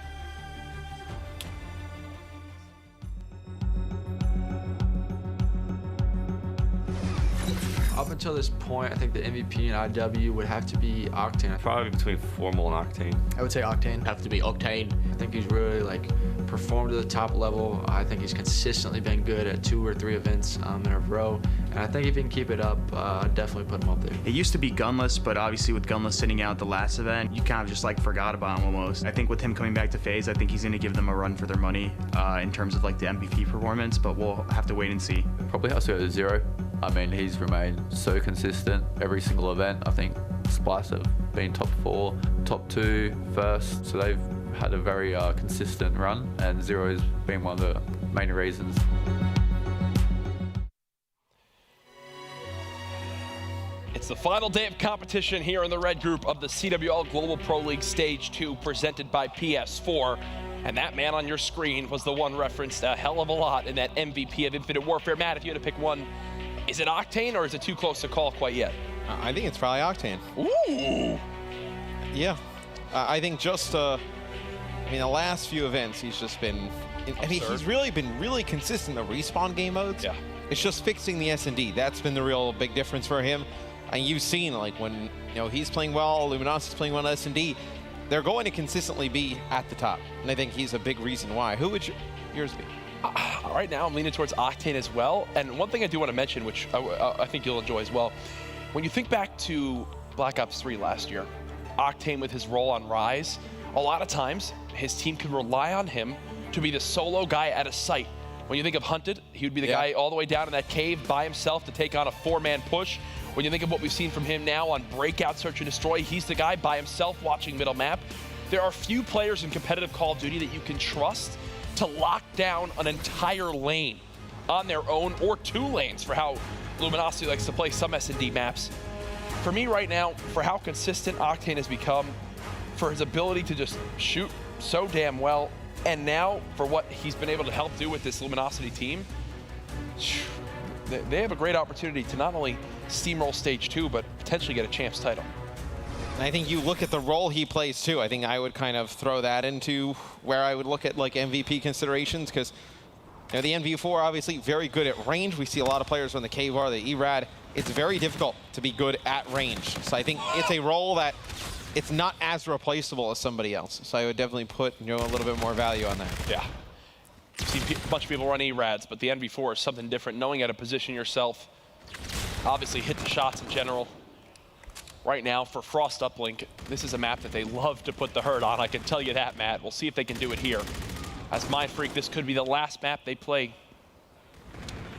Up until this point, I think the MVP and IW would have to be Octane. Probably between Formal and Octane. I would say Octane. Have to be Octane. I think he's really performed to the top level. I think he's consistently been good at 2 or 3 events in a row. And I think if he can keep it up, I'd definitely put him up there. It used to be Gunless, but obviously with Gunless sitting out the last event, you kind of just forgot about him almost. I think with him coming back to FaZe, I think he's going to give them a run for their money in terms of the MVP performance, but we'll have to wait and see. Probably has to go to 0. I mean, he's remained so consistent every single event. I think Splice have been top 4, top 2, first, so they've had a very consistent run, and 0 has been one of the main reasons. It's the final day of competition here in the red group of the CWL Global Pro League Stage 2 presented by PS4. And that man on your screen was the one referenced a hell of a lot in that MVP of Infinite Warfare. Matt, if you had to pick one, is it Octane or is it too close to call quite yet? I think it's probably Octane. Ooh! Yeah. I think just, the last few events he's just been, he's really been really consistent in the respawn game modes. Yeah. It's just fixing the S&D. That's been the real big difference for him. And you've seen, when he's playing well, Luminosity's playing well in S&D, they're going to consistently be at the top. And I think he's a big reason why. Who would yours be? Right now, I'm leaning towards Octane as well. And one thing I do want to mention, which I think you'll enjoy as well, when you think back to Black Ops 3 last year, Octane with his role on Rise, a lot of times his team could rely on him to be the solo guy at a site. When you think of Hunted, he would be the guy all the way down in that cave by himself to take on a 4-man push. When you think of what we've seen from him now on Breakout, Search and Destroy, he's the guy by himself watching middle map. There are few players in competitive Call of Duty that you can trust to lock down an entire lane on their own, or 2 lanes for how Luminosity likes to play some S&D maps. For me right now, for how consistent Octane has become, for his ability to just shoot so damn well, and now for what he's been able to help do with this Luminosity team, they have a great opportunity to not only steamroll Stage 2, but potentially get a champs title. And I think you look at the role he plays too. I think I would kind of throw that into where I would look at MVP considerations, because the NV4 obviously very good at range. We see a lot of players on the KVAR, the ERAD. It's very difficult to be good at range. So I think it's a role that it's not as replaceable as somebody else. So I would definitely put a little bit more value on that. Yeah. You've seen a bunch of people run ERADs, but the NV4 is something different, knowing how to position yourself, obviously hit the shots in general. Right now, for Frost Uplink, this is a map that they love to put the hurt on. I can tell you that, Matt. We'll see if they can do it here. As Mindfreak, this could be the last map they play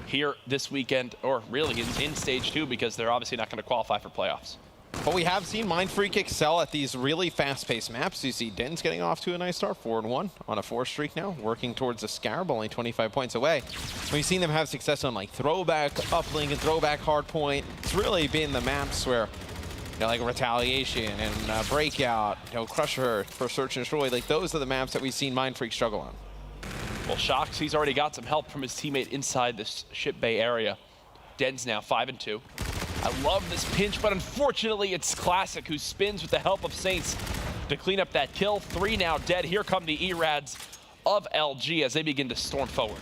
here this weekend, or really in Stage 2, because they're obviously not going to qualify for playoffs. But we have seen Mindfreak excel at these really fast-paced maps. You see Den's getting off to a nice start, 4-1 on a 4 streak now, working towards a Scarab, only 25 points away. We've seen them have success on Throwback Uplink and Throwback Hardpoint. It's really been the maps where Retaliation and Breakout, Crusher for Search and Destroy, those are the maps that we've seen Mindfreak struggle on. Well, Shocks, he's already got some help from his teammate inside this ship bay area. Den's now 5-2. I love this pinch, but unfortunately it's Classic who spins with the help of Saints to clean up that kill. 3 now dead. Here come the ERADs of LG as they begin to storm forward.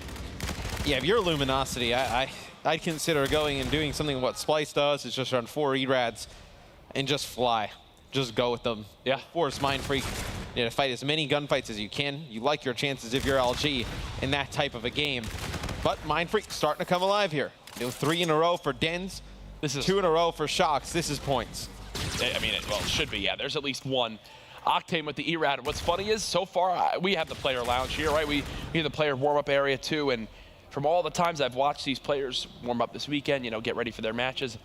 Yeah, if you're Luminosity, I'd consider going and doing something what Splice does, is just run 4 ERADs and just fly. Just go with them. Yeah. Force Mindfreak to fight as many gunfights as you can. You like your chances if you're LG in that type of a game. But Mindfreak starting to come alive here. 3 in a row for Dens. This is 2 in a row for Shocks. This is points. I mean, well, it should be, yeah. There's at least one. Octane with the Erad. What's funny is, so far, we have the player lounge here, right? We have the player warm-up area too, and from all the times I've watched these players warm up this weekend, you know, get ready for their matches,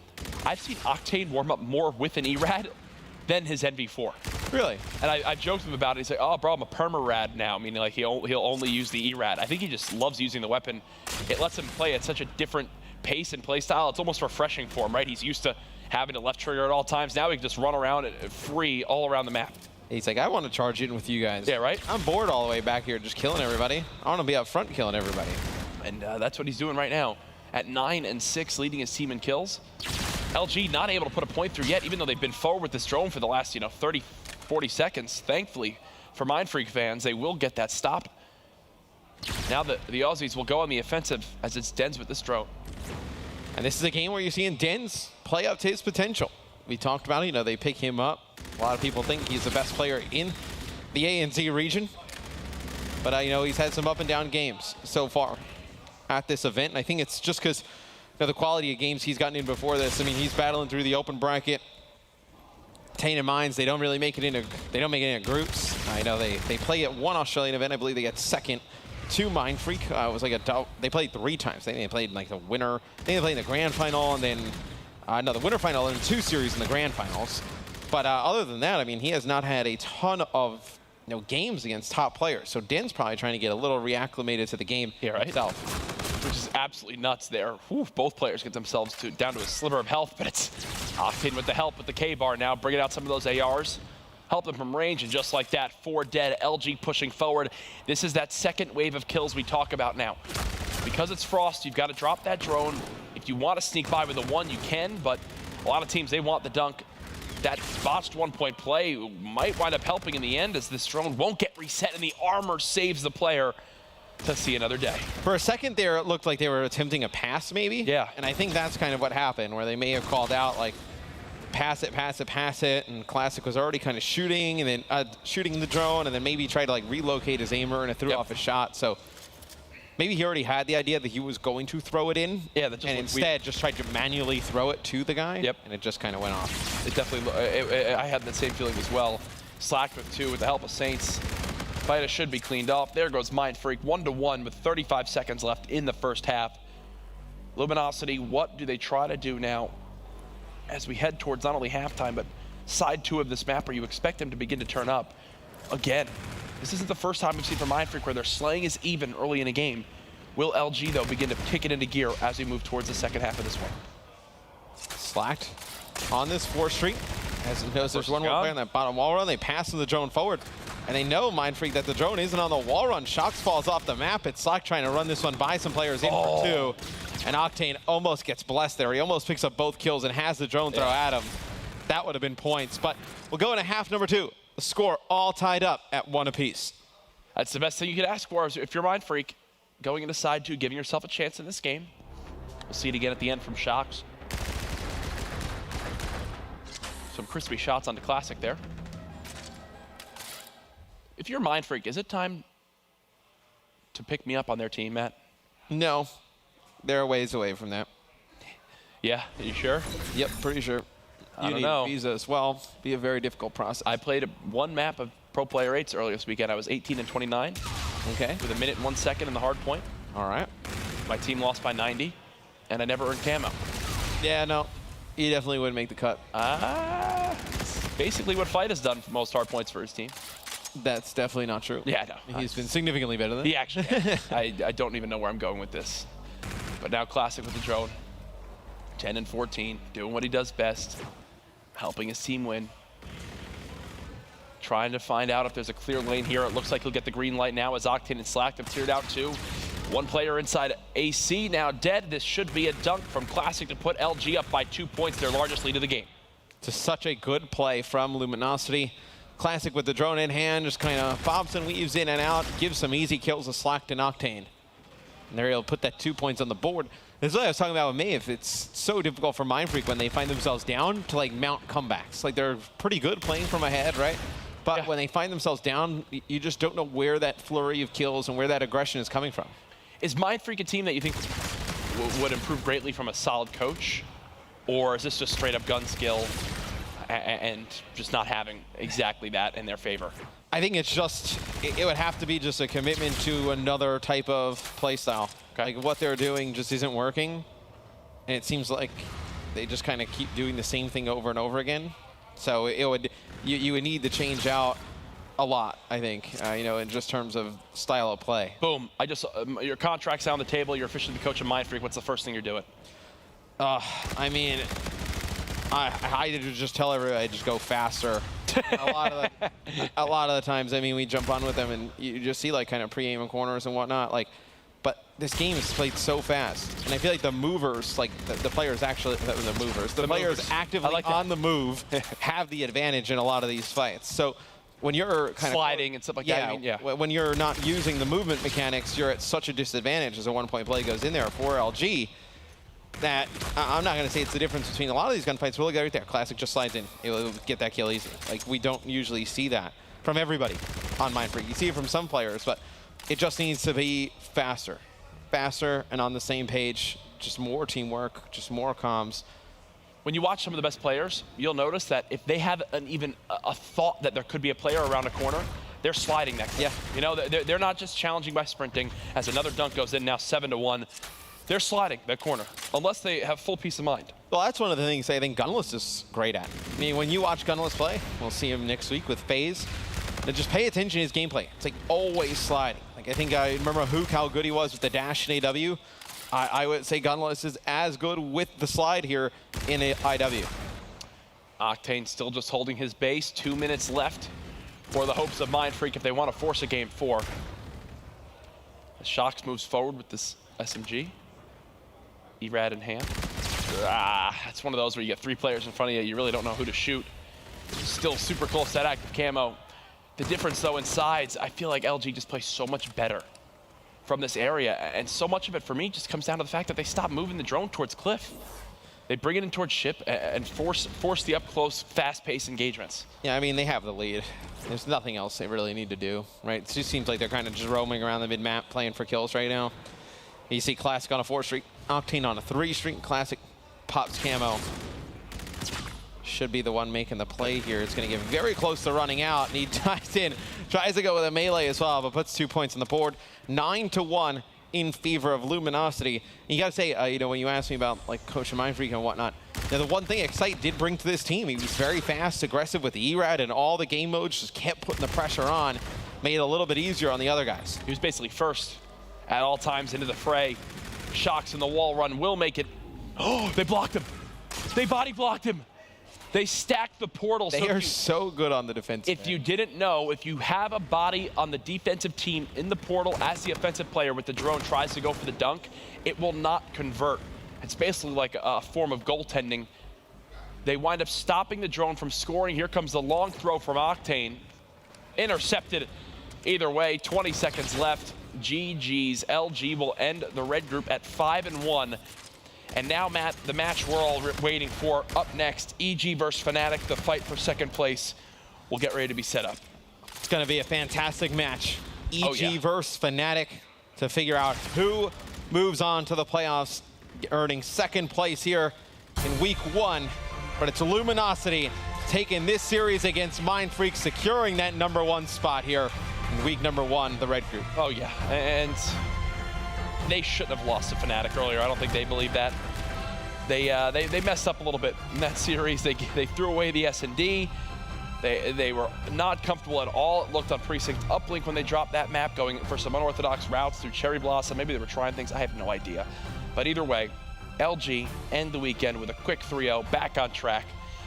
I've seen Octane warm up more with an Erad than his NV4. Really? And I joked with him about it. He's like, oh, bro, I'm a perma-rad now, meaning like he'll only use the Erad. I think he just loves using the weapon. It lets him play at such a different pace and play style. It's almost refreshing for him, right? He's used to having a left trigger at all times. Now he can just run around free all around the map. He's like, I want to charge in with you guys. Yeah, right? I'm bored all the way back here just killing everybody. I want to be up front killing everybody. And that's what he's doing right now. At 9 and 6, leading his team in kills. LG not able to put a point through yet, even though they've been forward with this drone for the last, 30, 40 seconds. Thankfully, for Mindfreak fans, they will get that stop. Now the Aussies will go on the offensive as it's Dens with this drone. And this is a game where you're seeing Dens play up to his potential. We talked about it, they pick him up. A lot of people think he's the best player in the ANZ region. But, he's had some up and down games so far at this event. And I think it's just because the quality of games he's gotten in before this. I mean, he's battling through the open bracket. Tainted Minds, they don't make it into groups. I know they play at one Australian event. I believe they got second to Mindfreak. It was like they played 3 times. They played like the winner. They played in the grand final and then the winter final and 2 series in the grand finals. But other than that, I mean, he has not had a ton of games against top players. So Den's probably trying to get a little reacclimated to the game himself. Which is absolutely nuts there. Whew, both players get themselves down to a sliver of health, but it's Octane with the help with the K-bar now, bringing out some of those ARs. Help them from range, and just like that, 4 dead, LG pushing forward. This is that second wave of kills we talk about now. Because it's Frost, you've got to drop that drone. If you want to sneak by with a 1, you can, but a lot of teams, they want the dunk. That botched 1-point play might wind up helping in the end, as this drone won't get reset and the armor saves the player to see another day. For a second there, it looked like they were attempting a pass maybe. Yeah. And I think that's kind of what happened, where they may have called out like, pass it, and Classic was already kind of shooting, and then shooting the drone, and then maybe tried to like relocate his aimer, and it threw off a shot. So maybe he already had the idea that he was going to throw it in, and instead just tried to manually throw it to the guy, and it just kind of went off. It definitely, I had that same feeling as well. Slacked with 2 with the help of Saints. Fighter should be cleaned up. There goes Mindfreak, 1-1 with 35 seconds left in the first half. Luminosity, what do they try to do now as we head towards not only halftime, but side 2 of this map where you expect them to begin to turn up? Again, this isn't the first time we've seen from Mindfreak where their slaying is even early in a game. Will LG, though, begin to kick it into gear as we move towards the second half of this one? Slacked on this 4th street. As he knows there's one more player on that bottom wall run, they pass the drone forward. And they know, Mindfreak, that the drone isn't on the wall run. Shocks falls off the map. It's Slack trying to run this one by some players in for 2. And Octane almost gets blessed there. He almost picks up both kills and has the drone throw at him. That would have been points. But we'll go into half number 2. The score all tied up at 1 apiece. That's the best thing you could ask for if you're Mindfreak. Going into side 2, giving yourself a chance in this game. We'll see it again at the end from Shocks. Some crispy shots onto Classic there. If you're Mindfreak, is it time to pick me up on their team, Matt? No. They're a ways away from that. Yeah, are you sure? Yep, pretty sure. I You don't need know. a visa as well. Be a very difficult process. I played one map of Pro Player 8s earlier this weekend. I was 18 and 29. Okay. With 1 minute and 1 second in the hard point. All right. My team lost by 90, and I never earned camo. Yeah, no. He definitely wouldn't make the cut. It's basically what Fight has done for most hard points for his team. That's definitely not true. Yeah, no. He's been significantly better than He actually has. I don't even know where I'm going with this. But now Classic with the drone. 10 and 14, doing what he does best. Helping his team win. Trying to find out if there's a clear lane here. It looks like he'll get the green light now as Octane and Slack have cleared out 2. 1 player inside AC now dead. This should be a dunk from Classic to put LG up by 2 points, their largest lead of the game. Just such a good play from Luminosity. Classic with the drone in hand, just kind of bobs and weaves in and out, gives some easy kills to Slack and Octane. And they're able to put that 2 points on the board. This is what I was talking about with Maeve. It's so difficult for Mindfreak when they find themselves down to like mount comebacks. Like they're pretty good playing from ahead, right? But when they find themselves down, you just don't know where that flurry of kills and where that aggression is coming from. Is Mindfreak a team that you think would improve greatly from a solid coach? Or is this just straight up gun skill? and just not having exactly that in their favor. I think it's just, it would have to be just a commitment to another type of play style. Okay. Like what they're doing just isn't working. And it seems like they just kind of keep doing the same thing over and over again. So it would, you would need to change out a lot, I think, you know, in just terms of style of play. Boom. Your contract's on the table. You're officially the coach of Mindfreak. What's the first thing you're doing? I mean, I just tell everybody just go faster. a lot of the times, I mean, we jump on with them and you just see like kind of pre-aim in corners and whatnot. Like, but this game is played so fast, and I feel like the movers, like the players actually, the players actively like on the move have the advantage in a lot of these fights. So when you're kind sliding and stuff like that, I mean, yeah. When you're not using the movement mechanics, you're at such a disadvantage as a one-point play goes in there for LG. That I'm not going to say it's the difference between a lot of these gunfights. We'll look at it right there. Classic just slides in. It will get that kill easy. Like, we don't usually see that from everybody on Mindfreak. You see it from some players, but it just needs to be faster. Faster and on the same page. Just more teamwork, just more comms. When you watch some of the best players, you'll notice that if they have even a thought that there could be a player around a corner, they're sliding that corner. Yeah. You know, they're not just challenging by sprinting. As another dunk goes in, now 7-1. They're sliding that corner, unless they have full peace of mind. Well, that's one of the things I think Gunless is great at. I mean, when you watch Gunless play, we'll see him next week with FaZe, and just pay attention to his gameplay. It's like always sliding. Like, I think I remember how good he was with the dash in AW. I would say Gunless is as good with the slide here in IW. Octane still just holding his base. 2 minutes left for the hopes of Mindfreak if they want to force a game 4. As Shox moves forward with this SMG. Erad in hand. That's one of those where you get 3 players in front of you, you really don't know who to shoot. Still super close to that active camo. The difference though in sides, I feel like LG just plays so much better from this area, and so much of it for me just comes down to the fact that they stop moving the drone towards Cliff. They bring it in towards ship and force the up close, fast-paced engagements. Yeah, I mean, they have the lead. There's nothing else they really need to do, right? It just seems like they're kind of just roaming around the mid-map playing for kills right now. You see Classic on a 4 streak, Octane on a 3 streak. Classic pops camo. Should be the one making the play here. It's going to get very close to running out, and he dives in. Tries to go with a melee as well, but puts 2 points on the board. 9-1 in favor of Luminosity. And you got to say, you know, when you asked me about like Coach of Mindfreak and whatnot, now, the one thing Excite did bring to this team, he was very fast, aggressive with the ERAD, and all the game modes just kept putting the pressure on, made it a little bit easier on the other guys. He was basically first at all times into the fray. Shox in the wall run will make it. Oh, they blocked him. They body blocked him. They stacked the portal. They are so good on the defense. If you didn't know, if you have a body on the defensive team in the portal as the offensive player with the drone tries to go for the dunk, it will not convert. It's basically like a form of goaltending. They wind up stopping the drone from scoring. Here comes the long throw from Octane. Intercepted either way, 20 seconds left. GG's. LG will end the red group at 5-1. And now, Matt, the match we're all waiting for up next, EG versus Fnatic, the fight for second place will get ready to be set up. It's going to be a fantastic match. EG versus Fnatic to figure out who moves on to the playoffs, earning second place here in week 1. But it's Luminosity taking this series against Mindfreak, securing that #1 spot here in week #1, the red group. Oh, yeah. And they shouldn't have lost to Fnatic earlier. I don't think they believe that. They messed up a little bit in that series. They threw away the S&D. They were not comfortable at all. It looked on Precinct Uplink when they dropped that map, going for some unorthodox routes through Cherry Blossom. Maybe they were trying things. I have no idea. But either way, LG end the weekend with a quick 3-0, back on track,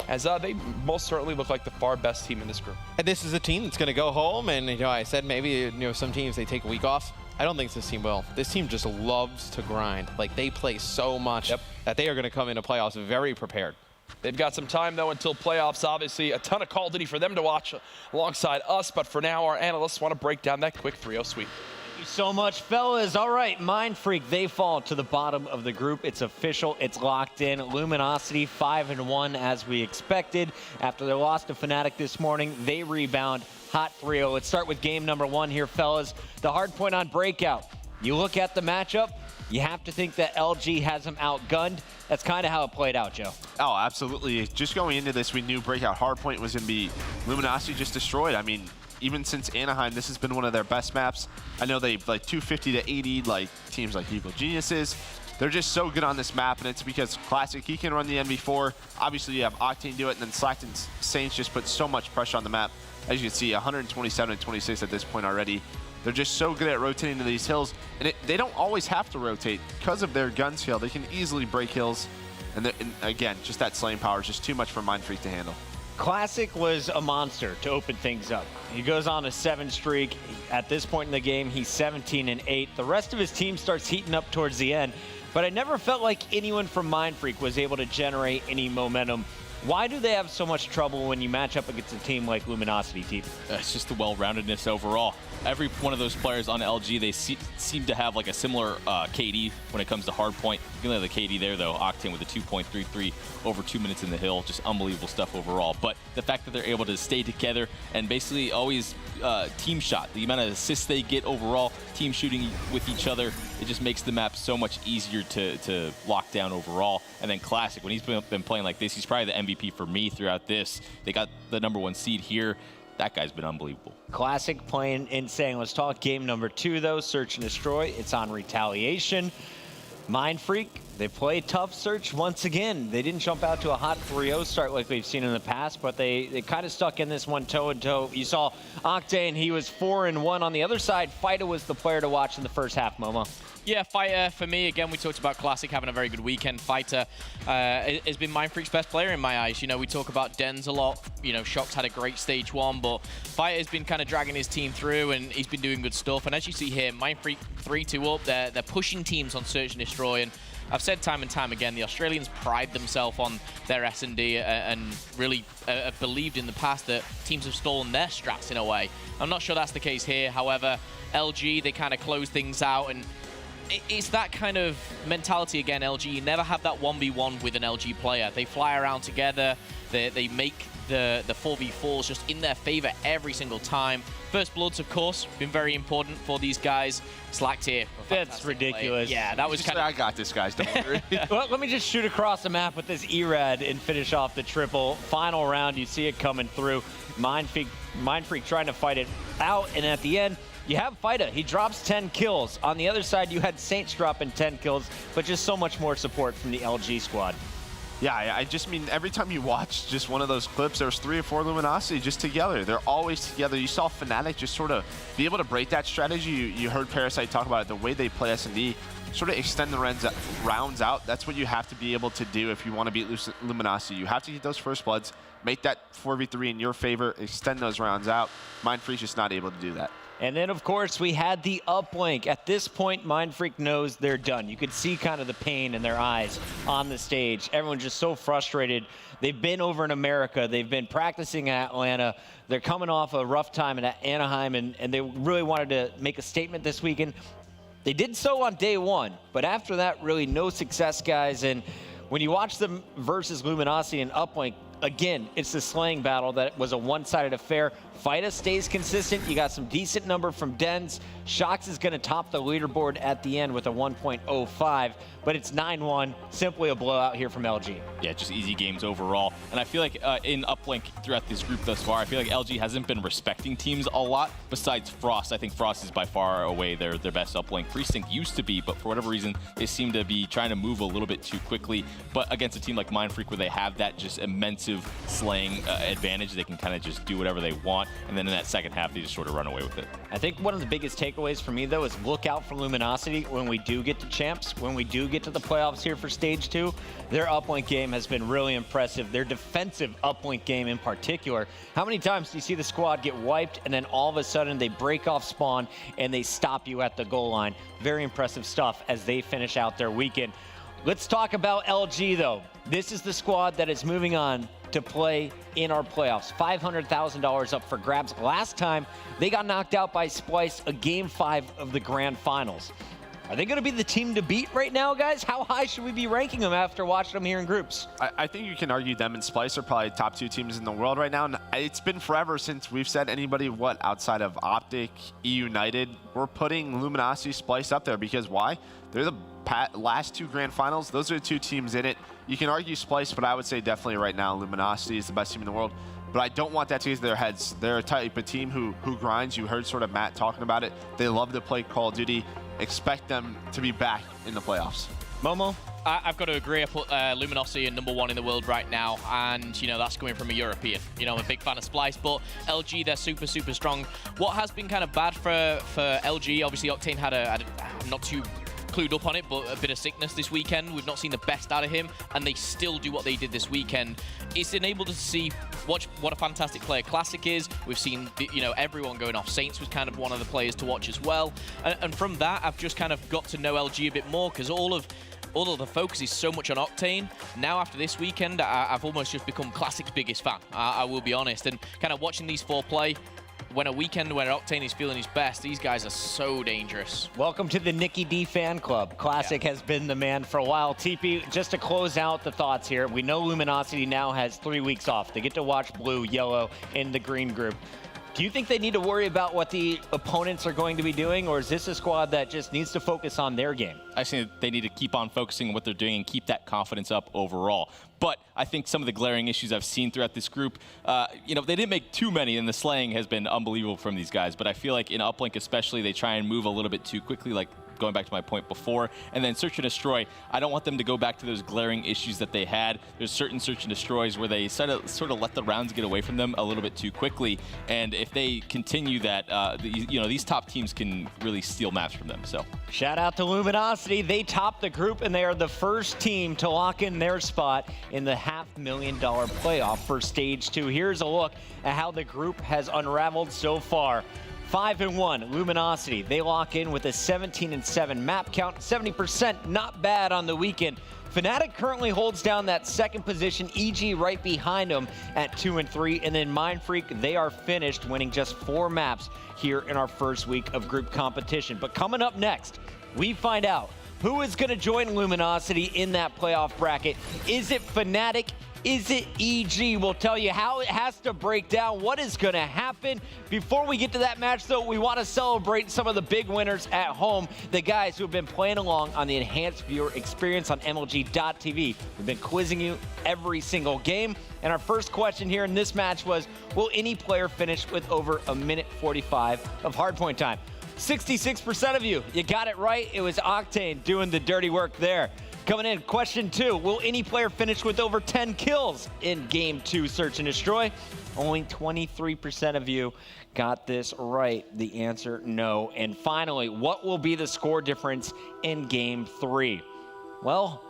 as they most certainly look like the far best team in this group. And this is a team that's going to go home, and you know, I said maybe some teams they take a week off. I don't think this team will. This team just loves to grind. Like, they play so much that they are going to come into playoffs very prepared. They've got some time, though, until playoffs. Obviously, a ton of Call of Duty for them to watch alongside us. But for now, our analysts want to break down that quick 3-0 sweep. Thank you so much, fellas. All right, Mindfreak, they fall to the bottom of the group. It's official. It's locked in. Luminosity 5-1 as we expected. After their loss to Fnatic this morning, they rebound. Hot 3-0. Let's start with game #1 here, fellas. The hard point on Breakout. You look at the matchup, You have to think that LG has them outgunned. That's kind of how it played out, Joe. Oh, absolutely. Just going into this, we knew Breakout Hardpoint was going to be Luminosity just destroyed. I mean, even since Anaheim, this has been one of their best maps. I know they've like 250 to 80, like teams like Evil Geniuses. They're just so good on this map, and it's because Classic, he can run the NV4. Obviously, you have Octane do it, and then Slacked and Saints just put so much pressure on the map. As you can see, 127 and 26 at this point already. They're just so good at rotating to these hills, and they don't always have to rotate. Because of their gun skill, they can easily break hills. And again, just that slaying power is just too much for Mindfreak to handle. Classic was a monster to open things up. He goes on a 7 streak. At this point in the game, he's 17 and 8. The rest of his team starts heating up towards the end, but I never felt like anyone from Mindfreak was able to generate any momentum. Why do they have so much trouble when you match up against a team like Luminosity, team? It's just the well-roundedness overall. Every one of those players on LG, they seem to have like a similar KD when it comes to hardpoint. You can look at the KD there, though. Octane with a 2.33 over 2 minutes in the hill. Just unbelievable stuff overall. But the fact that they're able to stay together and basically always team shot, the amount of assists they get overall, team shooting with each other, it just makes the map so much easier to lock down overall. And then Classic, when he's been playing like this, he's probably the MVP for me throughout this. They got the #1 seed here. That guy's been unbelievable. Classic playing insane. Let's talk game number 2, though. Search and Destroy. It's on Retaliation. Mindfreak, they play tough Search once again. They didn't jump out to a hot 3-0 start like we've seen in the past, but they kind of stuck in this one toe-and-toe. You saw Octane, he was 4-1 on the other side. Fighter was the player to watch in the first half, Momo. Yeah, Fighter, for me, again, we talked about Classic having a very good weekend. Fighter has been Mindfreak's best player in my eyes. You know, we talk about Dens a lot. You know, Shock's had a great stage 1, but Fighter's been kind of dragging his team through, and he's been doing good stuff. And as you see here, Mindfreak 3-2 up. They're pushing teams on Search and Destroy, and I've said time and time again, the Australians pride themselves on their S&D and really believed in the past that teams have stolen their strats in a way. I'm not sure that's the case here. However, LG, they kind of close things out, and it's that kind of mentality again, LG. You never have that 1v1 with an LG player. They fly around together. They make the 4v4s just in their favor every single time. First Bloods, of course, been very important for these guys. Slacked here. That's ridiculous. Play. Yeah, that was kind of... I got this, guys. Don't worry. Well, let me just shoot across the map with this E-Rad and finish off the triple. Final round, you see it coming through. Mindfreak trying to fight it out, and at the end, you have Fighter. He drops 10 kills. On the other side, you had Saints dropping 10 kills, but just so much more support from the LG squad. Yeah, I just mean every time you watch just one of those clips, there's 3 or 4 Luminosity just together. They're always together. You saw Fnatic just sort of be able to break that strategy. You heard Parasite talk about it, the way they play S&D, sort of extend the rounds out. That's what you have to be able to do if you want to beat Luminosity. You have to get those first bloods, make that 4v3 in your favor, extend those rounds out. Mindfreak's just not able to do that. And then, of course, we had the uplink. At this point, Mindfreak knows they're done. You could see kind of the pain in their eyes on the stage. Everyone's just so frustrated. They've been over in America. They've been practicing in Atlanta. They're coming off a rough time in Anaheim, and they really wanted to make a statement this weekend. They did so on day 1, but after that, really no success, guys. And when you watch them versus Luminosity and uplink, again, it's the slaying battle that was a one-sided affair. Fighter stays consistent. You got some decent number from Dens. Shocks is going to top the leaderboard at the end with a 1.05, but it's 9-1. Simply a blowout here from LG. Yeah, just easy games overall. And I feel like in uplink throughout this group thus far, I feel like LG hasn't been respecting teams a lot besides Frost. I think Frost is by far away their best uplink. Precinct used to be, but for whatever reason, they seem to be trying to move a little bit too quickly. But against a team like Mindfreak, where they have that just immense slaying advantage, they can kind of just do whatever they want, and then in that second half they just sort of run away with it. I think one of the biggest takeaways for me, though, is look out for Luminosity when we do get to champs, when we do get to the playoffs here for stage 2. Their uplink game has been really impressive. Their defensive uplink game in particular. How many times do you see the squad get wiped and then all of a sudden they break off spawn and they stop you at the goal line? Very impressive stuff as they finish out their weekend. Let's talk about LG, though. This is the squad that is moving on to play in our playoffs. $500,000 up for grabs. Last time, they got knocked out by Splice, a Game 5 of the Grand Finals. Are they going to be the team to beat right now, guys? How high should we be ranking them after watching them here in groups? I think you can argue them and Splice are probably top 2 teams in the world right now. And it's been forever since we've said anybody, outside of Optic, E-United, we're putting Luminosity, Splice up there because why? They're the last 2 grand finals. Those are the 2 teams in it. You can argue Splice, but I would say definitely right now Luminosity is the best team in the world. But I don't want that to get to their heads. They're a type of team who grinds. You heard sort of Matt talking about it. They love to play Call of Duty. Expect them to be back in the playoffs. Momo? I've got to agree. I put Luminosity at #1 in the world right now, and that's coming from a European. I'm a big fan of Splice, but LG, they're super, super strong. What has been kind of bad for LG, obviously Octane had I'm not too clued up on it, but a bit of sickness this weekend. We've not seen the best out of him, and they still do what they did this weekend. It's enabled us to see what a fantastic player Classic is. We've seen everyone going off. Saints was kind of one of the players to watch as well, and from that I've just kind of got to know LG a bit more, because all of the focus is so much on Octane. Now after this weekend, I've almost just become Classic's biggest fan. I will be honest, and kind of watching these 4 play. When Octane is feeling his best, these guys are so dangerous. Welcome to the Nicky D fan club. Classic has been the man for a while. TP, just to close out the thoughts here, we know Luminosity now has 3 weeks off. They get to watch blue, yellow, in the green group. Do you think they need to worry about what the opponents are going to be doing, or is this a squad that just needs to focus on their game? I think they need to keep on focusing on what they're doing and keep that confidence up overall. But I think some of the glaring issues I've seen throughout this group, they didn't make too many, and the slaying has been unbelievable from these guys. But I feel like in Uplink especially, they try and move a little bit too quickly, like going back to my point before. And then Search and Destroy, I don't want them to go back to those glaring issues that they had. There's certain Search and Destroys where they sort of let the rounds get away from them a little bit too quickly. And if they continue that, these top teams can really steal maps from them. So shout out to Luminosity. They topped the group, and they are the first team to lock in their spot in the $500,000 playoff for Stage 2. Here's a look at how the group has unraveled so far. 5-1, Luminosity. They lock in with a 17-7 map count, 70%, not bad on the weekend. Fnatic currently holds down that second position, EG right behind them at 2-3, and then Mindfreak, they are finished, winning just 4 maps here in our first week of group competition. But coming up next, we find out who is going to join Luminosity in that playoff bracket. Is it Fnatic? Is it EG? We'll tell you how it has to break down, what is going to happen. Before we get to that match, though, we want to celebrate some of the big winners at home, the guys who have been playing along on the enhanced viewer experience on MLG.TV. We've been quizzing you every single game, and our first question here in this match was, will any player finish with over 1:45 of hardpoint time? 66% of you got it right. It was Octane doing the dirty work there. Coming in, question 2, will any player finish with over 10 kills in Game 2 Search and Destroy? Only 23% of you got this right. The answer, no. And finally, what will be the score difference in Game 3? Well,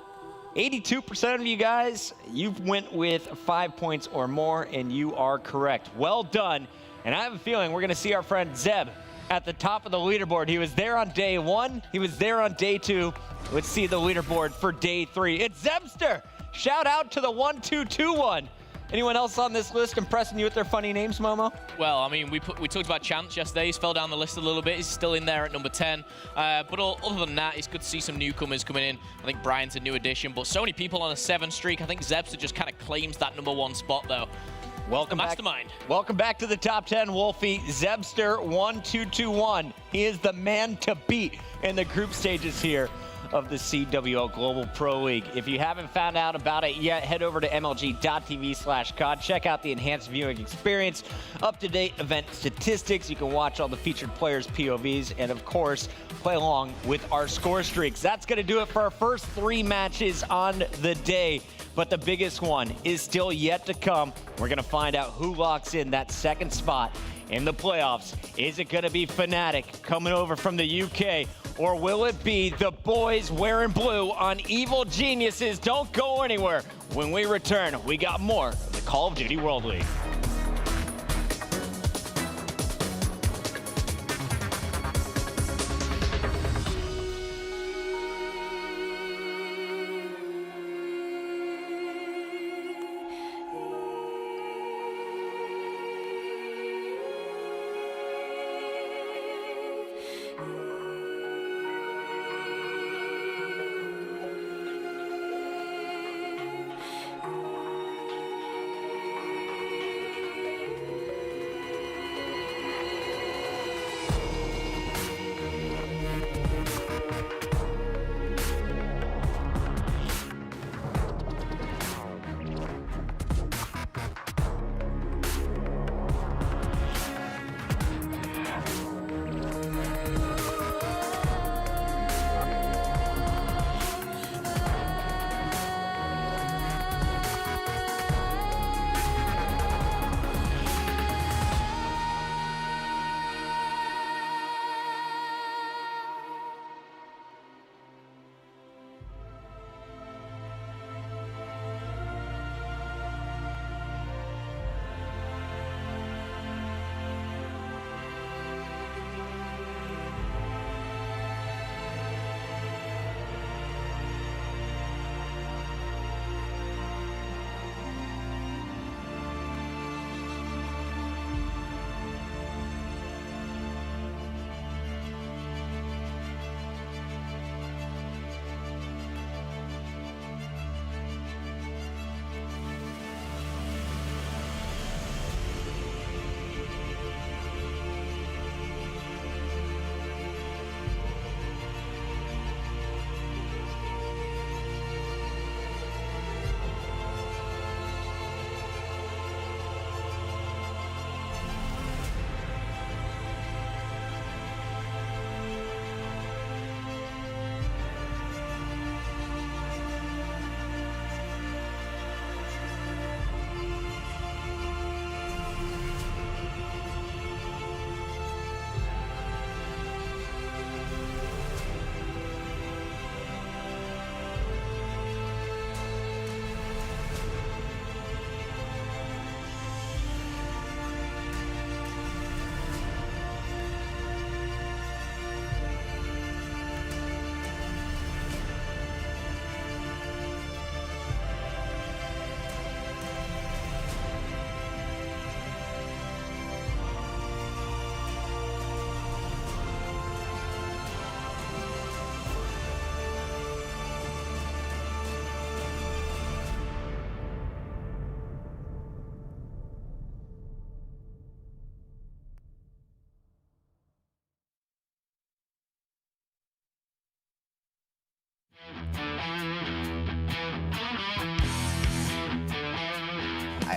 82% of you guys, you went with 5 points or more, and you are correct. Well done. And I have a feeling we're going to see our friend Zeb at the top of the leaderboard. He was there on day 1. He was there on day 2. Let's see the leaderboard for day 3. It's Zebster. Shout out to the 1221. Anyone else on this list impressing you with their funny names, Momo? Well, I mean, we talked about Chance yesterday. He's fell down the list a little bit. He's still in there at number 10. But other than that, it's good to see some newcomers coming in. I think Brian's a new addition, but so many people on a 7 streak. I think Zebster just kind of claims that number 1 spot, though. Welcome back. Mastermind. Welcome back to the top 10, Wolfie. Zebster 1221. He is the man to beat in the group stages here of the CWL Global Pro League. If you haven't found out about it yet, head over to mlg.tv/COD. Check out the enhanced viewing experience, up-to-date event statistics. You can watch all the featured players' POVs, and of course, play along with our score streaks. That's going to do it for our first 3 matches on the day. But the biggest one is still yet to come. We're going to find out who locks in that second spot in the playoffs. Is it going to be Fnatic coming over from the UK, or will it be the boys wearing blue on Evil Geniuses? Don't go anywhere. When we return, we got more of the Call of Duty World League.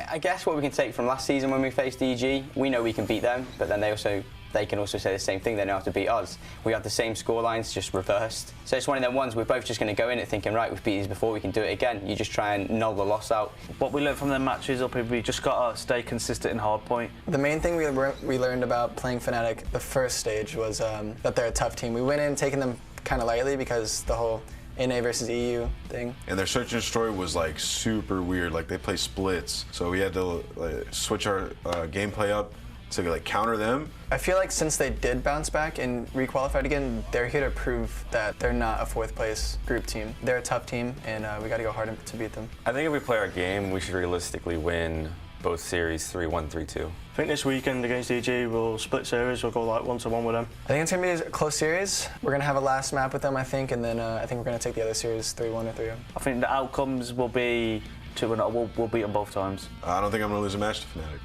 I guess what we can take from last season when we faced EG, we know we can beat them, but then they can also say the same thing, they know how to beat us. We have the same score lines, just reversed. So it's one of them ones we're both just going to go in it thinking, right, we've beat these before, we can do it again. You just try and null the loss out. What we learned from them matches up is we just got to stay consistent in hard point. The main thing we learned about playing Fnatic the first stage was that they're a tough team. We went in taking them kind of lightly because the whole NA versus EU thing. And their search and destroy was like super weird. Like they play splits, so we had to switch our gameplay up to like counter them. I feel like since they did bounce back and requalified again, they're here to prove that they're not a fourth place group team. They're a tough team, and we got to go hard to beat them. I think if we play our game, we should realistically win both series 3-1, 3-2. I think this weekend against EG, we'll split series, we'll go like 1-1 with them. I think it's going to be a close series. We're going to have a last map with them, I think, and then I think we're going to take the other series 3-1 or 3-0. I think the outcomes will be 2-0, we'll beat them both times. I don't think I'm going to lose a match to Fnatic.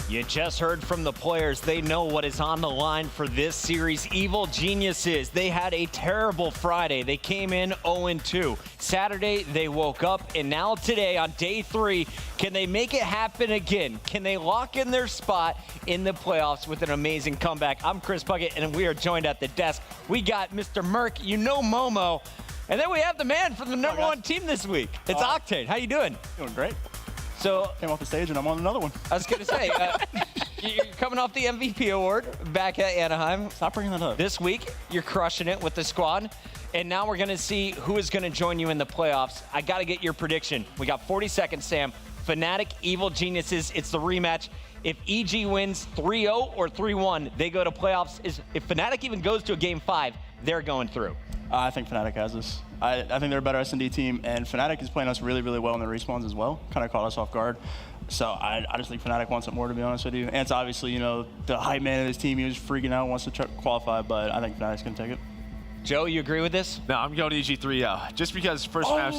You just heard from the players. They know what is on the line for this series. Evil Geniuses, they had a terrible Friday. They came in 0-2. Saturday, they woke up, and now today, on day 3, can they make it happen again? Can they lock in their spot in the playoffs with an amazing comeback? I'm Chris Puckett, and we are joined at the desk. We got Mr. Merk, you know Momo, and then we have the man from the #1 team this week. It's Octane. How you doing? Doing great. So came off the stage and I'm on another one. I was gonna say, you're coming off the MVP award back at Anaheim. Stop bringing that up. This week, you're crushing it with the squad. And now we're gonna see who is gonna join you in the playoffs. I gotta get your prediction. We got 40 seconds, Sam. Fnatic, Evil Geniuses, it's the rematch. If EG wins 3-0 or 3-1, they go to playoffs. If Fnatic even goes to a game 5, they're going through. I think Fnatic has this. I think they're a better S&D team, and Fnatic is playing us really, really well in the respawns as well. Kind of caught us off guard. So I just think Fnatic wants it more, to be honest with you. And it's obviously, you know, the hype man of this team, he was freaking out, wants to qualify, but I think Fnatic's going to take it. Joe, you agree with this? No, I'm going EG 3-0. Just because first match,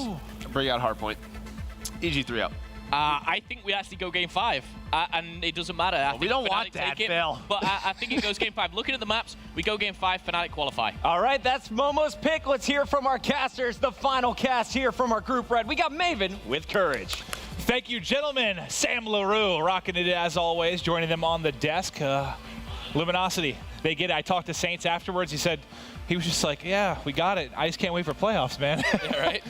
bring out hardpoint. EG 3-0. I think we actually go game 5, and it doesn't matter. I think we don't Fnatic want that, take it, Phil. But I think it goes game 5. Looking at the maps, we go game 5, Fnatic qualify. All right, that's Momo's pick. Let's hear from our casters. The final cast here from our group red. We got Maven with Courage. Thank you, gentlemen. Sam LaRue rocking it as always, joining them on the desk. Luminosity, they get it. I talked to Saints afterwards. He was just like, yeah, we got it. I just can't wait for playoffs, man. Yeah, right?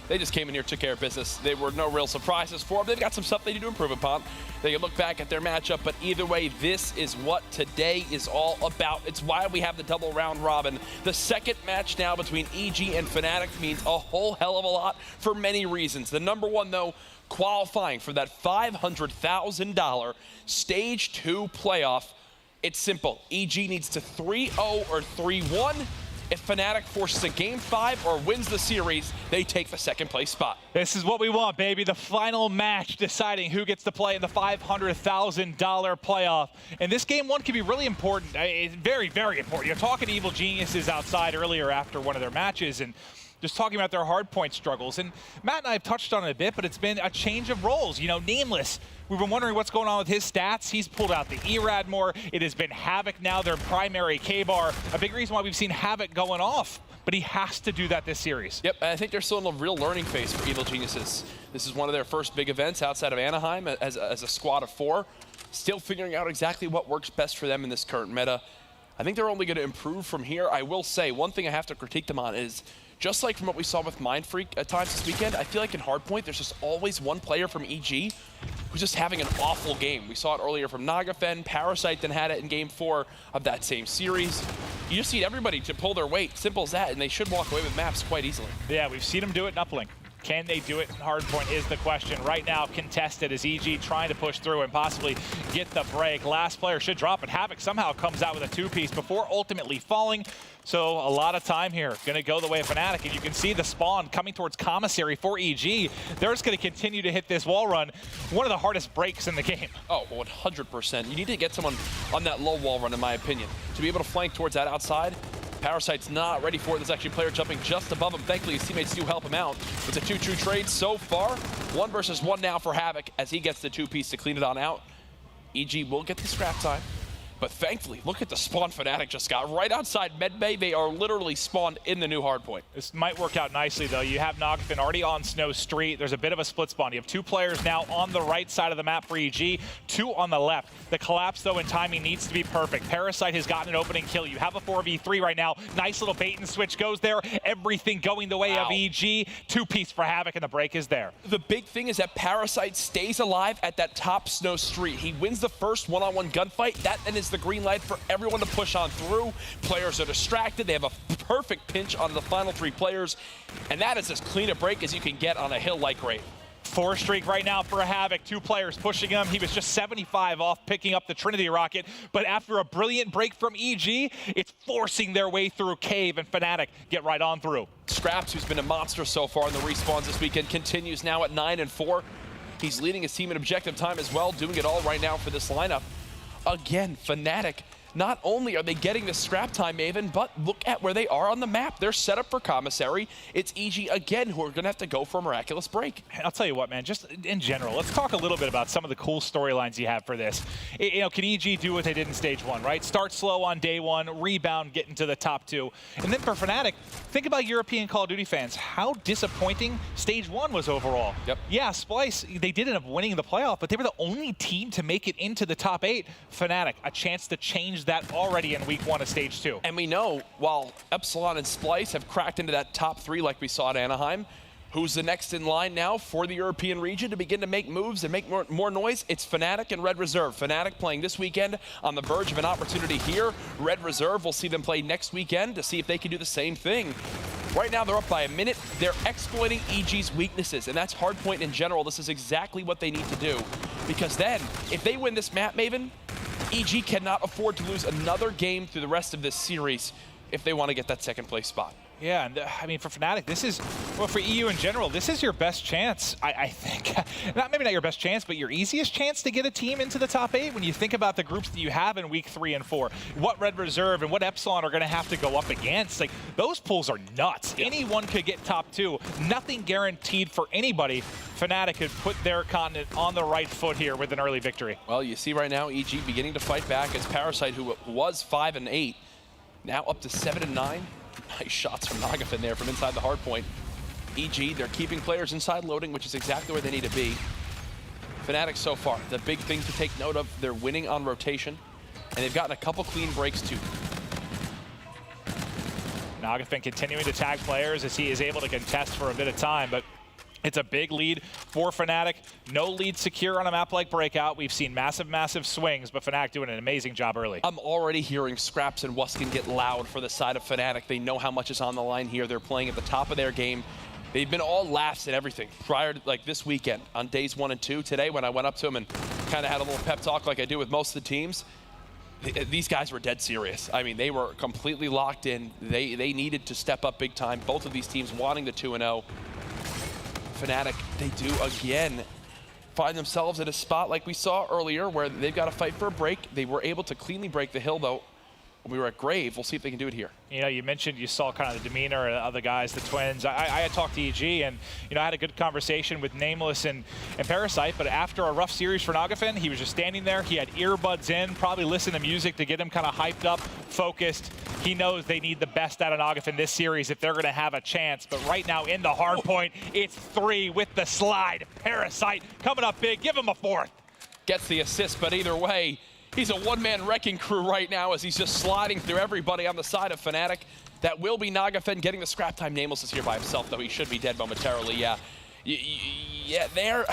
They just came in here, took care of business. There were no real surprises for them. They've got some stuff they need to improve upon. They can look back at their matchup, but either way, this is what today is all about. It's why we have the double round robin. The second match now between EG and Fnatic means a whole hell of a lot for many reasons. The #1, though, qualifying for that $500,000 Stage 2 playoff. It's simple. EG needs to 3-0 or 3-1. If Fnatic forces a game 5 or wins the series, they take the second place spot. This is what we want, baby. The final match deciding who gets to play in the $500,000 playoff. And this game 1 can be really important. It's very, very important. You're talking to Evil Geniuses outside earlier after one of their matches and just talking about their hardpoint struggles. And Matt and I have touched on it a bit, but it's been a change of roles. You know, Nameless, we've been wondering what's going on with his stats. He's pulled out the ERAD more. It has been Havoc now, their primary K-bar. A big reason why we've seen Havoc going off, but he has to do that this series. Yep, I think they're still in a real learning phase for Evil Geniuses. This is one of their first big events outside of Anaheim as a squad of 4. Still figuring out exactly what works best for them in this current meta. I think they're only going to improve from here. I will say, one thing I have to critique them on is, just like from what we saw with Mindfreak at times this weekend, I feel like in Hardpoint, there's just always one player from EG who's just having an awful game. We saw it earlier from Nagafen. Parasite then had it in game 4 of that same series. You just need everybody to pull their weight. Simple as that, and they should walk away with maps quite easily. Yeah, we've seen them do it in Uplink. Can they do it in Hardpoint is the question. Right now, contested as EG trying to push through and possibly get the break. Last player should drop it. Havoc somehow comes out with a 2-piece before ultimately falling. So a lot of time here. Going to go the way of Fnatic. And you can see the spawn coming towards Commissary for EG. They're just going to continue to hit this wall run. One of the hardest breaks in the game. Oh, 100%. You need to get someone on that low wall run, in my opinion, to be able to flank towards that outside. Parasite's not ready for it. There's actually a player jumping just above him. Thankfully, his teammates do help him out. It's a 2-2 trade so far. 1 versus 1 now for Havoc as he gets the 2-piece to clean it on out. EG will get the scrap time. But thankfully, look at the spawn Fnatic just got right outside medbay. They are literally spawned in the new hardpoint. This might work out nicely, though. You have Nogafin already on Snow Street. There's a bit of a split spawn. You have 2 players now on the right side of the map for EG, 2 on the left. The collapse, though, and timing needs to be perfect. Parasite has gotten an opening kill. You have a 4v3 right now. Nice little bait and switch goes there. Everything going the way of EG. 2-piece for Havoc, and the break is there. The big thing is that Parasite stays alive at that top Snow Street. He wins the first one-on-one gunfight. That then is the green light for everyone to push on through. Players are distracted. They have a perfect pinch on the final 3 players. And that is as clean a break as you can get on a hill like Grave. 4 streak right now for Havoc. 2 players pushing him. He was just 75 off picking up the Trinity rocket. But after a brilliant break from EG, it's forcing their way through Cave, and Fnatic get right on through. Scraps, who's been a monster so far in the respawns this weekend, continues now at 9-4. He's leading his team in objective time as well, doing it all right now for this lineup. Again, Fnatic, not only are they getting the scrap time, Maven, but look at where they are on the map. They're set up for Commissary. It's EG again who are going to have to go for a miraculous break. I'll tell you what, man, just in general, let's talk a little bit about some of the cool storylines you have for this. You know, can EG do what they did in stage 1, right? Start slow on day 1, rebound, get into the top 2. And then for Fnatic, think about European Call of Duty fans, how disappointing stage 1 was overall. Yep. Yeah, Splice, they did end up winning the playoff, but they were the only team to make it into the top 8. Fnatic, a chance to change that already in week 1 of stage 2. And we know, while Epsilon and Splice have cracked into that top 3 like we saw at Anaheim, who's the next in line now for the European region to begin to make moves and make more noise? It's Fnatic and Red Reserve. Fnatic playing this weekend on the verge of an opportunity here. Red Reserve, we'll see them play next weekend to see if they can do the same thing. Right now, they're up by a minute. They're exploiting EG's weaknesses, and that's hardpoint in general. This is exactly what they need to do. Because then, if they win this map, Maven, EG cannot afford to lose another game through the rest of this series if they want to get that 2nd place spot. Yeah, and I mean, for Fnatic, this is, well, for EU in general, this is your best chance, I think. Maybe not your best chance, but your easiest chance to get a team into the top 8 when you think about the groups that you have in week 3 and 4. What Red Reserve and what Epsilon are going to have to go up against. Like, those pools are nuts. Yeah. Anyone could get top 2. Nothing guaranteed for anybody. Fnatic could put their continent on the right foot here with an early victory. Well, you see right now, EG beginning to fight back as Parasite, who was 5-8, now up to 7-9. Nice shots from Nogafin there from inside the hard point. EG, they're keeping players inside loading, which is exactly where they need to be. Fnatic so far, the big thing to take note of, they're winning on rotation, and they've gotten a couple clean breaks too. Nogafin continuing to tag players as he is able to contest for a bit of time, but it's a big lead for Fnatic. No lead secure on a map like Breakout. We've seen massive, massive swings, but Fnatic doing an amazing job early. I'm already hearing Scraps and Wuskin get loud for the side of Fnatic. They know how much is on the line here. They're playing at the top of their game. They've been all laughs and everything prior to, like, this weekend on days 1 and 2. Today, when I went up to them and kind of had a little pep talk like I do with most of the teams, these guys were dead serious. I mean, they were completely locked in. They needed to step up big time. Both of these teams wanting the 2-0. Fnatic, they do again find themselves in a spot like we saw earlier where they've got to fight for a break. They were able to cleanly break the hill, though. When we were at Grave, we'll see if they can do it here. You know, you mentioned you saw kind of the demeanor of the guys, the twins. I had talked to EG, and you know, I had a good conversation with Nameless and Parasite, but after a rough series for Nogafin, he was just standing there. He had earbuds in, probably listening to music to get him kind of hyped up, focused. He knows they need the best out of Nogafin this series if they're going to have a chance. But right now in the hard point, it's 3 with the slide. Parasite coming up big. Give him a 4th. Gets the assist, but either way, he's a one-man wrecking crew right now as he's just sliding through everybody on the side of Fnatic. That will be Nogafin getting the scrap time. Nameless is here by himself, though. He should be dead momentarily, yeah. Yeah, there.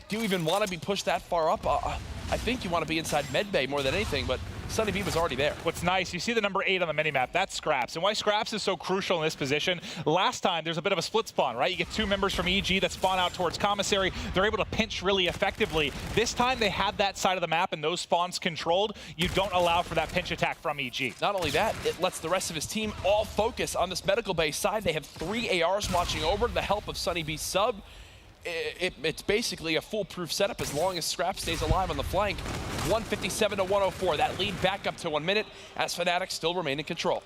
Do you even want to be pushed that far up? I think you want to be inside medbay more than anything, but Sunny B was already there. What's nice, you see the number 8 on the minimap, that's Scraps. And why Scraps is so crucial in this position, last time there's a bit of a split spawn, right? You get 2 members from EG that spawn out towards Commissary. They're able to pinch really effectively. This time they have that side of the map and those spawns controlled. You don't allow for that pinch attack from EG. Not only that, it lets the rest of his team all focus on this medical base side. They have 3 ARs watching over the help of Sunny B's sub. It's basically a foolproof setup as long as Scrap stays alive on the flank. 157 to 104. That lead back up to 1 minute as Fnatic still remain in control.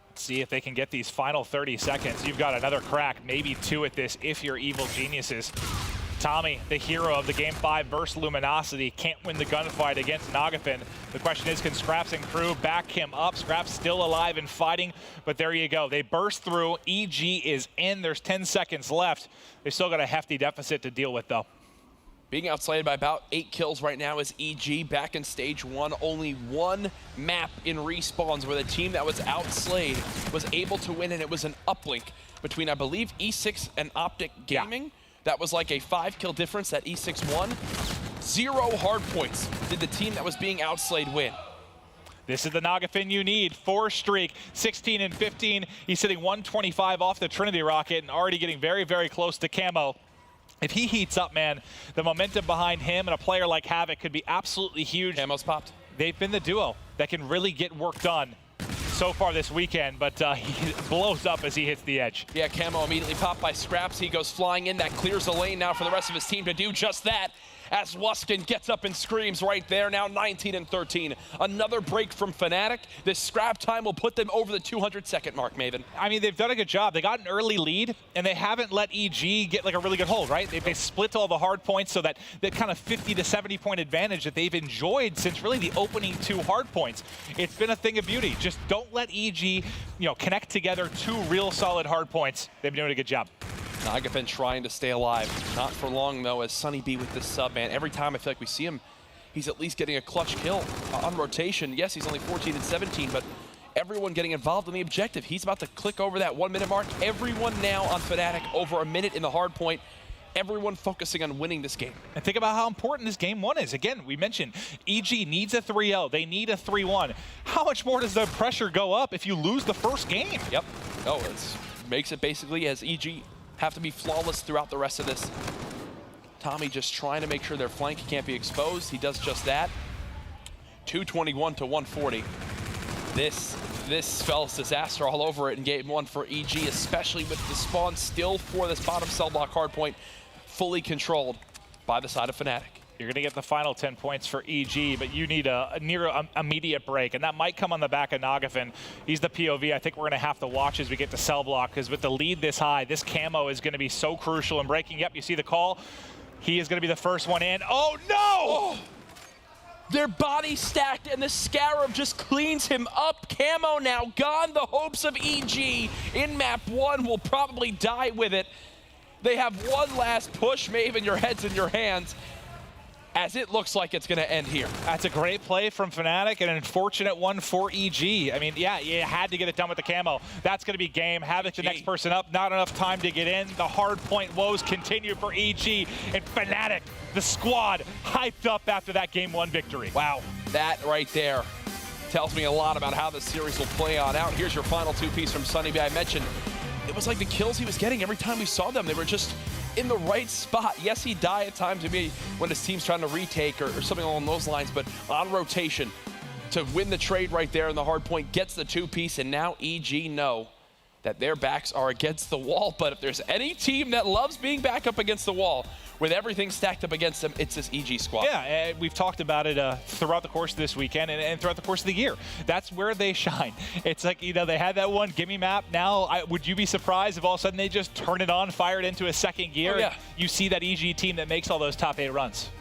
Let's see if they can get these final 30 seconds. You've got another crack, maybe 2 at this if you're evil geniuses. Tommy, the hero of the Game 5 versus Luminosity, can't win the gunfight against Nagafin. The question is, can Scraps and crew back him up? Scraps still alive and fighting, but there you go. They burst through. EG is in. There's 10 seconds left. They've still got a hefty deficit to deal with, though. Being outslayed by about 8 kills right now is EG back in stage 1. Only one map in respawns where the team that was outslayed was able to win, and it was an uplink between, I believe, E6 and Optic Gaming. Yeah. That was like a 5-kill difference that E6 won. 0 hard points did the team that was being outslayed win. This is the Nagafin you need. 4 streak, 16 and 15. He's sitting 125 off the Trinity rocket and already getting very, very close to Camo. If he heats up, man, the momentum behind him and a player like Havoc could be absolutely huge. Camo's popped. They've been the duo that can really get work done so far this weekend, but he blows up as he hits the edge. Yeah, Camo immediately popped by Scraps. He goes flying in. That clears the lane now for the rest of his team to do just that, as Wuskin gets up and screams right there, now 19 and 13. Another break from Fnatic. This scrap time will put them over the 200-second mark, Maven. I mean, they've done a good job. They got an early lead, and they haven't let EG get like a really good hold, right? They split all the hard points, so that kind of 50 to 70-point advantage that they've enjoyed since really the opening 2 hard points. It's been a thing of beauty. Just don't let EG, connect together 2 real solid hard points. They've been doing a good job. Nagafin trying to stay alive. Not for long, though, as Sunny B with this sub, man. Every time I feel like we see him, he's at least getting a clutch kill on rotation. Yes, he's only 14 and 17, but everyone getting involved in the objective. He's about to click over that 1-minute mark. Everyone now on Fnatic over a minute in the hard point. Everyone focusing on winning this game. And think about how important this game 1 is. Again, we mentioned EG needs a 3-0. They need a 3-1. How much more does the pressure go up if you lose the first game? Yep. Oh, it makes it basically as EG have to be flawless throughout the rest of this. Tommy just trying to make sure their flank can't be exposed. He does just that. 221 to 140. This spells disaster all over it in game 1 for EG, especially with the spawn still for this bottom cell block hardpoint fully controlled by the side of Fnatic. You're going to get the final 10 points for EG, but you need a near immediate break, and that might come on the back of Nagafin. He's the POV. I think we're going to have to watch as we get to cell block, because with the lead this high, this Camo is going to be so crucial in breaking. Yep, you see the call. He is going to be the first one in. Oh, no! Oh. Their body stacked, and the Scarab just cleans him up. Camo now gone. The hopes of EG in map 1 will probably die with it. They have one last push. Maven, your head's in your hands, as it looks like it's going to end here. That's a great play from Fnatic, and an unfortunate one for EG. I mean, yeah, you had to get it done with the Camo. That's going to be game. Havoc, the next person up. Not enough time to get in. The hard point woes continue for EG, and Fnatic, the squad, hyped up after that game 1 victory. Wow, that right there tells me a lot about how the series will play on out. Here's your final 2-piece from Sunny B. I mentioned it was like the kills he was getting every time we saw them. They were just in the right spot. Yes, he died at times maybe when his team's trying to retake or something along those lines, but on rotation to win the trade right there in the hard point, gets the 2-piece, and now EG know that their backs are against the wall. But if there's any team that loves being back up against the wall with everything stacked up against them, it's this EG squad. Yeah, we've talked about it throughout the course of this weekend and throughout the course of the year. That's where they shine. It's like, they had that one gimme map. Now, would you be surprised if all of a sudden they just turn it on, fire it into a second gear? Oh, yeah. You see that EG team that makes all those top 8 runs.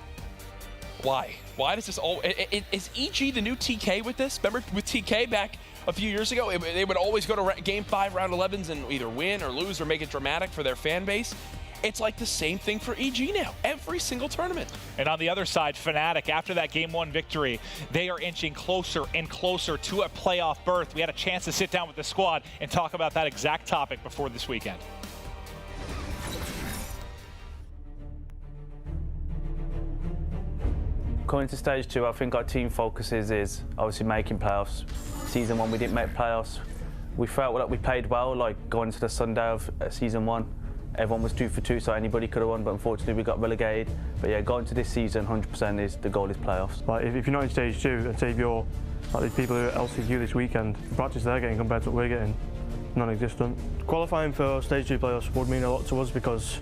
Why? Why does this all... Is EG the new TK with this? Remember with TK back a few years ago? They would always go to Game 5 round 11s and either win or lose or make it dramatic for their fan base. It's like the same thing for EG now, every single tournament. And on the other side, Fnatic, after that Game 1 victory, they are inching closer and closer to a playoff berth. We had a chance to sit down with the squad and talk about that exact topic before this weekend. Going into stage 2, I think our team focus is obviously making playoffs. Season 1, we didn't make playoffs. We felt like we played well, like going into the Sunday of season 1. Everyone was 2 for 2, so anybody could have won, but unfortunately we got relegated. But yeah, going to this season, 100% is the goal is playoffs. Like if you're not in stage 2, and say if you're like these people who are LCQ this weekend, the practice they're getting compared to what we're getting, non-existent. Qualifying for stage 2 playoffs would mean a lot to us, because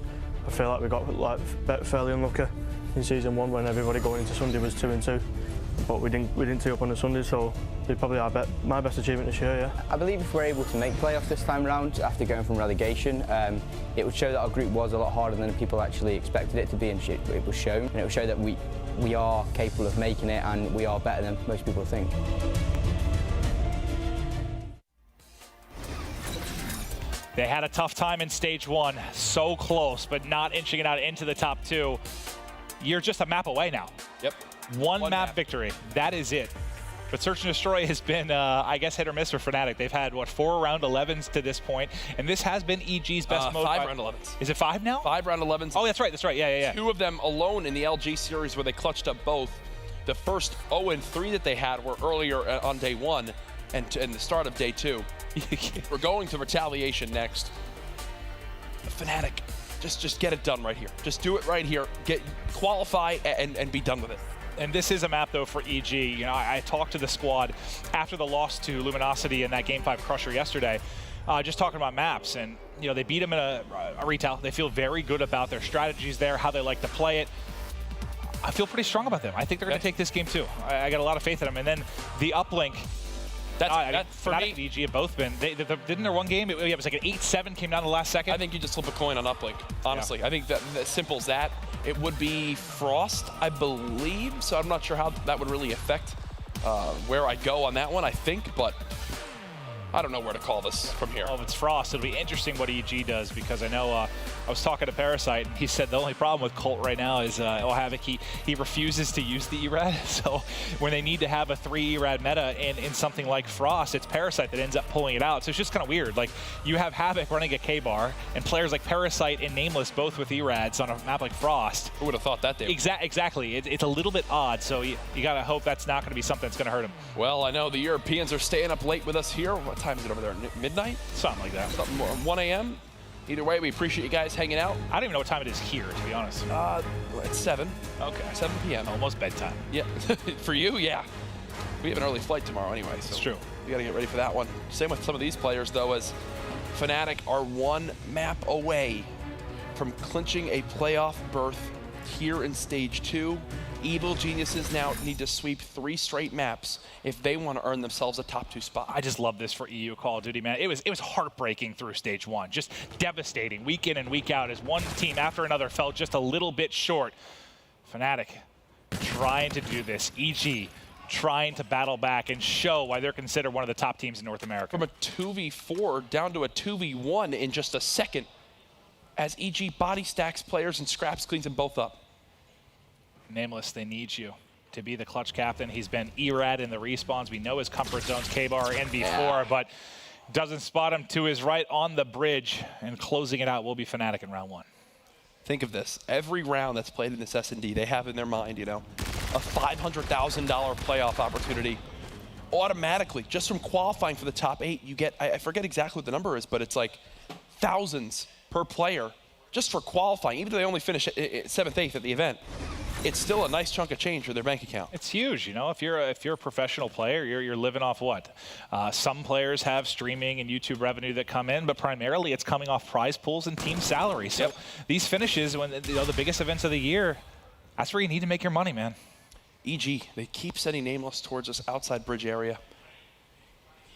I feel like we got fairly unlucky in season 1 when everybody going into Sunday was 2 and 2. but we didn't tee up on the Sunday, so it's probably my best achievement this year, yeah. I believe if we're able to make playoffs this time round after going from relegation, it would show that our group was a lot harder than people actually expected it to be, and it was shown. And it would show that we are capable of making it, and we are better than most people think. They had a tough time in stage 1, so close, but not inching it out into the top 2. You're just a map away now. Yep. One map victory, that is it. But Search and Destroy has been, I guess, hit or miss for Fnatic. They've had, what, 4 round 11s to this point, and this has been EG's best mode. 5 round 11s. Is it 5 now? 5 round 11s. Oh, that's right, yeah. 2 of them alone in the LG series where they clutched up both. The first 0-3 that they had were earlier on day 1 and the start of day 2. We're going to Retaliation next. Fnatic, just get it done right here. Just do it right here. Qualify and be done with it. And this is a map, though, for EG. You know, I talked to the squad after the loss to Luminosity in that Game 5 Crusher yesterday, just talking about maps. And, you know, they beat them in a retail. They feel very good about their strategies there, how they like to play it. I feel pretty strong about them. I think they're going to take this game, too. I got a lot of faith in them. And then the uplink. That's for Fnatic and EG have both been. Didn't there one game? It was like an 8-7 came down the last second. I think you just flip a coin on uplink, honestly. I think that simple as that. It would be Frost, I believe, so I'm not sure how that would really affect where I go on that one, I think, but I don't know where to call this from here. Well, if it's Frost, it'll be interesting what EG does, because I know I was talking to Parasite, and he said the only problem with Colt right now is Havoc, he refuses to use the ERAD. So when they need to have a 3 ERAD meta in something like Frost, it's Parasite that ends up pulling it out. So it's just kind of weird. Like, you have Havoc running a K-bar, and players like Parasite and Nameless both with ERADs on a map like Frost. Who would have thought that, Dave? Exactly. It's a little bit odd, so you got to hope that's not going to be something that's going to hurt him. Well, I know the Europeans are staying up late with us here. What time is it over there? Midnight? Something like that. Something more, 1 a.m.? Either way, we appreciate you guys hanging out. I don't even know what time it is here, to be honest. It's 7. Okay. 7 p.m. Almost bedtime. Yeah. For you, yeah. We have an early flight tomorrow anyway, so it's true. We got to get ready for that one. Same with some of these players, though, as Fnatic are 1 map away from clinching a playoff berth here in Stage 2. Evil Geniuses now need to sweep 3 straight maps if they want to earn themselves a top 2 spot. I just love this for EU Call of Duty, man. It was heartbreaking through Stage 1, just devastating week in and week out as one team after another fell just a little bit short. Fnatic trying to do this. EG trying to battle back and show why they're considered one of the top teams in North America. From a 2v4 down to a 2v1 in just a second as EG body stacks players and scraps, cleans them both up. Nameless, they need you to be the clutch captain. He's been ERAD in the respawns. We know his comfort zones, K-Bar and B4, but doesn't spot him to his right on the bridge, and closing it out will be Fnatic in round 1. Think of this. Every round that's played in this S&D, they have in their mind, you know, a $500,000 playoff opportunity. Automatically, just from qualifying for the top 8, you get, I forget exactly what the number is, but it's like thousands per player just for qualifying. Even though they only finish 7th, 8th at the event, it's still a nice chunk of change for their bank account. It's huge, you know. If you're a professional player, you're living off what? Some players have streaming and YouTube revenue that come in, but primarily it's coming off prize pools and team salary. So these finishes, when the biggest events of the year, that's where you need to make your money, man. EG, they keep sending Nameless towards this outside bridge area.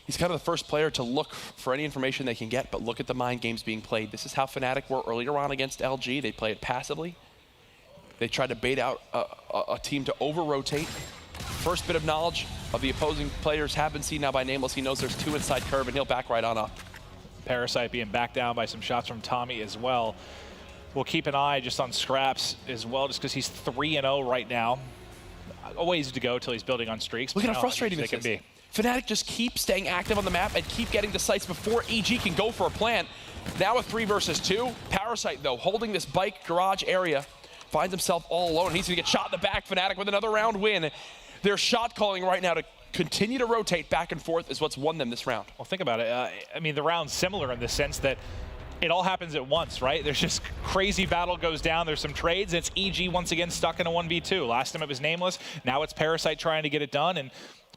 He's kind of the first player to look for any information they can get, but look at the mind games being played. This is how Fnatic were earlier on against LG. They play it passively. They tried to bait out a team to over-rotate. First bit of knowledge of the opposing players have been seen now by Nameless. He knows there's 2 inside curve, and he'll back right on up. Parasite being backed down by some shots from Tommy as well. We'll keep an eye just on Scraps as well, just because he's 3-0 right now. A ways to go till he's building on streaks. Look at how frustrating this can be. Fnatic just keep staying active on the map and keep getting to sites before EG can go for a plant. Now a 3 versus 2. Parasite, though, holding this bike garage area, finds himself all alone. He's going to get shot in the back. Fnatic with another round win. They're shot calling right now to continue to rotate back and forth is what's won them this round. Well, think about it. I mean, the round's similar in the sense that it all happens at once, right? There's just crazy battle goes down. There's some trades. And it's EG once again stuck in a 1v2. Last time it was Nameless. Now it's Parasite trying to get it done. And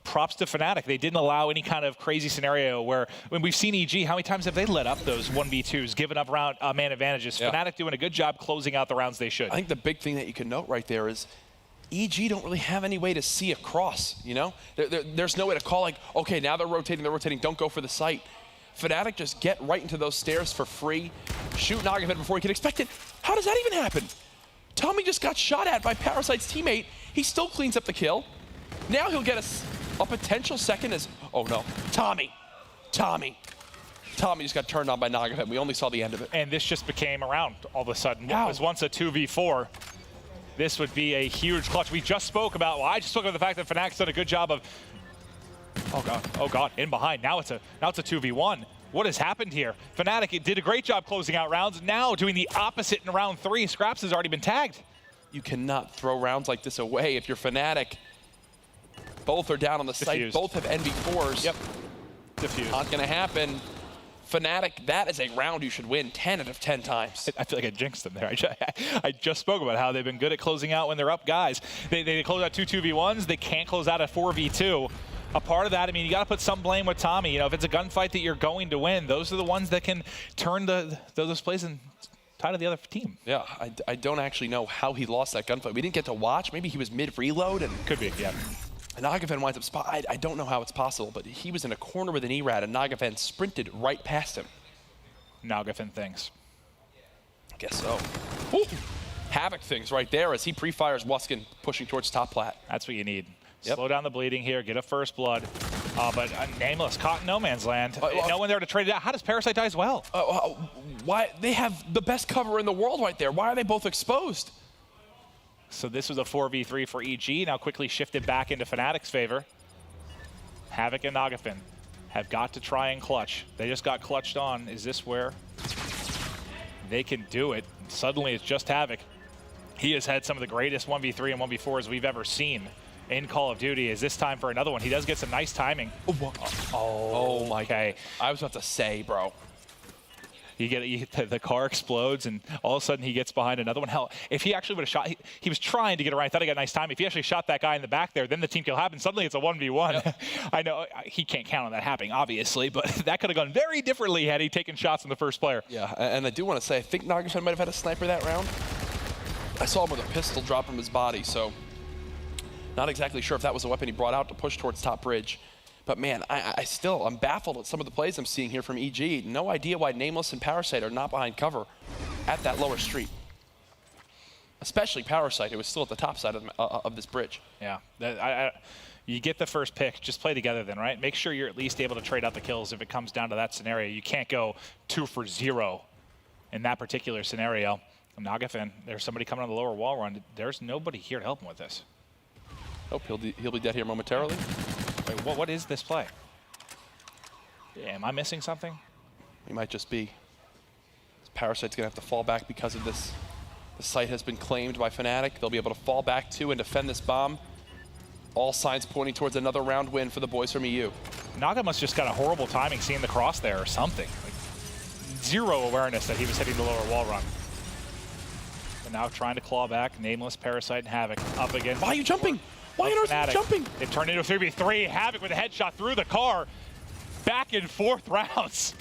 props to Fnatic. They didn't allow any kind of crazy scenario where, when we've seen EG, how many times have they let up those 1v2s, given up round man advantages? Fnatic doing a good job closing out the rounds they should. I think the big thing that you can note right there is EG don't really have any way to see across, you know? There's no way to call like, okay, now they're rotating, don't go for the site. Fnatic just get right into those stairs for free, shoot Nagafen before he can expect it. How does that even happen? Tommy just got shot at by Parasite's teammate. He still cleans up the kill. Now he'll get a potential second as, oh no, Tommy just got turned on by Nagafen. We only saw the end of it. And this just became a round all of a sudden. Wow. It was once a 2v4. This would be a huge clutch. We just spoke about, well, I just spoke about the fact that Fnatic's done a good job of, oh God, in behind. Now it's a 2v1. What has happened here? Fnatic did a great job closing out rounds. Now doing the opposite in round 3. Scraps has already been tagged. You cannot throw rounds like this away if you're Fnatic. Both are down on the site. Both have NV4s. Yep. Diffused. Not gonna happen. Fnatic, that is a round you should win 10 out of 10 times. I feel like I jinxed them there. I just spoke about how they've been good at closing out when they're up guys. They close out 2v1s. They can't close out a 4v2. A part of that, I mean, you got to put some blame with Tommy. You know, if it's a gunfight that you're going to win, those are the ones that can turn those plays and tie to the other team. Yeah, I don't actually know how he lost that gunfight. We didn't get to watch. Maybe he was mid-reload. And could be, yeah. And Nagafen winds up spot. I don't know how it's possible, but he was in a corner with an ERAD, and Nagafen sprinted right past him. Nagafen things. I guess so. Ooh. Havoc things right there as he pre-fires Wuskin pushing towards top plat. That's what you need. Yep. Slow down the bleeding here, get a first blood. But Nameless caught in no man's land. No one there to trade it out. How does Parasite die as well? Why? They have the best cover in the world right there. Why are they both exposed? So this was a 4v3 for EG, now quickly shifted back into Fnatic's favor. Havoc and Nagafen have got to try and clutch. They just got clutched on. Is this where they can do it? Suddenly it's just Havoc. He has had some of the greatest 1v3 and 1v4s we've ever seen in Call of Duty. Is this time for another one? He does get some nice timing. Oh my God. I was about to say, bro. The car explodes, and all of a sudden he gets behind another one. Hell, if he actually would have shot, he was trying to get it right. I thought he got a nice time. If he actually shot that guy in the back there, then the team kill happened. Suddenly it's a 1v1. Yep. I know he can't count on that happening, obviously, but that could have gone very differently had he taken shots on the first player. Yeah, and I do want to say, I think Nagafen might have had a sniper that round. I saw him with a pistol drop from his body, so not exactly sure if that was a weapon he brought out to push towards top bridge. But man, I'm baffled at some of the plays I'm seeing here from EG. No idea why Nameless and Parasite are not behind cover at that lower street. Especially Parasite, who was still at the top side of this bridge. Yeah, you get the first pick, just play together then, right? Make sure you're at least able to trade out the kills if it comes down to that scenario. You can't go 2 for 0 in that particular scenario. Nagafen, there's somebody coming on the lower wall run. There's nobody here to help him with this. Nope, he'll be dead here momentarily. Wait, what is this play? Am I missing something? We might just be. Parasite's gonna have to fall back because of this. The site has been claimed by Fnatic. They'll be able to fall back to and defend this bomb. All signs pointing towards another round win for the boys from EU. Naga must just got a horrible timing seeing the cross there or something. Like, zero awareness that he was hitting the lower wall run. But now trying to claw back, Nameless, Parasite, and Havoc up against. Why are you jumping? Why on earth are you jumping? It turned into a 3v3. Havoc with a headshot through the car. Back and forth rounds.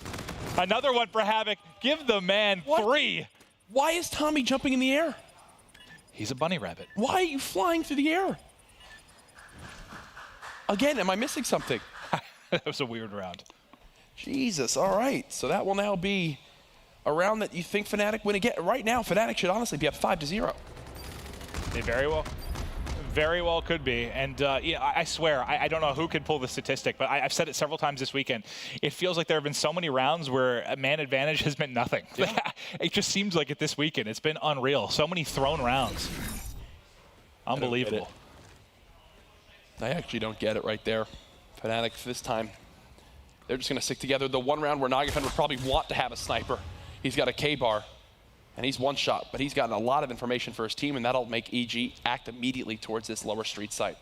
Another one for Havoc. Give the man 3. Why is Tommy jumping in the air? He's a bunny rabbit. Why are you flying through the air? Again, am I missing something? That was a weird round. Jesus, all right. So that will now be a round that you think Fnatic win again. Right now, Fnatic should honestly be up 5-0. They very well could be. And yeah, I swear, I don't know who could pull the statistic, but I've said it several times this weekend. It feels like there have been so many rounds where a man advantage has meant nothing. Yeah. It just seems like it this weekend. It's been unreal. So many thrown rounds. Unbelievable. I actually don't get it right there. Fnatic this time, they're just going to stick together. The one round where Nagafen would probably want to have a sniper. He's got a K-bar. And he's one shot, but he's gotten a lot of information for his team, and that'll make EG act immediately towards this lower street site.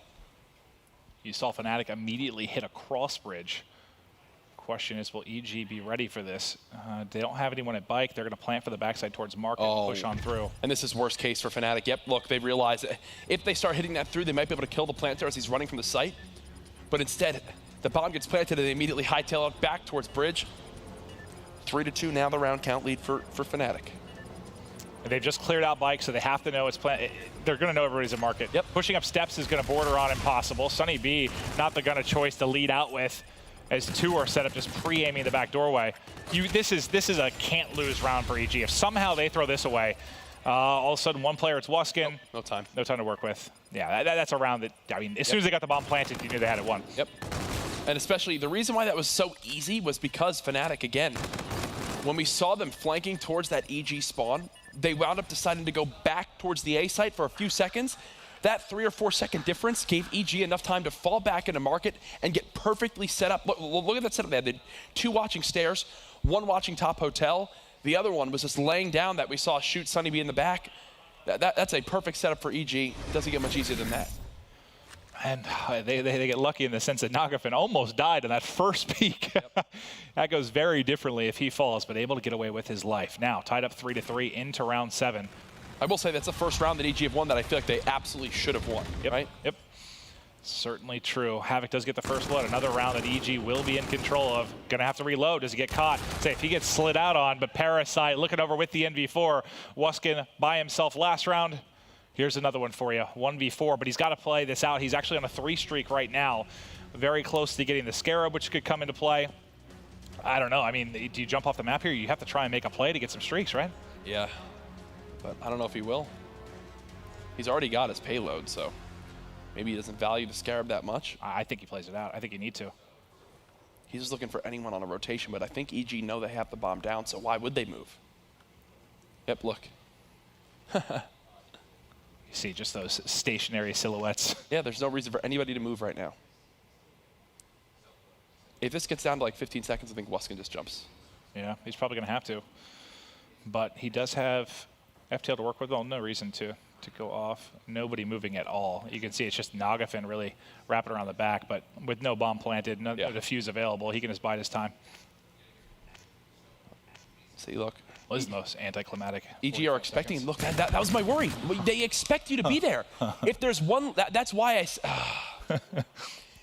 You saw Fnatic immediately hit a cross bridge. Question is, will EG be ready for this? They don't have anyone at bike. They're going to plant for the backside towards market and push on through. And this is worst case for Fnatic. Yep, look, they realize that if they start hitting that through, they might be able to kill the planter as he's running from the site. But instead, the bomb gets planted and they immediately hightail it back towards bridge. 3-2 now, the round count lead for Fnatic. They've just cleared out bikes, so they have to know it's they're going to know everybody's a market. Yep. Pushing up steps is going to border on impossible. Sunny B, not the gun of choice to lead out with, as two are set up just pre-aiming the back doorway. This is a can't-lose round for EG. If somehow they throw this away, all of a sudden one player, it's Wuskin. No time. No time to work with. Yeah, that's a round that, I mean, as soon as they got the bomb planted, you knew they had it won. Yep. And especially, the reason why that was so easy was because Fnatic, again, when we saw them flanking towards that EG spawn, they wound up deciding to go back towards the A site for a few seconds. That 3 or 4 second difference gave EG enough time to fall back into market and get perfectly set up. Look at that setup. They had 2 watching stairs, 1 watching top hotel. The other one was just laying down that we saw shoot Sunny B in the back. That's a perfect setup for EG. Doesn't get much easier than that. And they get lucky in the sense that Nagafin almost died in that first peek. Yep. That goes very differently if he falls, but able to get away with his life. Now, tied up 3-3 into round 7. I will say that's the first round that EG have won that I feel like they absolutely should have won, right? Yep. Certainly true. Havoc does get the first blood. Another round that EG will be in control of. Gonna have to reload. Does he get caught? Say, if he gets slid out on, but Parasite looking over with the NV4. Wuskin by himself last round. Here's another one for you, 1v4, but he's got to play this out. He's actually on a 3 streak right now. Very close to getting the Scarab, which could come into play. I don't know. I mean, do you jump off the map here? You have to try and make a play to get some streaks, right? Yeah, but I don't know if he will. He's already got his payload, so maybe he doesn't value the Scarab that much. I think he plays it out. I think you need to. He's just looking for anyone on a rotation, but I think EG know they have the bomb down, so why would they move? Yep, look. You see just those stationary silhouettes. Yeah, there's no reason for anybody to move right now. If this gets down to like 15 seconds, I think Wuskin just jumps. Yeah, he's probably going to have to. But he does have FTL to work with. Well, no reason to go off. Nobody moving at all. You can see it's just Nagafin really wrapping around the back, but with no bomb planted, no defuse available, he can just bide his time. See, look. What is the most anticlimactic? EG are expecting him. Look, that was my worry. They expect you to be there. If there's one, that's why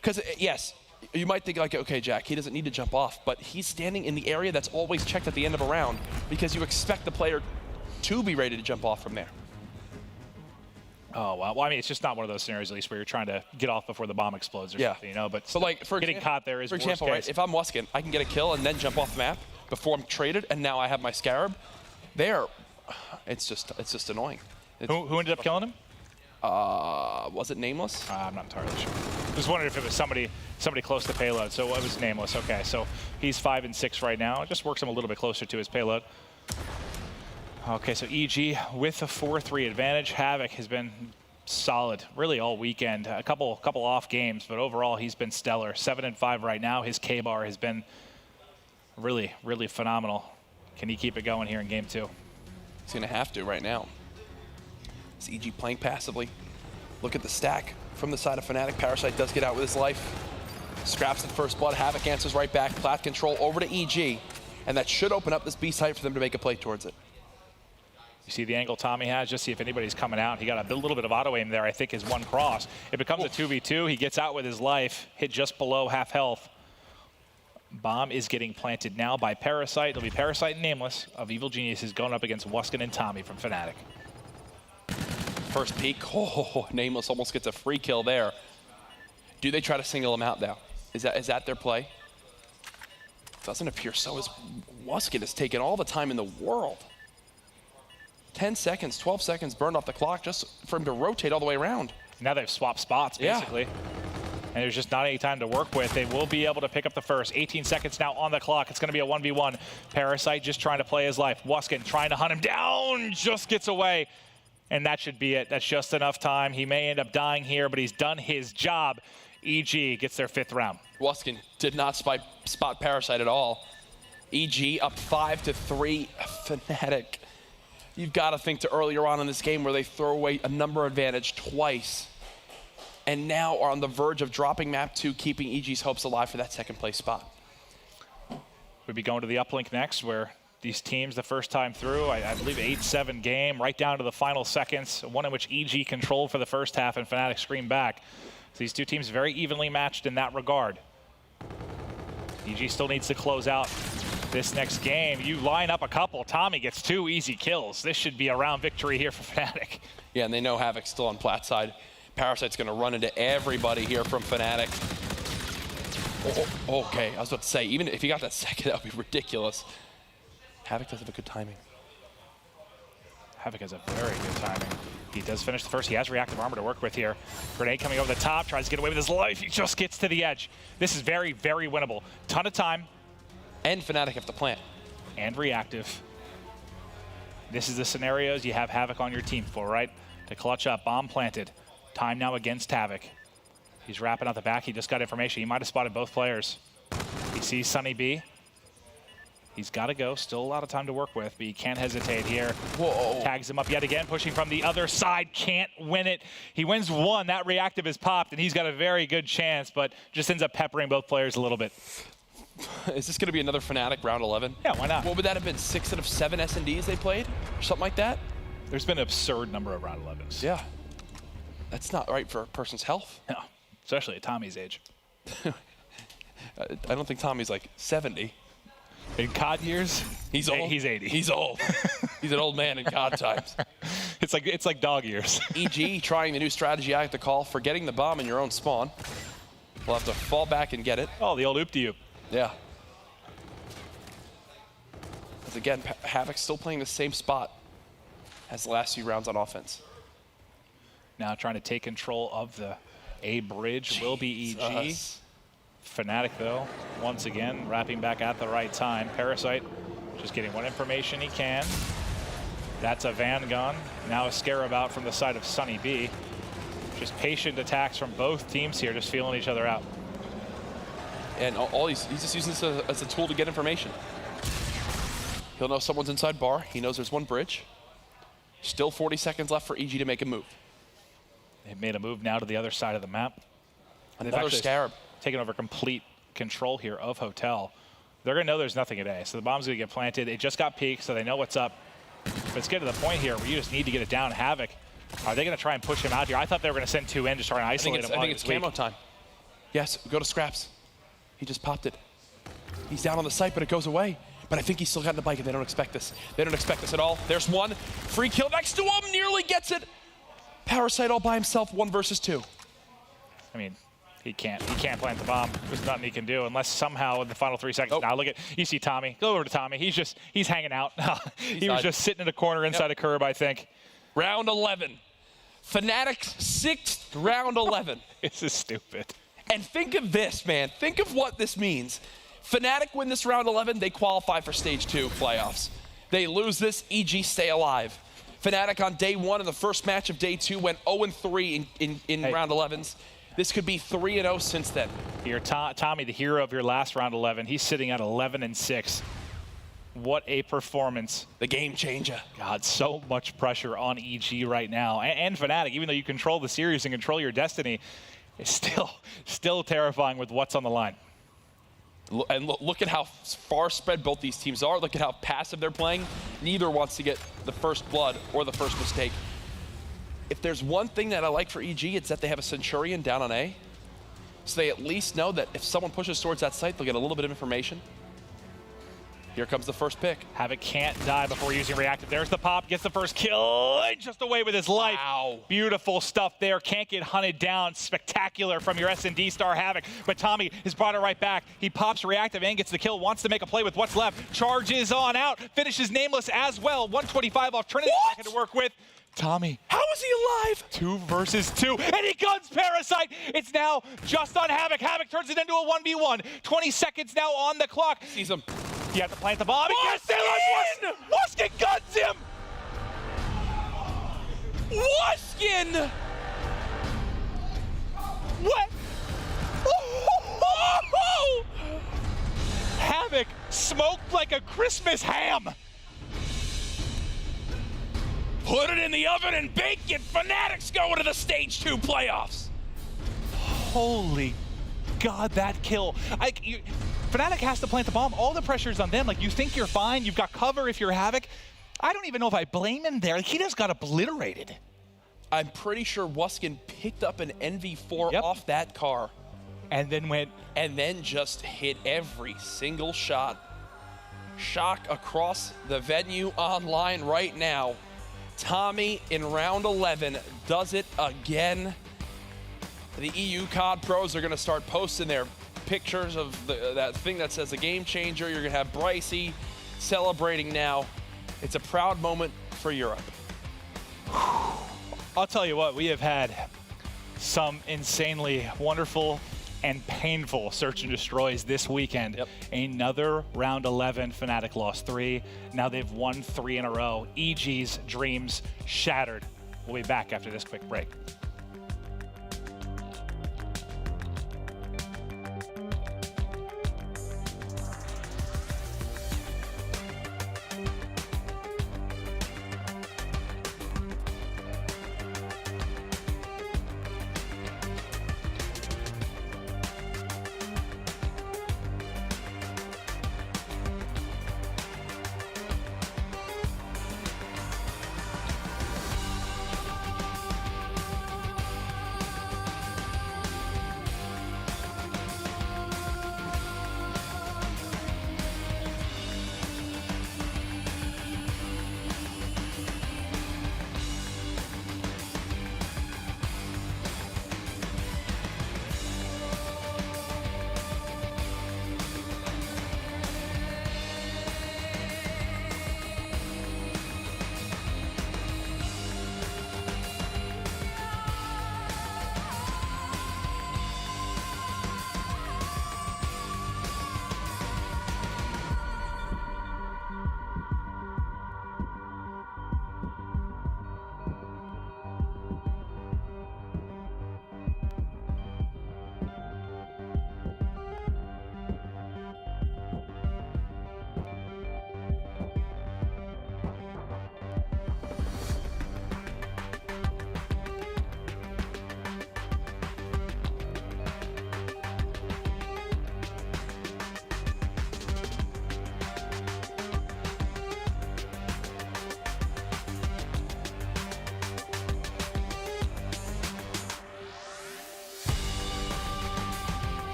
because yes, you might think like, okay, Jack, he doesn't need to jump off, but he's standing in the area that's always checked at the end of a round because you expect the player to be ready to jump off from there. Oh, wow. Well, I mean, it's just not one of those scenarios, at least, where you're trying to get off before the bomb explodes or something, you know? But so like, getting caught there is for example, right, if I'm Wuskin, I can get a kill and then jump off the map before I'm traded, and now I have my Scarab. There, it's just annoying. Who ended up killing him? Was it Nameless? I'm not entirely sure. Just wondering if it was somebody close to payload. So it was Nameless. Okay, so he's 5 and 6 right now. It just works him a little bit closer to his payload. Okay, so EG with a 4-3 advantage. Havoc has been solid really all weekend. A couple off games, but overall he's been stellar. 7 and 5 right now. His K-bar has been really, really phenomenal. Can he keep it going here in game 2? He's going to have to right now. Is EG playing passively? Look at the stack from the side of Fnatic. Parasite does get out with his life. Scraps the first blood. Havoc answers right back. Plat control over to EG. And that should open up this B site for them to make a play towards it. You see the angle Tommy has, just see if anybody's coming out. He got a little bit of auto aim there, I think, is one cross. It becomes a 2v2. He gets out with his life, hit just below half health. Bomb is getting planted now by Parasite. It'll be Parasite and Nameless of Evil Geniuses going up against Wuskin and Tommy from Fnatic. First peek. Oh, Nameless almost gets a free kill there. Do they try to single him out now? Is that their play? Doesn't appear so, as Wuskin has taken all the time in the world. 10 seconds, 12 seconds burned off the clock just for him to rotate all the way around. Now they've swapped spots, basically. And there's just not any time to work with. They will be able to pick up the first. 18 seconds now on the clock. It's going to be a 1v1. Parasite just trying to play his life. Wuskin trying to hunt him down, just gets away. And that should be it. That's just enough time. He may end up dying here, but he's done his job. EG gets their 5th round. Wuskin did not spot Parasite at all. EG up 5-3. Fnatic. You've got to think to earlier on in this game where they throw away a number advantage twice, and now are on the verge of dropping map 2, keeping EG's hopes alive for that 2nd place spot. We'll be going to the uplink next, where these teams, the first time through, I believe 8-7 game, right down to the final seconds, one in which EG controlled for the first half and Fnatic screamed back. So these two teams very evenly matched in that regard. EG still needs to close out this next game. You line up a couple. Tommy gets 2 easy kills. This should be a round victory here for Fnatic. Yeah, and they know Havoc's still on Plat side. Parasite's going to run into everybody here from Fnatic. Oh, okay, I was about to say, even if he got that second, that would be ridiculous. Havoc does have a good timing. Havoc has a very good timing. He does finish the first. He has reactive armor to work with here. Grenade coming over the top, tries to get away with his life. He just gets to the edge. This is very, very winnable. Ton of time. And Fnatic have to plant. And reactive. This is the scenarios you have Havoc on your team for, right? To clutch up, bomb planted. Time now against Havoc. He's wrapping out the back. He just got information. He might have spotted both players. He sees Sunny B. He's got to go. Still a lot of time to work with, but he can't hesitate here. Whoa. Tags him up yet again, pushing from the other side. Can't win it. He wins one. That reactive is popped, and he's got a very good chance, but just ends up peppering both players a little bit. Is this going to be another Fnatic round 11? Yeah, why not? What would that have been? 6 out of 7 S&Ds they played? Or something like that? There's been an absurd number of round 11s. Yeah. That's not right for a person's health. No, especially at Tommy's age. I don't think Tommy's like 70. In COD years, he's old. He's 80. He's old. He's an old man in COD times. It's like dog years. EG trying the new strategy I have to call, forgetting the bomb in your own spawn. We'll have to fall back and get it. Oh, the old oop to you. Yeah. As again, Havoc's still playing the same spot as the last few rounds on offense. Now trying to take control of the A bridge will be EG. Fnatic, though, once again, wrapping back at the right time. Parasite just getting what information he can. That's a Van gun. Now a Scarab out from the side of Sunny B. Just patient attacks from both teams here, just feeling each other out. And he's just using this as a tool to get information. He'll know someone's inside bar. He knows there's one bridge. Still 40 seconds left for EG to make a move. They've made a move now to the other side of the map. Another Scarab. Taking over complete control here of Hotel. They're going to know there's nothing at A, so the bomb's going to get planted. It just got peaked, so they know what's up. But it's getting to the point here where you just need to get it down. Havoc, are they going to try and push him out here? I thought they were going to send 2 in to try and isolate him. I think it's camo time. Yes, go to Scraps. He just popped it. He's down on the site, but it goes away. But I think he's still got the bike, and they don't expect this. They don't expect this at all. There's one. Free kill next to him. Nearly gets it. Parasite all by himself, 1 versus 2. I mean, he can't plant the bomb. There's nothing he can do unless somehow in the final 3 seconds. Now look at, you see Tommy. Go over to Tommy. He's hanging out. He was just sitting in a corner inside a curb, I think. Round 11. Fnatic's 6th round 11. This is stupid. And think of this, man. Think of what this means. Fnatic win this round 11, they qualify for stage 2 playoffs. They lose this, EG stay alive. Fnatic on day 1 of the first match of day 2 went 0-3 in round 11s. This could be 3-0 since then. Here, Tommy, the hero of your last round 11, he's sitting at 11-6. What a performance. The game changer. God, so much pressure on EG right now. And Fnatic, even though you control the series and control your destiny, it's still terrifying with what's on the line. And look at how far spread both these teams are. Look at how passive they're playing. Neither wants to get the first blood or the first mistake. If there's one thing that I like for EG, it's that they have a Centurion down on A. So they at least know that if someone pushes towards that site, they'll get a little bit of information. Here comes the first pick. Havoc can't die before using reactive. There's the pop, gets the first kill, just away with his life. Wow. Beautiful stuff there. Can't get hunted down. Spectacular from your S&D star Havoc. But Tommy has brought it right back. He pops reactive and gets the kill. Wants to make a play with what's left. Charges on out. Finishes nameless as well. 125 off Trinity to work with. Tommy. How is he alive? 2 versus 2, and he guns Parasite. It's now just on Havoc. Havoc turns it into a 1v1. 20 seconds now on the clock. Sees him. You have to plant the bomb. Wuskin guns him. Wuskin! What? Havoc smoked like a Christmas ham. Put it in the oven and bake it. Fnatic's going to the stage 2 playoffs. Holy God, that kill. Fnatic has to plant the bomb. All the pressure's on them. Like, you think you're fine. You've got cover if you're Havoc. I don't even know if I blame him there. Like, he just got obliterated. I'm pretty sure Wuskin picked up an NV4 off that car. And then went. And then just hit every single shot. shock across the venue online right now. Tommy in round 11 does it again. The EU COD pros are going to start posting their pictures of that thing that says the game changer. You're going to have Brycey celebrating now. It's a proud moment for Europe. I'll tell you what, we have had some insanely wonderful and painful search and destroys this weekend. Yep. Another round 11, Fnatic lost 3. Now they've won 3 in a row. EG's dreams shattered. We'll be back after this quick break.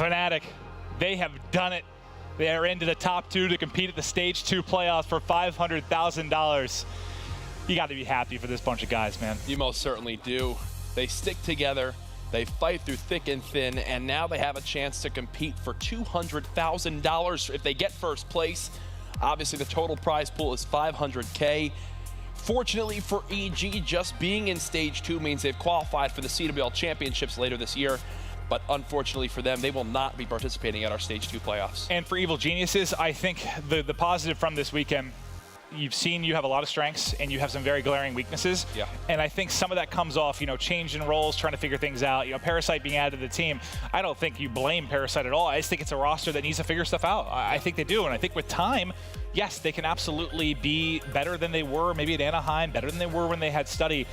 Fnatic, they have done it. They are into the top 2 to compete at the Stage 2 playoffs for $500,000. You got to be happy for this bunch of guys, man. You most certainly do. They stick together, they fight through thick and thin, and now they have a chance to compete for $200,000 if they get first place. Obviously, the total prize pool is $500K. Fortunately for EG, just being in Stage 2 means they've qualified for the CWL Championships later this year. But unfortunately for them, they will not be participating at our Stage 2 playoffs. And for Evil Geniuses, I think the positive from this weekend, you've seen you have a lot of strengths and you have some very glaring weaknesses. Yeah. And I think some of that comes off, change in roles, trying to figure things out. Parasite being added to the team, I don't think you blame Parasite at all. I just think it's a roster that needs to figure stuff out. I think they do. And I think with time, yes, they can absolutely be better than they were, maybe at Anaheim, better than they were when they had Study.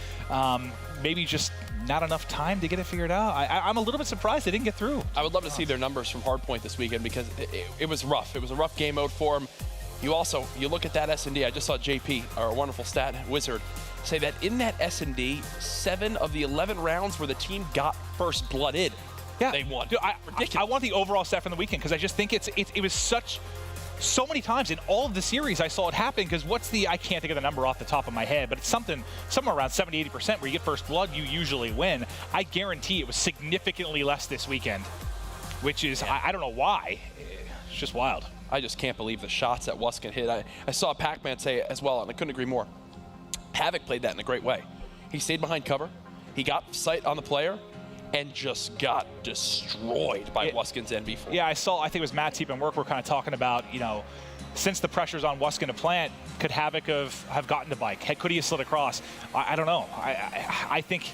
Maybe just not enough time to get it figured out. I'm a little bit surprised they didn't get through. I would love to see their numbers from Hardpoint this weekend because it was rough. It was a rough game mode for them. You look at that S&D. I just saw JP, our wonderful stat wizard, say that in that S&D, 7 of the 11 rounds where the team got first blooded, they won. Dude, I want the overall stat from the weekend because I just think it was so many times in all of the series I saw it happen because I can't think of the number off the top of my head, but it's somewhere around 70-80% where you get first blood, you usually win. I guarantee it was significantly less this weekend, which is, I don't know why. It's just wild. I just can't believe the shots that Wuskin hit. I saw Pac-Man say it as well, and I couldn't agree more. Havoc played that in a great way. He stayed behind cover, he got sight on the player, and just got destroyed by Wuskin's NV4. Yeah, I think it was Matt Teep and Work were kind of talking about, since the pressure's on Wuskin to plant, could Havoc have gotten the bike? Could he have slid across? I don't know. I think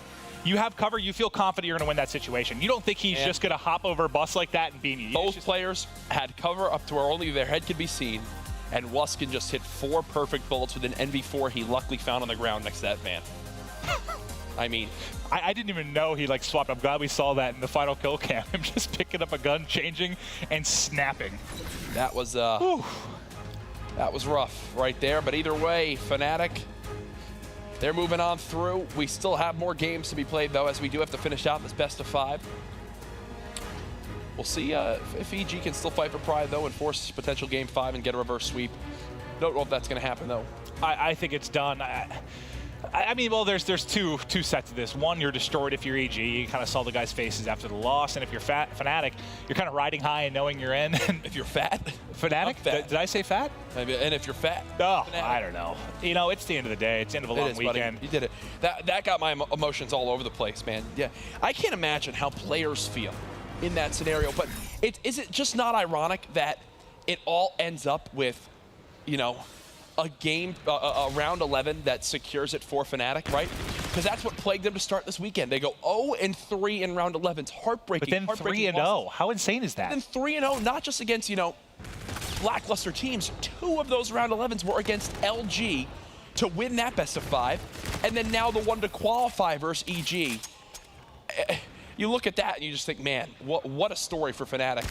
you have cover, you feel confident you're going to win that situation. You don't think he's just going to hop over a bus like that and beam you. Both players had cover up to where only their head could be seen, and Wuskin just hit 4 perfect bullets with an NV4 he luckily found on the ground next to that man. I mean, I didn't even know he swapped. I'm glad we saw that in the final kill cam. Him just picking up a gun, changing, and snapping. That was rough right there. But either way, Fnatic, they're moving on through. We still have more games to be played, though, as we do have to finish out this best of 5. We'll see if EG can still fight for pride, though, and force potential game 5 and get a reverse sweep. Don't know if that's going to happen, though. I think it's done. I mean, well, there's two sets of this. One, you're destroyed if you're EG. You kind of saw the guys' faces after the loss. And if you're Fnatic, you're kind of riding high and knowing you're in. If you're fat. Fnatic? Fat. Did I say fat? Maybe. And if you're fat. Oh, Fnatic. I don't know. It's the end of the day. It's the end of a long weekend. Buddy. You did it. That got my emotions all over the place, man. Yeah. I can't imagine how players feel in that scenario. But is it just not ironic that it all ends up with, a game, a round 11 that secures it for Fnatic, right? Because that's what plagued them to start this weekend. They go 0-3 in round 11. It's heartbreaking. But then 3-0. How insane is that? And then 3-0, not just against, lackluster teams. 2 of those round 11s were against LG to win that best of 5. And then now the one to qualify versus EG. You look at that and you just think, man, what a story for Fnatic.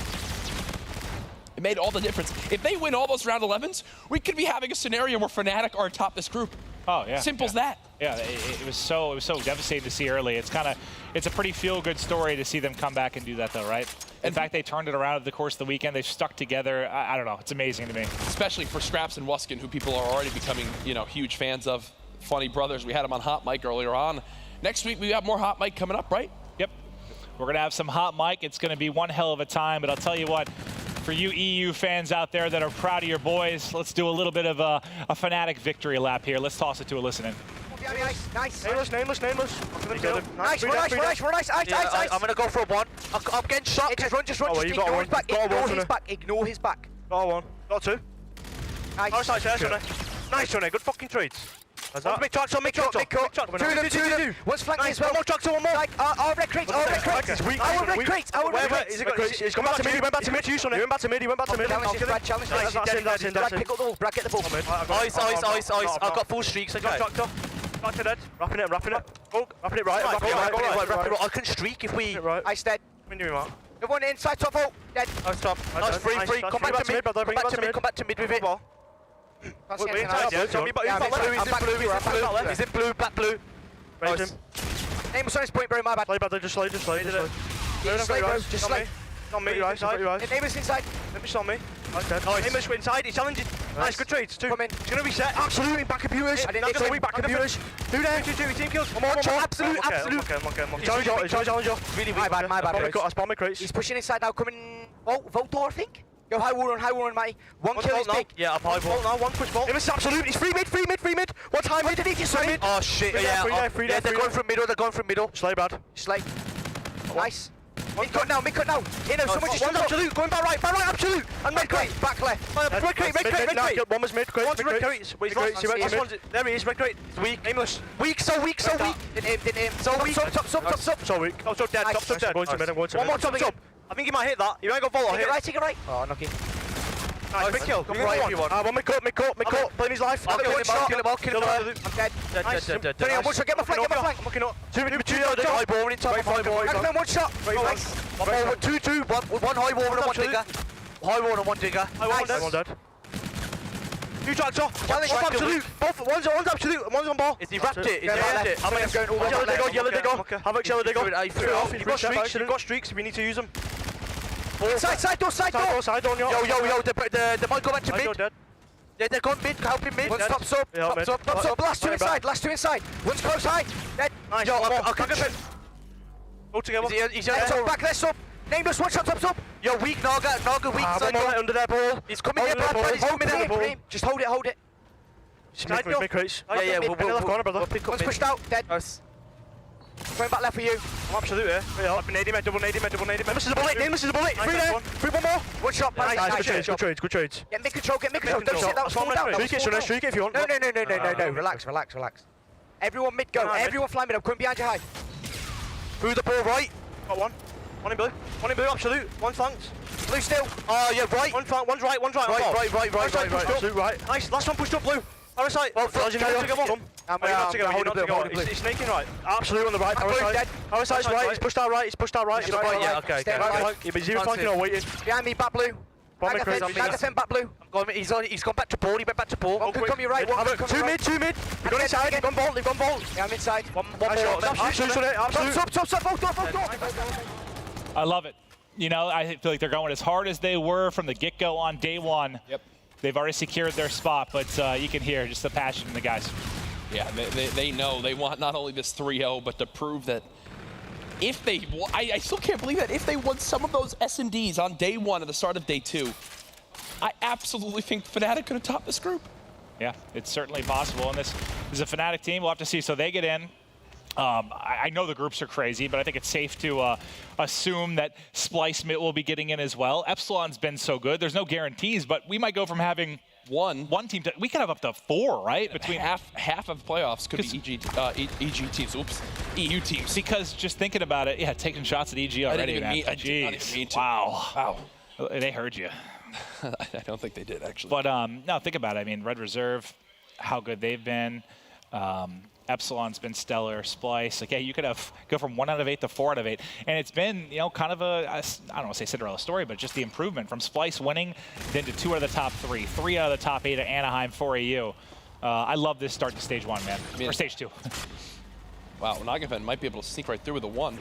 It made all the difference. If they win all those round 11s, we could be having a scenario where Fnatic are atop this group. Oh, yeah. Simple as that. Yeah, it was so devastating to see early. It's a pretty feel-good story to see them come back and do that, though, right? In fact, they turned it around over the course of the weekend. They've stuck together. I don't know. It's amazing to me. Especially for Scraps and Wuskin, who people are already becoming, huge fans of. Funny brothers. We had them on Hot Mic earlier on. Next week, we have more Hot Mic coming up, right? Yep. We're going to have some Hot Mic. It's going to be one hell of a time, but I'll tell you what, for you EU fans out there that are proud of your boys, let's do a little bit of a Fnatic victory lap here. Let's toss it to a listen-in. Nice. Nameless. Nice. Ice. I'm gonna go for a 1. I'm getting shot. Just run. Just ignore his back. Ignore his back. Got 1. Got 2. Nice. Nice, Johnny. Good fucking trades. Mid truck. Two of them. One's flanking as well. One more truck, 2 more. Our red crates. Our red crates. He's gone back to mid. He went back to mid. He went back to mid. Challenge. That's him. Brad, pick up the ball. Brad, get the ball. Ice. I've got full streaks. Back to dead. Wrapping it. Oh, wrapping it right. I can streak if we... Ice dead. Everyone inside top hole. Dead. Nice top. Nice, free. Come back to mid. Come back to mid with it. We're inside, yeah. He's in blue, back blue. Raised him. Name was on his point, bro, my bad. Slay, brother, just slay. Just slay. On me, Neighbours inside. Let me stop me. Neighbours inside, he's challenging. Nice, good trades. 2. Come in. He's going to reset. Absolutely, back of viewers. Back of viewers. Who there? 2 team kills. One more. Absolute. Challenge. Really weak. My bad. I spawned my crates. He's pushing inside now, coming... Voltor, I think. Go high wall on, mate. One kill is big. Yeah, up high wall now. One push ball. It was absolute. He's free mid. One time. Underneath you, mid. Oh shit. Yeah, they're going from middle. Slay, Brad. Slay. Nice. Mid-cut now, mid-cut now. Someone just one absolute, going back right, absolute. And mid-crate, back left. Mid-crate. One was mid-crate. One's mid-crate. There he is, mid-crate. It's weak. Aimless. Weak, so weak. Didn't aim. So weak. Top. So weak. Oh, so dead. Top dead. I'm going to mid. One more top. I think he might hit that. You might go volley. Take it right. Oh, unlucky. Nice, big kill. Come right if you want. One mid-cut. Playing his life. Kill him all. I'm dead. Dead. Turn on, one shot, get my flank. I'm looking up. Two High ball in top. One shot. Nice. One high wall and one digger. High wall and one digger. One dead. Two tractor. One's absolute. One's absolute. One's on ball. Is he wrapped it? I'm going all Yellow digger. Yellow digger. Havoc yellow digger. You've got streaks. You've got streaks. We need to use them. Side door. Side door. Yo. They might go back to mid. Yeah, they're going mid, helping mid. One stops up. Last two inside. One's close high. Dead. Nice. Yo, I'll catch him. Go together. He's back there, sub. Nameless, one shot, top. Yo, weak, Naga, weak. One more under their ball. He's coming here, Brad. He's coming in. Just hold it. Side door. Yeah, we'll corner, brother. One's pushed out, dead. Going back left for you. I'm absolute here. I've been nading him, double nading him. Nameless is a bullet. Three there. Three, one more. One shot, nice. Good trades. Get mid control. Don't sit down, fall down. Streak it if you want. No. Relax. Everyone mid go. Everyone fly mid. I'm coming behind you high. Through the ball right. Got one. One in blue, absolute. One flanks. Blue still. Oh, yeah, right. One's right. Right. Absolute right. Nice. Last one pushed up blue. Parasite. Well, not together. He's snaking right. Absolute on the right. Parasite's right. He's pushed out right. Yeah, okay. But he's even flanking or waiting. Behind me, back blue. Back defend, back blue. He's gone back to ball. He went back to ball. One could come your right. Two mid. They've gone inside. They've gone vault. Yeah, I'm inside. One more. Absolute. Top. I love it. You know, I feel like they're going as hard as they were from the get-go on day one. Yep. They've already secured their spot, but you can hear just the passion in the guys. Yeah, they know they want not only this 3-0, but to prove that if they, I still can't believe that if they won some of those S&Ds on day one at the start of day two, I absolutely think Fnatic could have topped this group. Yeah, it's certainly possible, and this is a Fnatic team. We'll have to see. So they get in. I know the groups are crazy, but I think it's safe to assume that Splice will be getting in as well. Epsilon's been so good. There's no guarantees, but we might go from having one team to, we could have up to 4, right? Between half of playoffs could be EG teams. Oops, EU teams. Because just thinking about it, yeah, taking shots at EG already. I didn't even mean to. Wow. They heard you. I don't think they did actually. But no, think about it. I mean, Red Reserve, how good they've been. Epsilon's been stellar. Splice, like, yeah, you could go from 1 out of 8 to 4 out of 8, and it's been, you know, kind of I don't want to say Cinderella story, but just the improvement from Splice winning, then to 2 out of the top 3, 3 out of the top 8 at Anaheim for AU. I love this start to stage 1, man, or stage 2. Wow, Nagafen might be able to sneak right through with a 1.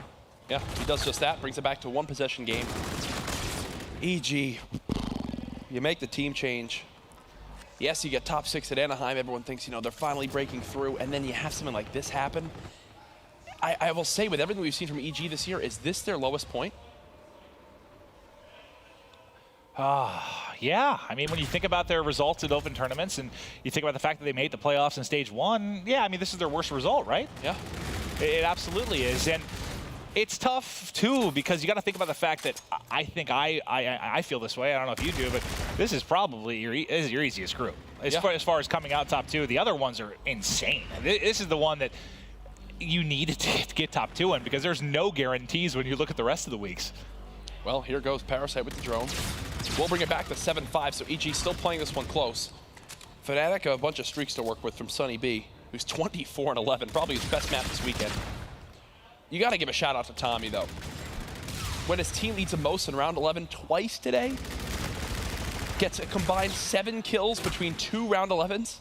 Yeah, he does just that, brings it back to a 1-possession game. EG, you make the team change. Yes, you get top 6 at Anaheim. Everyone thinks, you know, they're finally breaking through, and then you have something like this happen. I will say, with everything we've seen from EG this year, is this their lowest point? Yeah. I mean, when you think about their results at open tournaments, and you think about the fact that they made the playoffs in stage 1, yeah, I mean, this is their worst result, right? Yeah. It absolutely is. And it's tough, too, because you got to think about the fact that I think I feel this way. I don't know if you do, but this is probably your easiest group. As far as coming out top 2, the other ones are insane. This is the one that you needed to get top 2 in, because there's no guarantees when you look at the rest of the weeks. Well, here goes Parasite with the drone. We'll bring it back to 7-5, so EG still playing this one close. Fnatic, a bunch of streaks to work with from Sunny B, who's 24-11, probably his best map this weekend. You got to give a shout out to Tommy, though. When his team leads the most in round 11 twice today, gets a combined 7 kills between 2 round 11s.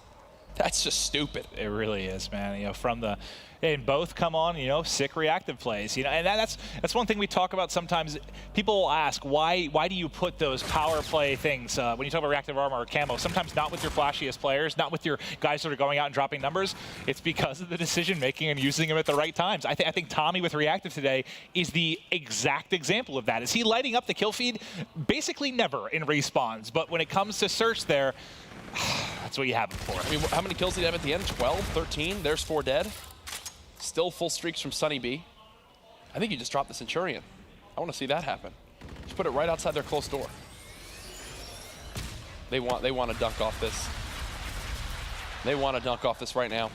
That's just stupid. It really is, man. You know, from the, and both come on, you know, sick reactive plays. You know, and that's one thing we talk about sometimes. People will ask, why do you put those power play things when you talk about reactive armor or camo? Sometimes not with your flashiest players, not with your guys that are going out and dropping numbers. It's because of the decision making and using them at the right times. I think Tommy with reactive today is the exact example of that. Is he lighting up the kill feed? Basically never in respawns, but when it comes to search there, that's what you have him for. I mean, how many kills did he have at the end? 12, 13? There's 4 dead. Still full streaks from Sunny B. I think he just dropped the Centurion. I want to see that happen. Just put it right outside their closed door. They want to dunk off this. They want to dunk off this right now.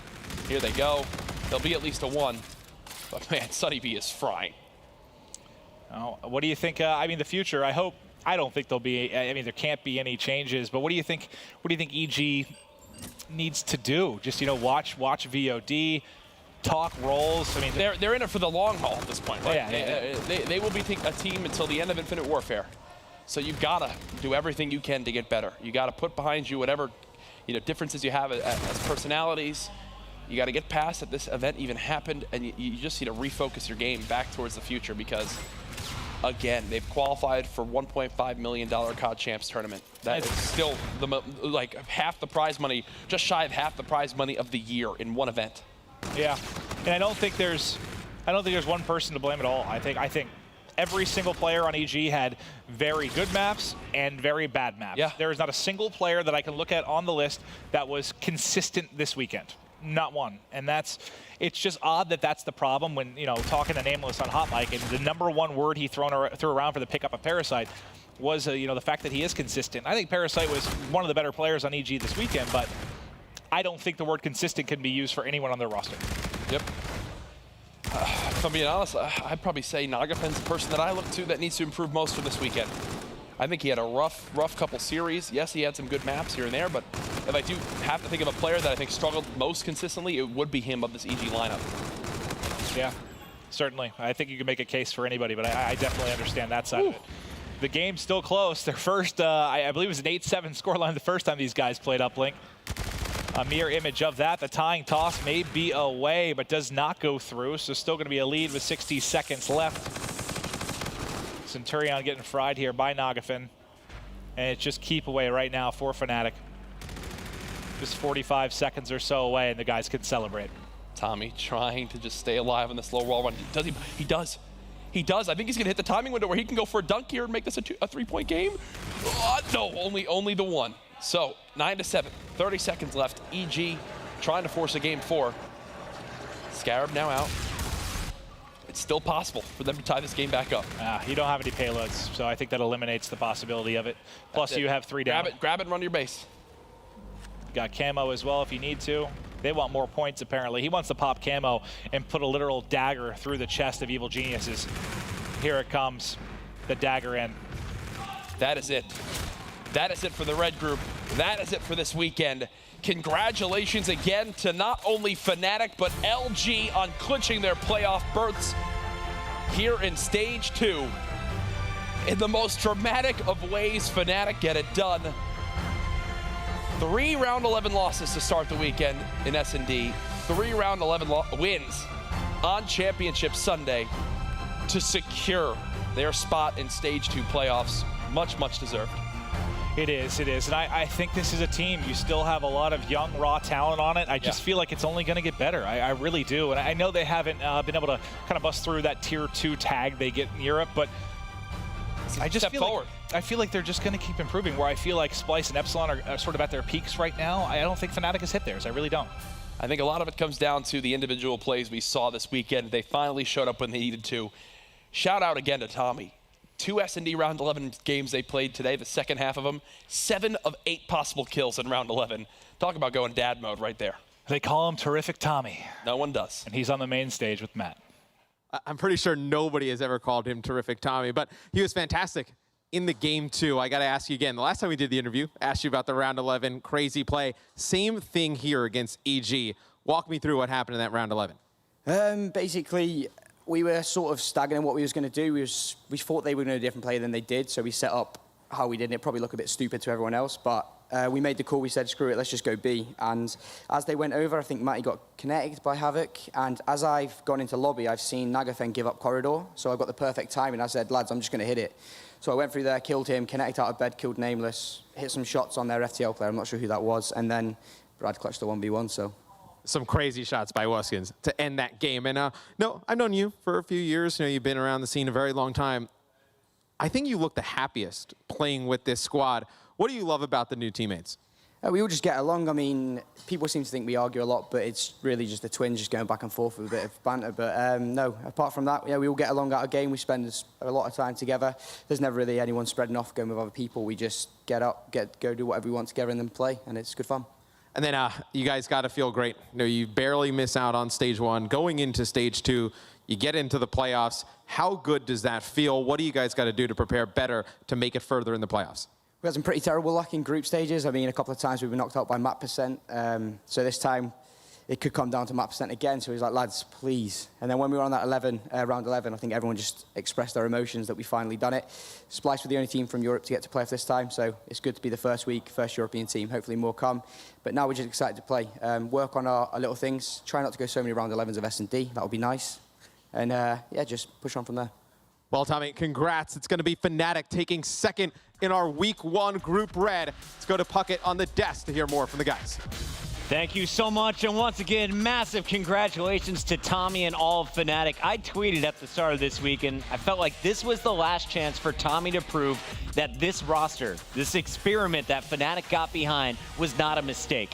Here they go. There'll be at least a 1. But man, Sunny B is frying. Oh, what do you think? I mean, the future. I don't think there'll be. I mean, there can't be any changes. But what do you think? What do you think EG needs to do? Just watch VOD, talk roles. I mean, they're in it for the long haul at this point, right? Yeah. They will be a team until the end of Infinite Warfare. So you've got to do everything you can to get better. You got to put behind you whatever differences you have as personalities. You got to get past that this event even happened, and you just need to refocus your game back towards the future because, again, they've qualified for $1.5 million COD Champs tournament. That is still half the prize money, just shy of half the prize money of the year in one event. Yeah, and I don't think there's one person to blame at all. I think every single player on EG had very good maps and very bad maps. Yeah. There is not a single player that I can look at on the list that was consistent this weekend. Not one. And it's just odd that that's the problem when, talking to Nameless on Hot Mic, and the #1 word he threw around for the pickup of Parasite was, the fact that he is consistent. I think Parasite was one of the better players on EG this weekend, but I don't think the word consistent can be used for anyone on their roster. Yep. If I'm being honest, I'd probably say Nagafen's the person that I look to that needs to improve most for this weekend. I think he had a rough couple series. Yes, he had some good maps here and there, but if I do have to think of a player that I think struggled most consistently, it would be him of this EG lineup. Yeah, certainly. I think you can make a case for anybody, but I definitely understand that side of it. The game's still close. Their first, I believe it was an 8-7 scoreline the first time these guys played Uplink. A mirror image of that. The tying toss may be away, but does not go through, so still going to be a lead with 60 seconds left. Centurion getting fried here by Nagafen. And it's just keep away right now for Fnatic. Just 45 seconds or so away, and the guys can celebrate. Tommy trying to just stay alive on this low wall run. He does. He does. I think he's going to hit the timing window where he can go for a dunk here and make this a 3-point game. No, only the 1. So 9-7, 30 seconds left. EG trying to force a game 4. Scarab now out. It's still possible for them to tie this game back up. You don't have any payloads, so I think that eliminates the possibility of it. Plus, you have 3 down. Grab it, and run your base. Got camo as well if you need to. They want more points, apparently. He wants to pop camo and put a literal dagger through the chest of Evil Geniuses. Here it comes, the dagger in. That is it. That is it for the Red Group. That is it for this weekend. Congratulations again to not only Fnatic, but LG on clinching their playoff berths here in Stage 2. In the most dramatic of ways, Fnatic get it done. 3 round 11 losses to start the weekend in S&D. 3 round 11 wins on Championship Sunday to secure their spot in Stage 2 playoffs. Much, much deserved. It is. And I think this is a team. You still have a lot of young, raw talent on it. I just feel like it's only going to get better. I really do. And I know they haven't been able to kind of bust through that Tier 2 tag they get in Europe, but I just feel like they're just going to keep improving, where I feel like Splice and Epsilon are sort of at their peaks right now. I don't think Fnatic has hit theirs. I really don't. I think a lot of it comes down to the individual plays we saw this weekend. They finally showed up when they needed to. Shout out again to Tommy. 2 S&D round 11 games they played today, the second half of them. 7 of 8 possible kills in round 11. Talk about going dad mode right there. They call him Terrific Tommy. No one does. And he's on the main stage with Matt. I'm pretty sure nobody has ever called him Terrific Tommy, but he was fantastic in the game 2. I got to ask you again. The last time we did the interview, asked you about the round 11 crazy play. Same thing here against EG. Walk me through what happened in that round 11. Basically, we were sort of staggering what we was going to do. We thought they were going to do a different play than they did, so we set up how we did. It probably looked a bit stupid to everyone else, but we made the call. We said, screw it, let's just go B. And as they went over, I think Matty got connected by Havoc. And as I've gone into lobby, I've seen Nagafen give up corridor. So I got the perfect timing. I said, lads, I'm just going to hit it. So I went through there, killed him, connected out of bed, killed Nameless, hit some shots on their FTL player. I'm not sure who that was. And then Brad clutched the 1v1, so... Some crazy shots by Wuskins to end that game. And no, I've known you for a few years. You've been around the scene a very long time. I think you look the happiest playing with this squad. What do you love about the new teammates? We all just get along. I mean, people seem to think we argue a lot, but it's really just the twins just going back and forth with a bit of banter. But no, apart from that, yeah, we all get along at a game. We spend a lot of time together. There's never really anyone spreading off, going with other people. We just get up, go do whatever we want together and then play, and it's good fun. And then you guys got to feel great. You know, you barely miss out on stage 1. Going into stage 2, you get into the playoffs. How good does that feel? What do you guys got to do to prepare better to make it further in the playoffs? We had some pretty terrible luck in group stages. I mean, a couple of times we were knocked out by map percent. So this time it could come down to map percent again. So he was like, lads, please. And then when we were on that round 11, I think everyone just expressed their emotions that we finally done it. Splice were the only team from Europe to get to playoff this time. So it's good to be the first week, first European team. Hopefully more come. But now we're just excited to play. Work on our little things. Try not to go so many round 11s of S&D. That would be nice. And yeah, just push on from there. Well, Tommy, congrats. It's going to be Fnatic taking second in our Week 1 Group Red. Let's go to Puckett on the desk to hear more from the guys. Thank you so much, and once again, massive congratulations to Tommy and all of Fnatic. I tweeted at the start of this week, and I felt like this was the last chance for Tommy to prove that this roster, this experiment that Fnatic got behind, was not a mistake.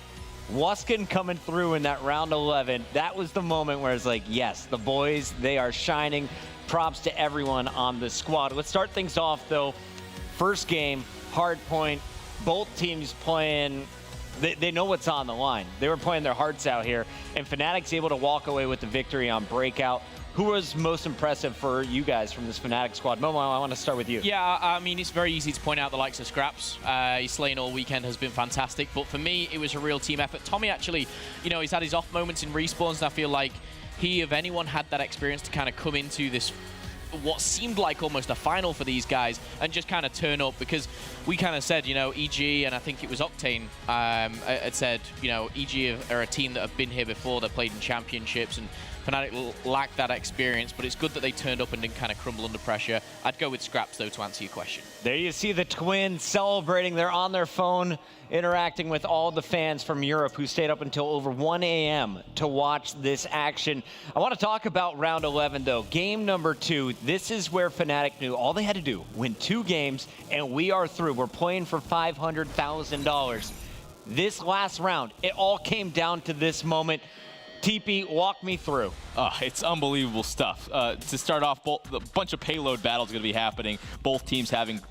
Wuskin coming through in that round 11, that was the moment where it's like, yes, the boys, they are shining. Props to everyone on the squad. Let's start things off, though. First game, hard point. Both teams playing, they know what's on the line. They were playing their hearts out here, and Fnatic's able to walk away with the victory on Breakout. Who was most impressive for you guys from this Fnatic squad? Momo, I want to start with you. Yeah, I mean, it's very easy to point out the likes of Scraps. His slaying all weekend has been fantastic, but for me, it was a real team effort. Tommy actually, you know, he's had his off moments in respawns, and I feel like he, if anyone, had that experience to kind of come into this, what seemed like almost a final for these guys, and just kind of turn up, because we kind of said, you know, EG, and I think it was Octane, had said, you know, EG are a team that have been here before, they've played in championships, and Fnatic lacked that experience, but it's good that they turned up and didn't kind of crumble under pressure. I'd go with Scraps, though, to answer your question. There you see the twins celebrating. They're on their phone, interacting with all the fans from Europe who stayed up until over 1 a.m. to watch this action. I want to talk about round 11, though. Game number 2. This is where Fnatic knew all they had to do, win 2 games, and we are through. We're playing for $500,000. This last round, it all came down to this moment. TP, walk me through. It's unbelievable stuff. To start off, a bunch of payload battles going to be happening. Both teams having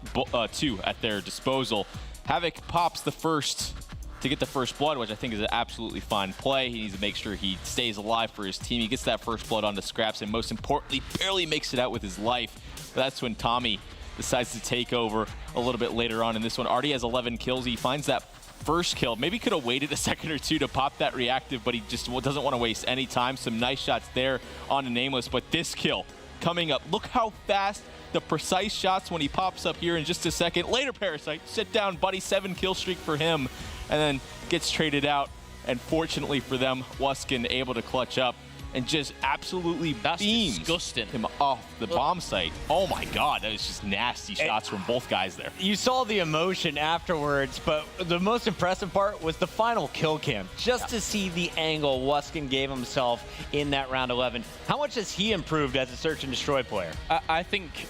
2 at their disposal. Havoc pops the first to get the first blood, which I think is an absolutely fine play. He needs to make sure he stays alive for his team. He gets that first blood onto Scraps, and most importantly, barely makes it out with his life. But that's when Tommy decides to take over a little bit later on in this one. Already has 11 kills. He finds that first kill. Maybe could have waited a second or two to pop that reactive, but he just doesn't want to waste any time. Some nice shots there on a Nameless, but this kill coming up. Look how fast the precise shots when he pops up here in just a second. Later, Parasite, sit down, buddy. 7 kill streak for him, and then gets traded out. And fortunately for them, Wuskin able to clutch up and just absolutely beams disgusting. him off the bomb site. Oh my God, that was just nasty shots from both guys there. You saw the emotion afterwards, but the most impressive part was the final kill cam. Just to see the angle Wuskin gave himself in that round 11. How much has he improved as a search and destroy player? I think,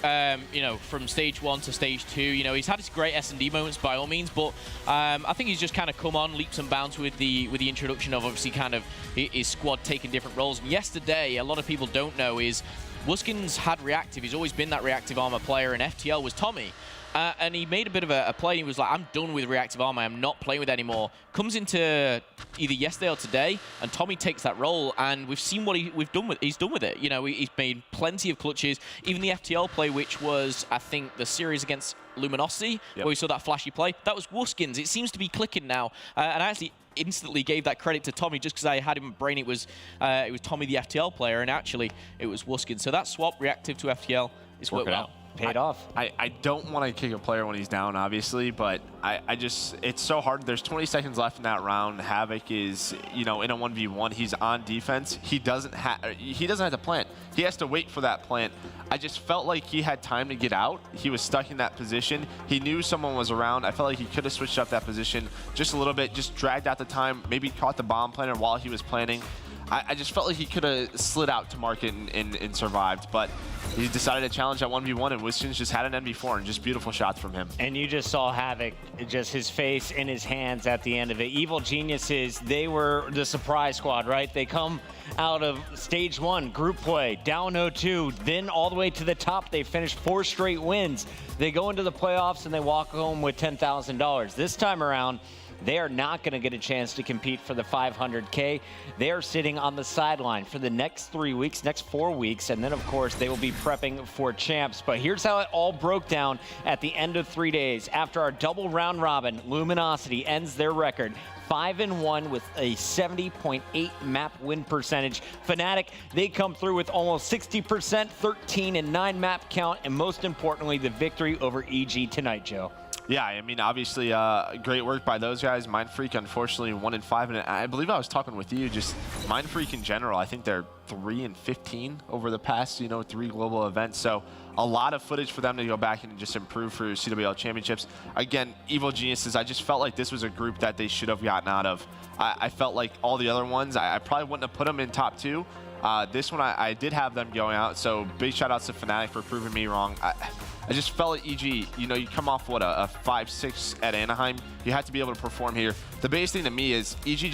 you know, from stage 1 to stage 2, you know, he's had his great S&D moments by all means, but I think he's just kind of come on leaps and bounds with the introduction of obviously kind of his squad taking different roles. And yesterday, a lot of people don't know is Wuskin's had reactive. He's always been that reactive armor player, and FTL was Tommy. And he made a bit of a play. He was like, I'm done with reactive armor. I'm not playing with it anymore. Comes into either yesterday or today, and Tommy takes that role, and we've seen what he's done with it. You know, he's made plenty of clutches. Even the FTL play, which was, I think, the series against Luminosity, where we saw that flashy play, that was Wuskin's. It seems to be clicking now. And I actually instantly gave that credit to Tommy just because I had him in brain it was Tommy the FTL player, and actually it was Wuskin. So that swap reactive to FTL is working out. Paid off. I don't want to kick a player when he's down, obviously, but I just, it's so hard. There's 20 seconds left in that round. Havoc is, you know, in a 1v1. He's on defense. He doesn't have to plant. He has to wait for that plant. I just felt like he had time to get out. He was stuck in that position. He knew someone was around. I felt like he could have switched up that position just a little bit, just dragged out the time, maybe caught the bomb planter while he was planning. I just felt like he could have slid out to market and survived, but he decided to challenge that 1v1, and Wiston's just had an NB4 and just beautiful shots from him. And you just saw Havoc, just his face in his hands at the end of it. Evil Geniuses, they were the surprise squad, right? They come out of stage 1, group play, down 0-2, then all the way to the top. They finished 4 straight wins. They go into the playoffs and they walk home with $10,000. This time around, they are not going to get a chance to compete for the 500K. They are sitting on the sideline for the next 3 weeks, next 4 weeks, and then, of course, they will be prepping for champs. But here's how it all broke down at the end of 3 days. After our double round robin, Luminosity ends their record 5-1 with a 70.8 map win percentage. Fnatic, they come through with almost 60%, 13-9 map count, and most importantly, the victory over EG tonight, Joe. Yeah, I mean, obviously, great work by those guys. Mindfreak, unfortunately, 1-5, and I believe I was talking with you, just Mindfreak in general. I think they're 3-15 over the past, 3 global events. So a lot of footage for them to go back and just improve for CWL championships. Again, Evil Geniuses, I just felt like this was a group that they should have gotten out of. I felt like all the other ones, I probably wouldn't have put them in top 2. This one, I did have them going out, so big shout outs to Fnatic for proving me wrong. I just felt like EG, you come off, what, a 5-6 at Anaheim. You have to be able to perform here. The biggest thing to me is EG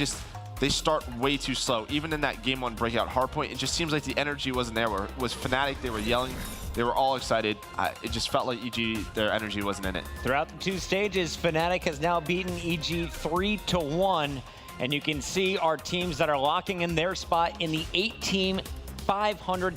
they start way too slow. Even in that game 1 breakout hardpoint, it just seems like the energy wasn't there. It was Fnatic, they were yelling, they were all excited. It just felt like EG, their energy wasn't in it. Throughout the 2 stages, Fnatic has now beaten EG 3-1. And you can see our teams that are locking in their spot in the 8-team $500,000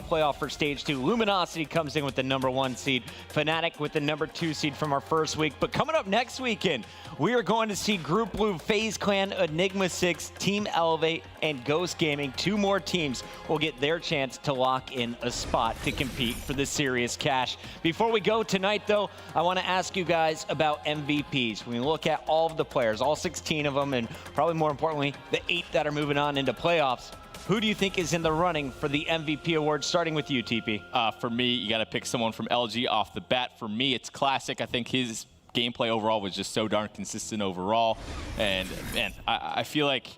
playoff for stage 2. Luminosity comes in with the #1 seed. Fnatic with the #2 seed from our first week. But coming up next weekend, we are going to see Group Blue, FaZe Clan, Enigma 6, Team Elevate, and Ghost Gaming. 2 more teams will get their chance to lock in a spot to compete for the serious cash. Before we go tonight, though, I want to ask you guys about MVPs. When we look at all of the players, all 16 of them, and probably more importantly, the 8 that are moving on into playoffs, who do you think is in the running for the MVP award, starting with you, TP? For me, you got to pick someone from LG off the bat. For me, it's Classic. I think his gameplay overall was just so darn consistent overall. And, man, I feel like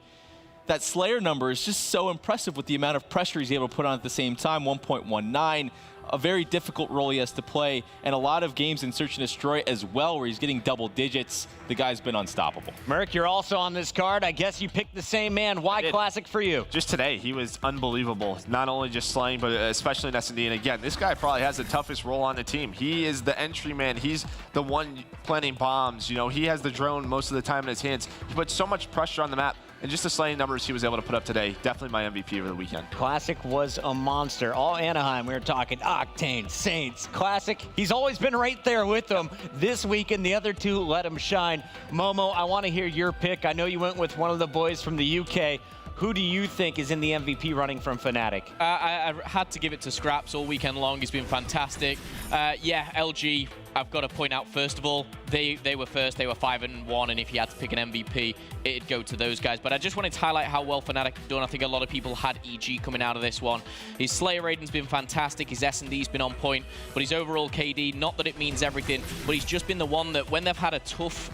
that Slayer number is just so impressive with the amount of pressure he's able to put on at the same time, 1.19. A very difficult role he has to play, and a lot of games in Search and Destroy as well where he's getting double digits. The guy's been unstoppable. Merc, you're also on this card. I guess you picked the same man. Why Classic for you? Just today, he was unbelievable. Not only just slaying, but especially in S&D. And again, this guy probably has the toughest role on the team. He is the entry man. He's the one planting bombs. He has the drone most of the time in his hands. He puts so much pressure on the map. And just the slaying numbers he was able to put up today, definitely my MVP over the weekend. Classic was a monster. All Anaheim, we were talking Octane, Saints, Classic. He's always been right there with them. This weekend, the other 2 let him shine. Momo, I want to hear your pick. I know you went with one of the boys from the UK. Who do you think is in the MVP running from Fnatic? I had to give it to Scraps all weekend long. He's been fantastic. Yeah, LG, I've got to point out, first of all, they were first. They were 5-1, and if you had to pick an MVP, it'd go to those guys. But I just wanted to highlight how well Fnatic have done. I think a lot of people had EG coming out of this one. His Slayer rating's been fantastic. His S&D's been on point. But his overall KD, not that it means everything, but he's just been the one that when they've had a tough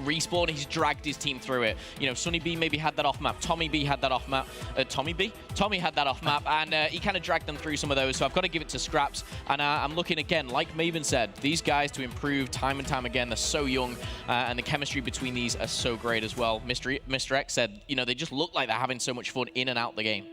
respawn, he's dragged his team through it. Sunny B maybe had that off map. Tommy B had that off map. Tommy had that off map, and he kind of dragged them through some of those. So I've got to give it to Scraps. And I'm looking again, like Maven said, these guys to improve time and time again. They're so young, and the chemistry between these are so great as well. Mr. X said, they just look like they're having so much fun in and out the game.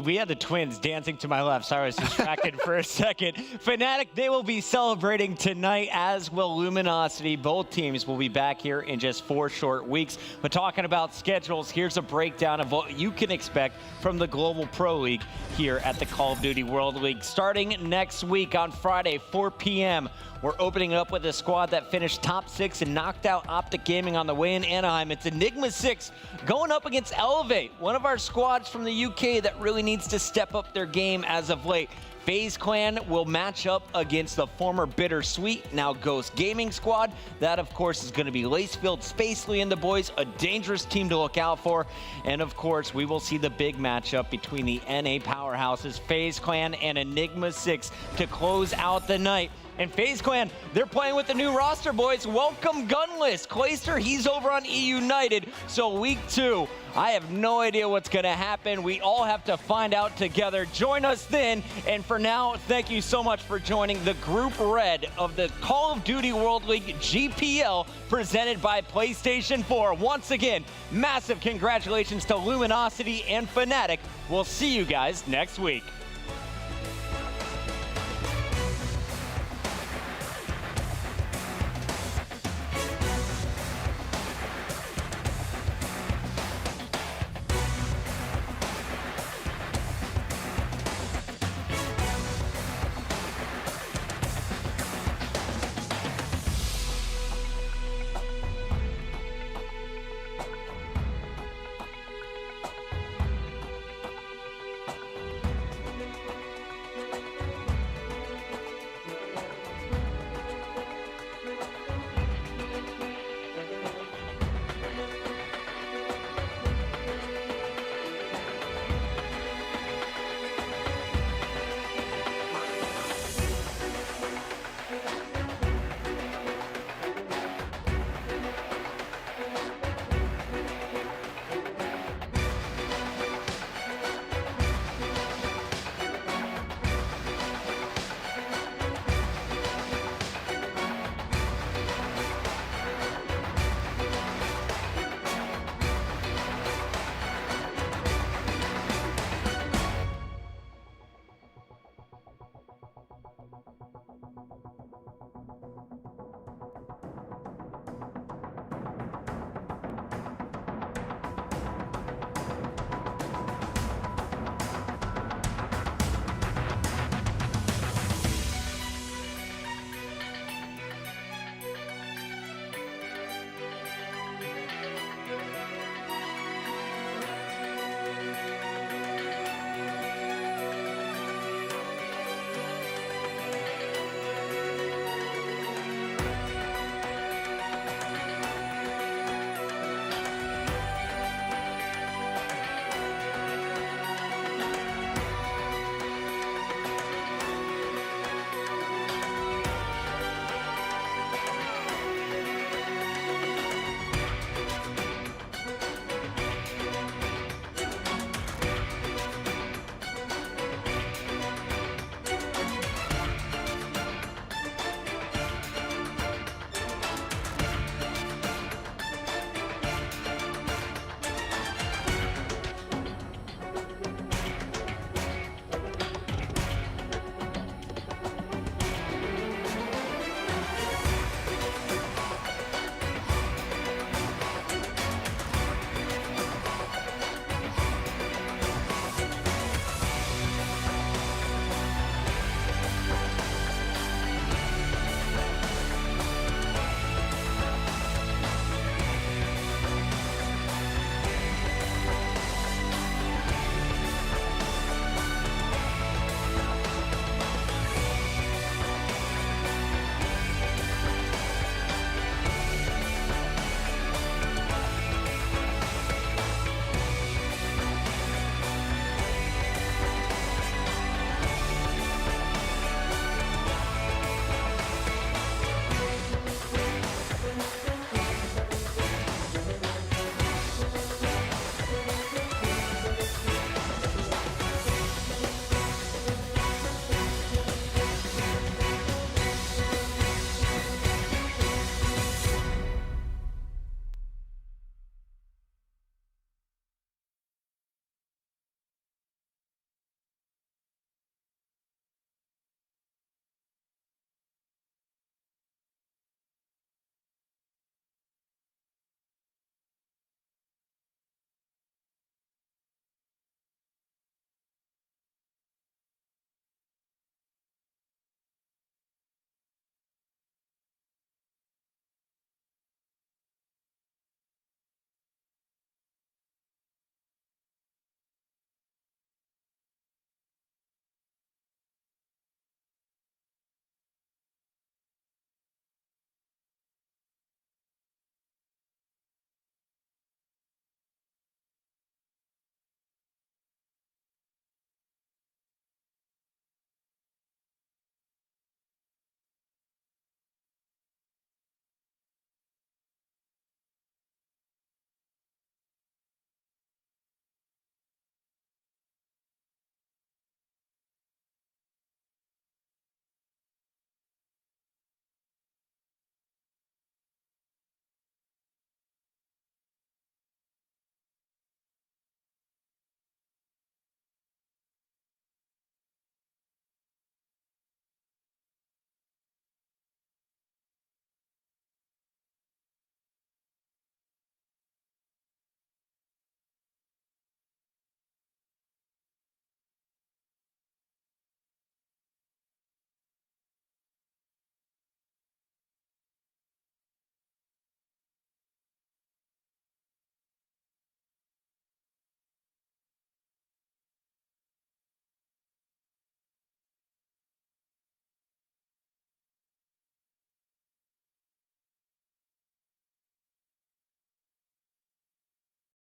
We had the twins dancing to my left. Sorry, I was distracted for a second. Fnatic, they will be celebrating tonight, as will Luminosity. Both teams will be back here in just 4 short weeks. But talking about schedules, here's a breakdown of what you can expect from the Global Pro League here at the Call of Duty World League. Starting next week on Friday, 4 p.m., we're opening it up with a squad that finished top 6 and knocked out Optic Gaming on the way in Anaheim. It's Enigma 6 going up against Elevate, one of our squads from the UK that really needs to step up their game as of late. FaZe Clan will match up against the former Bittersweet, now Ghost Gaming Squad. That, of course, is going to be Lacefield, Spacely, and the boys, a dangerous team to look out for. And, of course, we will see the big matchup between the NA powerhouses, FaZe Clan and Enigma 6, to close out the night. And FaZe Clan, they're playing with the new roster, boys. Welcome Gunless. Clayster, he's over on E United. So week 2, I have no idea what's going to happen. We all have to find out together. Join us then. And for now, thank you so much for joining the Group Red of the Call of Duty World League GPL presented by PlayStation 4. Once again, massive congratulations to Luminosity and Fnatic. We'll see you guys next week.